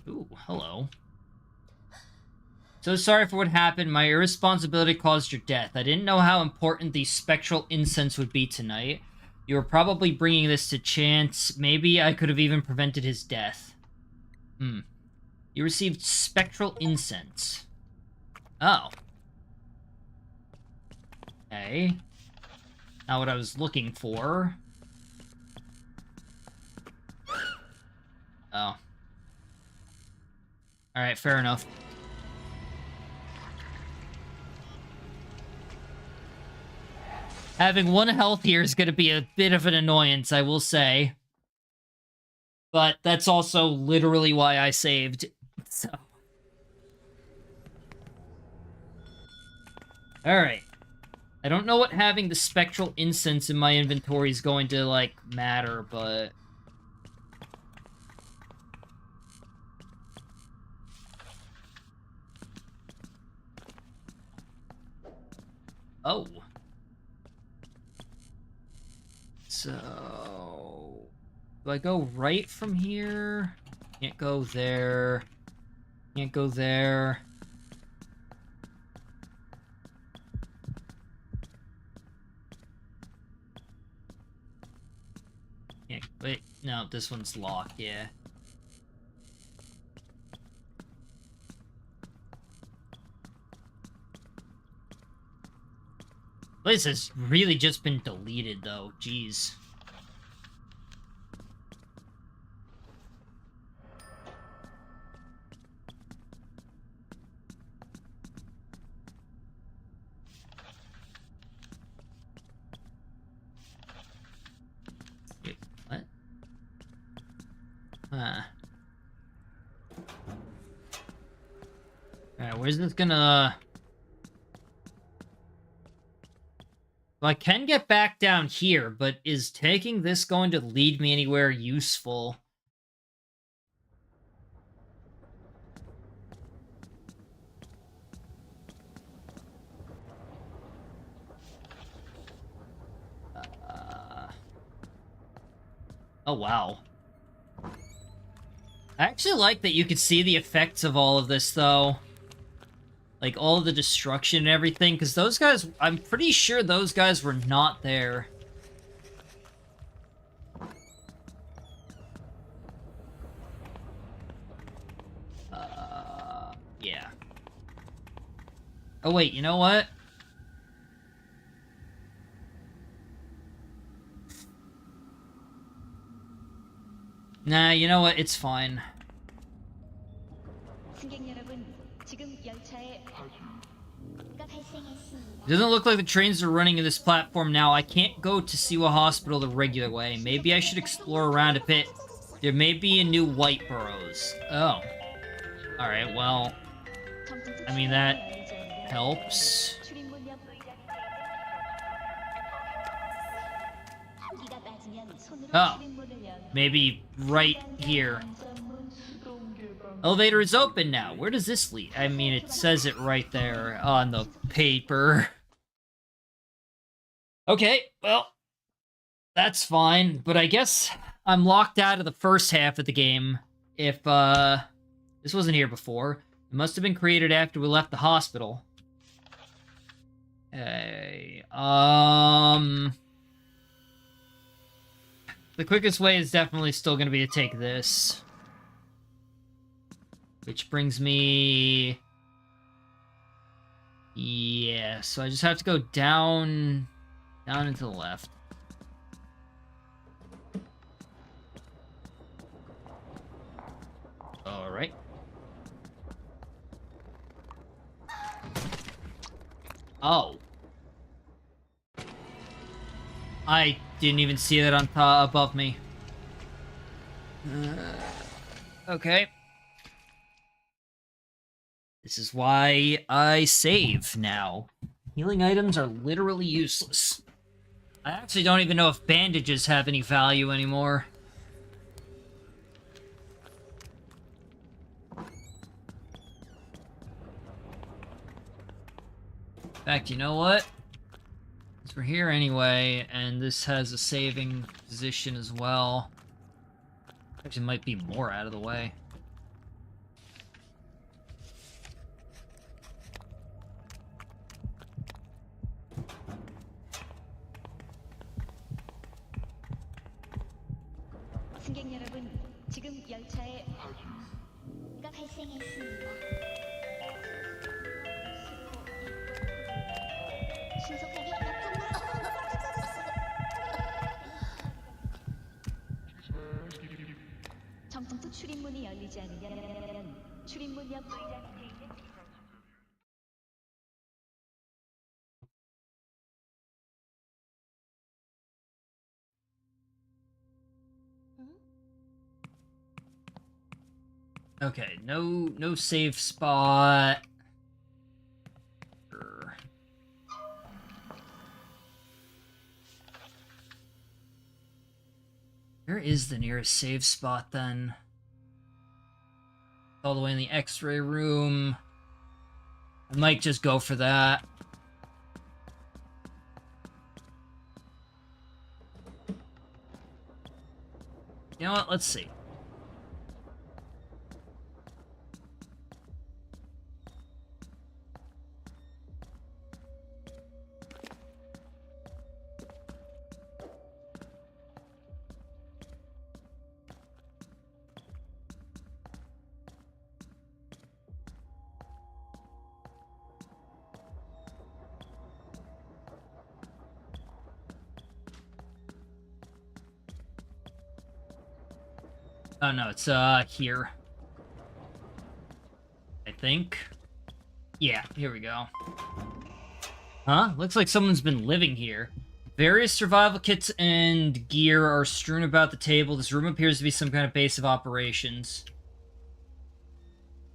Ooh, hello. So sorry for what happened. My irresponsibility caused your death. I didn't know how important the spectral incense would be tonight. You were probably bringing this to chance. Maybe I could have even prevented his death. You received spectral incense. Oh. Okay. Not what I was looking for. Oh. Alright, fair enough. Having 1 health here is going to be a bit of an annoyance, I will say. But that's also literally why I saved. So. Alright. I don't know what having the spectral incense in my inventory is going to, like, matter, but... Oh. So... Do I go right from here? Can't go there. Can't go there. Can't... Wait, no, this one's locked, yeah. This has really just been deleted, though. Jeez. Wait, what? Huh. Alright, where's this gonna... Well, I can get back down here, but is taking this going to lead me anywhere useful? Oh, wow. I actually like that you could see the effects of all of this, though. Like, all of the destruction and everything, because those guys... I'm pretty sure those guys were not there. Oh wait, you know what? Nah, you know what? It's fine. 승객 여러분, 지금 열차에 발생했습니다. It doesn't look like the trains are running in this platform now. I can't go to Siwa Hospital the regular way. Maybe I should explore around a bit. There may be a new white boroughs. Oh. Alright, well... I mean, that helps. Oh. Maybe right here. Elevator is open now. Where does this lead? I mean, it says it right there on the paper. Okay, well, that's fine. But I guess I'm locked out of the first half of the game. If, this wasn't here before. It must have been created after we left the hospital. Hey, the quickest way is definitely still going to be to take this. Which brings me... Yeah, so I just have to go down and to the left. Alright. Oh. I didn't even see that on top above me. Okay. This is why I save now. Healing items are literally useless. I actually don't even know if bandages have any value anymore. In fact, you know what? Since we're here anyway, and this has a saving position as well. Actually, might be more out of the way. 승객 여러분, 지금 열차에 발생했습니다. 신속하게 정점도 출입문이 열리지 않으면 출입문 옆 의자에 있는 Okay, no save spot. Where is the nearest save spot then? All the way in the X-ray room. I might just go for that. You know what? Let's see. Oh no, it's here. I think. Yeah, here we go. Huh? Looks like someone's been living here. Various survival kits and gear are strewn about the table. This room appears to be some kind of base of operations.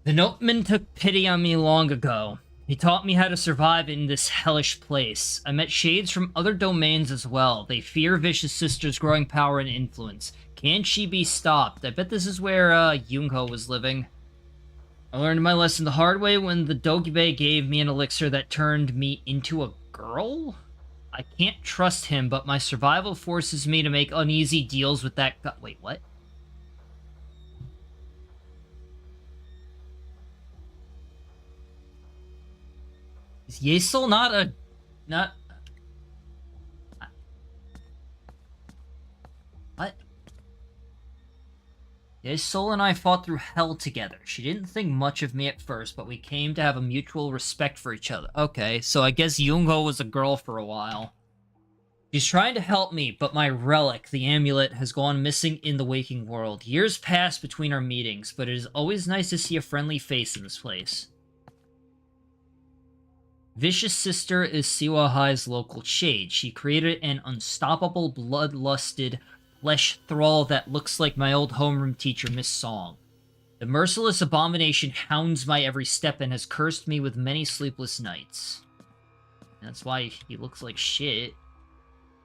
The noteman took pity on me long ago. He taught me how to survive in this hellish place. I met shades from other domains as well. They fear Vicious Sister's growing power and influence. Can she be stopped? I bet this is where Yunko was living. I learned my lesson the hard way when the Dogibe gave me an elixir that turned me into a girl? I can't trust him, but my survival forces me to make uneasy deals with that wait, what? Is Yesel not... What? Yes, Soul and I fought through hell together. She didn't think much of me at first, but we came to have a mutual respect for each other. Okay, so I guess Yoongo was a girl for a while. She's trying to help me, but my relic, the amulet, has gone missing in the waking world. Years pass between our meetings, but it is always nice to see a friendly face in this place. Vicious Sister is Siwa Hai's local shade. She created an unstoppable, bloodlusted flesh thrall that looks like my old homeroom teacher, Miss Song. The merciless abomination hounds my every step and has cursed me with many sleepless nights. That's why he looks like shit.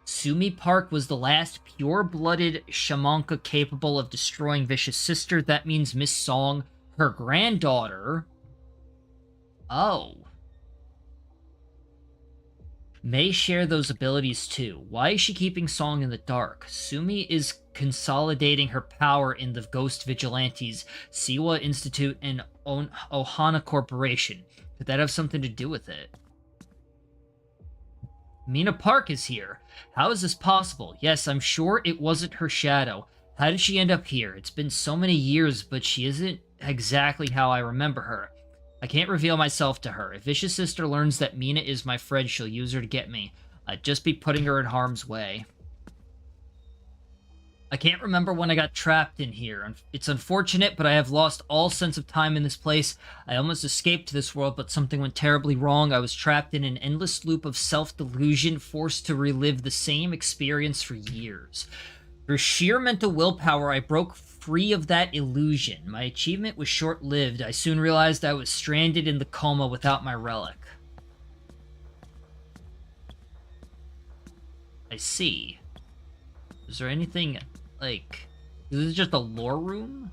Sumi Park was the last pure-blooded shamanka capable of destroying Vicious Sister. That means Miss Song, her granddaughter... Oh. May share those abilities too. Why is she keeping Song in the dark? Sumi is consolidating her power in the Ghost Vigilantes, Siwa Institute, and Ohana Corporation. Could that have something to do with it? Mina Park is here. How is this possible? Yes, I'm sure it wasn't her shadow. How did she end up here? It's been so many years, but she isn't exactly how I remember her. I can't reveal myself to her. If Vicious Sister learns that Mina is my friend, she'll use her to get me. I'd just be putting her in harm's way. I can't remember when I got trapped in here. It's unfortunate, but I have lost all sense of time in this place. I almost escaped this world, but something went terribly wrong. I was trapped in an endless loop of self-delusion, forced to relive the same experience for years. Through sheer mental willpower, I broke free of that illusion. My achievement was short-lived. I soon realized I was stranded in the coma without my relic. I see. Is there anything, like... Is this just a lore room?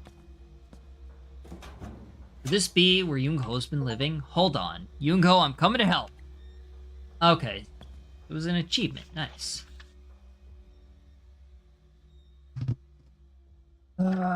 Could this be where Yoongo's been living? Hold on. Yoongo, I'm coming to help. Okay. It was an achievement. Nice. Hmm.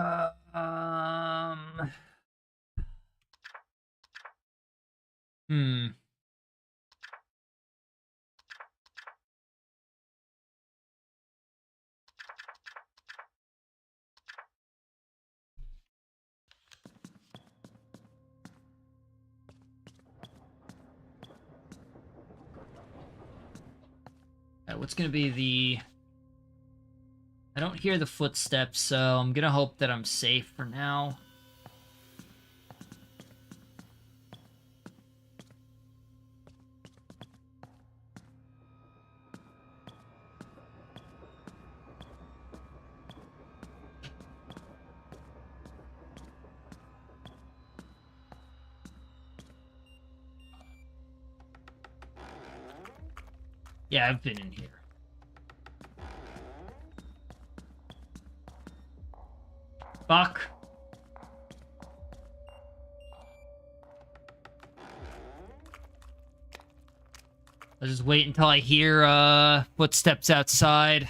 What's gonna be the... I don't hear the footsteps, so I'm gonna hope that I'm safe for now. Yeah, I've been in here. Fuck. I'll just wait until I hear, footsteps outside.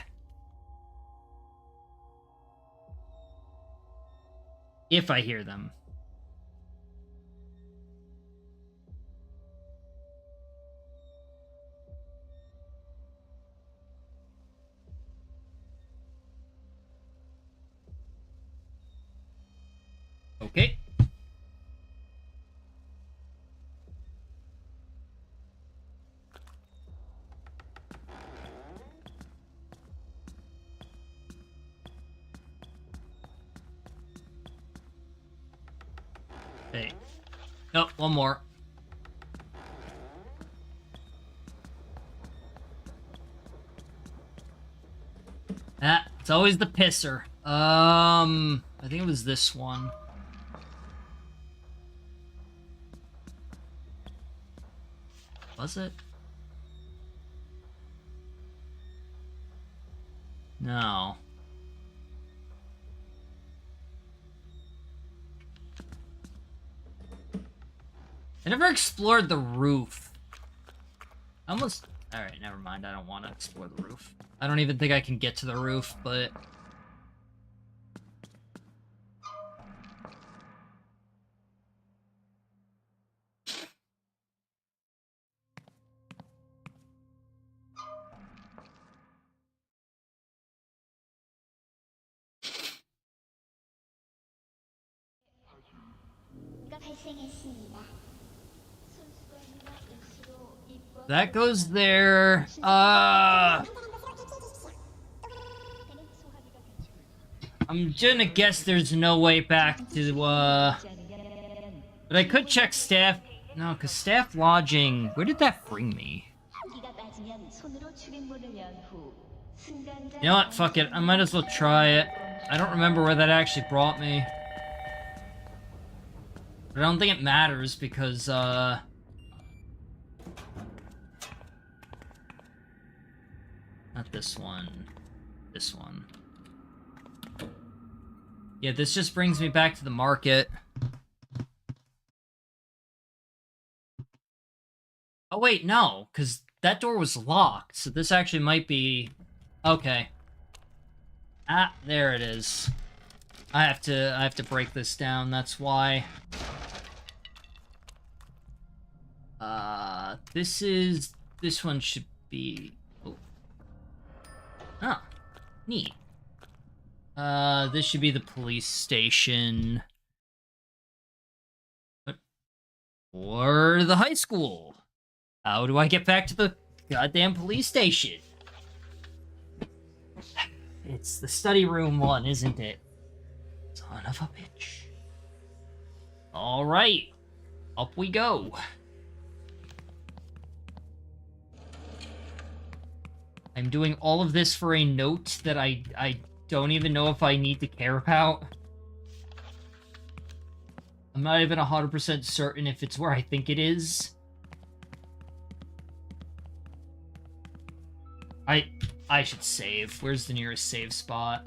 If I hear them. Okay. Hey. Nope, one more. Ah, it's always the pisser. I think it was this one. Was it? No. I never explored the roof. Almost... Alright, never mind. I don't want to explore the roof. I don't even think I can get to the roof, but... That goes there. I'm gonna guess there's no way back to, But I could check staff... No, because staff lodging... Where did that bring me? You know what? Fuck it. I might as well try it. I don't remember where that actually brought me. But I don't think it matters because, Not this one. This one. Yeah, this just brings me back to the market. Oh wait, no, because that door was locked, so this actually might be... Okay. Ah, there it is. I have to break this down, that's why. This one should be... Oh. Ah, neat. This should be the police station. Or the high school. How do I get back to the goddamn police station? It's the study room one, isn't it? Son of a bitch. Alright. Up we go. I'm doing all of this for a note that I don't even know if I need to care about. I'm not even 100% certain if it's where I think it is. I should save. Where's the nearest save spot?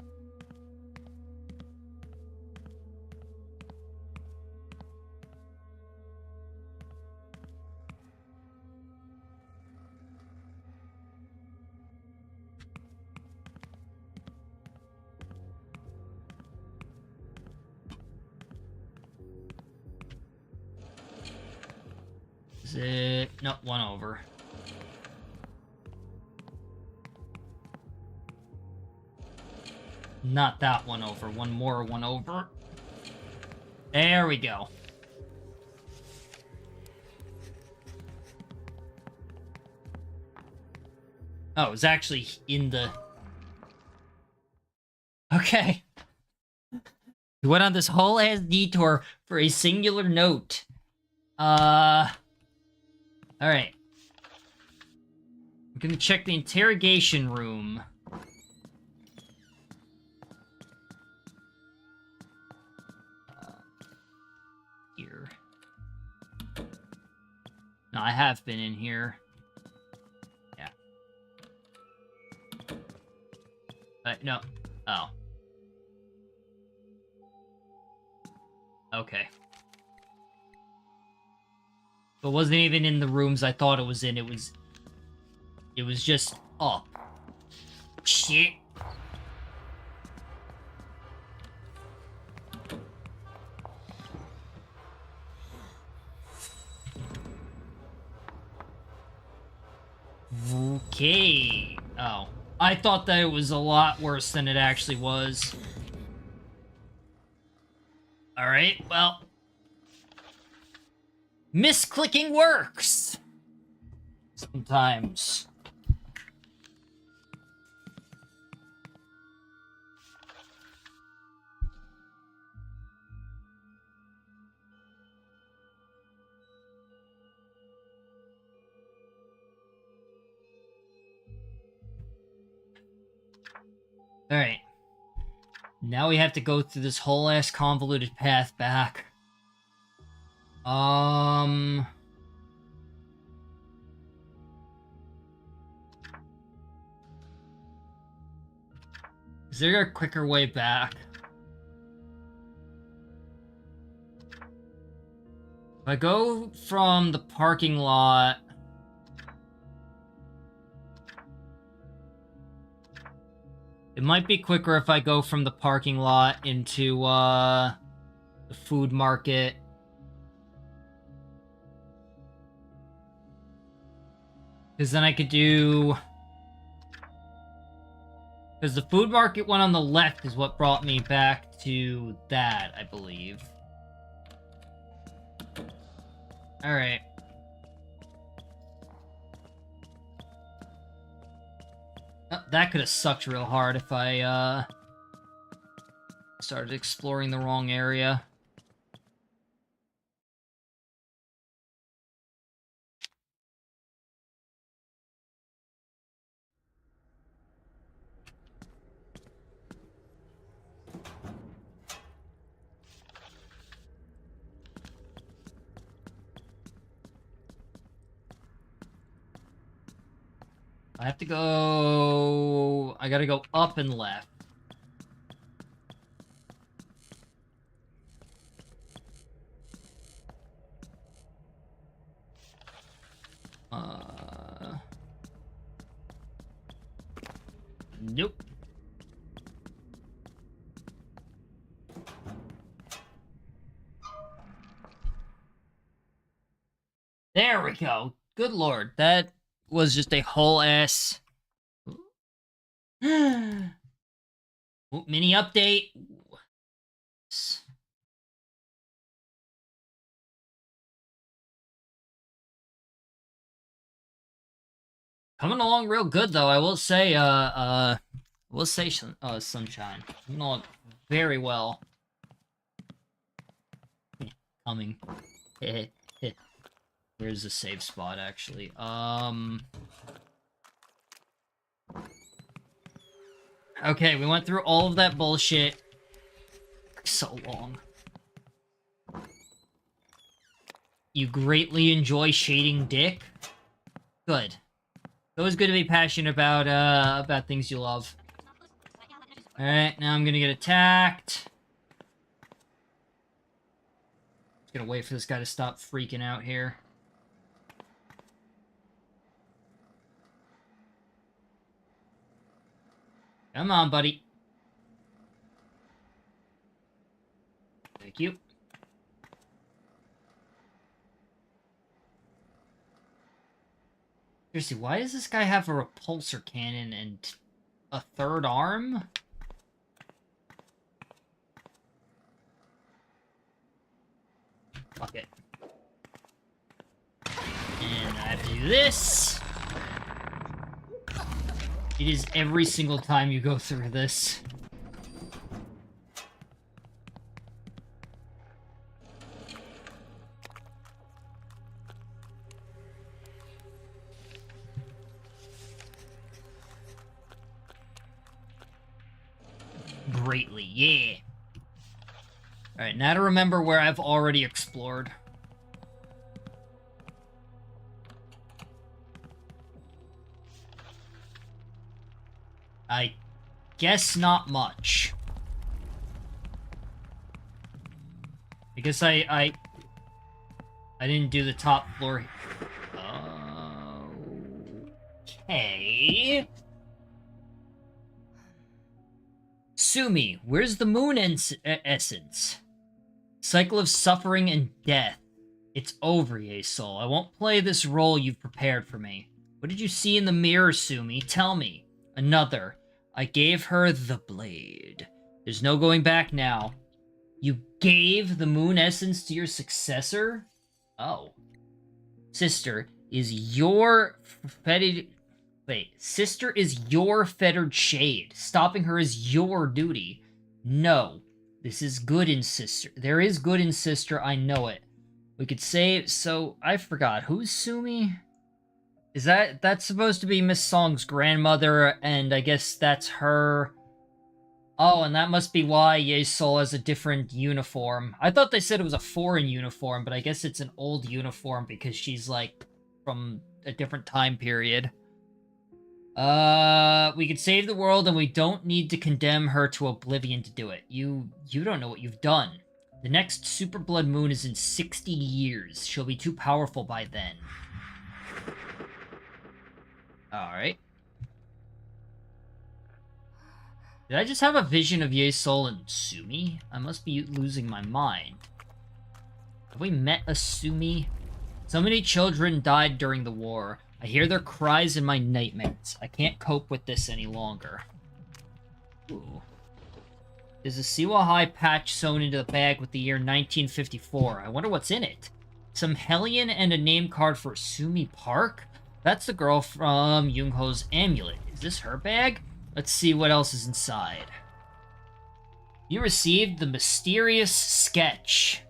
Is it... No, one over. Not that one over. One more, one over. There we go. Oh, it was actually in the... Okay. We went on this whole ass detour for a singular note. Alright. I'm gonna check the interrogation room. Here. No, I have been in here. Yeah. No. Oh. Okay. It wasn't even in the rooms I thought it was in. It was just up. Shit. Okay. Oh. I thought that it was a lot worse than it actually was. Alright, well. Misclicking works! Sometimes. Alright. Now we have to go through this whole ass convoluted path back. Is there a quicker way back? If I go from the parking lot... It might be quicker if I go from the parking lot into, the food market. Because then I could do... Because the food market one on the left is what brought me back to that, I believe. Alright. Oh, that could have sucked real hard if I, started exploring the wrong area. I have to go... I gotta go up and left. Nope. There we go. Good lord, that was just a whole ass... Ooh, mini update. Coming along real good, though. I will say, Sunshine. Coming along very well. Coming. Where's the save spot, actually? Okay, we went through all of that bullshit. So long. You greatly enjoy shading dick? Good. It's always good to be passionate about things you love. Alright, now I'm gonna get attacked. Just gonna wait for this guy to stop freaking out here. Come on, buddy. Thank you. Seriously, why does this guy have a repulsor cannon and a third arm? Fuck it. And I have to do this. It is every single time you go through this. Greatly, yeah. Alright, now to remember where I've already explored. I guess not much. I guess I didn't do the top floor. Okay. Sumi, where's the moon essence? Cycle of suffering and death. It's over, Ye-Soul. I won't play this role you've prepared for me. What did you see in the mirror, Sumi? Tell me. Another. I gave her the blade. There's no going back now. You gave the moon essence to your successor? Oh. Sister is your fetid... Wait. Sister is your fettered shade. Stopping her is your duty. No. This is good in Sister. There is good in Sister, I know it. We could say... So, I forgot. Who's Sumi? Is that's supposed to be Miss Song's grandmother, and I guess that's her... Oh, and that must be why Ye-Soul has a different uniform. I thought they said it was a foreign uniform, but I guess it's an old uniform because she's, like, from a different time period. We could save the world, and we don't need to condemn her to oblivion to do it. You don't know what you've done. The next Super Blood Moon is in 60 years. She'll be too powerful by then. Alright. Did I just have a vision of Ye-Soul and Sumi? I must be losing my mind. Have we met a Sumi? So many children died during the war. I hear their cries in my nightmares. I can't cope with this any longer. Ooh. There's a Siwa High patch sewn into the bag with the year 1954. I wonder what's in it. Some Hellion and a name card for Sumi Park? That's the girl from Yoonho's amulet. Is this her bag? Let's see what else is inside. You received the mysterious sketch.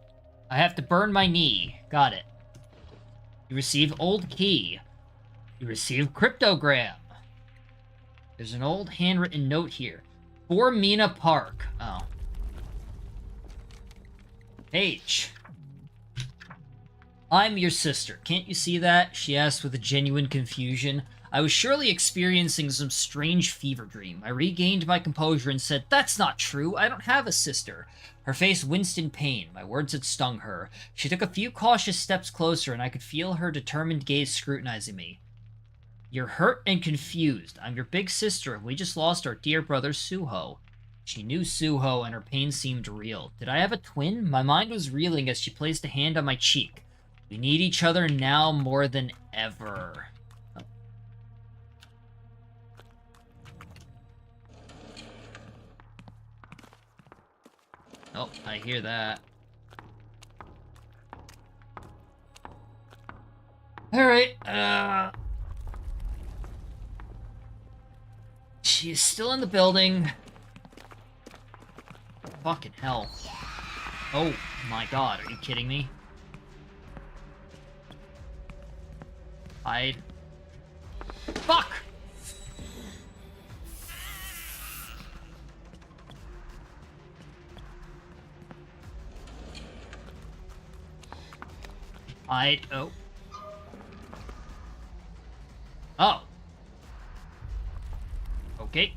I have to burn my knee. Got it. You receive old key. You receive cryptogram. There's an old handwritten note here. For Mina Park. Oh. H. I'm your sister. Can't you see that? She asked with a genuine confusion. I was surely experiencing some strange fever dream. I regained my composure and said, "That's not true. I don't have a sister." Her face winced in pain. My words had stung her. She took a few cautious steps closer, and I could feel her determined gaze scrutinizing me. You're hurt and confused. I'm your big sister, and we just lost our dear brother Suho. She knew Suho, and her pain seemed real. Did I have a twin? My mind was reeling as she placed a hand on my cheek. We need each other now more than ever. Oh, I hear that. Alright, she is still in the building. Fucking hell. Oh my god, are you kidding me? Hide. Fuck! Hide. Oh. Oh. Okay.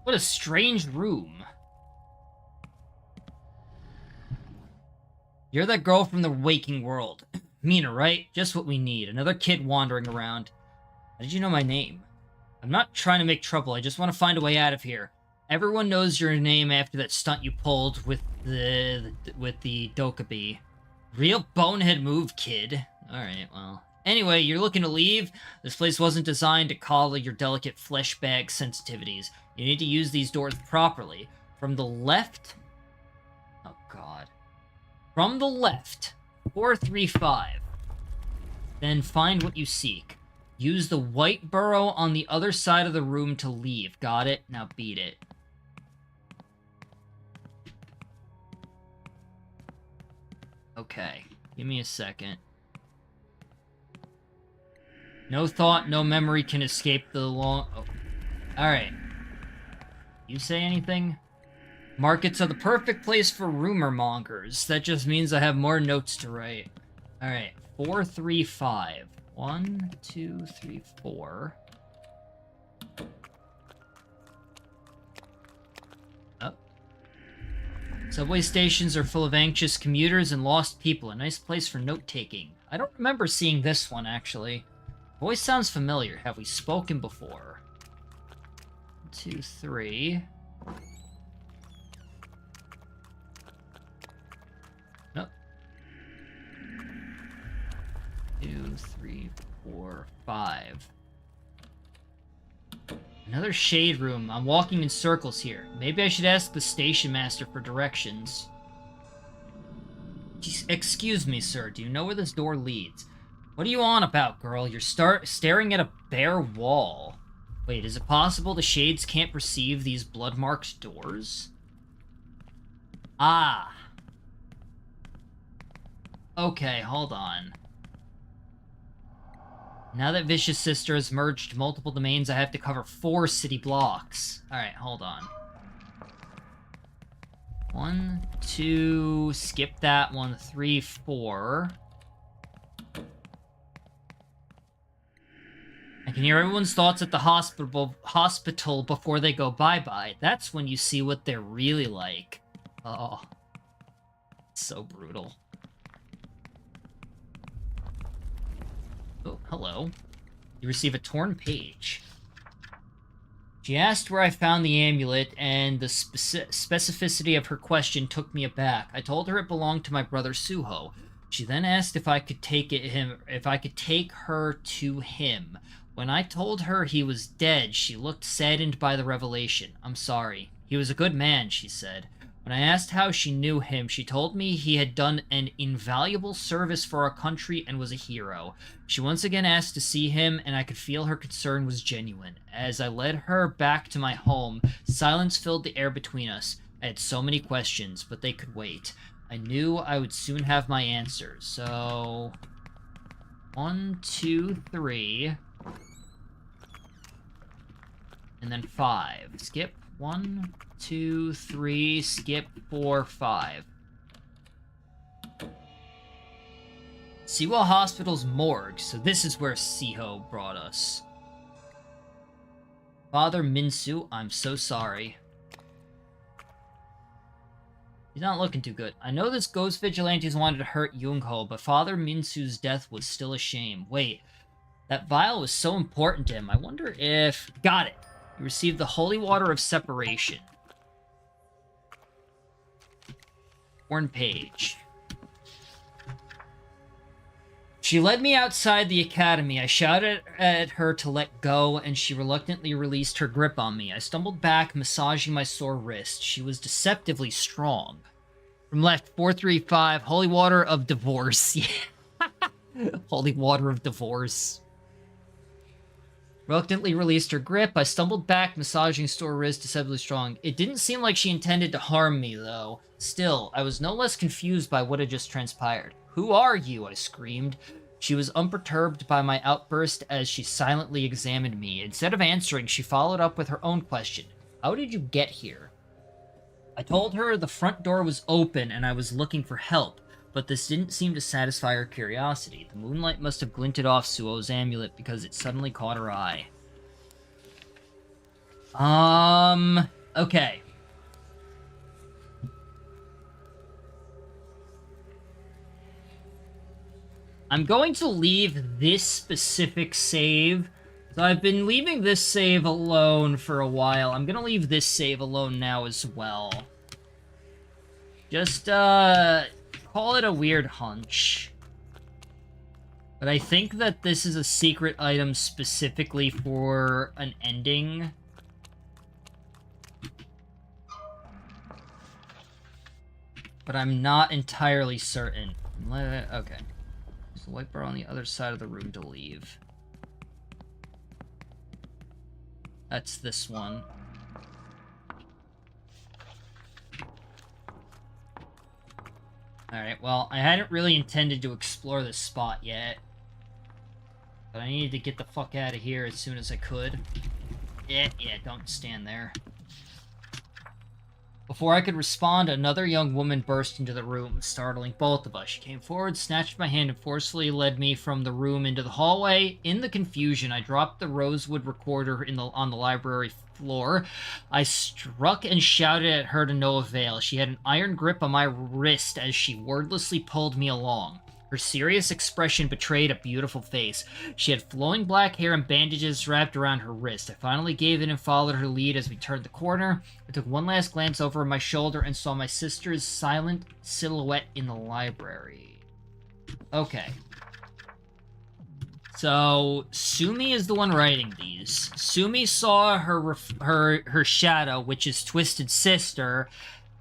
What a strange room. You're that girl from the waking world. Mina, right? Just what we need. Another kid wandering around. How did you know my name? I'm not trying to make trouble. I just want to find a way out of here. Everyone knows your name after that stunt you pulled with the Dokkaebi. Real bonehead move, kid. Alright, well. Anyway, you're looking to leave? This place wasn't designed to coddle your delicate flesh bag sensitivities. You need to use these doors properly. From the left... Oh, God. From the left. 435. Then find what you seek. Use the white burrow on the other side of the room to leave. Got it? Now beat it. Okay. Give me a second. No thought, no memory can escape the long... Oh. Alright. You say anything? Markets are the perfect place for rumor mongers. That just means I have more notes to write. Alright. 435. 1, 2, 3, 4. Up. Subway stations are full of anxious commuters and lost people. A nice place for note-taking. I don't remember seeing this one, actually. Voice sounds familiar. Have we spoken before? 1, 2, 3. Nope. 2, 3, 4, 5. Another shade room. I'm walking in circles here. Maybe I should ask the station master for directions. Excuse me, sir. Do you know where this door leads? What are you on about, girl? You're staring at a bare wall. Wait, is it possible the shades can't perceive these blood-marked doors? Ah. Okay, hold on. Now that Vicious Sister has merged multiple domains, I have to cover 4 city blocks. Alright, hold on. 1, 2, skip that one, 3, 4. I can hear everyone's thoughts at the hospital before they go bye-bye. That's when you see what they're really like. Oh. So brutal. Oh, hello. You receive a torn page. She asked where I found the amulet, and the specificity of her question took me aback. I told her it belonged to my brother Suho. She then asked if I could take her to him. When I told her he was dead, she looked saddened by the revelation. I'm sorry. He was a good man, she said. When I asked how she knew him, she told me he had done an invaluable service for our country and was a hero. She once again asked to see him, and I could feel her concern was genuine. As I led her back to my home, silence filled the air between us. I had so many questions, but they could wait. I knew I would soon have my answers, so... 1, 2, 3... and then 5. Skip 1, 2, 3, skip 4, 5. Sewell Hospital's morgue, so this is where Siho brought us. Father Minsu, I'm so sorry. He's not looking too good. I know this ghost vigilantes wanted to hurt Young-ho, but Father Minsu's death was still a shame. Wait, that vial was so important to him. I wonder if... Got it! He received the holy water of separation. Torn page. She led me outside the academy. I shouted at her to let go, and she reluctantly released her grip on me. I stumbled back, massaging my sore wrist. She was deceptively strong. From left, 435, holy water of divorce. Holy water of divorce. Reluctantly released her grip. I stumbled back, massaging sore wrist, deceptively strong. It didn't seem like she intended to harm me, though. Still, I was no less confused by what had just transpired. Who are you? I screamed. She was unperturbed by my outburst as she silently examined me. Instead of answering, she followed up with her own question. How did you get here? I told her the front door was open and I was looking for help, but this didn't seem to satisfy her curiosity. The moonlight must have glinted off Suo's amulet because it suddenly caught her eye. Okay. I'm going to leave this specific save. So I've been leaving this save alone for a while. I'm going to leave this save alone now as well. Just, call it a weird hunch. But I think that this is a secret item specifically for an ending. But I'm not entirely certain. Okay. So white bar on the other side of the room to leave. That's this one. Alright, well, I hadn't really intended to explore this spot yet. But I needed to get the fuck out of here as soon as I could. Yeah, don't stand there. Before I could respond, another young woman burst into the room, startling both of us. She came forward, snatched my hand, and forcefully led me from the room into the hallway. In the confusion, I dropped the rosewood recorder on the library floor. I struck and shouted at her to no avail. She had an iron grip on my wrist as she wordlessly pulled me along. Her serious expression betrayed a beautiful face. She had flowing black hair and bandages wrapped around her wrist. I finally gave in and followed her lead as we turned the corner. I took one last glance over my shoulder and saw my sister's silent silhouette in the library. Okay. So, Sumi is the one writing these. Sumi saw her shadow, which is Twisted Sister,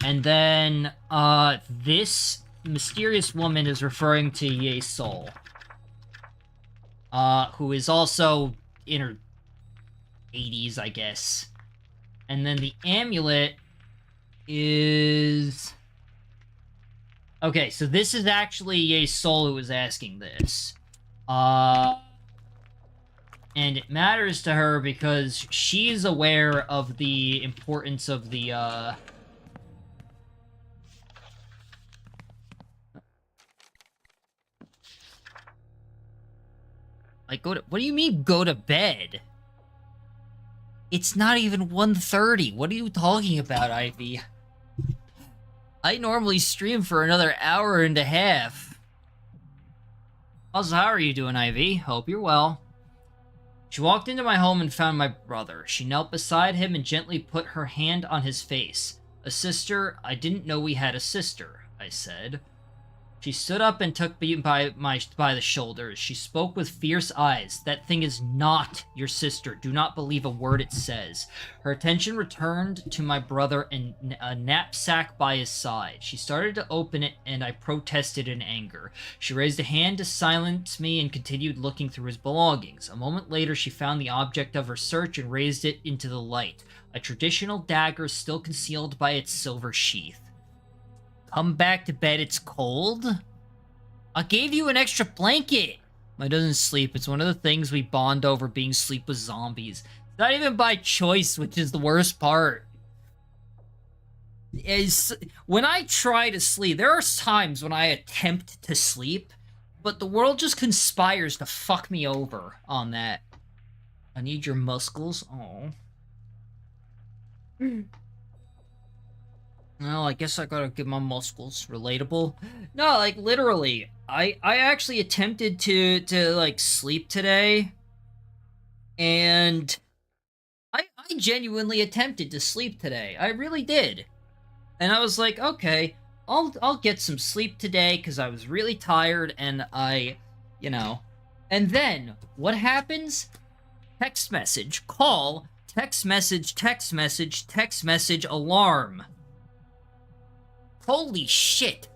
and then, this mysterious woman is referring to Ye Sol, who is also in her 80s, I guess. And then the amulet is... Okay, so this is actually Ye Sol who was asking this. And it matters to her because she's aware of the importance of the, Like, what do you mean, go to bed? It's not even 1:30. What are you talking about, Ivy? I normally stream for another hour and a half. Also, how are you doing, Ivy? Hope you're well. She walked into my home and found my brother. She knelt beside him and gently put her hand on his face. A sister? I didn't know we had a sister, I said. She stood up and took me by the shoulders. She spoke with fierce eyes. That thing is not your sister. Do not believe a word it says. Her attention returned to my brother and a knapsack by his side. She started to open it, and I protested in anger. She raised a hand to silence me and continued looking through his belongings. A moment later, she found the object of her search and raised it into the light. A traditional dagger still concealed by its silver sheath. Come back to bed, it's cold? I gave you an extra blanket. My doesn't sleep. It's one of the things we bond over, being sleep with zombies. It's not even by choice, which is the worst part. When I try to sleep, there are times when I attempt to sleep, but the world just conspires to fuck me over on that. I need your muscles. Oh. Well, I guess I gotta get my muscles relatable. No, like, literally, I actually attempted to like, sleep today, and I genuinely attempted to sleep today. I really did. And I was like, okay, I'll get some sleep today, because I was really tired, and you know. And then, what happens? Text message, call, text message, text message, text message, alarm. Holy shit.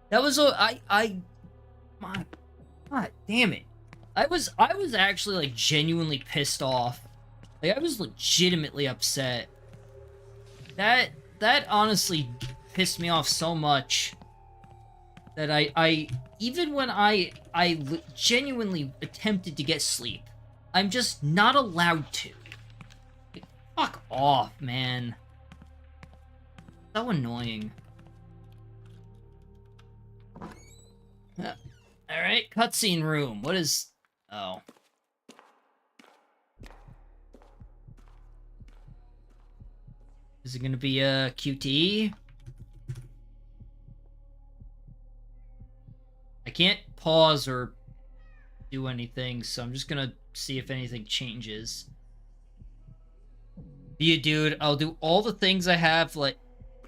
That was my god damn it. I was actually like genuinely pissed off. Like I was legitimately upset. That honestly pissed me off so much that I even when I genuinely attempted to get sleep, I'm just not allowed to. Like, fuck off, man. So annoying. Alright, cutscene room. What is... Oh. Is it gonna be a QTE? I can't pause or do anything, so I'm just gonna see if anything changes. Be a dude. I'll do all the things I have, like...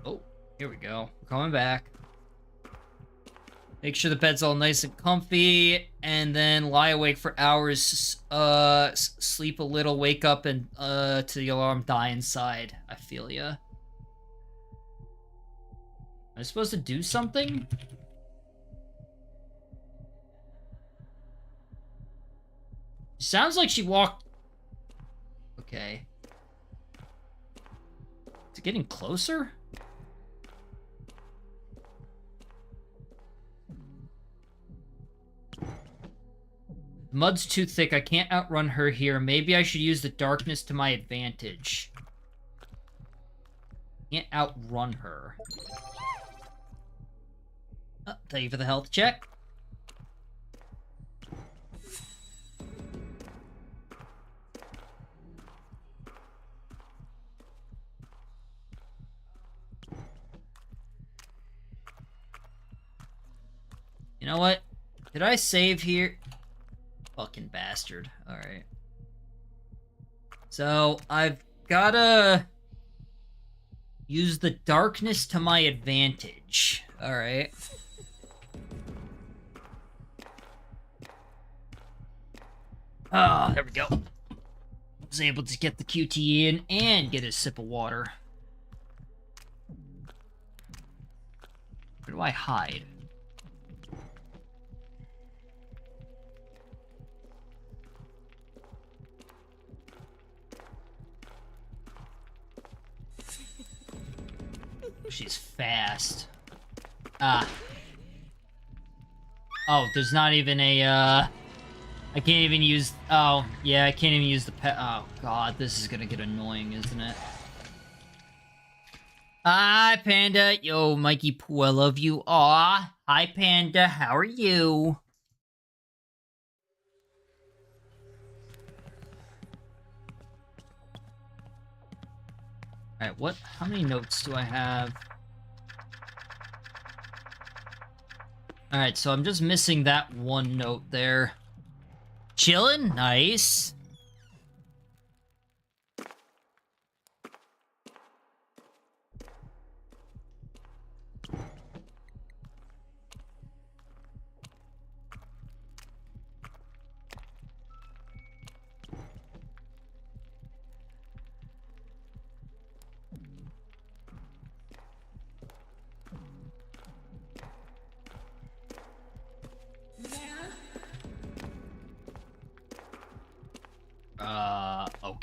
Oh, here we go. We're coming back. Make sure the bed's all nice and comfy, and then lie awake for hours, sleep a little, wake up, and, to the alarm, die inside. I feel ya. Am I supposed to do something? Sounds like she walked... Okay. Is it getting closer? Mud's too thick. I can't outrun her here. Maybe I should use the darkness to my advantage. Can't outrun her. Oh, thank you for the health check. You know what? Did I save here? Fucking bastard. Alright. So, I've gotta use the darkness to my advantage. Alright. Ah, there we go. Was able to get the QTE in and get a sip of water. Where do I hide? She's fast. Ah. Oh, there's not even a, I can't even use... Oh, yeah, I can't even use the pet... Oh, God, this is gonna get annoying, isn't it? Hi, Panda. Yo, Mikey Pooh, I love you. Aw. Hi, Panda. How are you? Alright, what? How many notes do I have? Alright, so I'm just missing that one note there. Chillin'? Nice.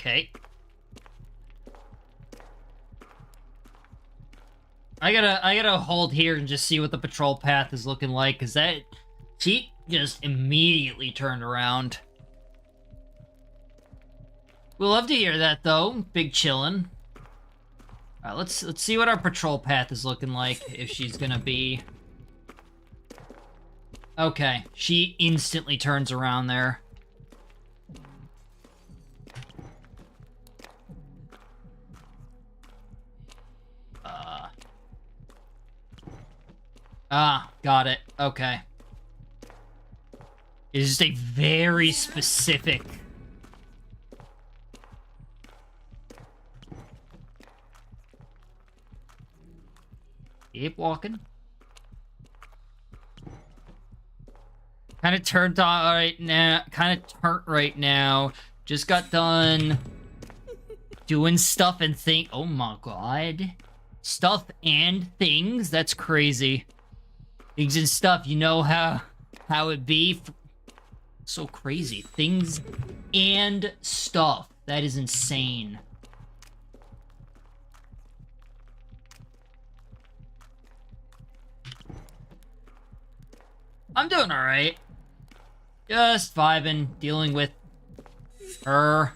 Okay. I gotta hold here and just see what the patrol path is looking like, because that... She just immediately turned around. We'll love to hear that, though. Big chillin'. Alright, let's see what our patrol path is looking like, if she's gonna be... Okay, she instantly turns around there. Got it. Okay. It's just a very specific... Keep walking. Kind of turned on right now. Kind of turned right now. Just got done doing stuff and think. Oh my god. Stuff and things? That's crazy. Things and stuff. You know how it be? So crazy. Things and stuff. That is insane. I'm doing alright. Just vibing, dealing with her.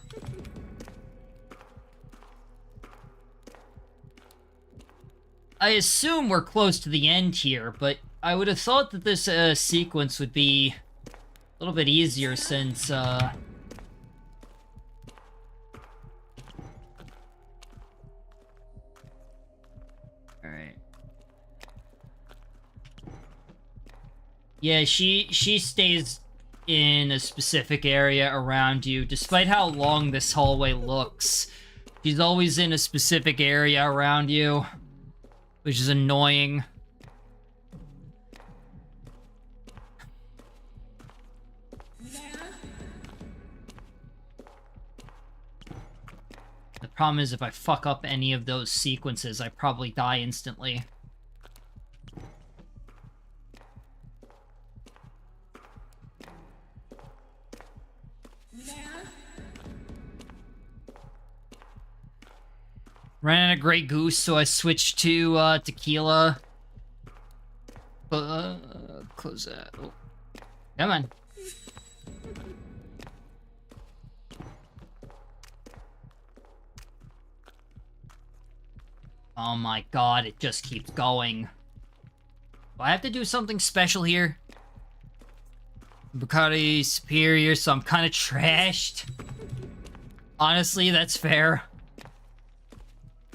I assume we're close to the end here, but I would have thought that this sequence would be a little bit easier since, Alright. Yeah, she stays in a specific area around you, despite how long this hallway looks. She's always in a specific area around you, which is annoying. The problem is if I fuck up any of those sequences, I probably die instantly. Ran out of Grey Goose, so I switched to tequila. Close that. Oh. Come on. Oh my god, it just keeps going. Do I have to do something special here? Bacardi Superior, so I'm kind of trashed. Honestly, that's fair.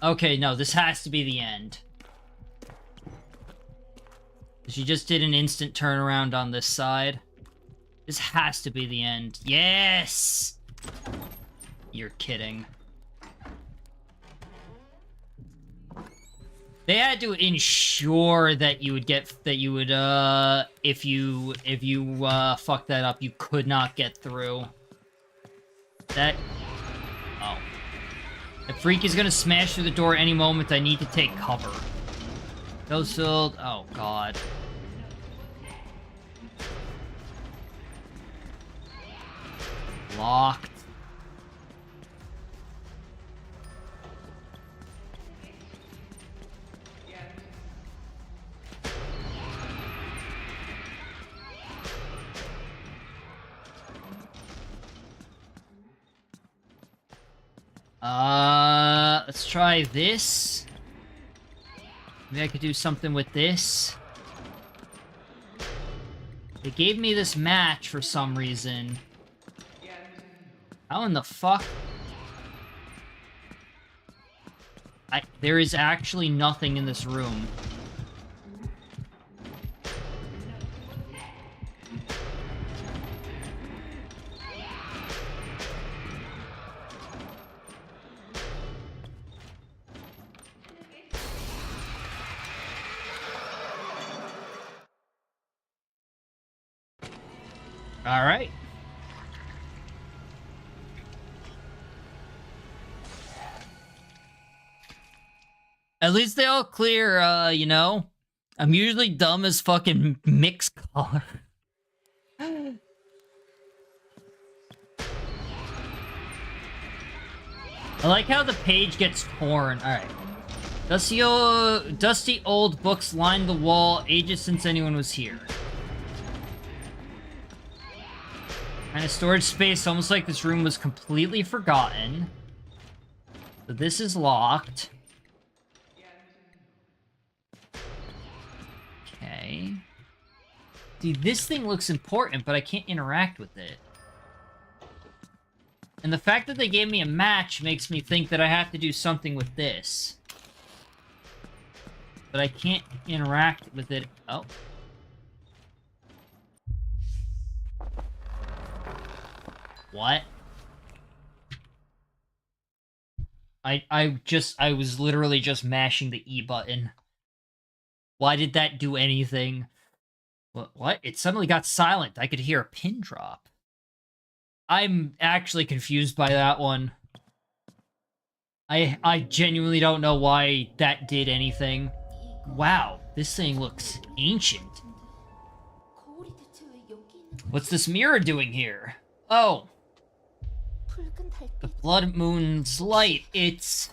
Okay, no, this has to be the end. She just did an instant turnaround on this side. This has to be the end. Yes! You're kidding. They had to ensure that you would get, that you would, if you fucked that up, you could not get through. That... Oh. The freak is gonna smash through the door any moment. I need to take cover. Ghost filled. Oh, God. Locked. Let's try this. Maybe I could do something with this. They gave me this match for some reason. How in the fuck? There is actually nothing in this room. All right. At least they all clear, you know? I'm usually dumb as fucking mixed color. I like how the page gets torn. Alright. Dusty old books line the wall, ages since anyone was here. Kind of storage space, almost like this room was completely forgotten. So this is locked. Okay. See, this thing looks important, but I can't interact with it. And the fact that they gave me a match makes me think that I have to do something with this. But I can't interact with it. Oh. What? I was literally just mashing the E button. Why did that do anything? What? It suddenly got silent. I could hear a pin drop. I'm actually confused by that one. I genuinely don't know why that did anything. Wow, this thing looks ancient. What's this mirror doing here? Oh. The blood moon's light, it's...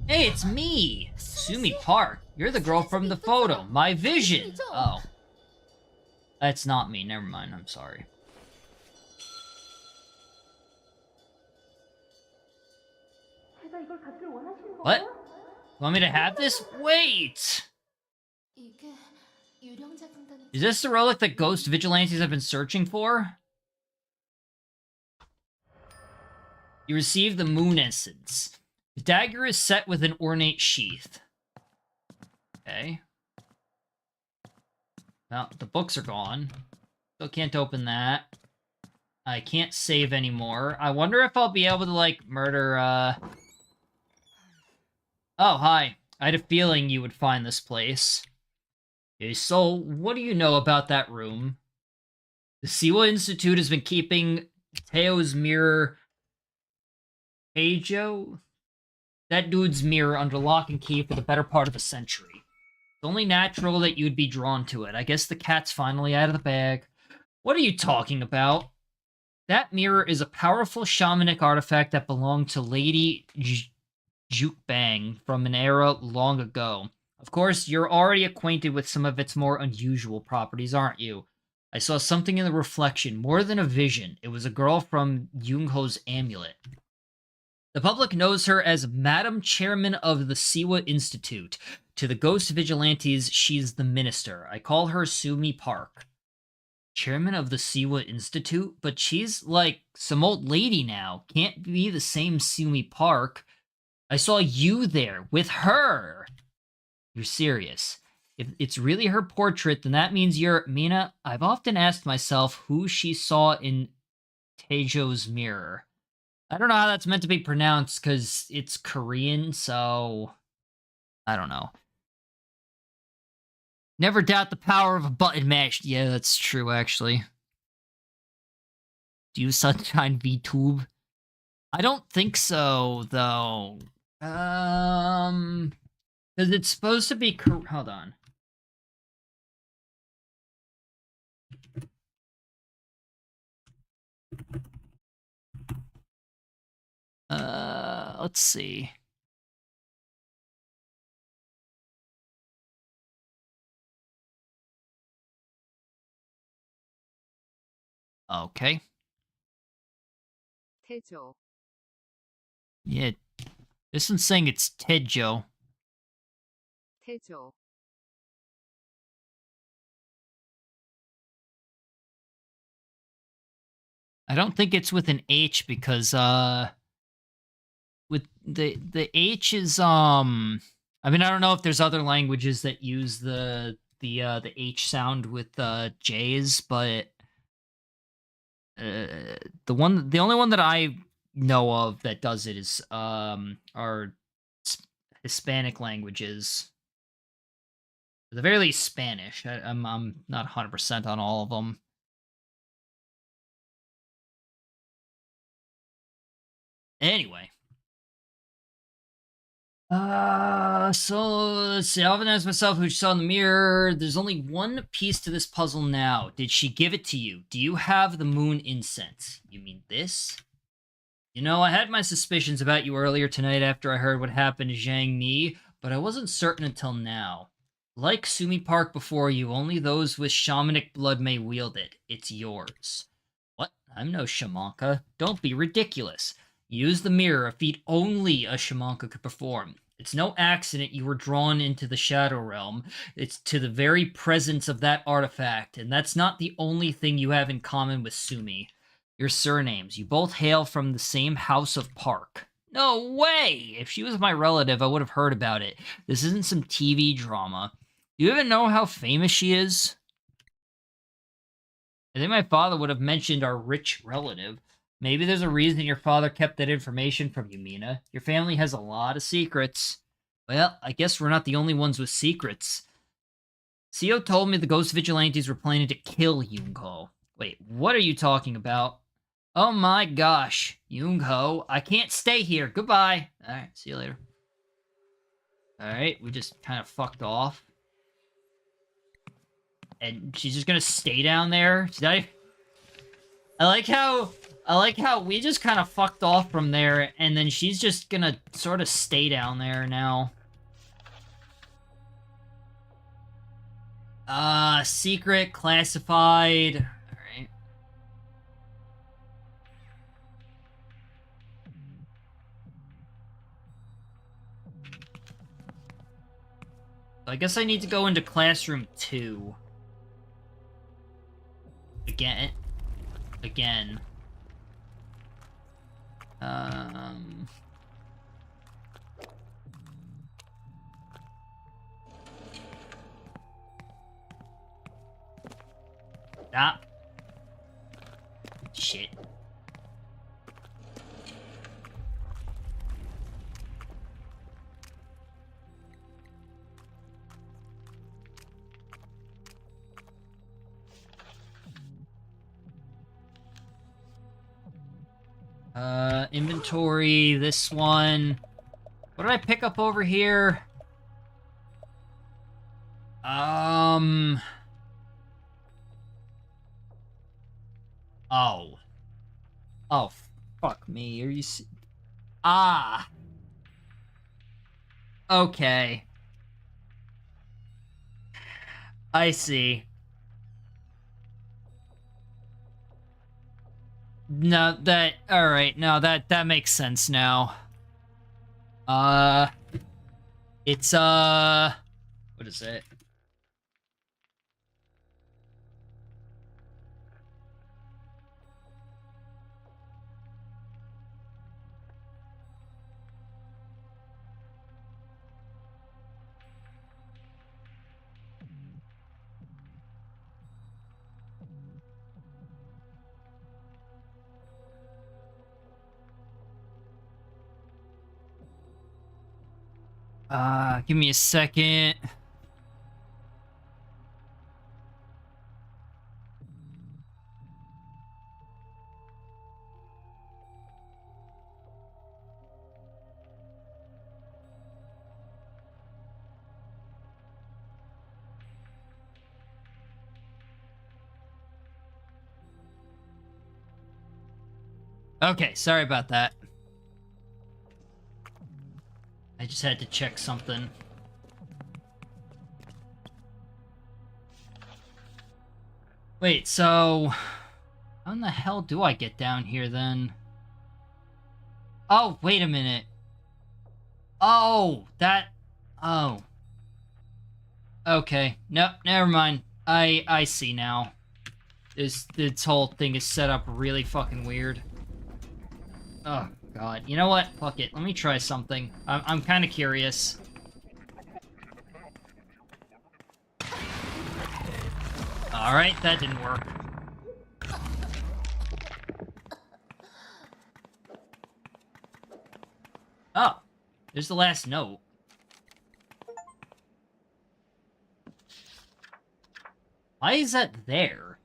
Hey, it's me! Sumi Park. You're the girl from the photo. My vision! Oh. That's not me. Never mind. I'm sorry. What? Want me to have this? Wait! Is this the relic that ghost vigilantes have been searching for? You receive the moon essence. The dagger is set with an ornate sheath. Okay. Well, the books are gone. Still can't open that. I can't save anymore. I wonder if I'll be able to, like, murder, Oh, hi. I had a feeling you would find this place. Okay, so, what do you know about that room? The Siwa Institute has been keeping Teo's mirror... Teijo? That dude's mirror under lock and key for the better part of a century. It's only natural that you'd be drawn to it. I guess the cat's finally out of the bag. What are you talking about? That mirror is a powerful shamanic artifact that belonged to Lady Jukebang from an era long ago. Of course, you're already acquainted with some of its more unusual properties, aren't you? I saw something in the reflection, more than a vision. It was a girl from Yungho's amulet. The public knows her as Madam Chairman of the Siwa Institute. To the ghost vigilantes, she's the minister. I call her Sumi Park. Chairman of the Siwa Institute? But she's, like, some old lady now. Can't be the same Sumi Park. I saw you there, with her! You're serious. If it's really her portrait, then that means you're... Mina, I've often asked myself who she saw in Teijo's mirror. I don't know how that's meant to be pronounced, because it's Korean, so... I don't know. Never doubt the power of a button mash. Yeah, that's true, actually. Do you Sunshine VTube? I don't think so, though. Because it's supposed to be... Hold on. Let's see. Okay. 태조. Yeah. This one's saying it's Teijo. 태조. I don't think it's with an H because, with the H is, I mean, I don't know if there's other languages that use the H sound with, J's, but, the only one that I know of that does it is, are Hispanic languages. At the very least, Spanish. I'm not 100% on all of them. Anyway. So, let's see. I often ask myself who she saw in the mirror. There's only one piece to this puzzle now. Did she give it to you? Do you have the moon incense? You mean this? You know, I had my suspicions about you earlier tonight after I heard what happened to Zhang Mi, but I wasn't certain until now. Like Sumi Park before you, only those with shamanic blood may wield it. It's yours. What? I'm no shamanka. Don't be ridiculous. Use the mirror, a feat only a shamanka could perform. It's no accident you were drawn into the Shadow Realm. It's to the very presence of that artifact, and that's not the only thing you have in common with Sumi. Your surnames. You both hail from the same house of Park. No way! If she was my relative, I would have heard about it. This isn't some TV drama. Do you even know how famous she is? I think my father would have mentioned our rich relative. Maybe there's a reason your father kept that information from you, Mina. Your family has a lot of secrets. Well, I guess we're not the only ones with secrets. Seo told me the ghost vigilantes were planning to kill Yoongo. Wait, what are you talking about? Oh my gosh, Yoongo, I can't stay here. Goodbye. Alright, see you later. Alright, we just kind of fucked off. And she's just gonna stay down there? She's not even... I like how we just kind of fucked off from there, and then she's just gonna sort of stay down there now. Secret, classified. Alright. I guess I need to go into classroom 2. Again. Stop. Shit. Inventory, this one. What did I pick up over here? Oh. Oh, fuck me. Are you... Ah. Okay. I see. No, that... Alright, no, that makes sense now. It's, what is it? Give me a second. Okay, sorry about that. I just had to check something. Wait, so... how in the hell do I get down here, then? Oh, wait a minute. Oh, that... Oh. Okay. Nope, never mind. I see now. This whole thing is set up really fucking weird. Oh, God. You know what? Fuck it. Let me try something. I'm kind of curious. Alright, that didn't work. Oh, there's the last note. Why is that there?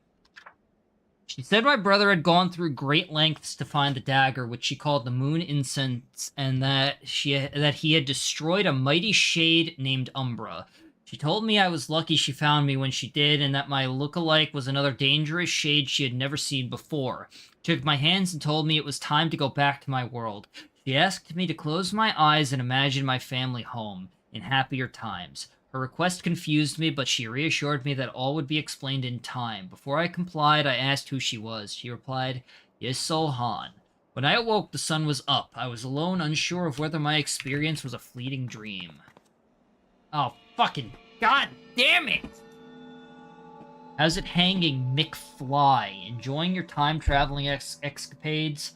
She said my brother had gone through great lengths to find the dagger, which she called the Moon Incense, and that he had destroyed a mighty shade named Umbra. She told me I was lucky she found me when she did, and that my look-alike was another dangerous shade she had never seen before. She took my hands and told me it was time to go back to my world. She asked me to close my eyes and imagine my family home, in happier times. Her request confused me, but she reassured me that all would be explained in time. Before I complied, I asked who she was. She replied, "Yes, Solhan." When I awoke, the sun was up. I was alone, unsure of whether my experience was a fleeting dream. Oh, fucking god damn it! How's it hanging, McFly? Enjoying your time-traveling escapades?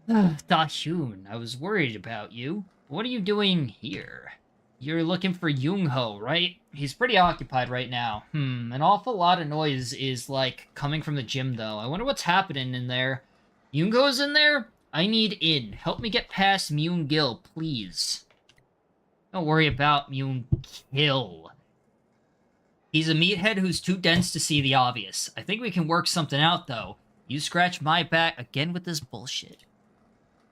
Da-Hyun, I was worried about you. What are you doing here? You're looking for Young-ho, right? He's pretty occupied right now. An awful lot of noise is, like, coming from the gym, though. I wonder what's happening in there. Young-ho's in there? I need in. Help me get past Myung-gil, please. Don't worry about Myung-gil. He's a meathead who's too dense to see the obvious. I think we can work something out, though. You scratch my back again with this bullshit.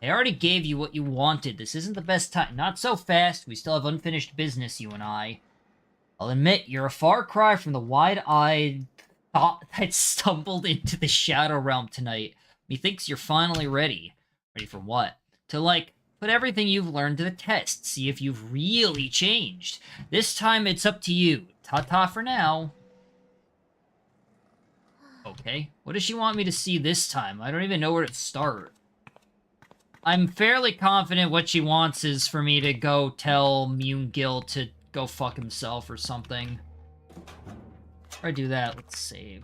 I already gave you what you wanted. This isn't the best time. Not so fast. We still have unfinished business, you and I. I'll admit, you're a far cry from the wide-eyed thought that stumbled into the Shadow Realm tonight. Methinks you're finally ready. Ready for what? To, like, put everything you've learned to the test. See if you've really changed. This time, it's up to you. Ta-ta for now. Okay. What does she want me to see this time? I don't even know where to start. I'm fairly confident what she wants is for me to go tell Myung-gil to go fuck himself or something. Before I do that, let's save.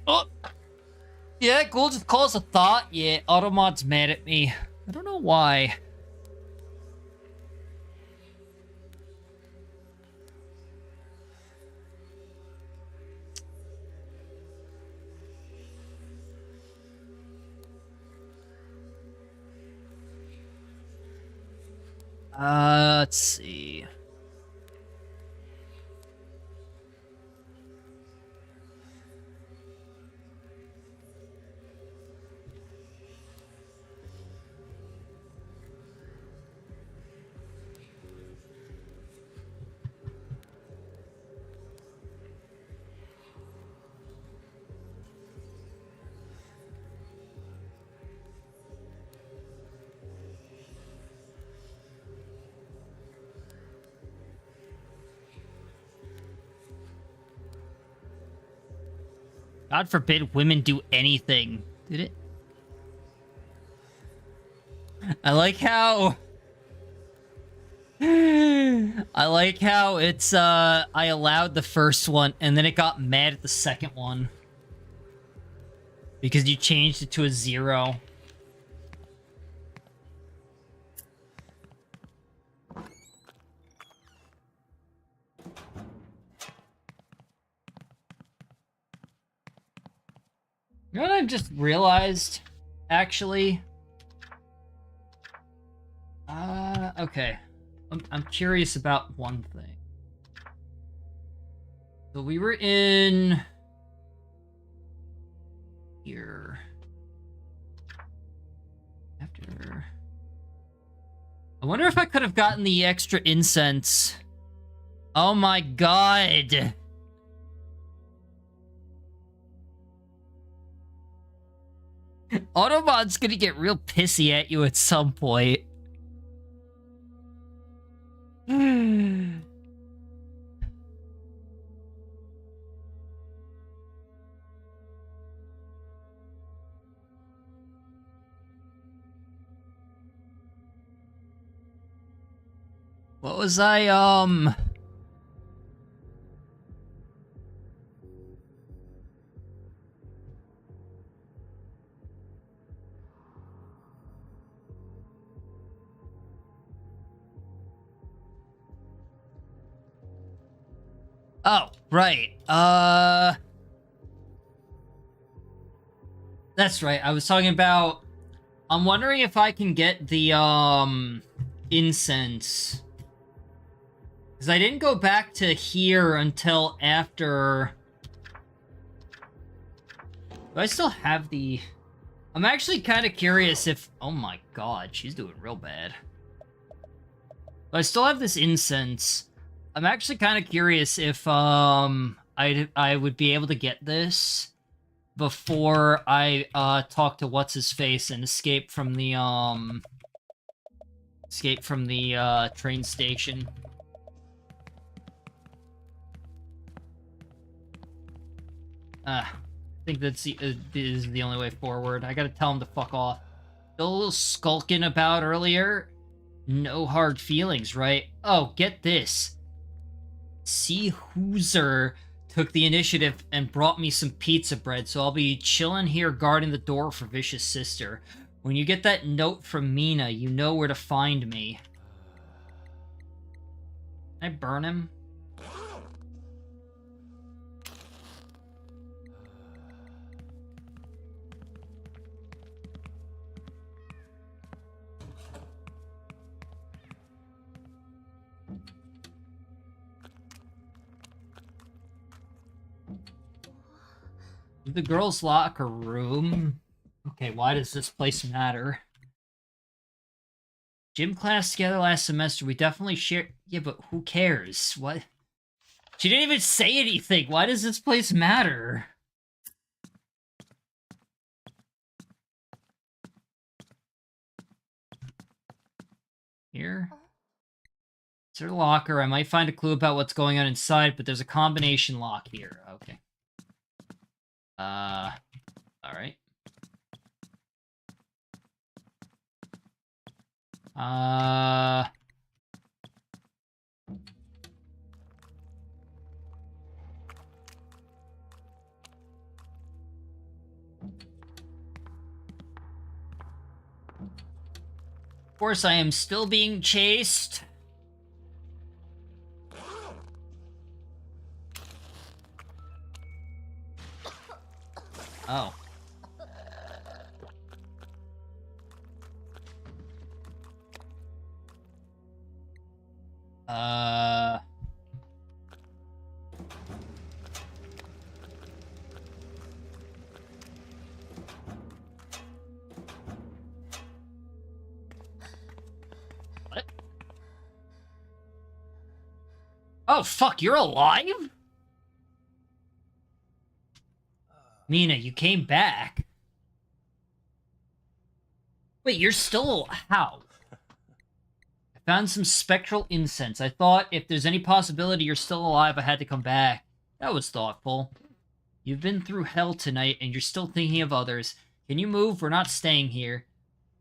Oh! Yeah, Ghoul just calls a thought. Yeah, Automod's mad at me. I don't know why. Let's see. God forbid women do anything. Did it? I like how... I like how it's, I allowed the first one, and then it got mad at the second one. Because you changed it to a 0. You know what I've just realized, actually? Okay. I'm curious about one thing. So we were in... here. After... I wonder if I could have gotten the extra incense. Oh my god! Automod's gonna get real pissy at you at some point. What was I, Oh, right. That's right. I was talking about... I'm wondering if I can get the, incense Because I didn't go back to here until after... Do I still have the... I'm actually kind of curious if... Oh my god, she's doing real bad. But I still have this incense. I'm actually kind of curious if I would be able to get this before I talk to what's-his-face and escape from the train station. I think that's is the only way forward. I gotta tell him to fuck off. Still a little skulking about earlier. No hard feelings, right? Oh, get this. See Hooser took the initiative and brought me some pizza bread, so I'll be chilling here guarding the door for Vicious Sister. When you get that note from Mina, you know where to find me. Can I burn him? The girls' locker room. Okay, why does this place matter? Gym class together last semester. We definitely shared... Yeah, but who cares? What? She didn't even say anything. Why does this place matter? Here? It's her locker. I might find a clue about what's going on inside, but there's a combination lock here. Okay. Alright. Of course, I am still being chased. Oh. What? Oh, fuck, you're alive? Mina, you came back. Wait, you're still... How? I found some spectral incense. I thought if there's any possibility you're still alive, I had to come back. That was thoughtful. You've been through hell tonight, and you're still thinking of others. Can you move? We're not staying here.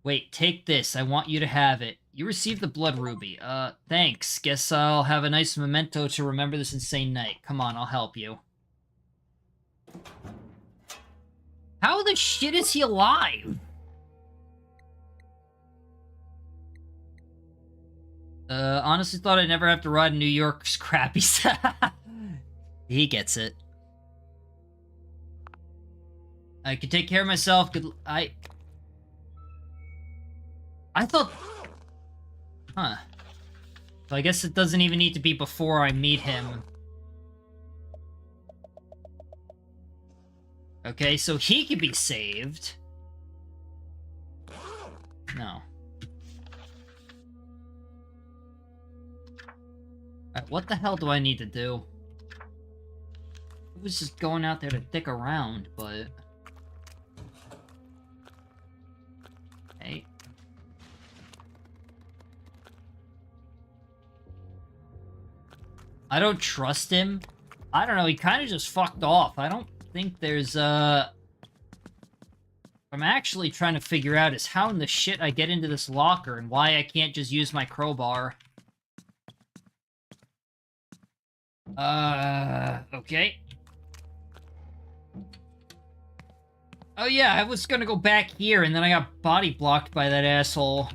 Wait, take this. I want you to have it. You received the blood ruby. Thanks. Guess I'll have a nice memento to remember this insane night. Come on, I'll help you. How the shit is he alive? Honestly thought I'd never have to ride in New York's crappy stuff. He gets it. I can take care of myself. I thought... Huh. So I guess it doesn't even need to be before I meet him. Okay, so he could be saved. No. Alright, what the hell do I need to do? I was just going out there to dick around, but... Hey. I don't trust him. I don't know, he kind of just fucked off. I don't think there's, I'm actually trying to figure out is how in the shit I get into this locker and why I can't just use my crowbar. Okay. Oh yeah, I was gonna go back here and then I got body blocked by that asshole.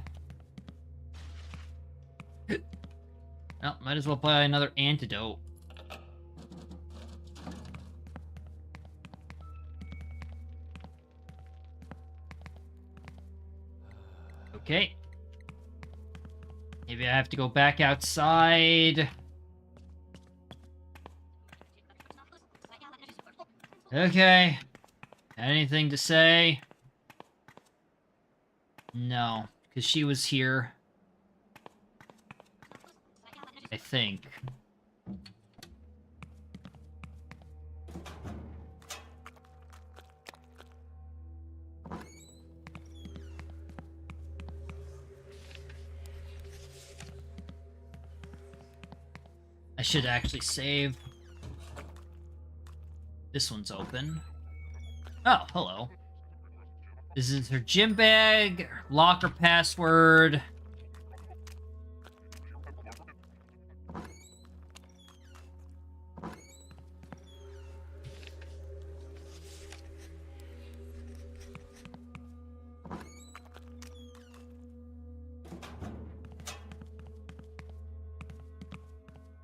Well, might as well buy another antidote. Okay. Maybe I have to go back outside. Okay. Anything to say? No, because she was here. I think. I should actually save. This one's open. Oh, hello. This is her gym bag, her locker password.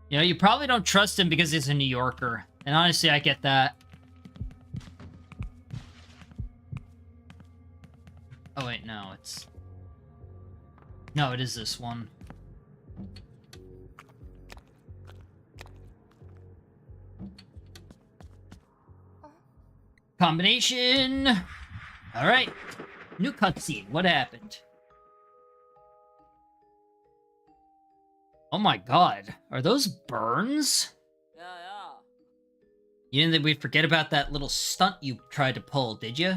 You know, you probably don't trust him because he's a New Yorker. And honestly, I get that. Oh, wait, no, it's... No, it is this one. Combination! Alright. New cutscene. What happened? Oh my god. Are those burns? Yeah. You didn't think we'd forget about that little stunt you tried to pull, did you?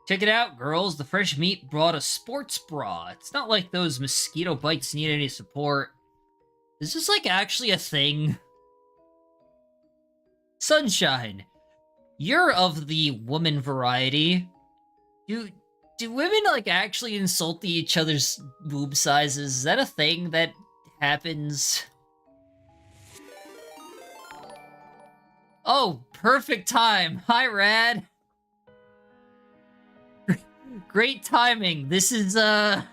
Check it out, girls. The fresh meat brought a sports bra. It's not like those mosquito bites need any support. Is this, like, actually a thing? Sunshine. You're of the woman variety. Do women, like, actually insult each other's boob sizes? Is that a thing that happens? Oh, perfect time. Hi, Rad. Great timing. This is the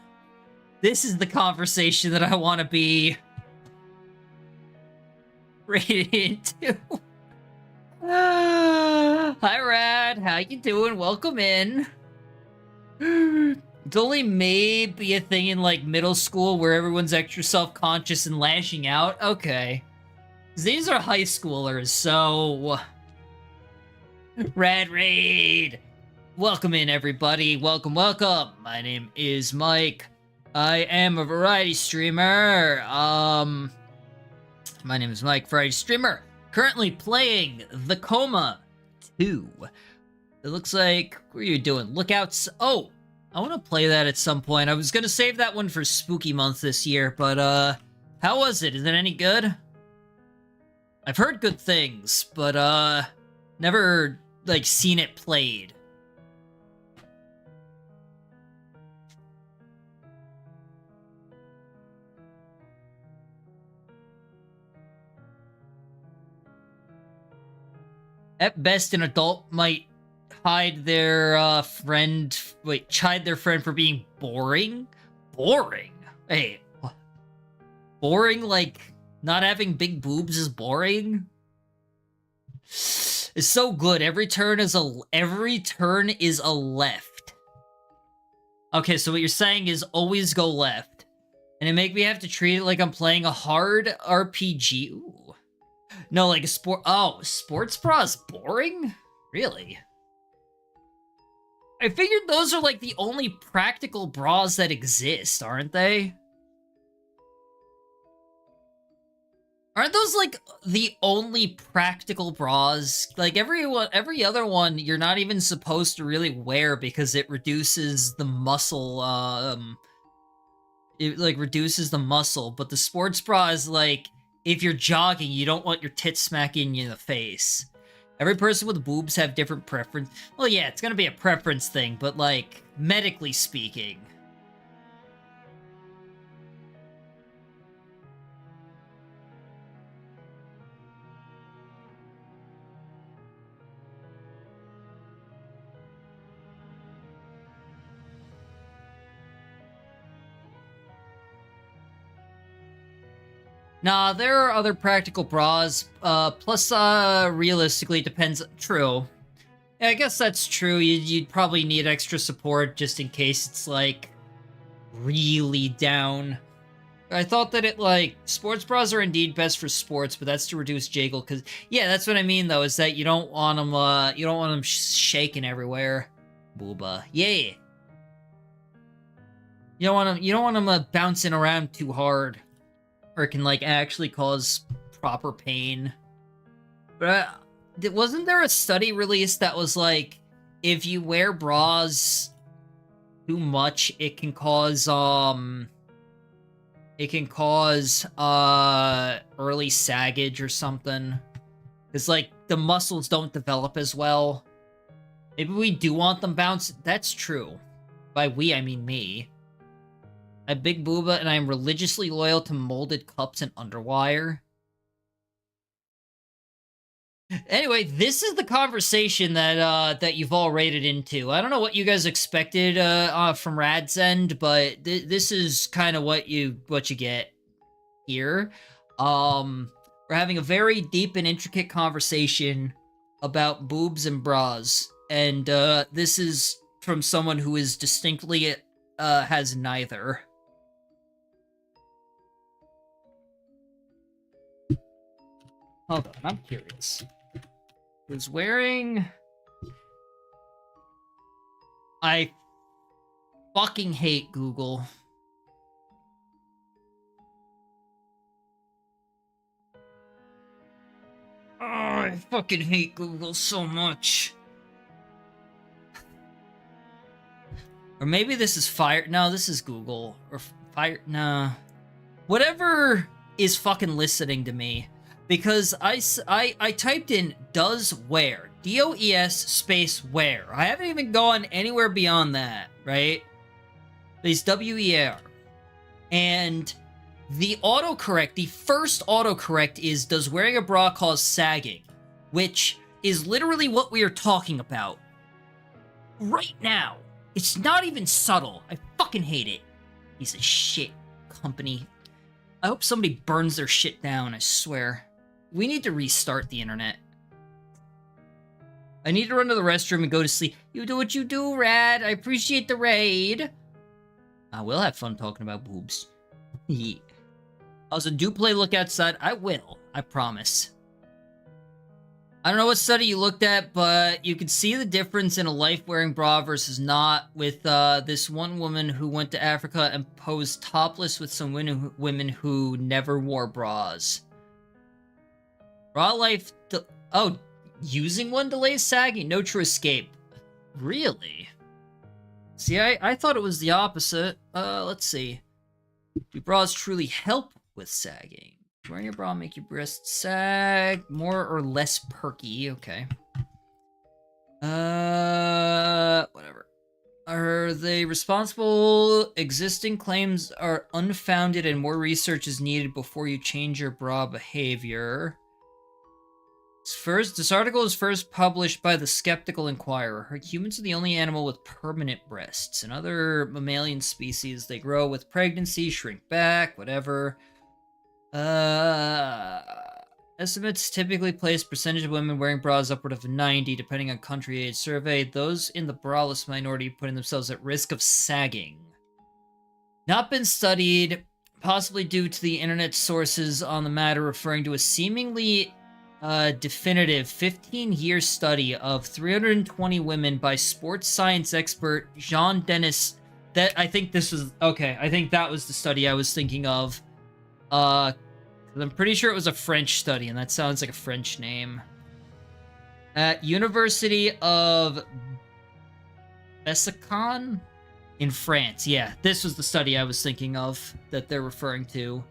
conversation that I want to be rated into. Hi, Rad. How you doing? Welcome in. It's only maybe a thing in, like, middle school where everyone's extra self-conscious and lashing out. Okay. 'Cause these are high schoolers, so... Rad Raid! Welcome in, everybody. Welcome, welcome. My name is Mike. I am a variety streamer. My name is Mike, variety streamer. Currently playing the Coma 2. It looks like... What are you doing? Lookouts... Oh! I want to play that at some point. I was gonna save that one for Spooky Month this year, but, how was it? Is it any good? I've heard good things, but, never, like, seen it played. At best, an adult might chide their friend for being boring? Boring? Hey, boring, like, not having big boobs is boring? It's so good. Every turn is a left. Okay, so what you're saying is always go left. And it make me have to treat it like I'm playing a hard RPG. Ooh. No, like a sports bra is boring? Really? I figured those are, like, the only practical bras that exist, aren't they? Aren't those, like, the only practical bras? Like, every other one, you're not even supposed to really wear because it reduces the muscle, it, like, reduces the muscle, but the sports bra is, like, if you're jogging, you don't want your tits smacking you in the face. Every person with boobs have different preference. Well, yeah, it's gonna be a preference thing, but, like, medically speaking. Nah, there are other practical bras, plus, realistically, it depends. True. Yeah, I guess that's true. You'd probably need extra support just in case it's, like, really down. I thought that it, like, sports bras are indeed best for sports, but that's to reduce jiggle, because, yeah, that's what I mean, though, is that you don't want them, shaking everywhere. Booba. Yeah. You don't want them, bouncing around too hard, or it can, like, actually cause proper pain. But, wasn't there a study released that was, like, if you wear bras too much, it can cause, early saggage or something. Because, like, the muscles don't develop as well. Maybe we do want them bounced. That's true. By we, I mean me. I'm Big Booba, and I am religiously loyal to molded cups and underwire. Anyway, this is the conversation that you've all raided into. I don't know what you guys expected from Rad's end, but this is kind of what you get here. We're having a very deep and intricate conversation about boobs and bras, and this is from someone who is distinctly has neither. Hold on, I'm curious. Was wearing... I fucking hate Google. Oh, I fucking hate Google so much. Or maybe this is Fire... No, this is Google. Or Fire... Nah. Whatever is fucking listening to me. Because I typed in does where. DOES space where. I haven't even gone anywhere beyond that, right? There's WER. And the autocorrect, the first autocorrect is does wearing a bra cause sagging? Which is literally what we are talking about. Right now. It's not even subtle. I fucking hate it. Piece of shit company. I hope somebody burns their shit down, I swear. We need to restart the internet. I need to run to the restroom and go to sleep. You do what you do, Rad. I appreciate the raid. I will have fun talking about boobs. Also, do play Look Outside. I will. I promise. I don't know what study you looked at, but you can see the difference in a life-wearing bra versus not with this one woman who went to Africa and posed topless with some women who never wore bras. Bra life... Oh, using one delays sagging? No true escape. Really? See, I thought it was the opposite. Let's see. Do bras truly help with sagging? Wearing a bra make your breasts sag more or less perky. Okay. Whatever. Are they responsible? Existing claims are unfounded and more research is needed before you change your bra behavior. This article is first published by the Skeptical Inquirer. Humans are the only animal with permanent breasts. In other mammalian species, they grow with pregnancy, shrink back, whatever. Estimates typically place percentage of women wearing bras upward of 90, depending on country age survey. Those in the braless minority putting themselves at risk of sagging. Not been studied, possibly due to the internet sources on the matter referring to a seemingly definitive 15-year study of 320 women by sports science expert Jean Dennis. I think that was the study I was thinking of. I'm pretty sure it was a French study, and that sounds like a French name. At University of Besançon in France. Yeah, this was the study I was thinking of that they're referring to.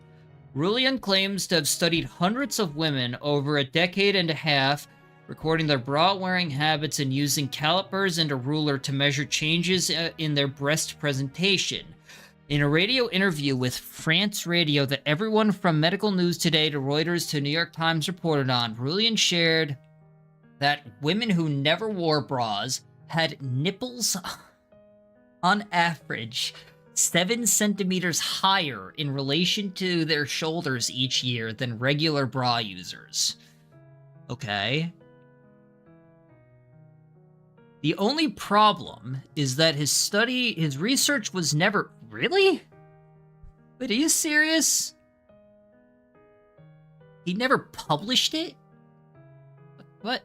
Roulian claims to have studied hundreds of women over a decade and a half, recording their bra-wearing habits and using calipers and a ruler to measure changes in their breast presentation. In a radio interview with France Radio that everyone from Medical News Today to Reuters to New York Times reported on, Roulian shared that women who never wore bras had nipples on average 7 centimeters higher in relation to their shoulders each year than regular bra users. Okay. The only problem is that his research was never... Really? Wait, are you serious? He never published it? What?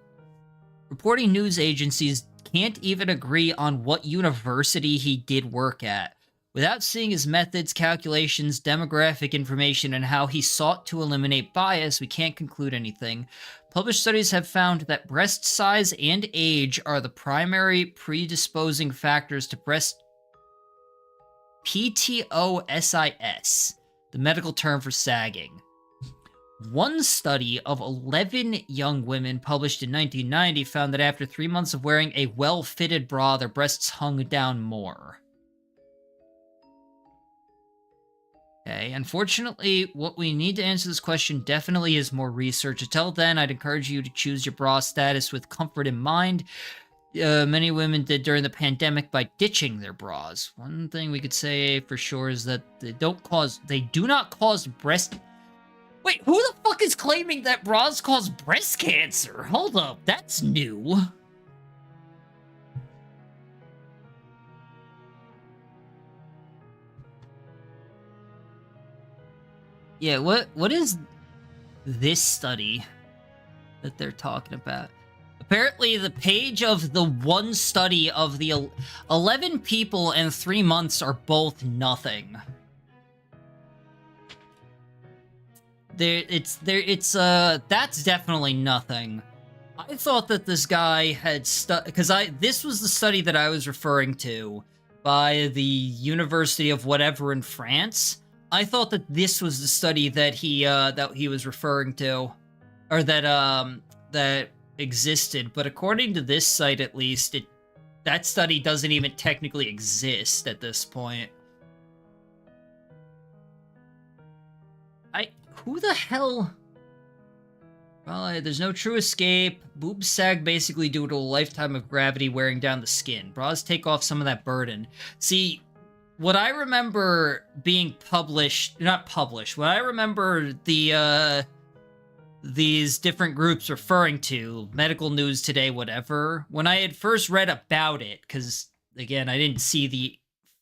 Reporting news agencies can't even agree on what university he did work at. Without seeing his methods, calculations, demographic information, and how he sought to eliminate bias, we can't conclude anything. Published studies have found that breast size and age are the primary predisposing factors to breast PTOSIS, the medical term for sagging. One study of 11 young women published in 1990 found that after 3 months of wearing a well-fitted bra, their breasts hung down more. Okay, unfortunately, what we need to answer this question definitely is more research. Until then, I'd encourage you to choose your bra status with comfort in mind. Many women did during the pandemic by ditching their bras. One thing we could say for sure is that they do not cause breast... Wait, who the fuck is claiming that bras cause breast cancer? Hold up, that's new. Yeah, what is this study that they're talking about? Apparently, the page of the one study of the 11 people and 3 months are both nothing. That's definitely nothing. I thought that this guy had this was the study that I was referring to by the University of whatever in France. I thought that this was the study that he was referring to, or that existed. But according to this site, at least, that study doesn't even technically exist at this point. Who the hell? Well, there's no true escape. Boobs sag basically due to a lifetime of gravity wearing down the skin. Bras take off some of that burden. See, what I remember being not published, what I remember these different groups referring to, Medical News Today, whatever, when I had first read about it, because, again, I didn't see the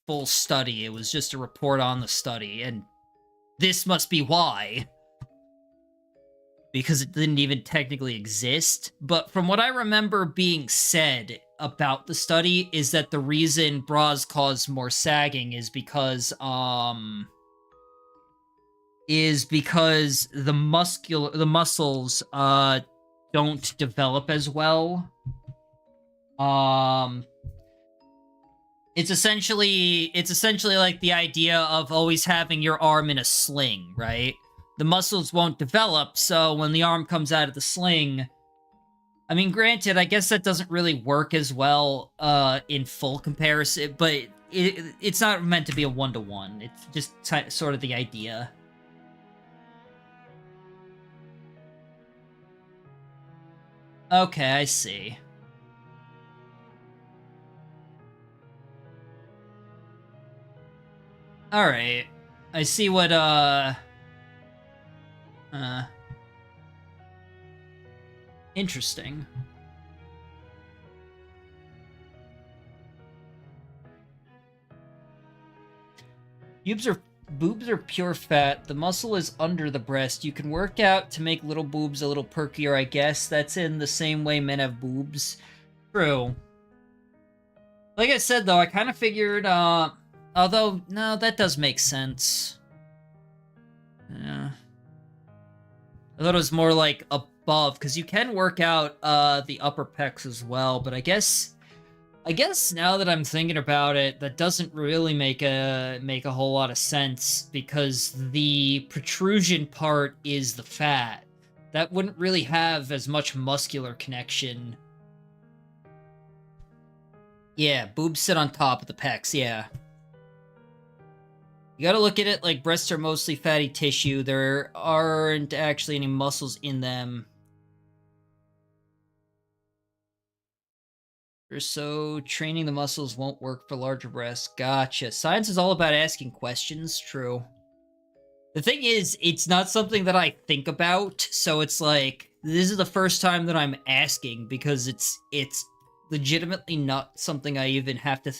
full study, it was just a report on the study, and this must be why. Because it didn't even technically exist. But from what I remember being said about the study is that the reason bras cause more sagging is because the muscles don't develop as well. It's essentially like the idea of always having your arm in a sling, right? The muscles won't develop, so when the arm comes out of the sling... I mean, granted, I guess that doesn't really work as well in full comparison, but it's not meant to be a one-to-one. It's just sort of the idea. Okay, I see. Alright. I see what, interesting. Boobs are pure fat. The muscle is under the breast. You can work out to make little boobs a little perkier, I guess. That's in the same way men have boobs. True. Like I said, though, I kind of figured, although, no, that does make sense. Yeah. I thought it was more like above, because you can work out the upper pecs as well, but I guess now that I'm thinking about it, that doesn't really make a whole lot of sense, because the protrusion part is the fat. That wouldn't really have as much muscular connection. Yeah, boobs sit on top of the pecs, yeah. You gotta look at it like breasts are mostly fatty tissue. There aren't actually any muscles in them. So training the muscles won't work for larger breasts. Gotcha. Science is all about asking questions. True. The thing is, it's not something that I think about, so it's like, this is the first time that I'm asking, because it's legitimately not something I even have to...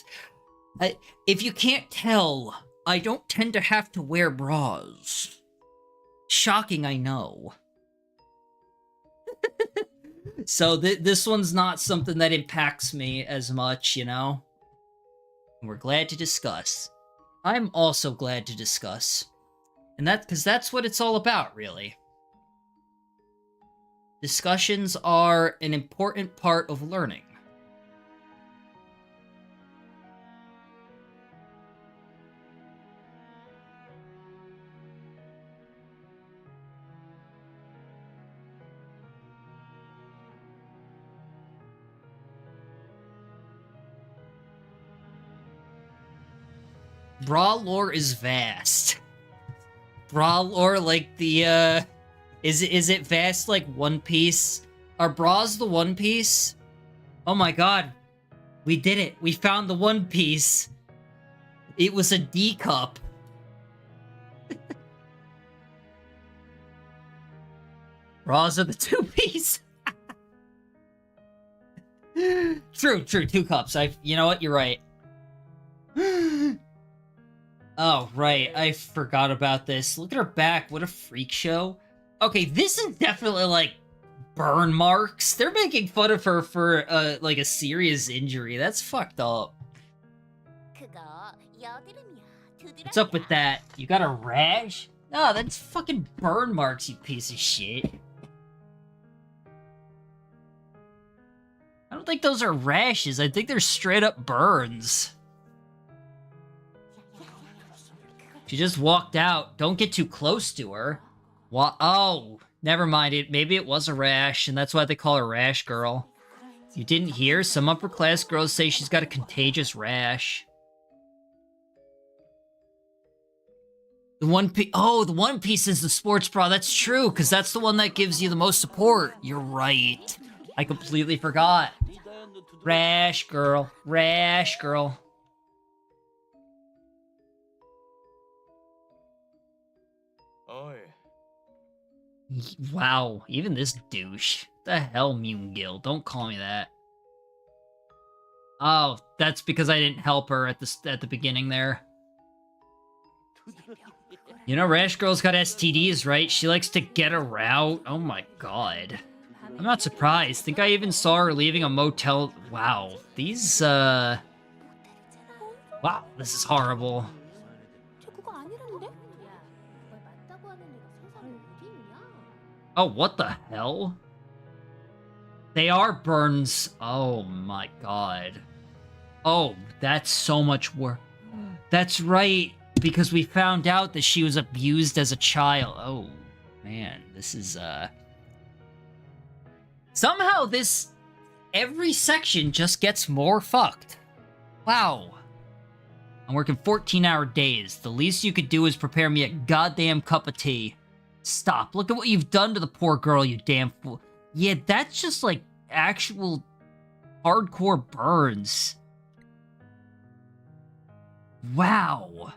if you can't tell I don't tend to have to wear bras. Shocking, I know. So this one's not something that impacts me as much, you know? We're glad to discuss. I'm also glad to discuss. And because that's what it's all about, really. Discussions are an important part of learning. Bra lore is vast. Bra lore, like the, is it vast like One Piece? Are bras the One Piece? Oh my god. We did it. We found the One Piece. It was a D cup. Bras are the two piece. True, 2 cups. You know what? You're right. Oh, right. I forgot about this. Look at her back. What a freak show. Okay, this is definitely, like, burn marks. They're making fun of her for, like, a serious injury. That's fucked up. What's up with that? You got a rash? No, that's fucking burn marks, you piece of shit. I don't think those are rashes. I think they're straight up burns. She just walked out. Don't get too close to her. What? Oh, never mind it. Maybe it was a rash, and that's why they call her Rash Girl. You didn't hear? Some upper-class girls say she's got a contagious rash. The One Piece... Oh, the One Piece is the sports bra. That's true, because that's the one that gives you the most support. You're right. I completely forgot. Rash Girl. Rash Girl. Wow, even this douche. The hell, Mune-gil? Don't call me that. Oh, that's because I didn't help her at the beginning there. You know, Rash Girl's got STDs, right? She likes to get around. Oh my god. I'm not surprised. Think I even saw her leaving a motel. Wow, these, Wow, this is horrible. Oh, what the hell? They are burns. Oh my god. Oh, that's so much worse. That's right, because we found out that she was abused as a child. Oh, man, this is, Somehow every section just gets more fucked. Wow. I'm working 14-hour days. The least you could do is prepare me a goddamn cup of tea. Stop. Look at what you've done to the poor girl, you damn fool. Yeah, that's just, like, actual hardcore burns. Wow.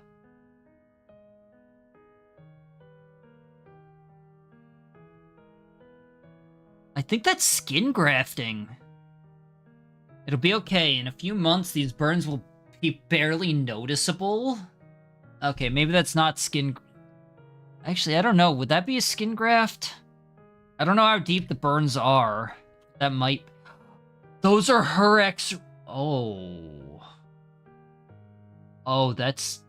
I think that's skin grafting. It'll be okay. In a few months, these burns will be barely noticeable. Okay, maybe that's not skin... Actually, I don't know. Would that be a skin graft? I don't know how deep the burns are. That might... Those are her ex... Oh. Oh, that's...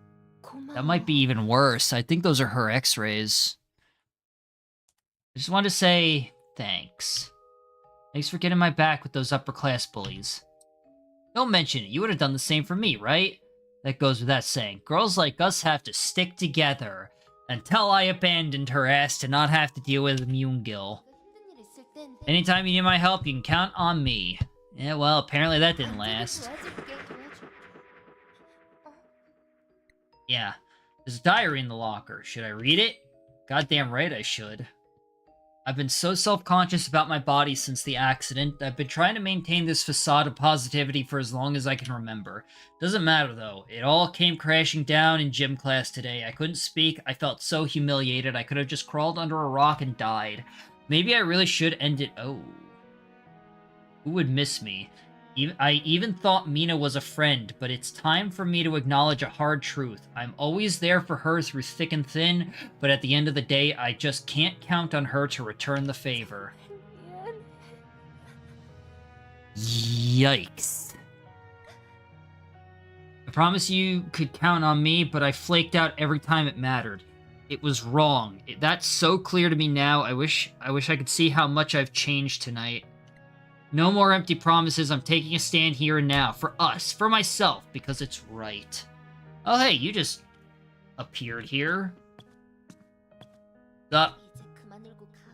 That might be even worse. I think those are her x-rays. I just wanted to say thanks. Thanks for getting my back with those upper-class bullies. Don't mention it. You would have done the same for me, right? That goes without saying. Girls like us have to stick together. Until I abandoned her ass to not have to deal with Mune-gil. Anytime you need my help, you can count on me. Yeah, well, apparently that didn't last. Yeah. There's a diary in the locker. Should I read it? Goddamn right I should. I've been so self-conscious about my body since the accident. I've been trying to maintain this facade of positivity for as long as I can remember. Doesn't matter, though. It all came crashing down in gym class today. I couldn't speak. I felt so humiliated. I could have just crawled under a rock and died. Maybe I really should end it. Oh. Who would miss me? I even thought Mina was a friend, but it's time for me to acknowledge a hard truth. I'm always there for her through thick and thin, but at the end of the day, I just can't count on her to return the favor. Yikes. I promise you could count on me, but I flaked out every time it mattered. It was wrong. That's so clear to me now. I wish I could see how much I've changed tonight. No more empty promises. I'm taking a stand here and now. For us. For myself. Because it's right. Oh, hey, you just appeared here. What's up?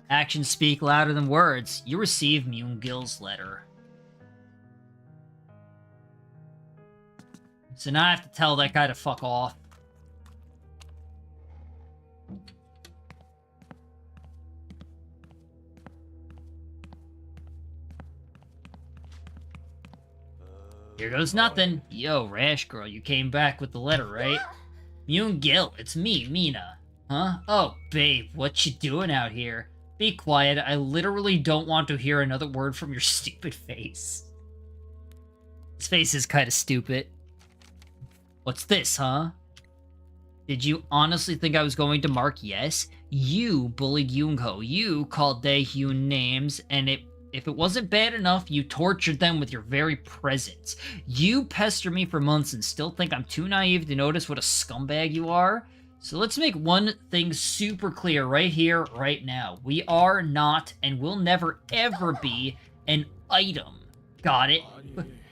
Actions speak louder than words. You received Myung-gil's letter. So now I have to tell that guy to fuck off. Here goes nothing. Yo, Rash Girl, you came back with the letter, right? Myung-gil, it's me, Mina. Huh? Oh, babe, what you doing out here? Be quiet, I literally don't want to hear another word from your stupid face. His face is kinda stupid. What's this, huh? Did you honestly think I was going to mark yes? You bullied Yoonho. You called Daehyun names, and if it wasn't bad enough, you tortured them with your very presence. You pester me for months and still think I'm too naive to notice what a scumbag you are? So let's make one thing super clear right here, right now. We are not, and will never, ever be, an item. Got it?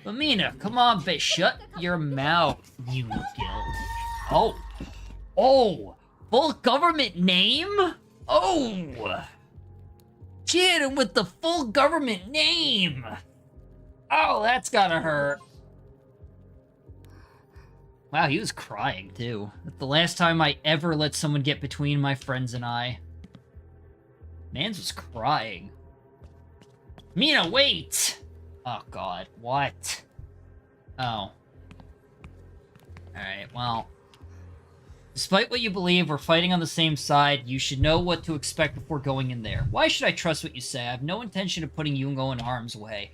But Mina, come on, bitch, shut your mouth, you gil. Oh. Oh! Full government name? Oh! She hit him with the full government name! Oh, that's gotta hurt. Wow, he was crying, too. That's the last time I ever let someone get between my friends and I. Mans was crying. Mina, wait! Oh, God. What? Oh. Alright, well. Despite what you believe, we're fighting on the same side. You should know what to expect before going in there. Why should I trust what you say? I have no intention of putting Yoongo in harm's way.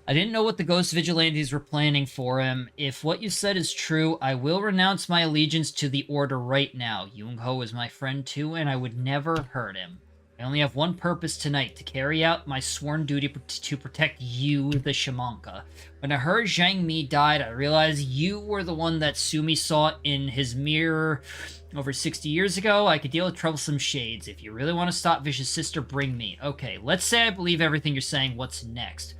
I didn't know what the Ghost Vigilantes were planning for him. If what you said is true, I will renounce my allegiance to the Order right now. Yoongo is my friend too, and I would never hurt him. I only have one purpose tonight, to carry out my sworn duty to protect you, the Shamanka. When I heard Zhang Mi died, I realized you were the one that Sumi saw in his mirror over 60 years ago. I could deal with troublesome shades. If you really want to stop Vicious Sister, bring me. Okay, let's say I believe everything you're saying. What's next?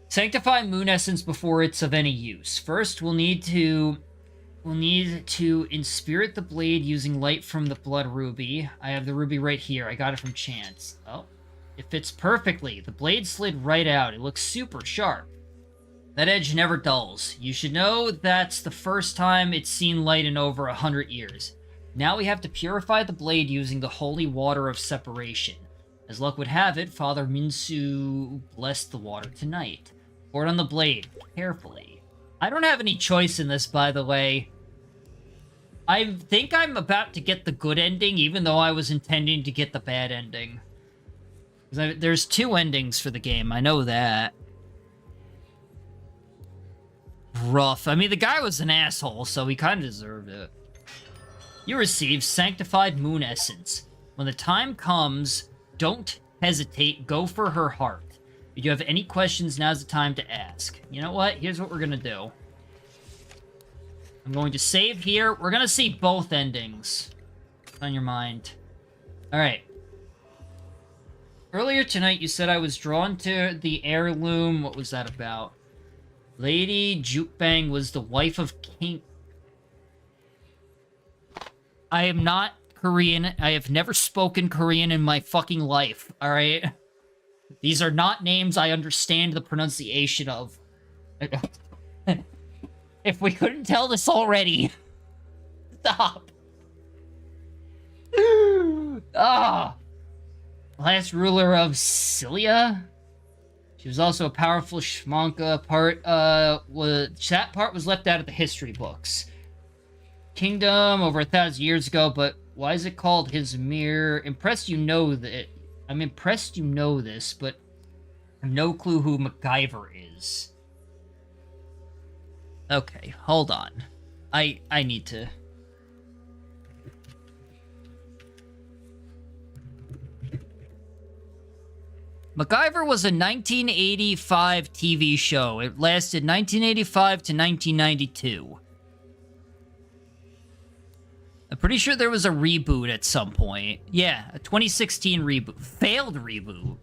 Sanctify Moon Essence before it's of any use. First, we'll need to inspirit the blade using light from the blood ruby. I have the ruby right here. I got it from Chance. Oh, it fits perfectly. The blade slid right out. It looks super sharp. That edge never dulls. You should know that's the first time it's seen light in over 100 years. Now we have to purify the blade using the holy water of separation. As luck would have it, Father Minsu blessed the water tonight. Pour it on the blade, carefully. I don't have any choice in this, by the way. I think I'm about to get the good ending, even though I was intending to get the bad ending. There's two endings for the game, I know that. Rough. I mean, the guy was an asshole, so he kind of deserved it. You receive Sanctified Moon Essence. When the time comes, don't hesitate, go for her heart. If you have any questions, now's the time to ask. You know what? Here's what we're gonna do. I'm going to save here. We're gonna see both endings. What's on your mind? Alright. Earlier tonight, you said I was drawn to the heirloom. What was that about? Lady Jukebang was the wife of King... I am not Korean. I have never spoken Korean in my fucking life, alright? These are not names I understand the pronunciation of. If we couldn't tell this already. Stop. Last ruler of Cilia? She was also a powerful Shmanka. That part was left out of the history books. Kingdom over 1,000 years ago, but why is it called his mirror? I'm impressed you know this, but I have no clue who MacGyver is. Okay, hold on. I need to... MacGyver was a 1985 TV show. It lasted 1985 to 1992. I'm pretty sure there was a reboot at some point. Yeah, a 2016 reboot. Failed reboot.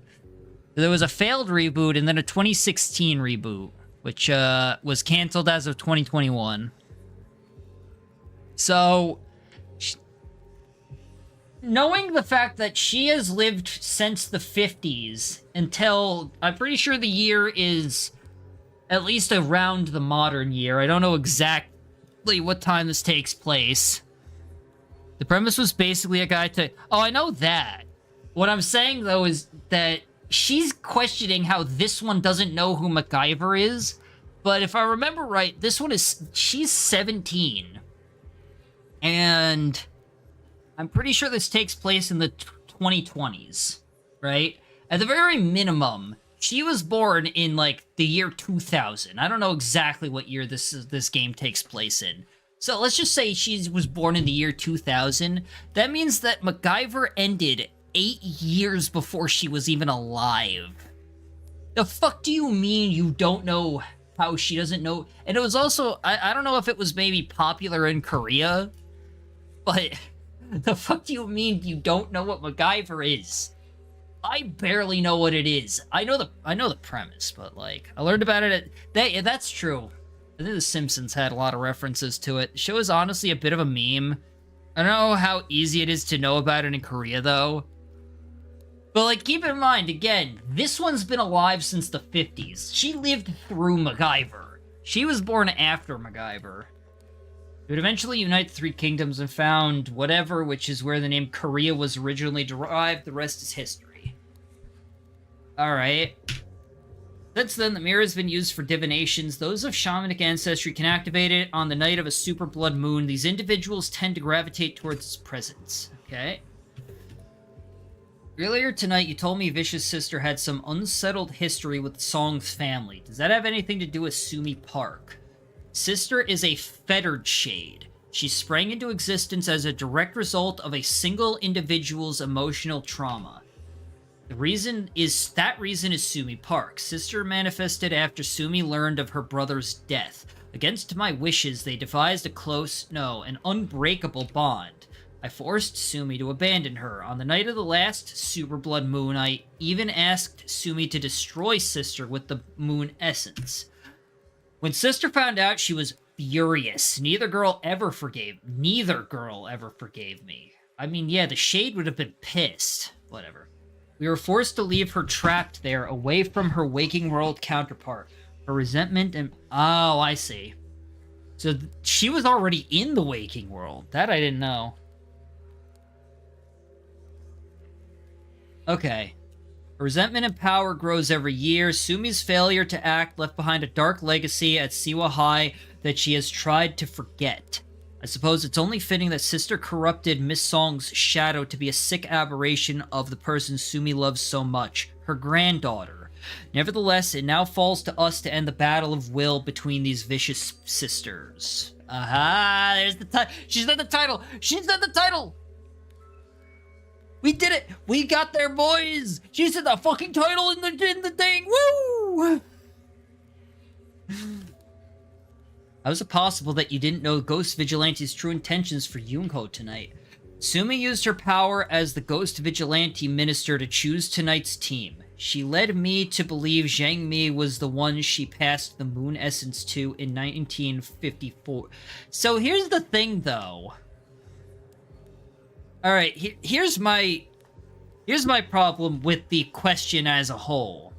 There was a failed reboot and then a 2016 reboot, which was canceled as of 2021. So, knowing the fact that she has lived since the 50s until, I'm pretty sure the year is at least around the modern year. I don't know exactly what time this takes place. The premise was basically a guy to... Oh, I know that. What I'm saying, though, is that she's questioning how this one doesn't know who MacGyver is. But if I remember right, this one is... She's 17. And I'm pretty sure this takes place in the 2020s, right? At the very minimum, she was born in, like, the year 2000. I don't know exactly what year this game takes place in. So let's just say she was born in the year 2000. That means that MacGyver ended 8 years before she was even alive. The fuck do you mean you don't know how she doesn't know? And it was also, I don't know if it was maybe popular in Korea, but the fuck do you mean you don't know what MacGyver is? I barely know what it is. I know the premise, but like, I learned about it at... that's true. I think The Simpsons had a lot of references to it. The show is honestly a bit of a meme. I don't know how easy it is to know about it in Korea, though. But, like, keep in mind, again, this one's been alive since the 50s. She lived through MacGyver. She was born after MacGyver. It would eventually unite the three kingdoms and found whatever, which is where the name Korea was originally derived. The rest is history. Alright. Since then, the mirror has been used for divinations. Those of shamanic ancestry can activate it on the night of a super blood moon. These individuals tend to gravitate towards its presence. Okay. Earlier tonight, you told me Vish's sister had some unsettled history with Song's family. Does that have anything to do with Sumi Park? Sister is a fettered shade. She sprang into existence as a direct result of a single individual's emotional trauma. That reason is Sumi Park. Sister manifested after Sumi learned of her brother's death. Against my wishes, they devised an unbreakable bond. I forced Sumi to abandon her. On the night of the last super blood moon, I even asked Sumi to destroy Sister with the moon essence. When Sister found out, she was furious. Neither girl ever forgave me. I mean, yeah, the Shade would have been pissed. Whatever. We were forced to leave her trapped there, away from her waking world counterpart. Her resentment and... Oh, I see. So she was already in the waking world. That I didn't know. Okay. Her resentment and power grows every year. Sumi's failure to act left behind a dark legacy at Siwa High that she has tried to forget. I suppose it's only fitting that Sister corrupted Miss Song's shadow to be a sick aberration of the person Sumi loves so much, her granddaughter. Nevertheless, it now falls to us to end the battle of will between these vicious sisters. Aha! There's the title. She's at the title. She's at the title. We did it. We got there, boys. She's at the fucking title in the thing. Woo! How is it possible that you didn't know Ghost Vigilante's true intentions for Yoonho tonight? Sumi used her power as the Ghost Vigilante minister to choose tonight's team. She led me to believe Zhang Mi was the one she passed the moon essence to in 1954. So here's the thing, though. Alright, here's my problem with the question as a whole.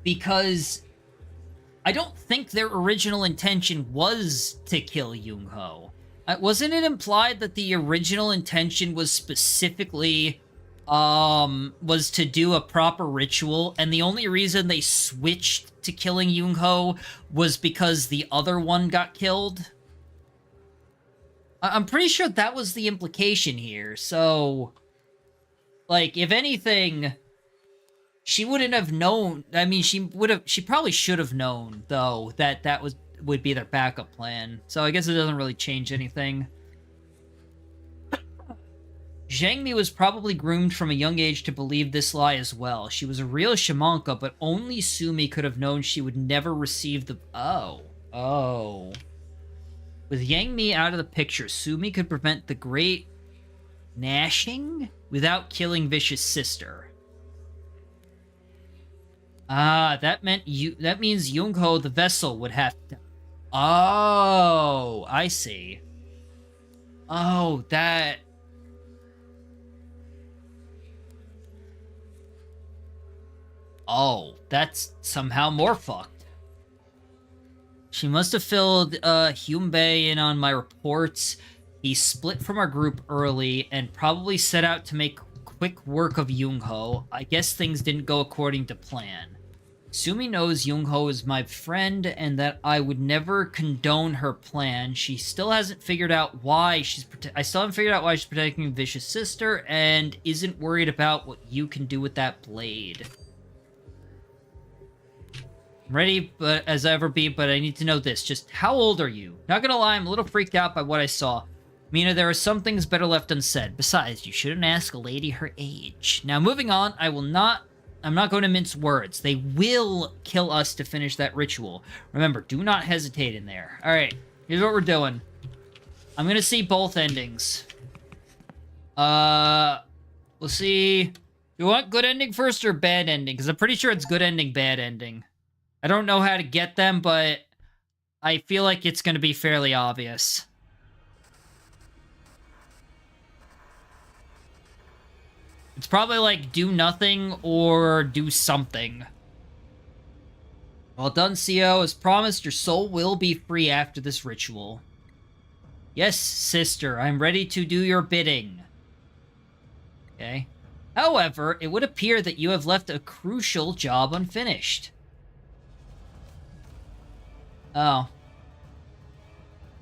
Because I don't think their original intention was to kill Yoonho. Wasn't it implied that the original intention was specifically, was to do a proper ritual, and the only reason they switched to killing Yoonho was because the other one got killed? I'm pretty sure that was the implication here, so... Like, if anything... She wouldn't have known. I mean, she probably should have known, though, that was... would be their backup plan. So I guess it doesn't really change anything. Zhang Mi was probably groomed from a young age to believe this lie as well. She was a real shamanka, but only Sumi could have known she would never receive the... Oh. With Yang Mi out of the picture, Sumi could prevent the great gnashing without killing Vicious sister. That means Youngho the vessel would have to... Oh, I see. Oh, that... Oh, that's somehow more fucked. She must have filled Hyunbae in on my reports. He split from our group early and probably set out to make quick work of Youngho. I guess things didn't go according to plan. Sumi knows Youngho is my friend and that I would never condone her plan. She still hasn't figured out why I still haven't figured out why she's protecting Vicious sister and isn't worried about what you can do with that blade. Ready as I ever be, but I need to know this. Just how old are you? Not gonna lie, I'm a little freaked out by what I saw. Mina, there are some things better left unsaid. Besides, you shouldn't ask a lady her age. Now, moving on, I'm not going to mince words. They will kill us to finish that ritual. Remember, do not hesitate in there. Alright, here's what we're doing. I'm gonna see both endings. We'll see... Do you want good ending first or bad ending? Because I'm pretty sure it's good ending, bad ending. I don't know how to get them, but I feel like it's going to be fairly obvious. It's probably like do nothing or do something. Well done, CO. As promised, your soul will be free after this ritual. Yes, sister, I'm ready to do your bidding. Okay. However, it would appear that you have left a crucial job unfinished. Oh.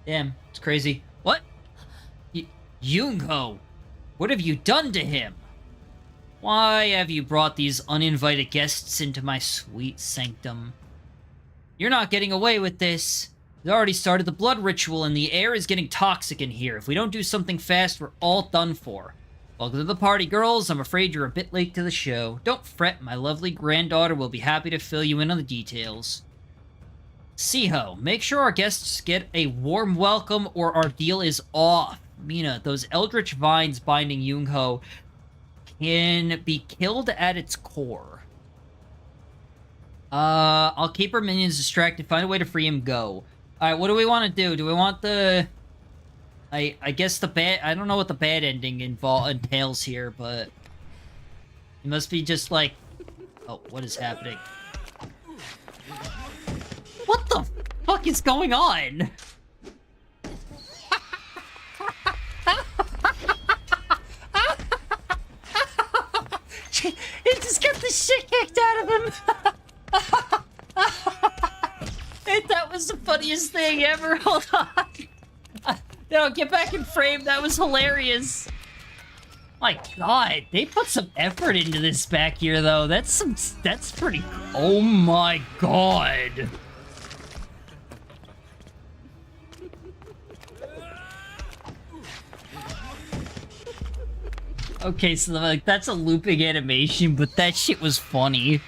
Damn, it's crazy. What? Youngho, what have you done to him? Why have you brought these uninvited guests into my sweet sanctum? You're not getting away with this. They already started the blood ritual and the air is getting toxic in here. If we don't do something fast, we're all done for. Welcome to the party, girls. I'm afraid you're a bit late to the show. Don't fret, my lovely granddaughter will be happy to fill you in on the details. Siho, make sure our guests get a warm welcome or our deal is off. Mina, those eldritch vines binding Youngho can be killed at its core. I'll keep our minions distracted, find a way to free him, go. Alright, what do we want to do? Do we want the... I guess the bad... I don't know what the bad ending entails here, but... It must be just like... Oh, what is happening? What the fuck is going on? It just got the shit kicked out of him. That was the funniest thing ever. Hold on. No, get back in frame. That was hilarious. My god, they put some effort into this back here, though. That's pretty... Oh my god. Okay, so like that's a looping animation, but that shit was funny.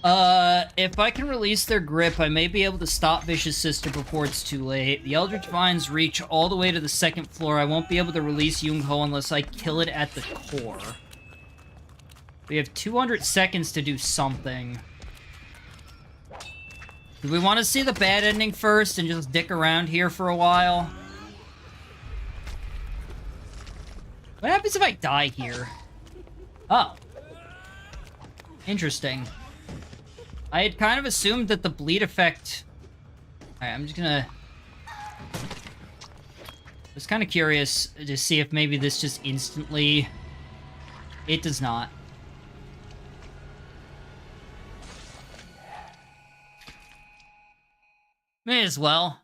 If I can release their grip, I may be able to stop Vicious Sister before it's too late. The Eldritch Vines reach all the way to the second floor. I won't be able to release Youngho unless I kill it at the core. We have 200 seconds to do something. Do we want to see the bad ending first and just dick around here for a while? What happens if I die here? Oh. Interesting. I had kind of assumed that the bleed effect... Alright, I'm just gonna... I was kind of curious to see if maybe this just instantly... It does not. May as well.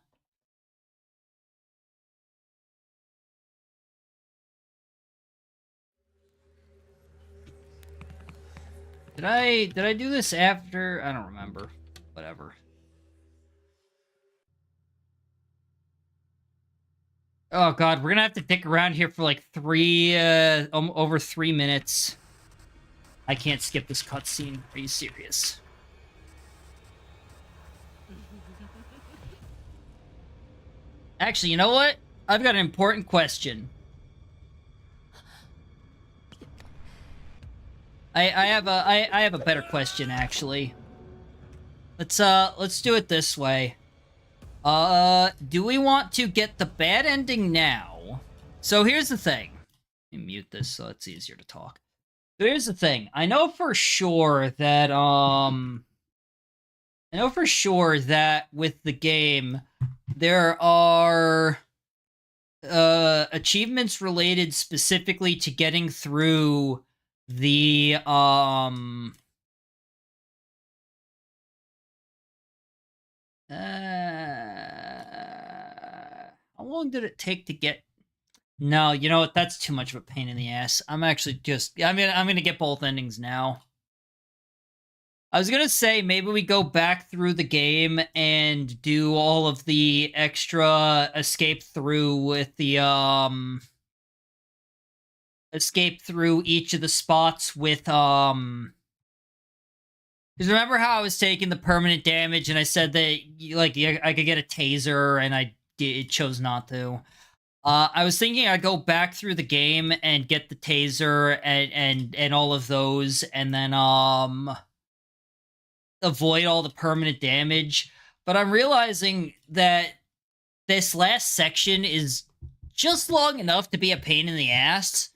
Did I do this after? I don't remember. Whatever. Oh god, we're gonna have to dick around here for like over 3 minutes. I can't skip this cutscene. Are you serious? Actually, you know what? I've got an important question. I have a better question, actually. Let's do it this way. Do we want to get the bad ending now? So here's the thing. Let me mute this so it's easier to talk. So here's the thing. I know for sure that with the game, there are achievements related specifically to getting through the how long did it take to get? No, you know what? That's too much of a pain in the ass. I'm gonna get both endings now. I was gonna say maybe we go back through the game and do all of the extra escape through with the escape through each of the spots with because remember how I was taking the permanent damage and I said that I could get a taser and I chose not to. I was thinking I'd go back through the game and get the taser and all of those, and then avoid all the permanent damage. But I'm realizing that this last section is just long enough to be a pain in the ass.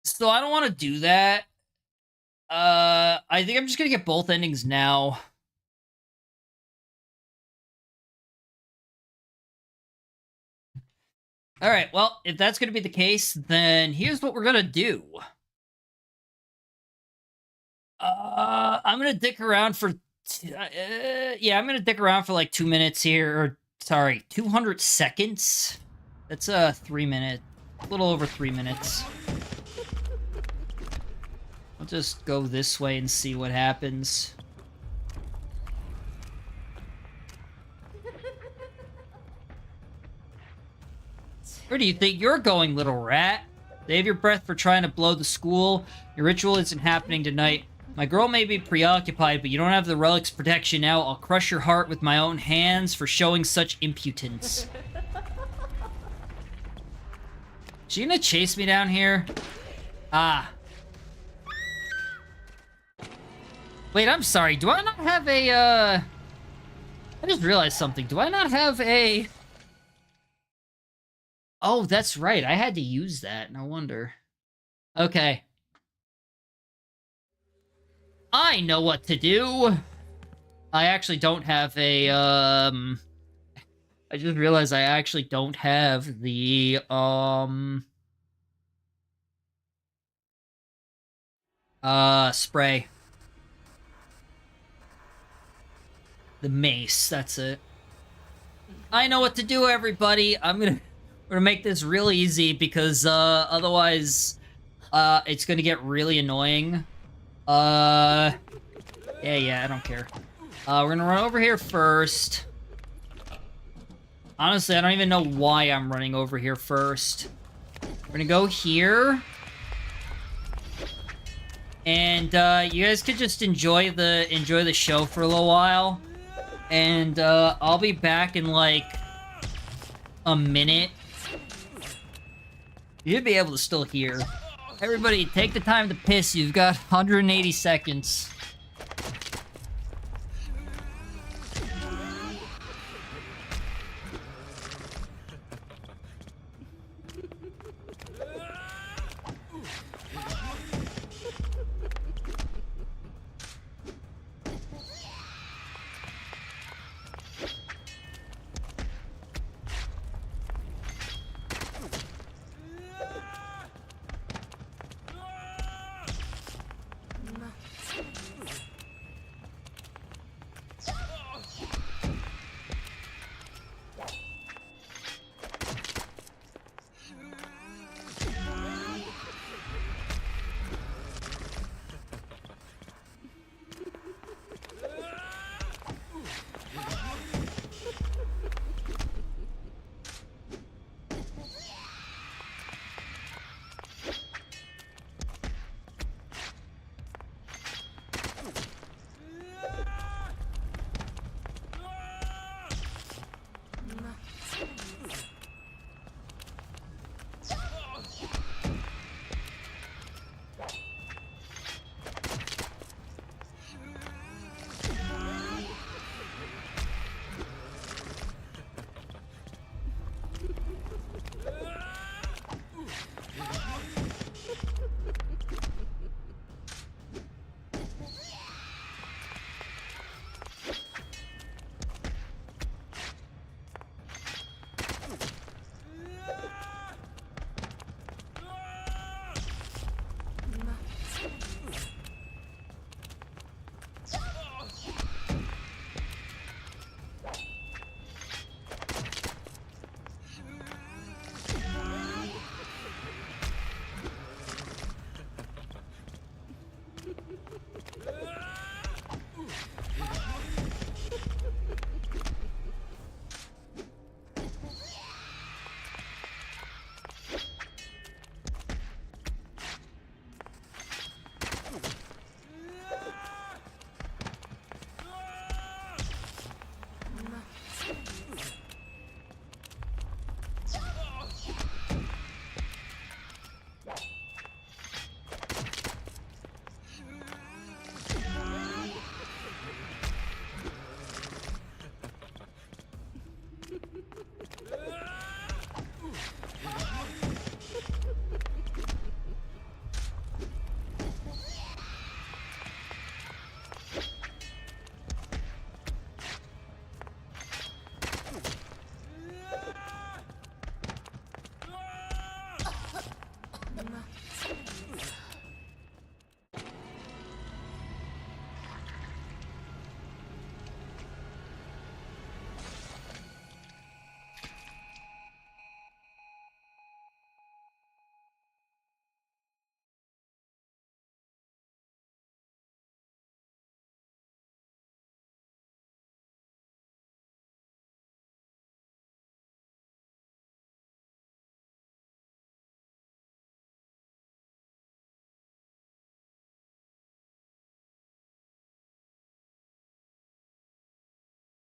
So I don't want to do that. I think I'm just gonna get both endings now. Alright, well, if that's gonna be the case, then here's what we're gonna do. I'm gonna dick around for... yeah, I'm gonna dick around for like 2 minutes here, or, sorry, 200 seconds? That's 3 minutes. A little over 3 minutes. I'll just go this way and see what happens. Where do you think you're going, little rat? Save your breath for trying to blow the school. Your ritual isn't happening tonight. My girl may be preoccupied, but you don't have the relic's protection now. I'll crush your heart with my own hands for showing such impudence. Is she gonna chase me down here? Ah. Wait, I'm sorry. Do I not have a, I just realized something. Do I not have a... Oh, that's right. I had to use that. No wonder. Okay. I know what to do. I actually don't have a, I just realized I actually don't have the, spray. The mace, that's it. I know what to do, everybody. We're gonna make this real easy because, otherwise, it's gonna get really annoying. Yeah, I don't care. We're gonna run over here first. Honestly, I don't even know why I'm running over here first. We're gonna go here. And, you guys could just enjoy the show for a little while. And, I'll be back in, like, a minute. You'd be able to still hear. Everybody, take the time to piss. You've got 180 seconds.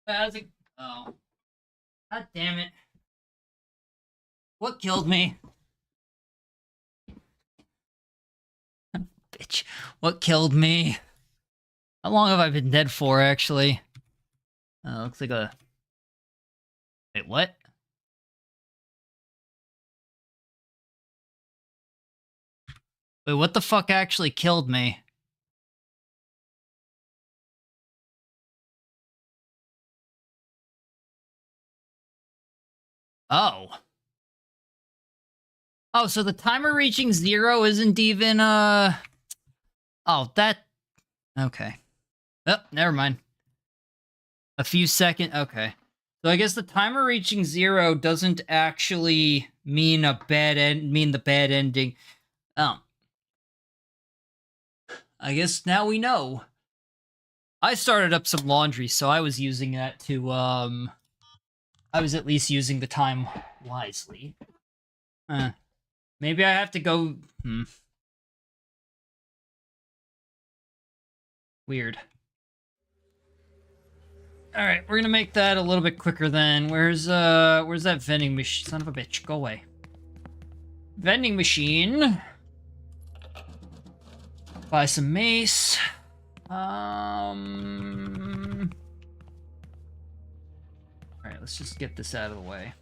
How's it? Oh. God damn it. What killed me? Bitch. What killed me? How long have I been dead for, actually? Looks like a... Wait, what? Wait, what the fuck actually killed me? Oh. Oh, so the timer reaching 0 isn't even, Oh, that... Okay. Oh, never mind. A few seconds... Okay. So I guess the timer reaching 0 doesn't actually mean a bad end... mean the bad ending. I guess now we know. I started up some laundry, so I was using that to, I was at least using the time wisely. Maybe I have to go... Weird. Alright, we're gonna make that a little bit quicker then. Where's that vending machine? Son of a bitch, go away. Vending machine. Buy some mace. Alright, let's just get this out of the way.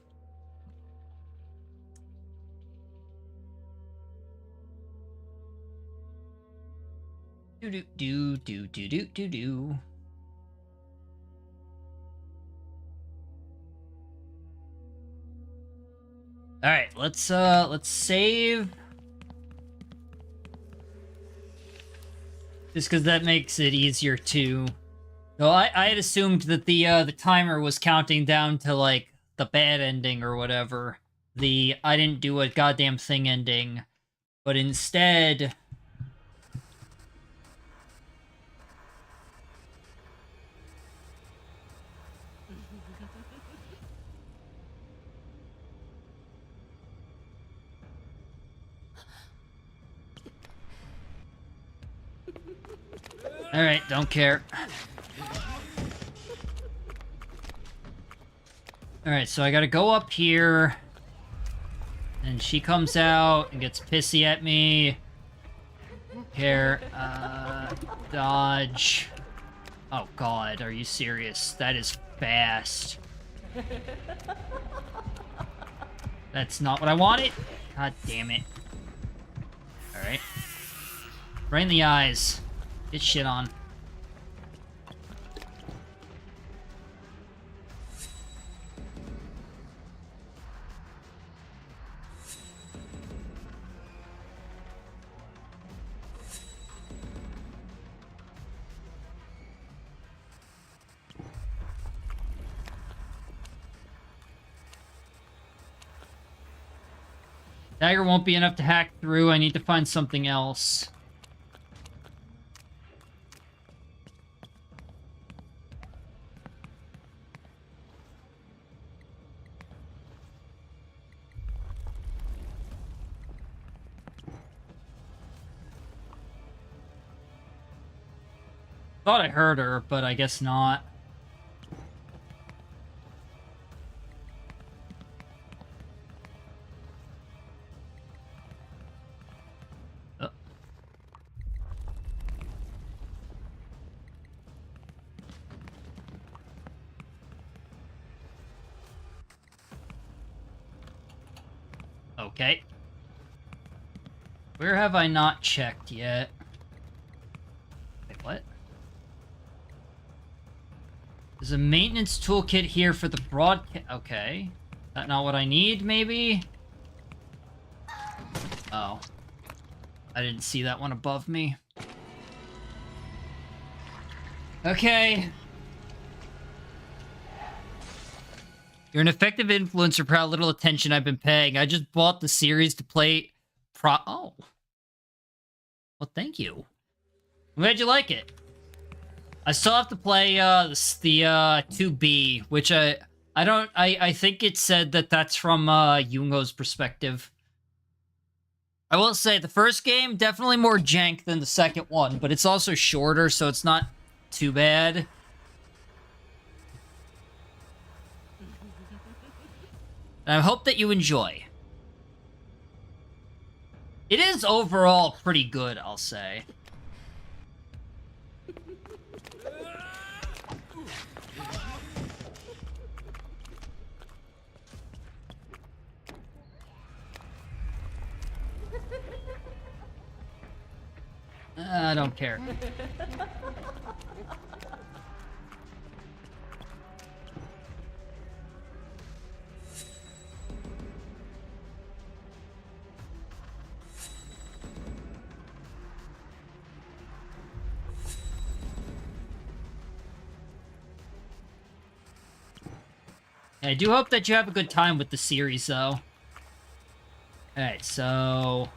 Do. Alright, let's save. Just because that makes it easier to... No, I had assumed that the timer was counting down to, like, the bad ending or whatever. The I didn't do a goddamn thing ending. But instead... Alright, don't care. Alright, so I gotta go up here. And she comes out and gets pissy at me. Here, dodge. Oh god, are you serious? That is fast. That's not what I wanted. God damn it. Alright. Right in the eyes. Get shit on. Dagger won't be enough to hack through. I need to find something else. Thought I heard her, but I guess not. Okay. Where have I not checked yet? Wait, what? There's a maintenance toolkit here for the broadcast. Okay. That not what I need, maybe? Oh. I didn't see that one above me. Okay. You're an effective influencer for how little attention I've been paying. I just bought the series to play Oh. Well, thank you. I'm glad you like it. I still have to play the 2B, which I think it said that that's from Yungo's perspective. I will say the first game definitely more jank than the second one, but it's also shorter, so it's not too bad. And I hope that you enjoy. It is overall pretty good, I'll say. I don't care. I do hope that you have a good time with the series, though. Alright, so...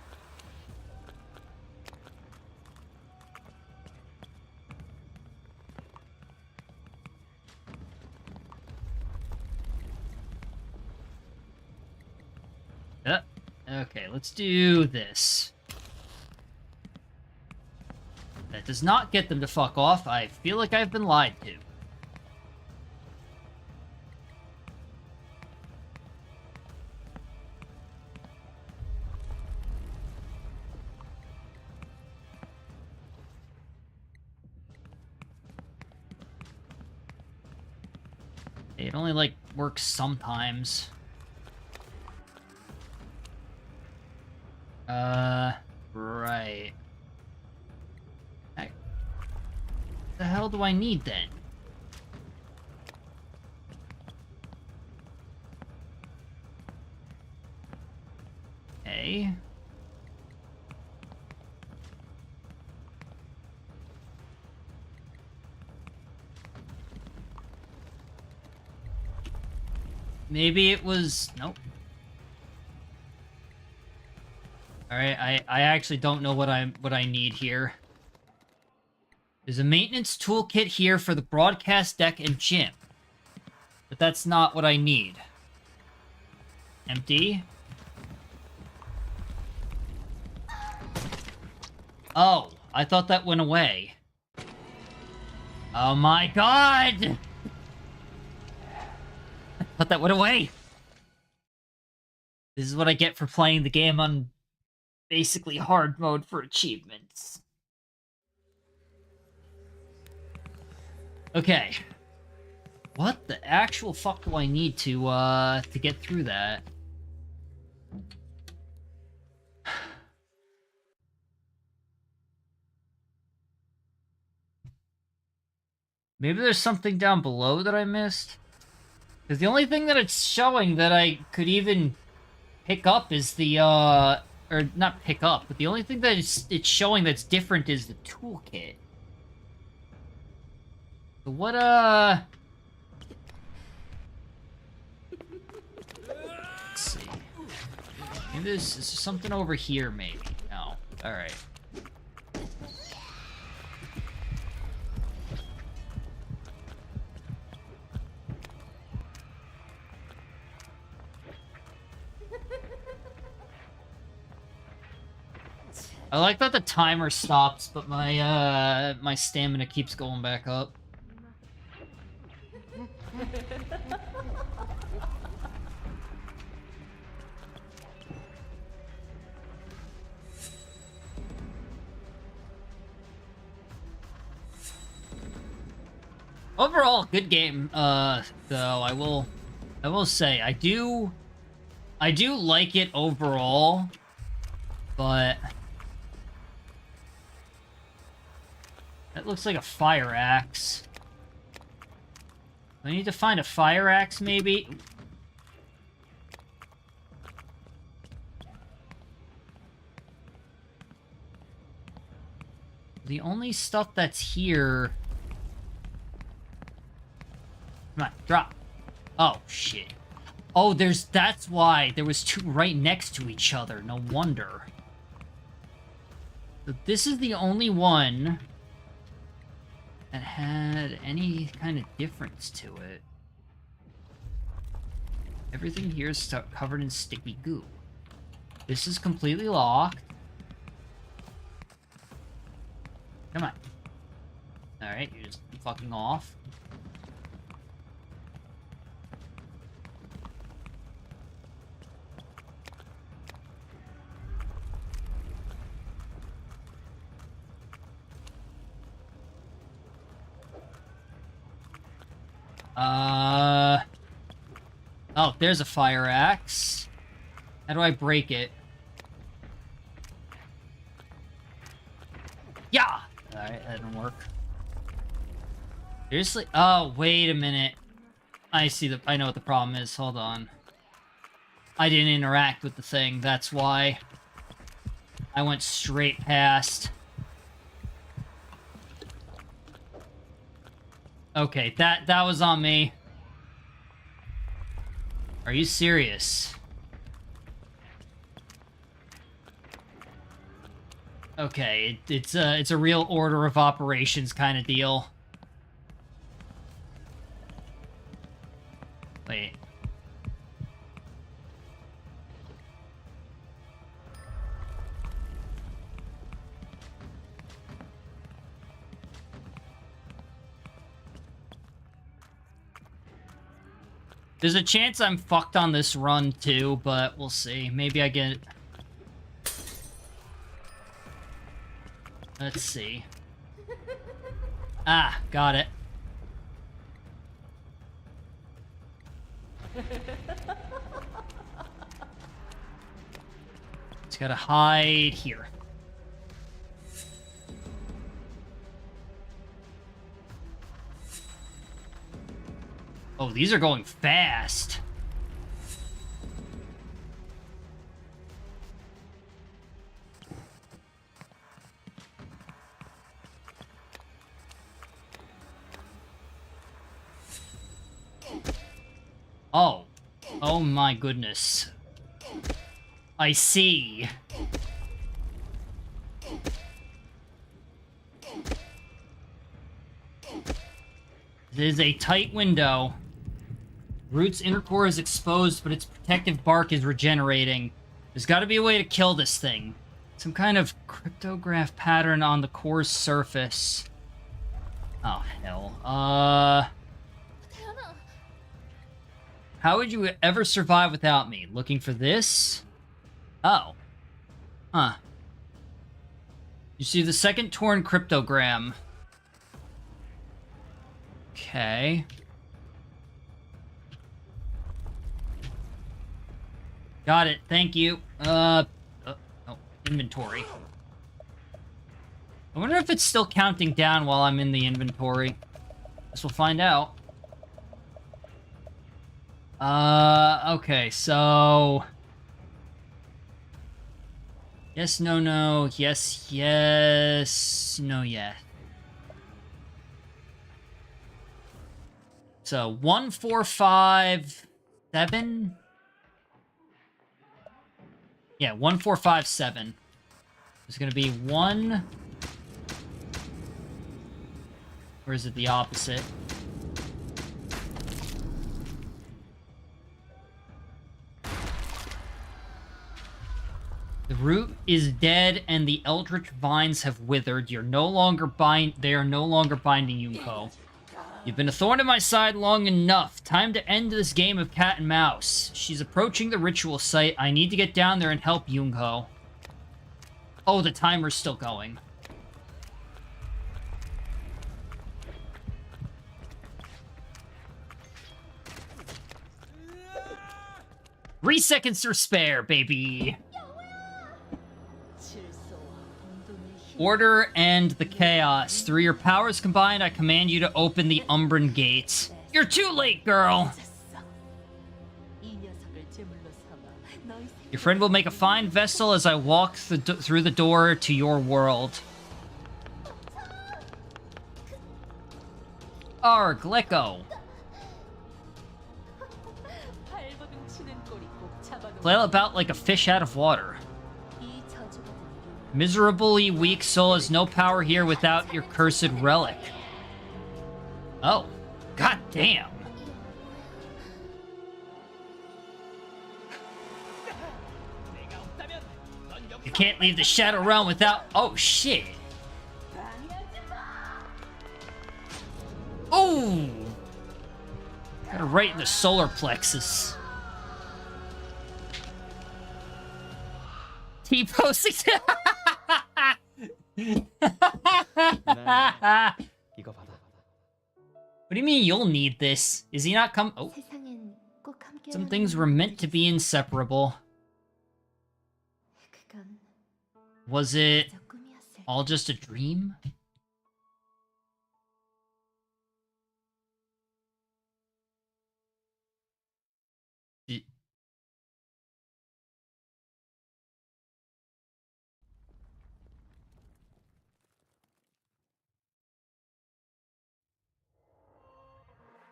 Okay, let's do this. That does not get them to fuck off. I feel like I've been lied to. It only, like, works sometimes. Right. What the hell do I need, then? Okay. Maybe it was... Nope. Alright, I actually don't know what I need here. There's a maintenance toolkit here for the broadcast deck and gym. But that's not what I need. Empty. Oh, I thought that went away. Oh my god! I thought that went away. This is what I get for playing the game on basically hard mode for achievements. Okay. What the actual fuck do I need to get through that? Maybe there's something down below that I missed? Because the only thing that it's showing that I could even pick up is the, or not pick up, but the only thing that it's showing that's different is the toolkit. So what, let's see. Maybe there's something over here, maybe. No. Alright. I like that the timer stops, but my my stamina keeps going back up. Overall, good game. Though I will say I do like it overall, but. That looks like a fire axe. I need to find a fire axe, maybe? The only stuff that's here... Come on, drop. Oh, shit. Oh, that's why. There was two right next to each other. No wonder. So this is the only one that had any kind of difference to it. Everything here is covered in sticky goo. This is completely locked. Come on. Alright, you're just fucking off. Oh, there's a fire axe. How do I break it? Yeah! Alright, that didn't work. Seriously? Oh, wait a minute. I know what the problem is. Hold on. I didn't interact with the thing. That's why. I went straight past. Okay, that was on me. Are you serious? Okay, it's a real order of operations kind of deal. Wait. There's a chance I'm fucked on this run too, but we'll see. Maybe I get... Let's see. Ah, got it. It's gotta hide here. Oh, these are going fast. Oh. Oh my goodness. I see. It is a tight window. Root's inner core is exposed, but its protective bark is regenerating. There's got to be a way to kill this thing. Some kind of cryptograph pattern on the core's surface. Oh, hell. How would you ever survive without me? Looking for this? Oh. Huh. You see the second torn cryptogram. Okay. Got it, thank you. Oh, inventory. I wonder if it's still counting down while I'm in the inventory. Guess we'll find out. Okay, so... Yes, no, no, yes, yes, no, yeah. So, 1, 4, 5, 7? Yeah, 1, 4, 5, 7. There's gonna be 1... Or is it the opposite? The root is dead and the eldritch vines have withered. They are no longer binding Yunko. You've been a thorn in my side long enough. Time to end this game of cat and mouse. She's approaching the ritual site. I need to get down there and help Yunko. Oh, the timer's still going. Three seconds to spare, baby. Order and the chaos. Through your powers combined, I command you to open the Umbran Gates. You're too late, girl! Your friend will make a fine vessel as I walk through the door to your world. Arg, let go. Flail about like a fish out of water. Miserably weak soul has no power here without your cursed relic. Oh. God damn. You can't leave the Shadow Realm without... Oh, shit. Oh! Got it right in the solar plexus. T-posting. 이거 받아. What do you mean you'll need this? Is he not come? Oh, 세상엔 꼭 함께 some things were meant to be inseparable. 그건 Was it 그저 꿈이었을 all just a dream? Did-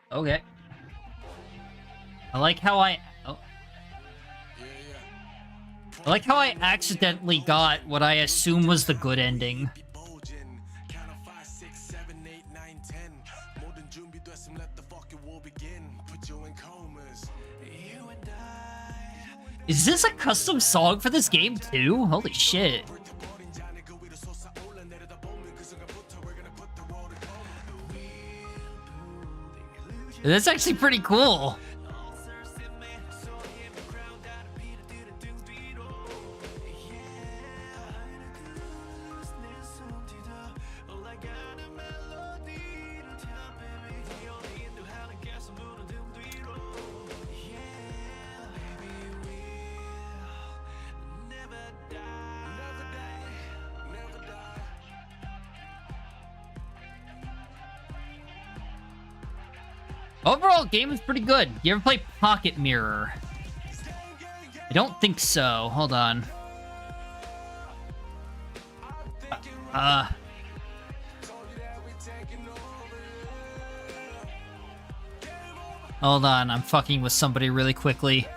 Okay. I like how I... Oh. I like how I accidentally got what I assume was the good ending. Is this a custom song for this game too? Holy shit. That's actually pretty cool. Overall, game is pretty good. You ever play Pocket Mirror? I don't think so. Hold on. Hold on, I'm fucking with somebody really quickly.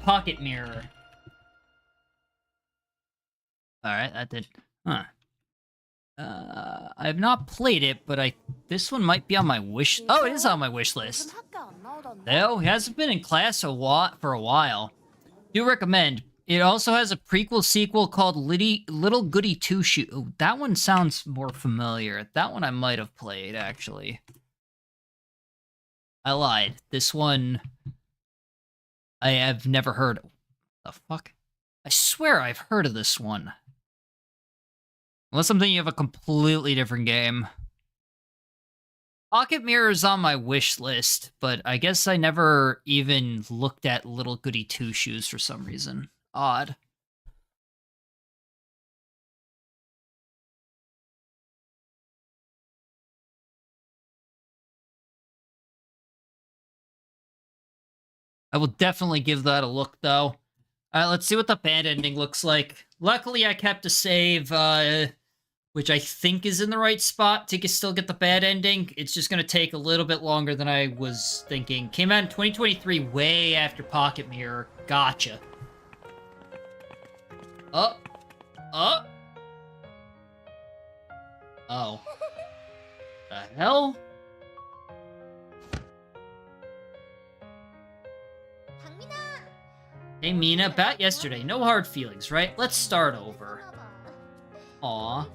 Pocket Mirror. Alright, that did... Huh. I have not played it, but this one might be on my wish... Oh, it is on my wish list. No, he hasn't been in class for a while. Do recommend. It also has a prequel sequel called Little Goody Two Shoe. Oh, that one sounds more familiar. That one I might have played, actually. I lied. This one... I have never heard of. The fuck? I swear I've heard of this one. Unless I'm thinking of a completely different game. Pocket Mirror is on my wish list, but I guess I never even looked at Little Goody Two Shoes for some reason. Odd. I will definitely give that a look, though. Alright, let's see what the bad ending looks like. Luckily, I kept a save, which I think is in the right spot to still get the bad ending. It's just going to take a little bit longer than I was thinking. Came out in 2023, way after Pocket Mirror. Gotcha. Oh. The hell? Hey Mina, about yesterday. No hard feelings, right? Let's start over. Aw.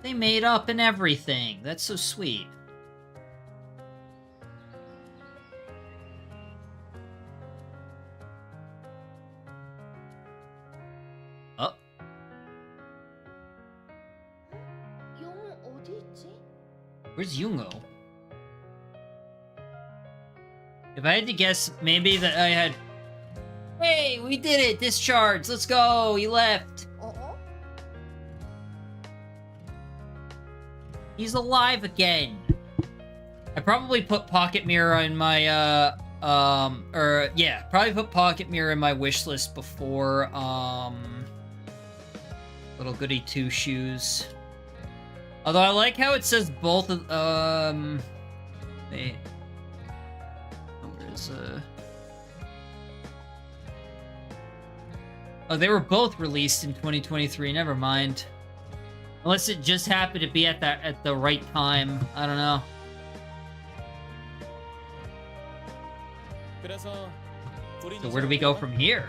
They made up and everything. That's so sweet. Oh. Where's Yungo? If I had to guess, maybe that I had... Hey, we did it! Discharge! Let's go! He left! He's alive again! I probably put Pocket Mirror in my, probably put Pocket Mirror in my wish list before, Little Goody Two Shoes. Although I like how it says both of, wait. Oh, where is, Oh, they were both released in 2023. Never mind. Unless it just happened to be at the right time. I don't know. So where do we go from here?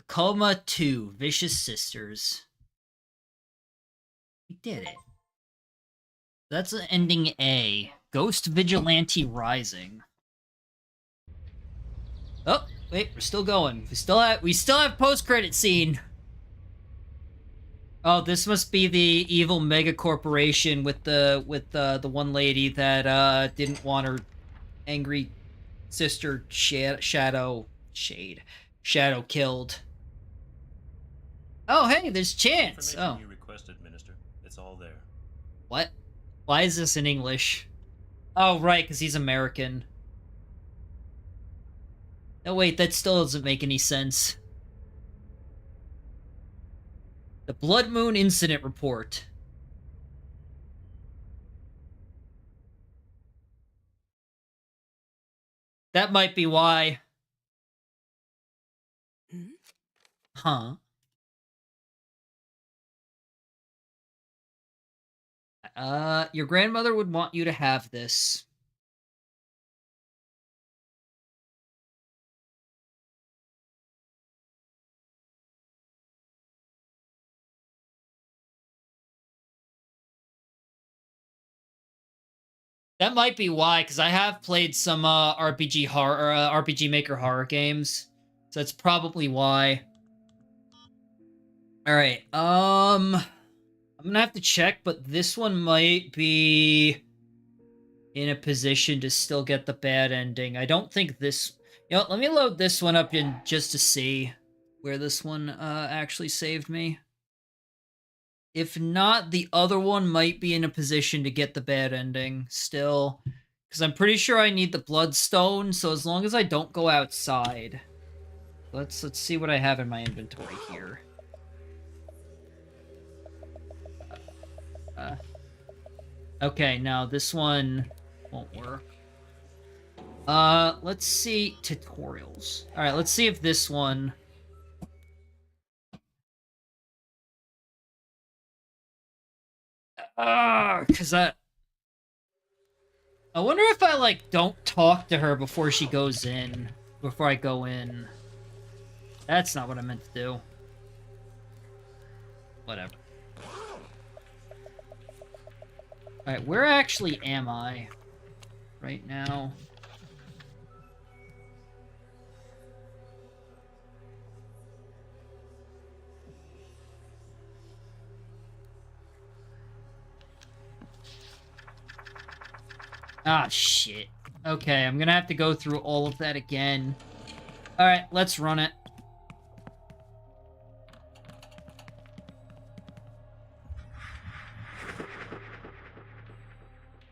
Coma 2, Vicious Sisters. We did it. That's ending A. Ghost Vigilante Rising. Oh, wait, we're still going. We still have post-credit scene. Oh, this must be the evil mega corporation with the one lady that didn't want her angry sister Shadow killed. Oh, hey, there's Chance. Oh, you requested, Minister. It's all there. what? Why is this in English? Oh, right, because he's American. No, wait, that still doesn't make any sense. The Blood Moon Incident Report. That might be why. Huh? Your grandmother would want you to have this. That might be why, because I have played some RPG Maker horror games, so that's probably why. All right, I'm gonna have to check, but this one might be in a position to still get the bad ending. I don't think this. You know, let me load this one up in just to see where this one actually saved me. If not, the other one might be in a position to get the bad ending still. Because I'm pretty sure I need the Bloodstone, so as long as I don't go outside. Let's see what I have in my inventory here. Okay, now this one won't work. Let's see tutorials. Alright, let's see if this one... because I wonder if I, like, don't talk to her before she goes in. Before I go in. That's not what I meant to do. Whatever. Alright, where actually am I right now? Ah, shit. Okay, I'm gonna have to go through all of that again. Alright, let's run it.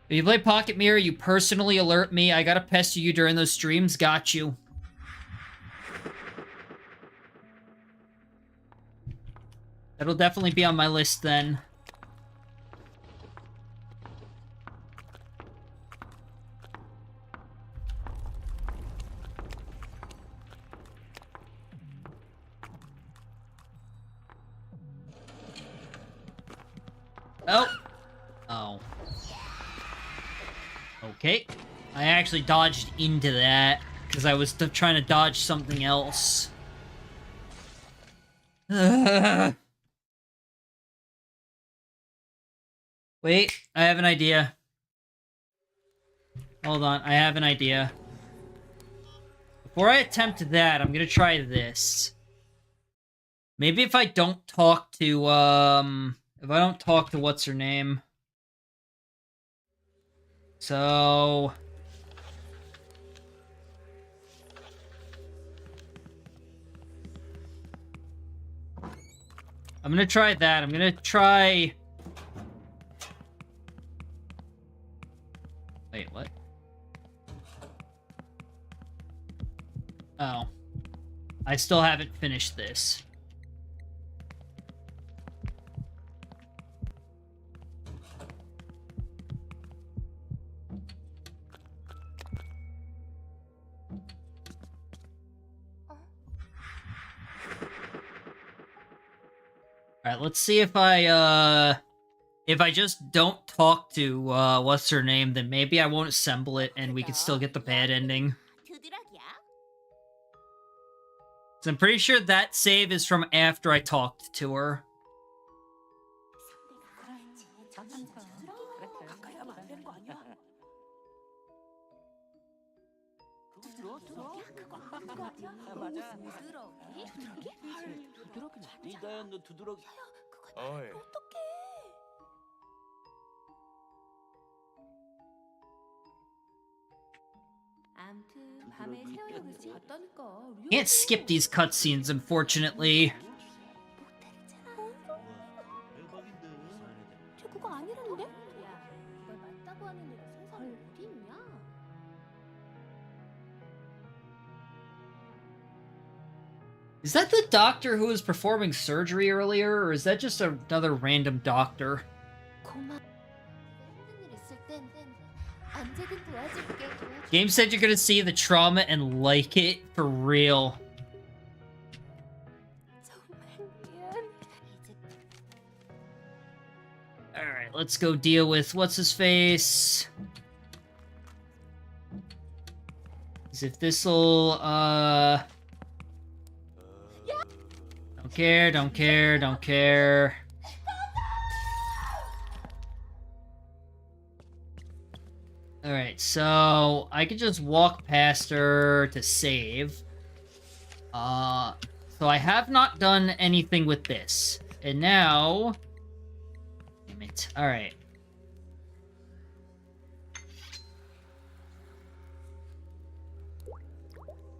If you play Pocket Mirror, you personally alert me. I gotta pester you during those streams. Got you. That'll definitely be on my list then. Oh. Oh. Okay. I actually dodged into that because I was trying to dodge something else. Wait, I have an idea. Hold on, I have an idea. Before I attempt that, I'm gonna try this. Maybe if I don't talk to, what's her name? So... I'm gonna try that. I'm gonna try... Wait, what? Oh. I still haven't finished this. Alright, let's see if I just don't talk to, what's her name, then maybe I won't assemble it and we can still get the bad ending. So I'm pretty sure that save is from after I talked to her. Can't skip these cutscenes, unfortunately. Is that the doctor who was performing surgery earlier, or is that just another random doctor? Game said you're gonna see the trauma and like it for real. Alright, let's go deal with what's-his-face. As if this'll, Don't care, don't care, don't care. Alright, so I could just walk past her to save. So I have not done anything with this. And now... Damn it. Alright.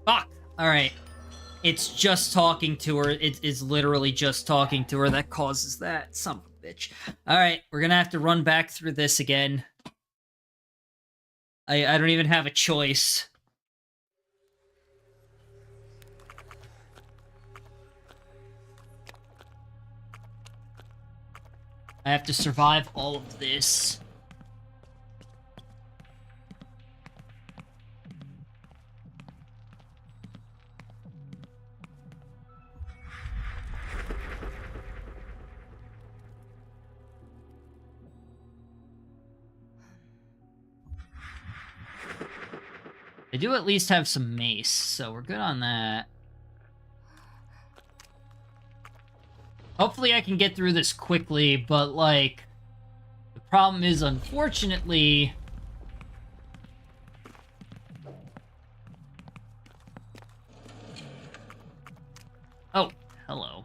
Fuck! Alright. It's just talking to her. It is literally just talking to her that causes that. Son of a bitch. Alright, we're gonna have to run back through this again. I don't even have a choice. I have to survive all of this. They do at least have some mace, so we're good on that. Hopefully I can get through this quickly, but, like, the problem is, unfortunately... Oh, hello.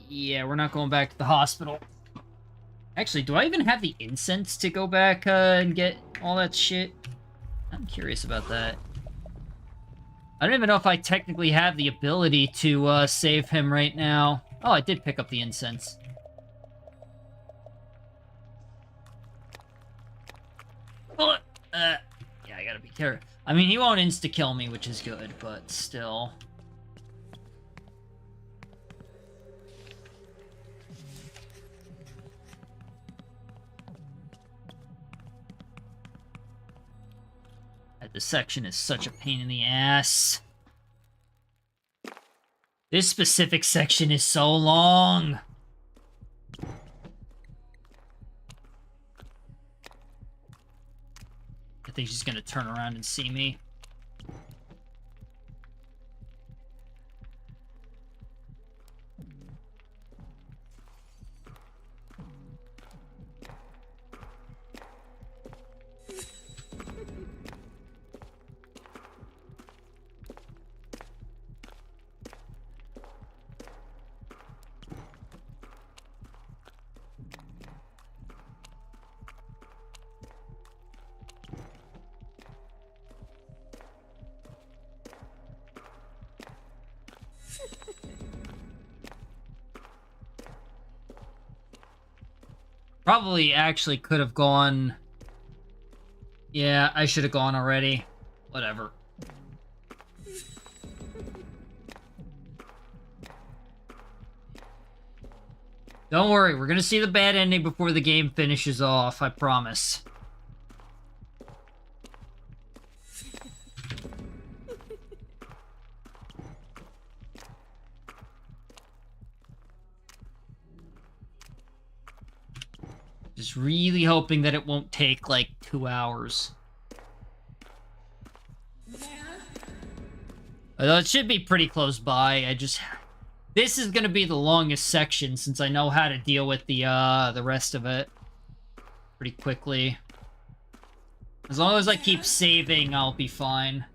Yeah, we're not going back to the hospital. Actually, do I even have the incense to go back and get all that shit? I'm curious about that. I don't even know if I technically have the ability to save him right now. Oh, I did pick up the incense. Oh, yeah, I gotta be careful. I mean, he won't insta-kill me, which is good, but still... This section is such a pain in the ass. This specific section is so long. I think she's gonna turn around and see me. Probably actually could have gone... Yeah, I should have gone already. Whatever. Don't worry, we're gonna see the bad ending before the game finishes off, I promise. Just really hoping that it won't take, like, 2 hours. Although it should be pretty close by. This is gonna be the longest section since I know how to deal with the rest of it pretty quickly. As long as I keep saving, I'll be fine.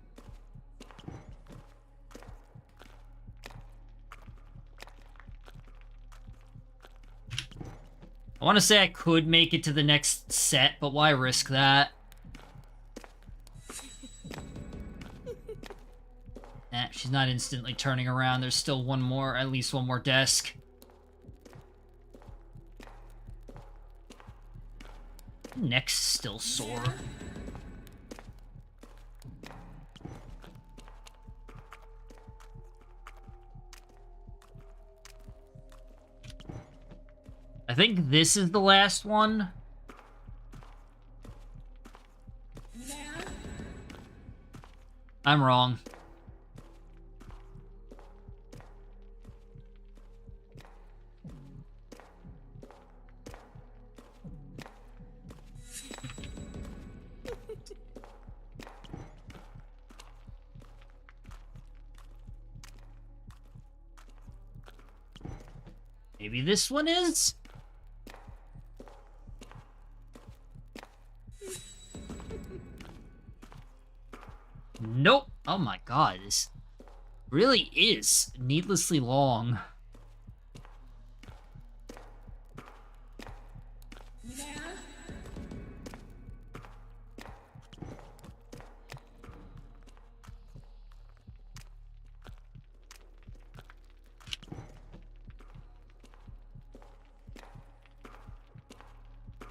I want to say I could make it to the next set, but why risk that? Nah, she's not instantly turning around. There's still at least one more desk. Neck's still sore. I think this is the last one. I'm wrong. Maybe this one is? Nope. Oh my god, this really is needlessly long.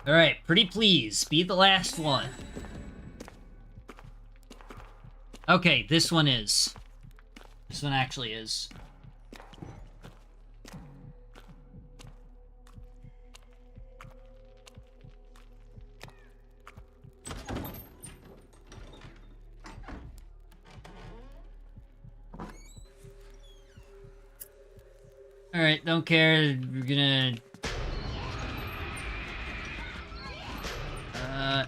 Alright, pretty please, be the last one. Okay, this one is. This one actually is. Alright, don't care. We're gonna...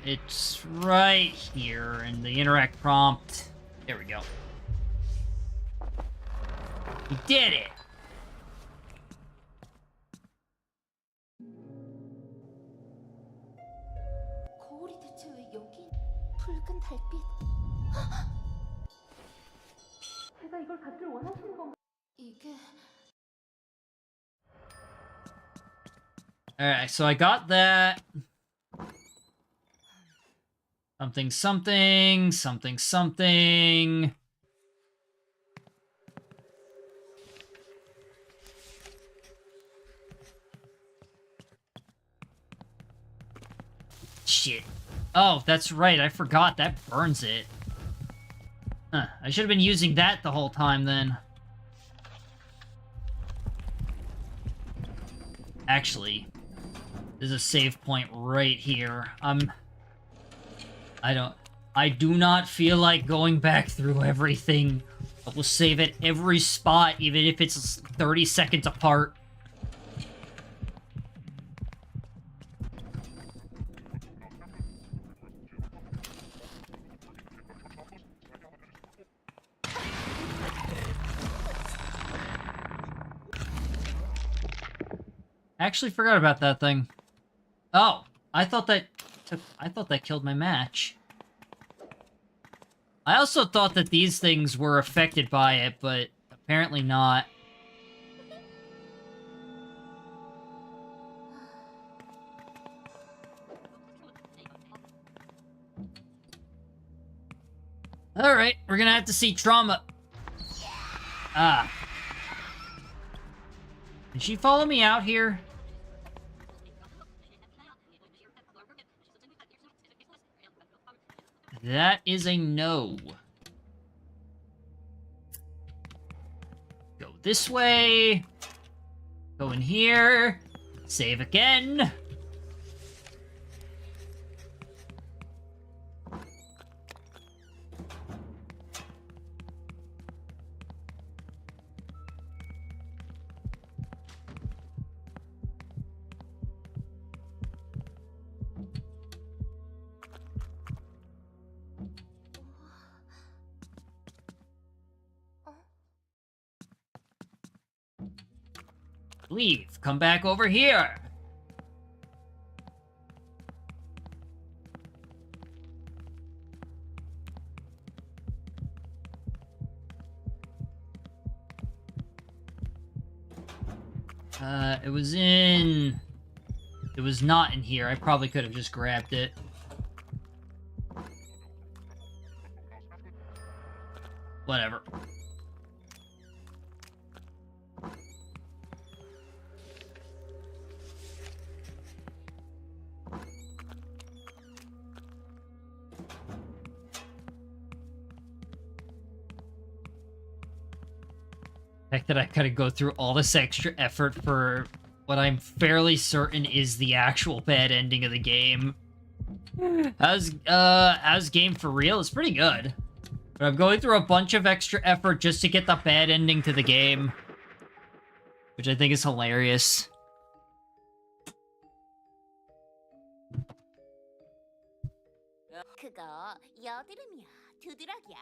it's right here in the interact prompt. There we go. We did it! 거울이 대체 왜 여기? 붉은 달빛. 제가 이걸 갖길 원하시는 건가? 이게 Alright, so I got that. Something, something, something, something. Shit. Oh, that's right, I forgot. That burns it. Huh, I should have been using that the whole time then. Actually, there's a save point right here. I do not feel like going back through everything. I will save at every spot, even if it's 30 seconds apart. I actually forgot about that thing. Oh, I thought that killed my match. I also thought that these things were affected by it, but apparently not. Alright, we're gonna have to see trauma. Ah. Did she follow me out here? That is a no. Go this way. Go in here. Save again. Leave. Come back over here. It was in... It was not in here. I probably could have just grabbed it. Whatever. The fact that I gotta go through all this extra effort for what I'm fairly certain is the actual bad ending of the game. As game for real is pretty good. But I'm going through a bunch of extra effort just to get the bad ending to the game. Which I think is hilarious. 그거 여드름이야. 두드러기야.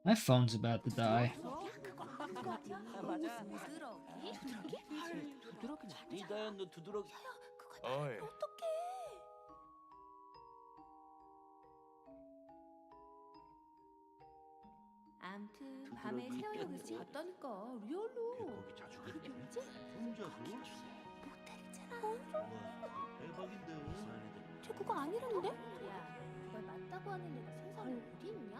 My phone's about to die. 어이. 암튼 밤에 새우역에서 봤다니까 리얼로. 거기 자주 그게 가는데? 언제? 혼자서? 못했잖아. 대박인데. 쟤 그거 아니라는데? 야, 그걸 맞다고 하는 애가 세상에 어디 있냐?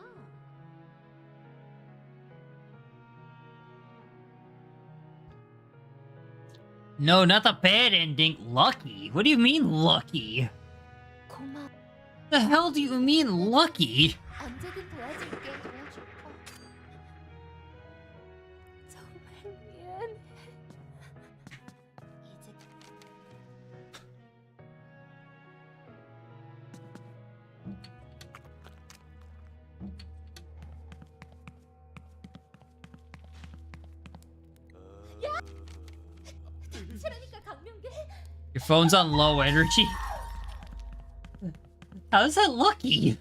No, not the bad ending. Lucky? What do you mean, lucky? 고마워. The hell do you mean, lucky? 언제든 도와줄게. 도와줄 거. 정말 미안. 이제 그러니까 강명계. Your phone's on low energy. How's that lucky?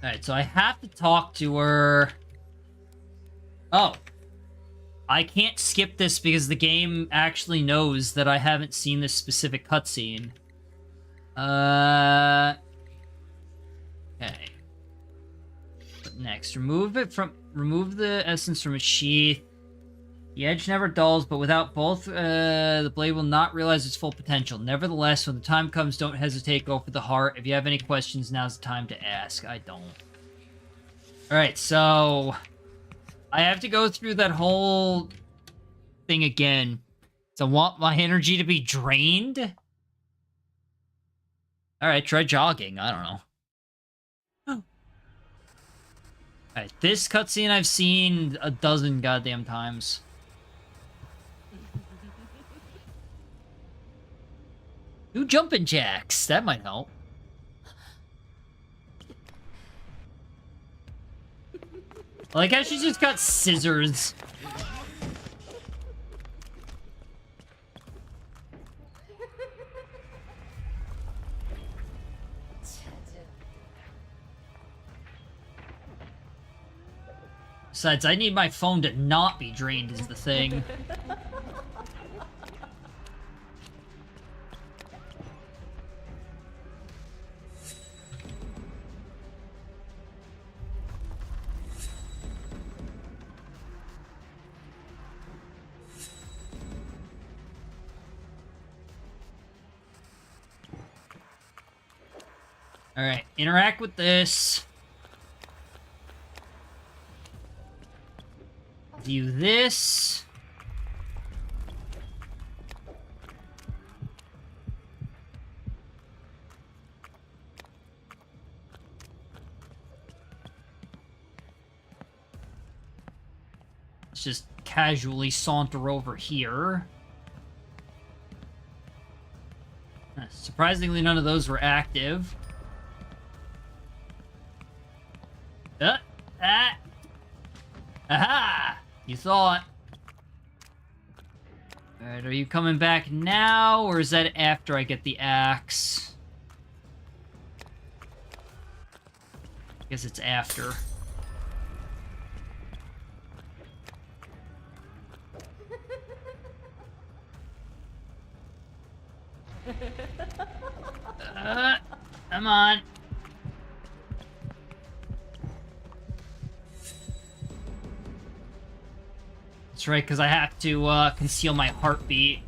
Alright, so I have to talk to her. Oh. I can't skip this because the game actually knows that I haven't seen this specific cutscene. Okay. What next? Remove the essence from its sheath. The edge never dulls, but without both, the blade will not realize its full potential. Nevertheless, when the time comes, don't hesitate, go for the heart. If you have any questions, now's the time to ask. I don't. Alright, so... I have to go through that whole thing again. So I want my energy to be drained? Alright, try jogging. I don't know. Alright, this cutscene I've seen a dozen goddamn times. Do jumping jacks. That might help. I like how she's just got scissors. Besides, I need my phone to not be drained is the thing. Alright, interact with this. Do this. Let's just casually saunter over here. Surprisingly, none of those were active. Aha! You saw it. Alright, are you coming back now, or is that after I get the axe? I guess it's after. Come on. That's right, because I have to conceal my heartbeat.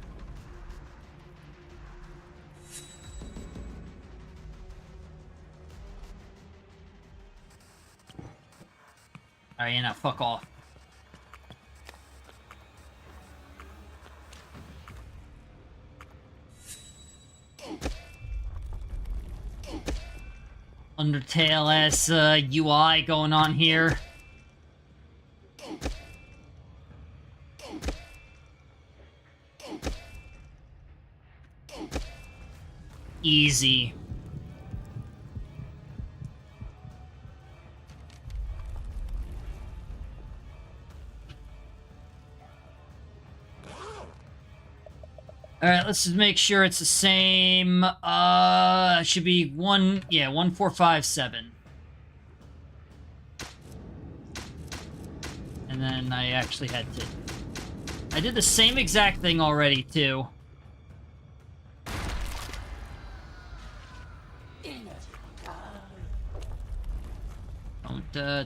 Alright, now fuck off. Undertale-ass UI going on here. Easy. Alright, let's just make sure it's the same. It should be 1457. And then I actually had to... I did the same exact thing already, too.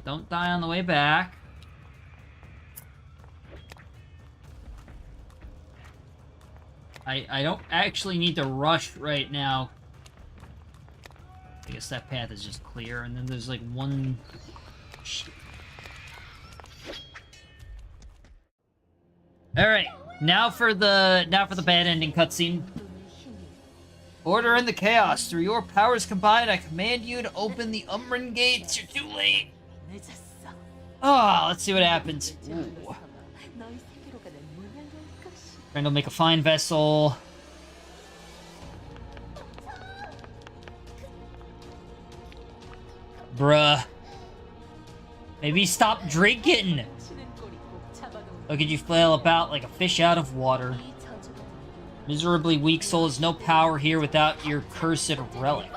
Don't die on the way back. I don't actually need to rush right now. I guess that path is just clear, and then there's like one... Shit. Alright, now for the bad ending cutscene. Order in the chaos. Through your powers combined, I command you to open the Umbran gates. You're too late. Oh, let's see what happens. Ooh. Trying to make a fine vessel. Bruh. Maybe stop drinking. Look at you flail about like a fish out of water. Miserably weak soul has no power here without your cursed relic.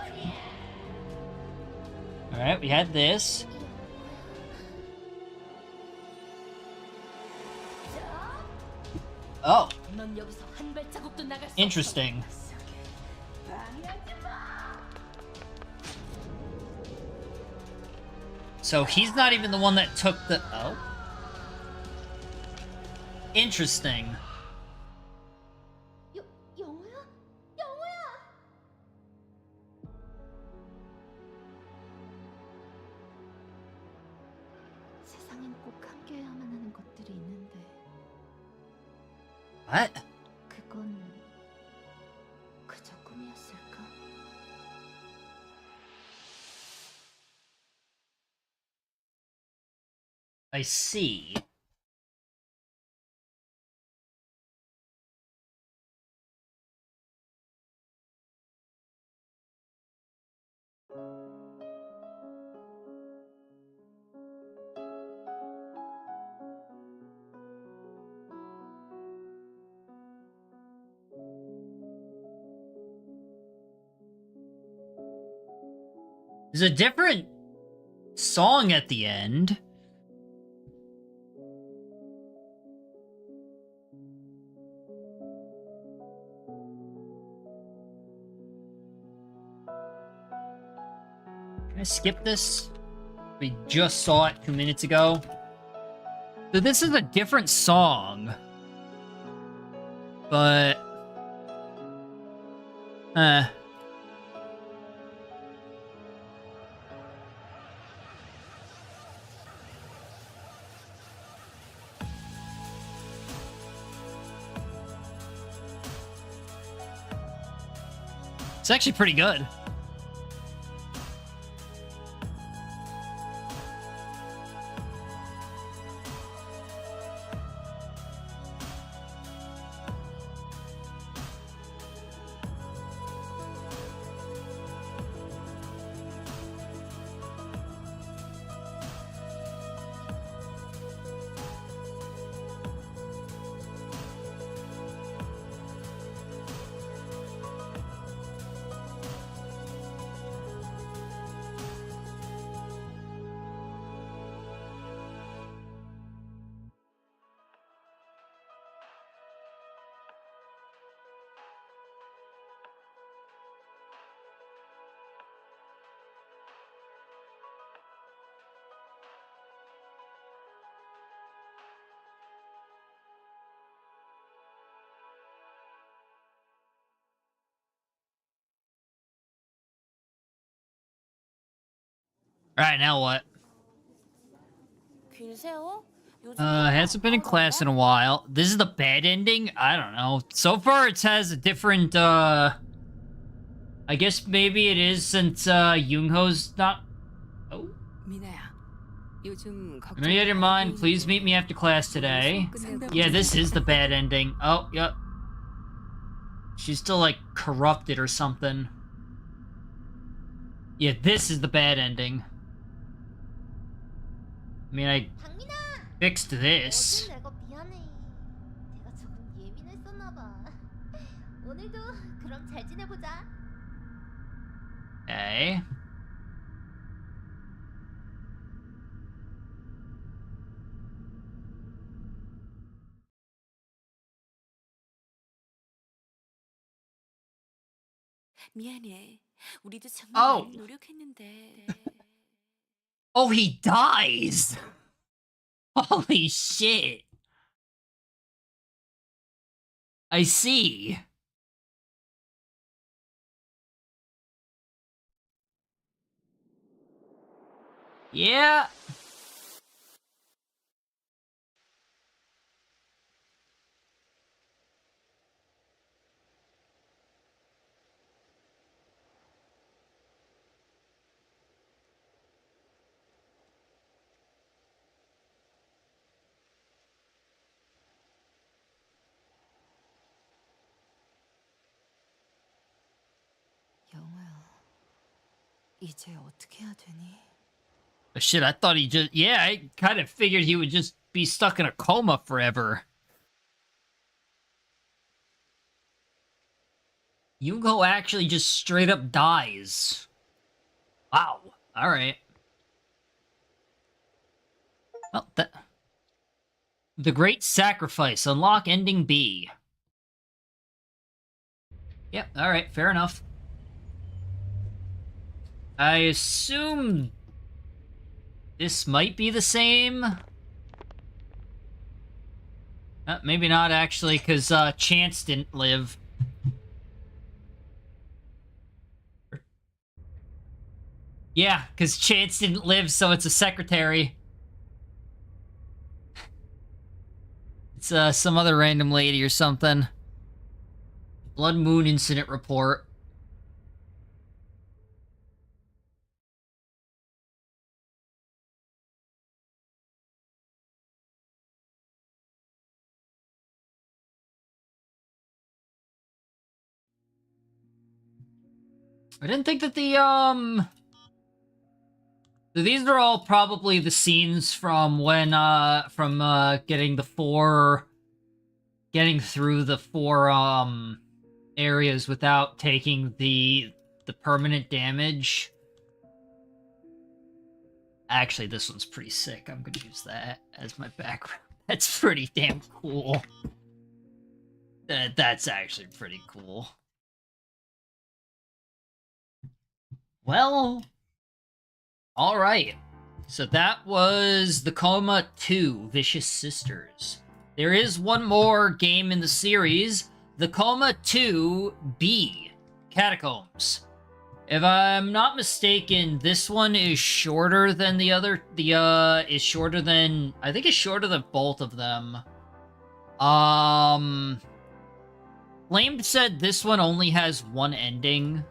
Alright, we had this. Oh. Interesting. So he's not even the one that took the... Oh. Interesting. 영호야? 영호야! 세상엔 꼭 함께해야만 하는 것들이 있는데 What? 그건 그저 꿈이었을까? I see. There's a different song at the end. Can I skip this? We just saw it 2 minutes ago. So this is a different song. But... It's actually pretty good. Alright, now what? 길 세워? Hasn't been in class in a while. This is the bad ending? I don't know. So far, it has a different, I guess maybe it is since, Yoonho's not... Oh. 미나야, 요즘 I know you had your mind. Please meet me after class today. Yeah, this is the bad ending. Oh, yep. She's still, like, corrupted or something. Yeah, this is the bad ending. I mean, I 박민아! fixed this. 어제 내가 미안해. 내가 조금 예민했었나 봐. 오늘도 그럼 잘 지내보자. Okay. 미안해. 우리도 정말 Oh. 많이 노력했는데. Oh, he dies! Holy shit! I see. Yeah. 영호야, 이제 어떻게 해야 되니? Shit, I thought he just... Yeah, I kind of figured he would just be stuck in a coma forever. Yugo actually just straight up dies. Wow. Alright. Well, that... The Great Sacrifice. Unlock ending B. Yep, alright, fair enough. I assume... this might be the same? Maybe not, actually, because Chance didn't live. Yeah, because Chance didn't live, so it's a secretary. It's some other random lady or something. Blood Moon Incident Report. I didn't think that these are all probably the scenes from when, getting through the four, areas without taking the permanent damage. Actually, this one's pretty sick. I'm gonna use that as my background. That's pretty damn cool. That's actually pretty cool. Well, alright. So that was the Coma 2, Vicious Sisters. There is one more game in the series, the Coma 2 B, Catacombs. If I'm not mistaken, this one is shorter than the other, I think it's shorter than both of them. Flame said this one only has one ending.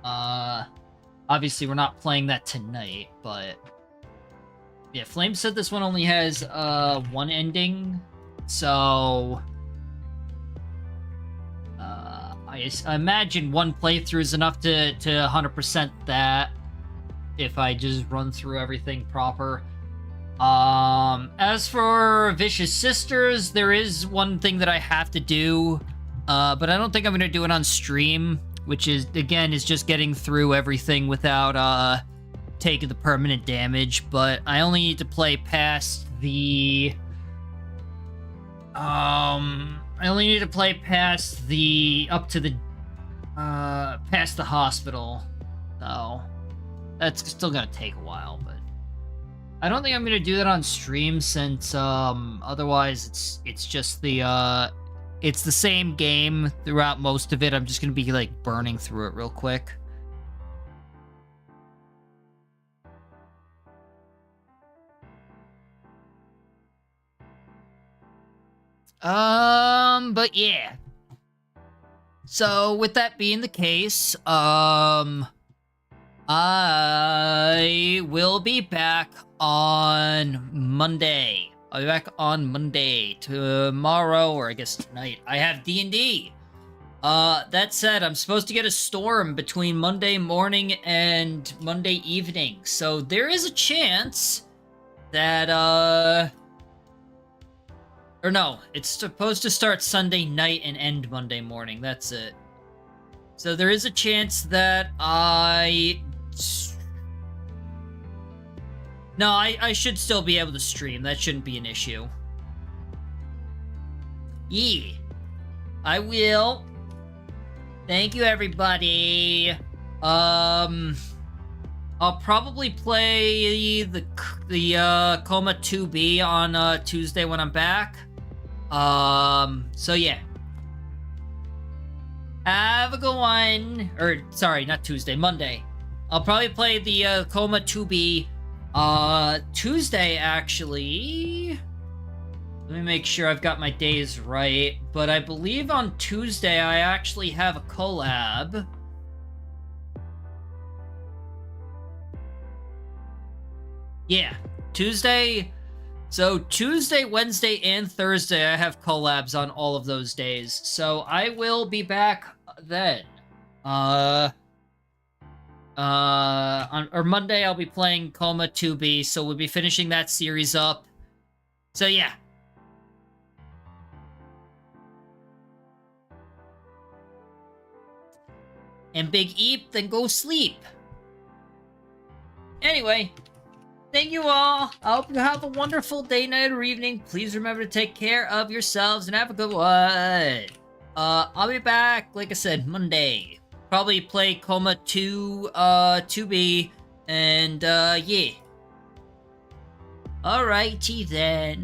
Obviously, we're not playing that tonight, but... yeah, Flame said this one only has, one ending, so... I imagine one playthrough is enough to 100% that, if I just run through everything proper. As for Vicious Sisters, there is one thing that I have to do, but I don't think I'm gonna do it on stream, which is, again, is just getting through everything without, taking the permanent damage, but I only need to play past the... I only need to play past the... past the hospital. So, that's still gonna take a while, but... I don't think I'm gonna do that on stream, since, otherwise it's just the, it's the same game throughout most of it. I'm just gonna be, like, burning through it real quick. But yeah. So with that being the case, I will be back on Monday. I'll be back on Monday. Tomorrow, or I guess tonight, I have D&D. That said, I'm supposed to get a storm between Monday morning and Monday evening. So there is a chance that, or no, it's supposed to start Sunday night and end Monday morning. That's it. So there is a chance that No, I should still be able to stream. That shouldn't be an issue. Yeah. I will. Thank you, everybody. I'll probably play the Coma 2B on Tuesday when I'm back. So yeah. Have a good one. Or, sorry, not Tuesday, Monday. I'll probably play the Coma 2B Tuesday, actually. Let me make sure I've got my days right. But I believe on Tuesday I actually have a collab. Yeah, Tuesday. So Tuesday, Wednesday, and Thursday I have collabs on all of those days. So I will be back then. On Monday I'll be playing Coma 2B, so we'll be finishing that series up. So yeah. And Big Eep, then go sleep. Anyway, thank you all. I hope you have a wonderful day, night, or evening. Please remember to take care of yourselves and have a good one. I'll be back, like I said, Monday. Probably play Coma 2B, and, yeah. Alrighty then.